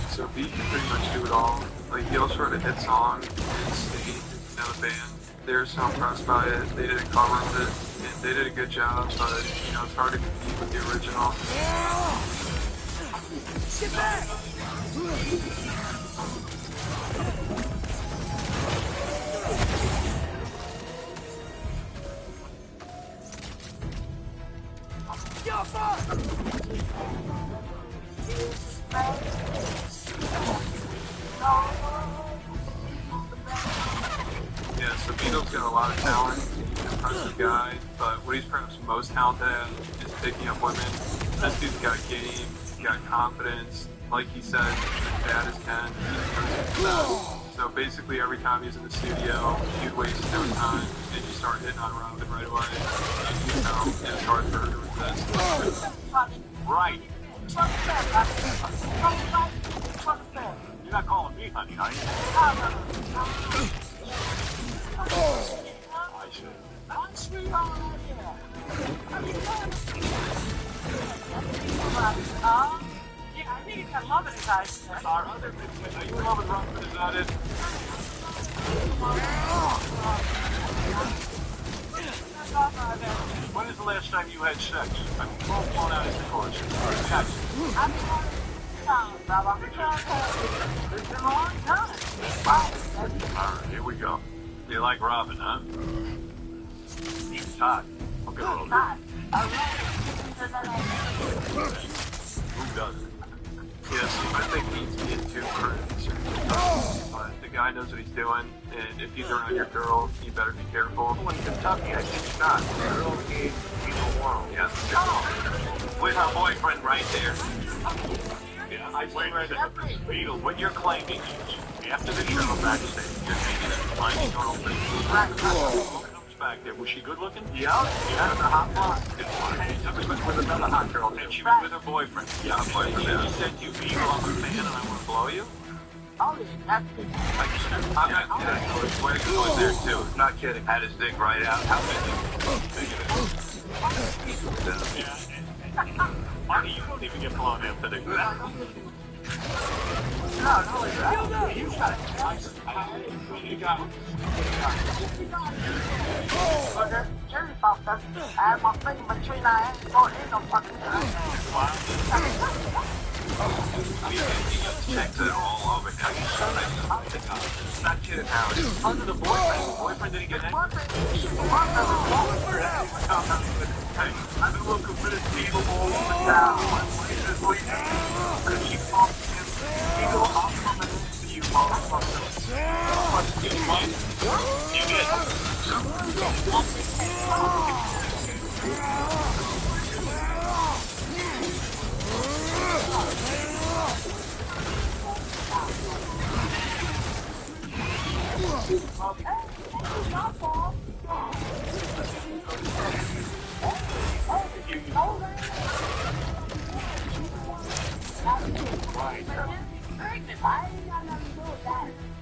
So Pete can pretty much do it all. Like, he'll sort of hit song and sing, you know, the band. They're so impressed by it. They did a cover of it, and they did a good job, but, you know, it's hard to compete with the original. Get back! Yeah, so Beatles got a lot of talent. He's an impressive guy, but what he's perhaps most talented at is picking up women. This dude's got game, he's got confidence. Like he said, he's as bad as Ken. So basically, every time he's in the studio, he'd waste no time and just start hitting on Robin right away. You know, it's hard for her to resist. Right. You're not calling me honey, are you? I should. Yeah, I think he's got love in his eyes. Our other business. Are you in love with Robin? Is that it? When is the last time you had sex? I'm both blown out of the course. Alright, here we go. You like Robin, huh? He's hot. I'll get a roll. Who doesn't? Yes, I think he's being too crazy. But the guy knows what he's doing, and if he's around your girl, you better be careful. In Kentucky, I think not. The girl gave people warm. Yes. With her boyfriend right there. Yeah, I swear to Beetle, what you're claiming is, after the show backstage, you're taking a finding girl thing. Back there. Was she good looking? Yeah. Yeah, the hot blonde. I was with another hot girl, and she was with her boyfriend. Yeah, but she said you beat off a fan and I want to blow you? Oh, that's good. I'm not kidding. I was swearing to was there too. Not kidding. Had his dick right out. How big is it? Yeah. Marty, you don't even get blown after the No, you got it. You got it. Jerry popped up. I had my finger between our hands. Oh, ain't no fucking Checks it all over now. Not kidding, Howard. Under the boyfriend. The boyfriend didn't get anything. Hey, I've been looking for this needle all over town. Because she fucked him. You go off from it. You motherfucker. You did.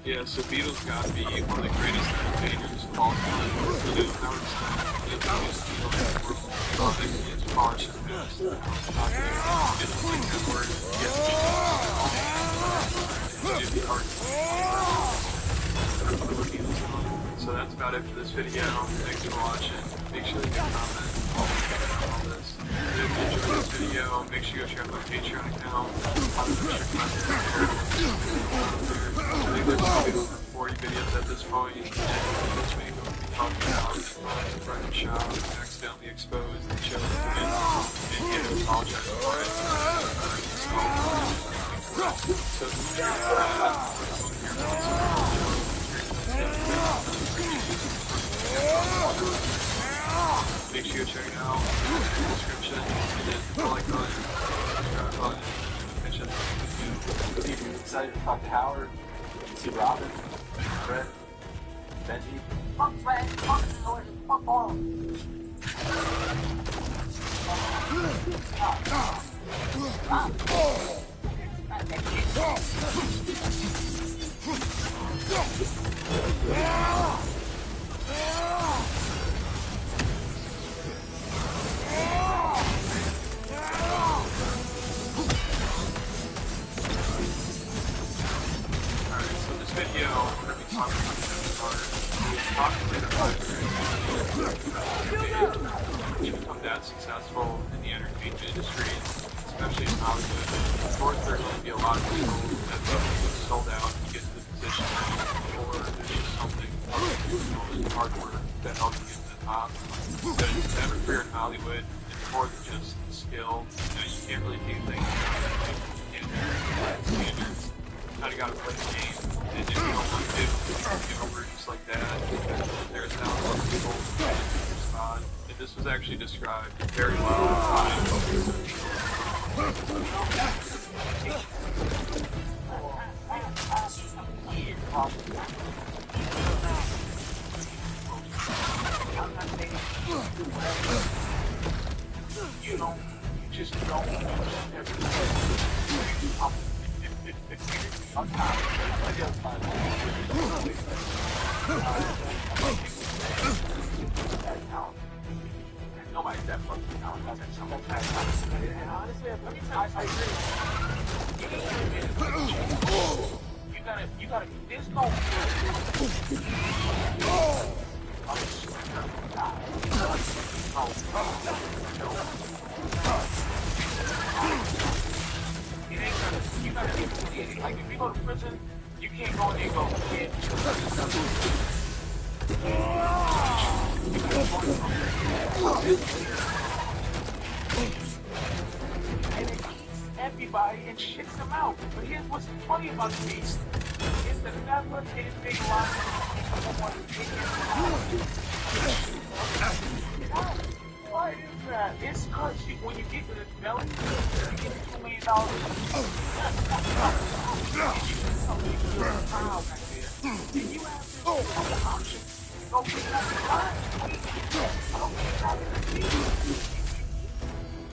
Yeah, so Beatles got to be one of the greatest entertainers of all time. You know, Howard Stern, the biggest Beatles in the world. I think he is far surpassed. It's like that word, yes, it'd be hard to put the Beatles on. So that's about it for this video. Thanks for watching. Make sure to leave a comment. All this. If you enjoyed this video, make sure you go check out my Patreon account. I'll check my I think there's probably over 40 videos at this point, and this week we'll be talking about the Brighton shop accidentally exposed and chose to win, and he had to apologize for it. So make sure you check it out in the description, and then the like button, subscribe button, mention the video. People excited to talk to Howard. See Robin, Brett, Benji. Fuck, man. Fuck, fuck all. You become that successful in the entertainment industry, especially in Hollywood. Of course, there are going to be a lot of people that get sold out to get to the position, or there's just something hard work that helps you get to the top. But it's every career in Hollywood, it's more than just skill. You can't really do things standards. You kind of got to play the game, and if you don't want to get over just like that, there's thousands of people in your spot. And this was actually described very well by you know, you just don't nobody's that fucking talented. And honestly, let me tell you, I agree. You gotta, there's no you gotta be affiliated. Like if you go to prison, you can't go in there and go, and it eats everybody and shits them out. But here's what's funny about the beast. It's the never big line. Why is that? It's because when you get to the belly, you get $2 million. And you have this option to go get that line.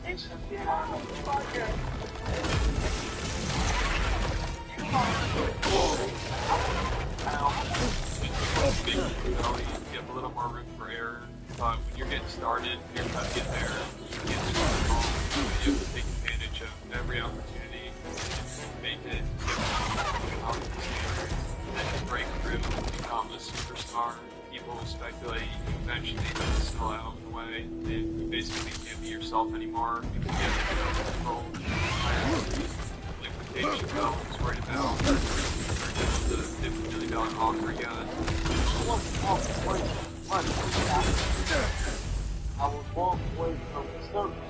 It's just get out of the fucking. You have a little more room for error, but when you're getting started, you're trying to get there, you have to take advantage of every opportunity and make it then you break through, become a superstar. People will speculate you eventually have to sell out in a way, and you basically can't be yourself anymore because you have to control liquidation bill is worried about the $50 million offer you got. I was walking away from the service.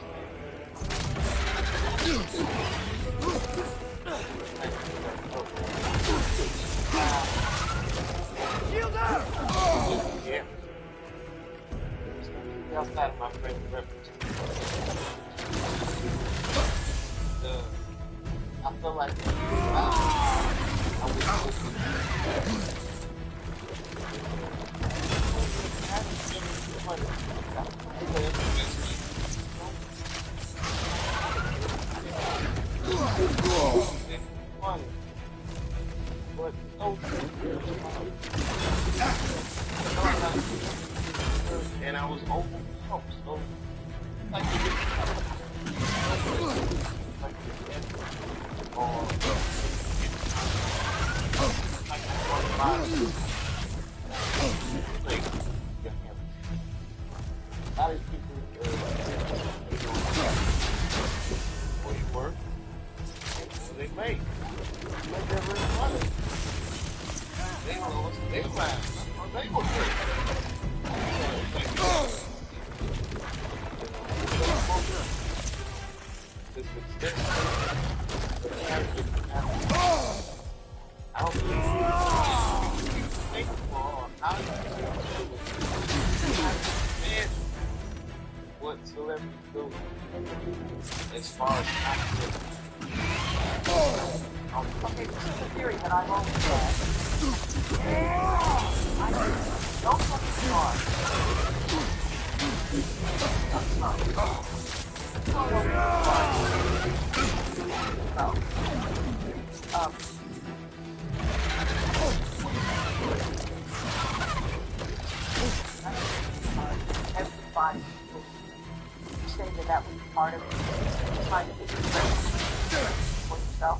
Shield up! Yeah. Outside of my friend's reference. I feel like I was and I was open so like a lot of people where you work, what they make their real money. They don't know what's their life. They go free. What celebrities do as far as okay, this is a theory that I've always had. I don't fucking start. Everybody saying that was part of it. Trying to get for yourself.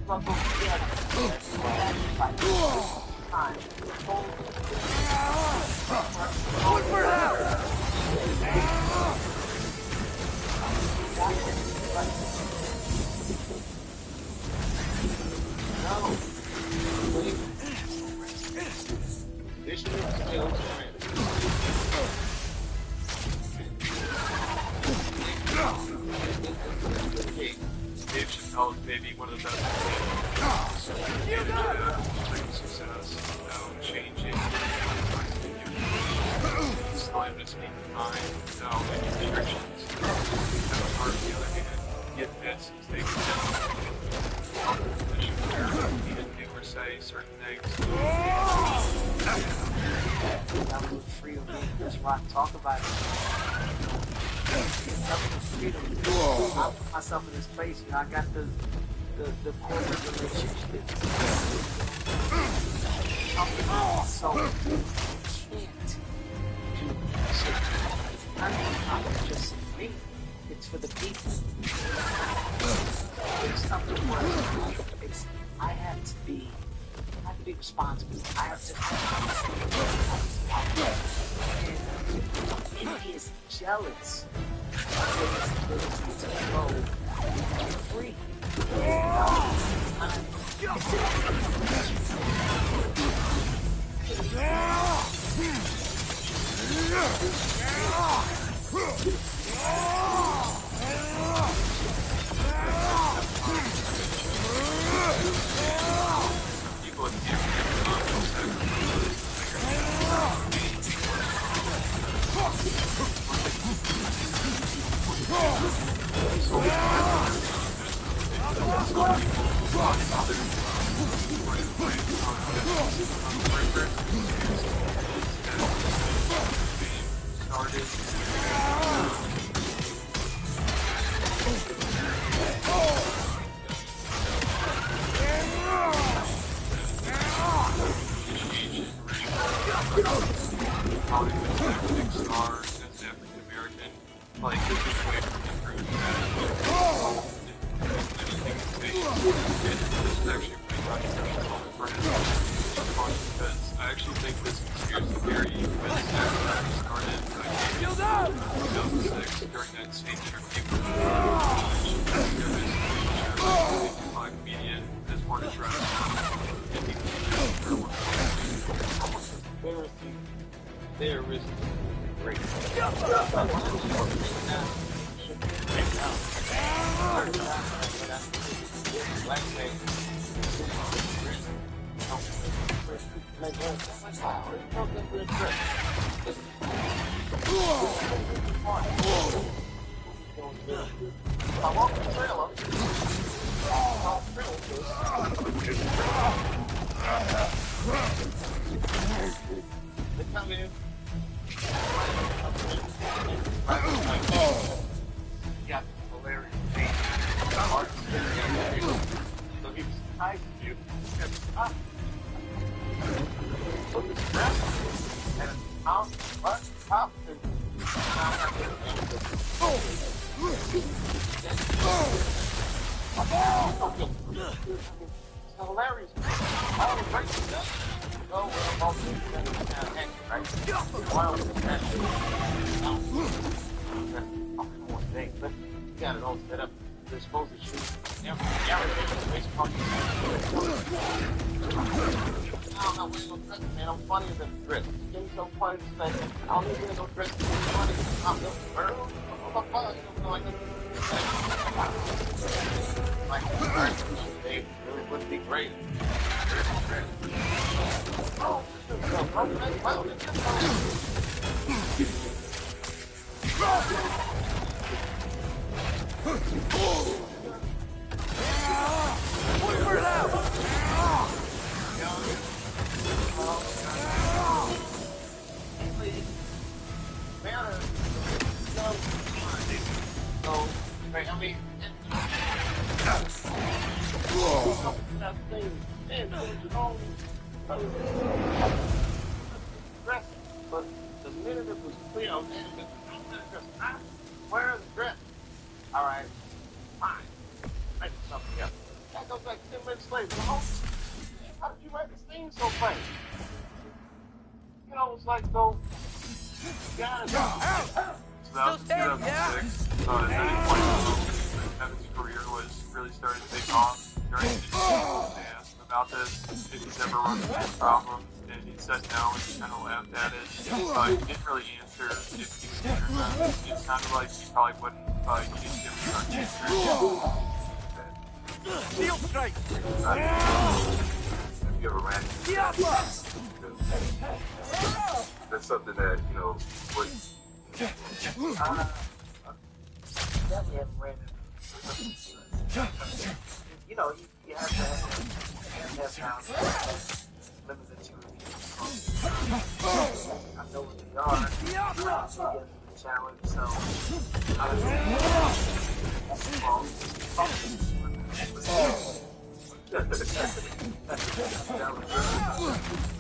Struggle together. Time. Look for help! No. Additional skills Dave Chappelle is maybe one of the best success without changing slime to speak mind, without any restrictions. Kevin Hart, on the other hand, he admits things that he didn't do or say certain things. I was free of being this rock. Talk about it. Freedom. I put myself in this place, you know, I got the corporate relationships. So you can't do this. Not just me, it's for the people. It's something where I have to be responsible. I have to and he is jealous of his ability to go free. Like, this is way to improve that. This is actually pretty controversial for his defense. I actually think this conspiracy theory was started in 2006 during that same interview with the comedian as one address. There is great. Yeah, hilarious. So he was nice to you. And out, what? Up, and it's hilarious. All the great stuff. Go where both of them hang, right? Wild and but you got it all set up. They're supposed to shoot everything baseball. I'm not wearing no dress, man. I'm funnier than the dress. It's getting so funny to say, I don't need to wear no dress to be funny. I'm the girl. I'm a fun. You know, like they really would be great. Oh, something to that thing. Man, you know, dress. But the minute it was clear, I was dress. I'm wearing the dress. All right, fine. Make something else. That goes like 10 minutes later. How did you write this thing so fast? You know, it's like though. So that was 2006. At any point, Kevin's career was really starting to take off. During the interview, they asked him about this, if he's ever run into this problem, and he said no, and he kind of laughed at it. But he didn't really answer if he was interested. It sounded like he probably wouldn't, but he didn't give a short answer. Steel strike! Have you ever ran into that? That's something that, you know, would... Definitely haven't ran into. You know, you have to have limited to reviews. I know what they are. To get the challenge, so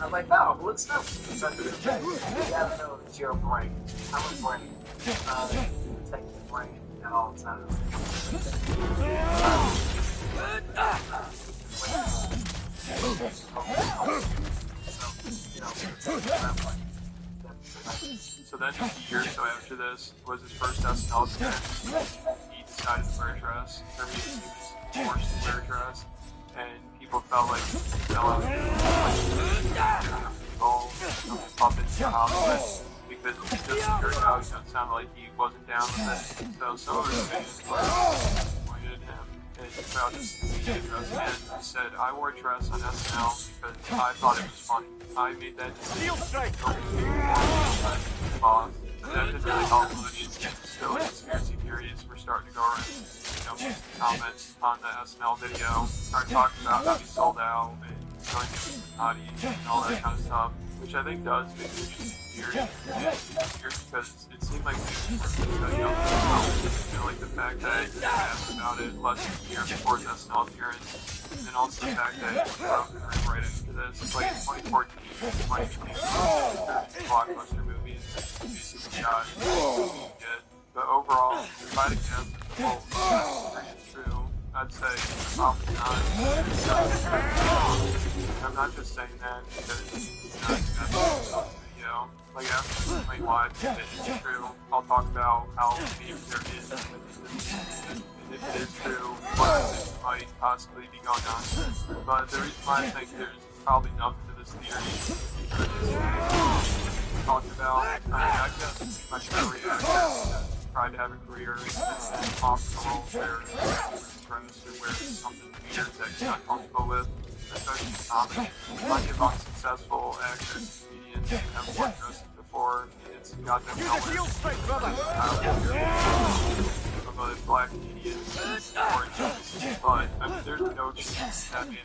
I'm like, no, what's up? You gotta know that you're a brain. I'm a brain. Protect your brain at all times. So then, a year or so after this, was his first SNL appearance. He decided to wear a dress. Or he was forced to wear a dress. And people felt like he fell out of puppets to Hollywood. Because it just turned out it sounded like he wasn't down with it. So some of his fans were disappointed in him. And he found this media dress and he said, I wore a dress on SNL because I thought it was funny. I made that decision. That didn't really help the audience get still conspiracy theories were starting to go around. You know, comments on the SNL video started talking about how he sold out and going to Illuminati and all that kind of stuff, which I think does make it interesting theory. Because it seemed like you know, like the fact that he asked about it less than a year before his SNL appearance, and then also the fact that he broke right into this. Like in 2014, Money became blockbuster movies, basically got good. But overall, if I had to guess, the whole story is true, I'd say probably not. I'm not just saying that because, you know, video. Like, after you might watch it, it's true. I'll talk about how maybe there is, and if it is true, what it might possibly be going on. But the reason why I think there's probably nothing to this theory talked about, I mean, I guess pretty much every actor tried to have a career and possible where friends who wear something weird that you're not comfortable with, especially in comedy. Plenty of unsuccessful actors and comedians have worn dresses before. It's got them nowhere. Of a black comedian or just, but I mean, there's no chance that man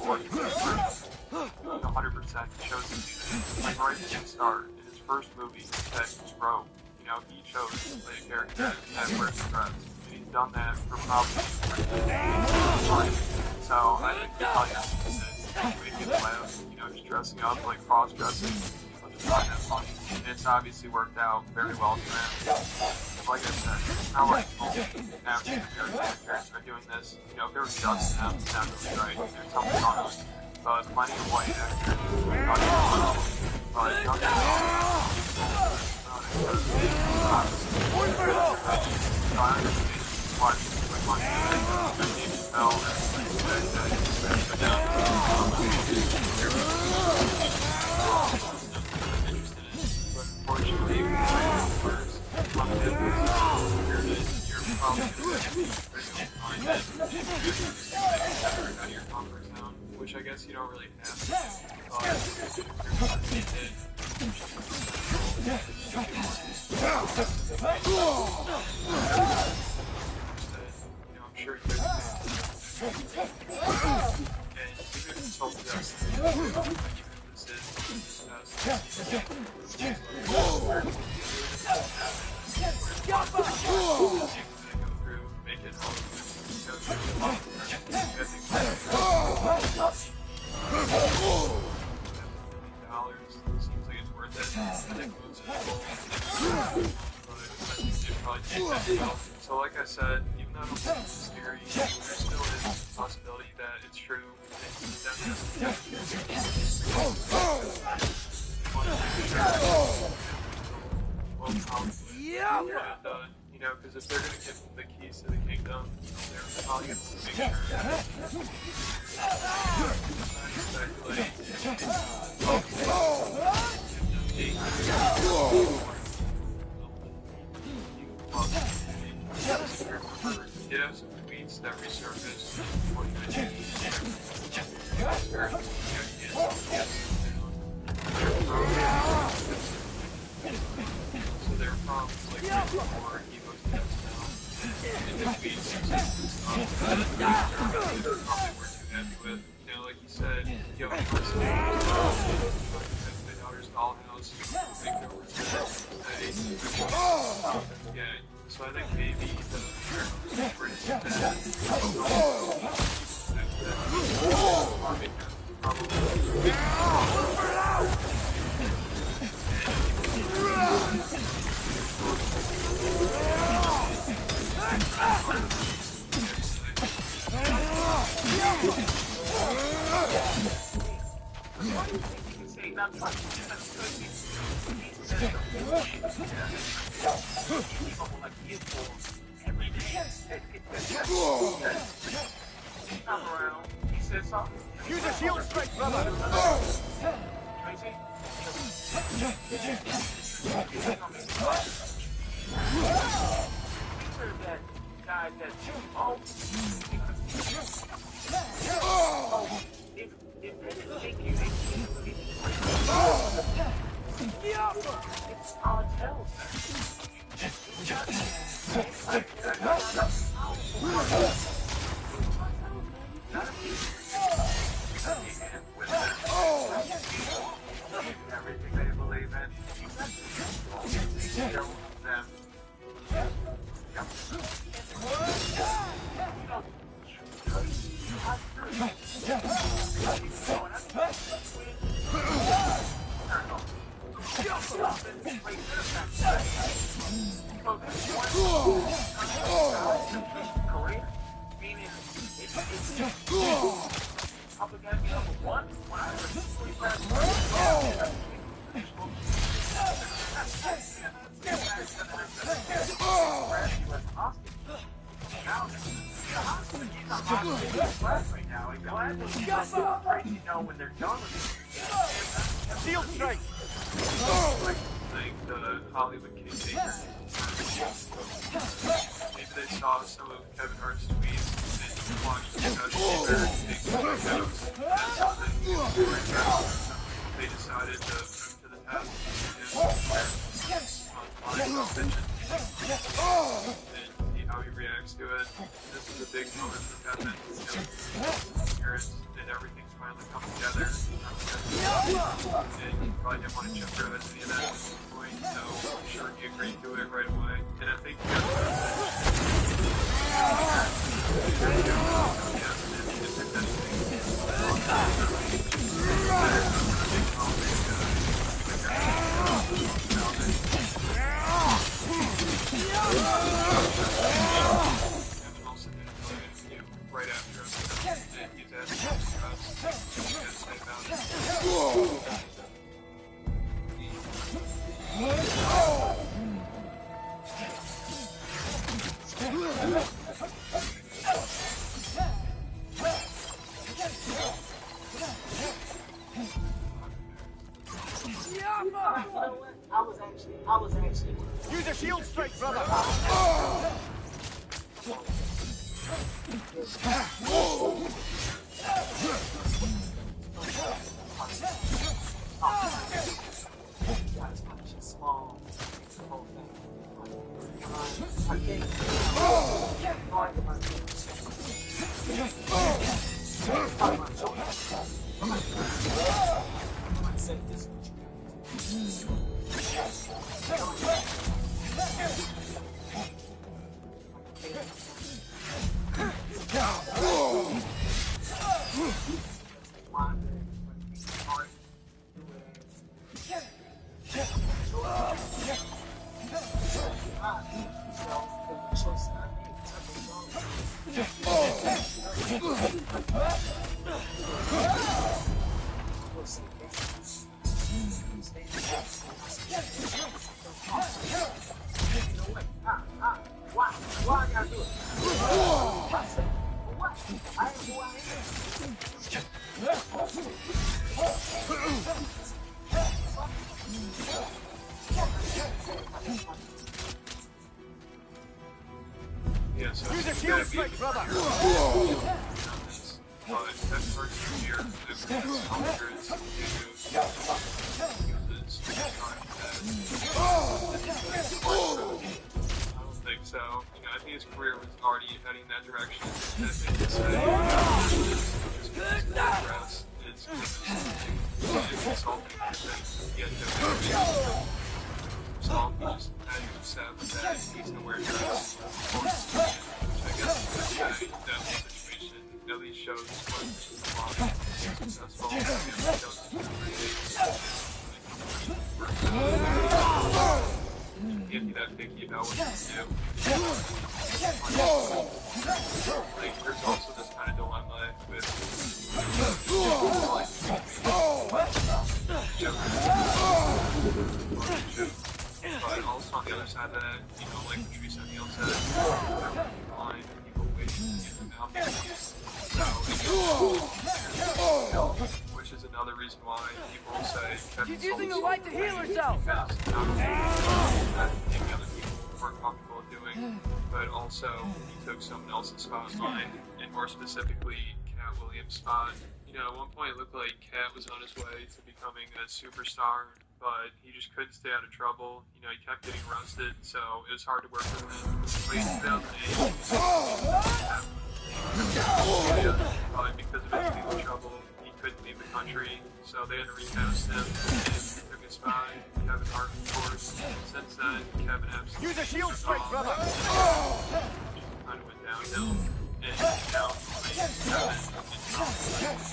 would be 100% shows him. Like right from the start, in his first movie that he wrote, you know, he chose to play a character that wears a dress. And he's done that for probably 3 years. So I think the audience make it laugh, you know, just dressing up, like cross-dressing. People just find that funny. And it's obviously worked out very well for him. Like I said, it's not like African-American actors are doing this. You know, if there was just them, it's not really right. There's something going on. But plenty of white actors, but young which I guess you don't really have to do, I'm sure you guys like I said, even though I don't think it's scary, there still is a possibility that it's true. You know, because if they're going to give them the keys to the kingdom, they're probably going to make sure did have some tweets that resurfaced so there are problems like before he was now in the tweets probably were too happy with. You know, like he said, yo, my daughter's dollhouse, take it over to yeah. So I think maybe the Use a shield strike, brother! everything they believe in. Them. Shield strike! Like the Hollywood Kingmakers. Maybe they saw some of Kevin Hart's tweets and watched they decided to put him to the test and see how he reacts to it. This is a big moment for Kevin. Parents and everything's finally come together. And he probably didn't want to jeopardize any of that at this point, so I'm sure he agreed to it right away. And I think right after us, he's asking us about I was actually. Use a shield strike, brother! Small. It's the whole thing. But that person here, that soldiers who uses I don't think so. You know, I think his career was already heading in that direction. And I think to say it's insulting to get him so he just had to accept that he's nowhere near us. Which I guess you could say that situation at least shows what successful and shows you can't be that picky about what you do. Like, there's also this kind of dilemma with but also on the other side of that, you know, like Patrice O'Neal said, online people wait to get them out there. Which is another reason why people say she's using the light to heal herself. Maybe other people weren't comfortable doing, but also he took someone else's spotlight, and more specifically, Cat Williams' spot. You know, at one point it looked like Cat was on his way to becoming a superstar, but he just couldn't stay out of trouble. You know, he kept getting arrested, so it was hard to work with him. But in 2008, probably because of his legal trouble, he couldn't leave the country, so they had to recast him, and he took his spot, Kevin Hart, of course. Since then, Kevin absolutely use a shield strike, brother! Kind of went downhill, and now Kevin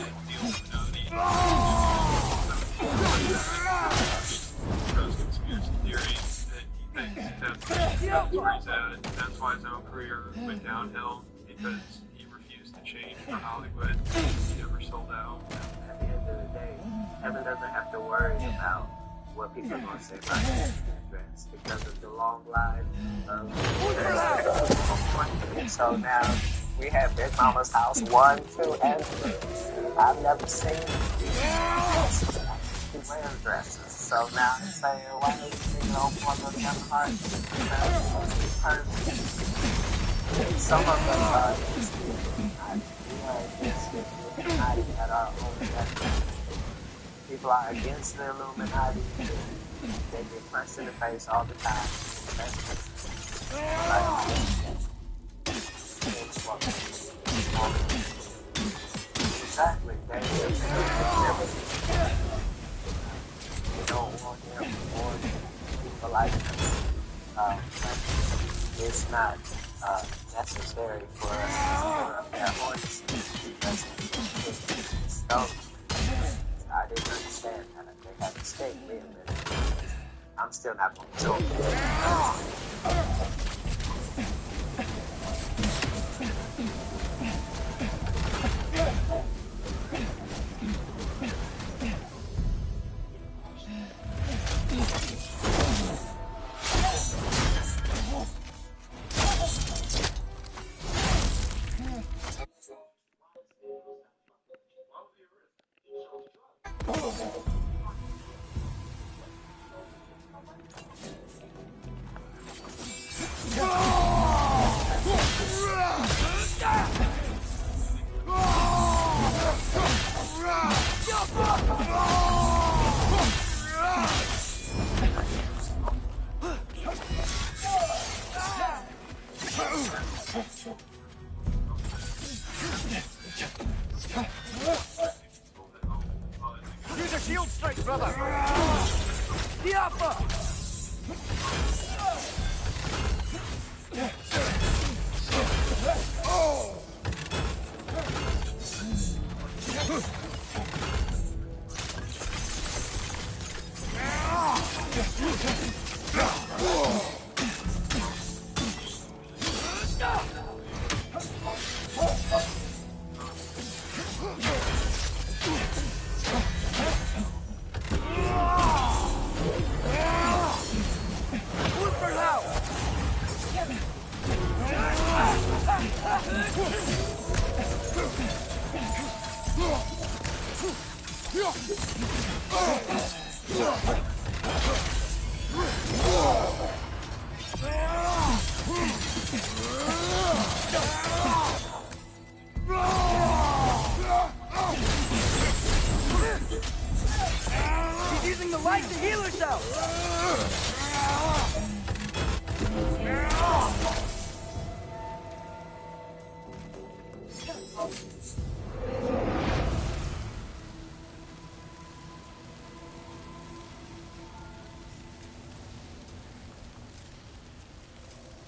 and Neil Illuminati conspiracy theory that he thinks that's where he's at. That's why his own career went downhill, because he refused to change for Hollywood. He never sold out. At the end of the day, Kevin doesn't have to worry about what people are going to say about his dress because of the long line of so now we have Big Mama's House 1, 2, and 3. I've never seen she wears dresses. So now I'm saying, why are you thinking on one of Kevin Hart? Some of them are Illuminati at our own level. People are against the Illuminati. They get punched in the face all the time. Exactly. They don't want them or people like them. It's not necessary for us to stir up their voice because it's stoked. I didn't understand that. They had to stay with it. I'm still not going to talk. Use a shield strike, brother! The upper! fight to heal herself!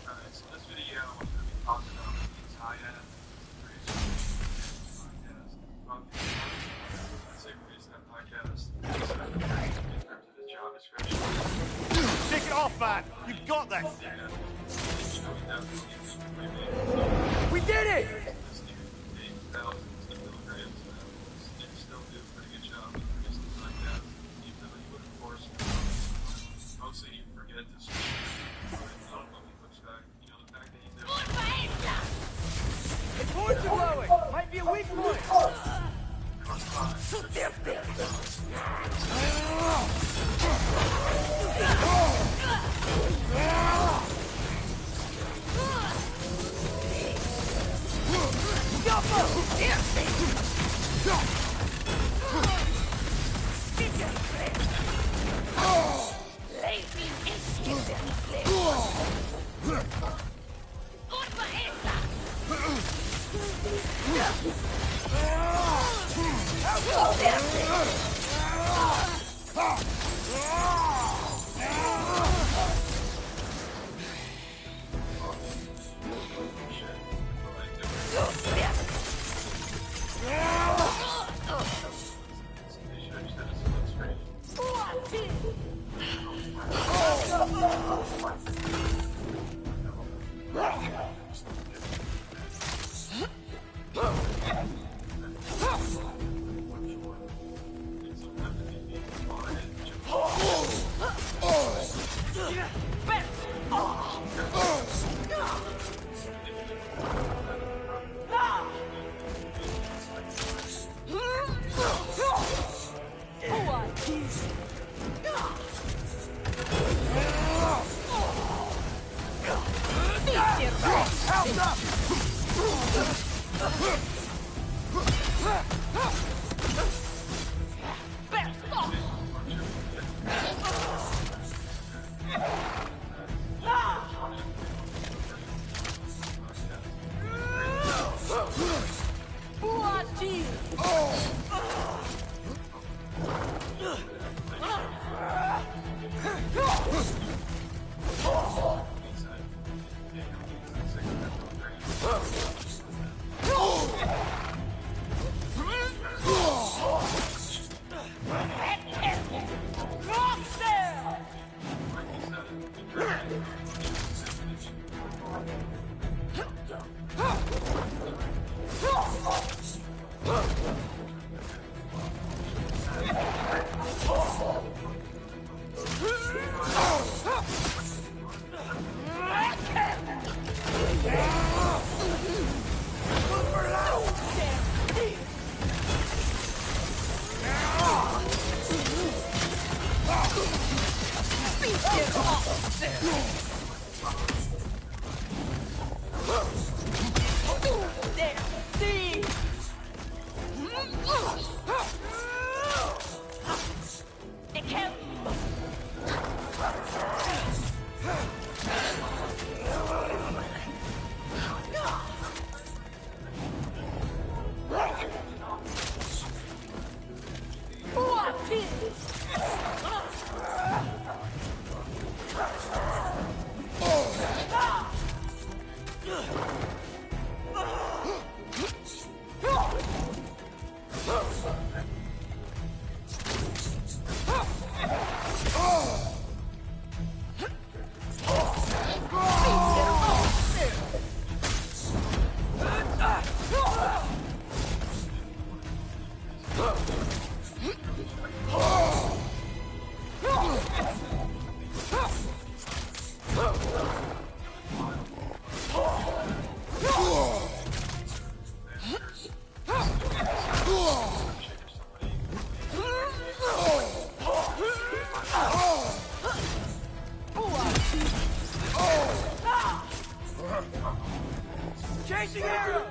Alright, so this video, I'm going to be talking about these high-end Take it off, man! You've got this! We did it! Mostly you forget to speak. I don't know if he looks back. You know, the fact that he's Its horns are blowing! Might be a weak point! Chasing arrow!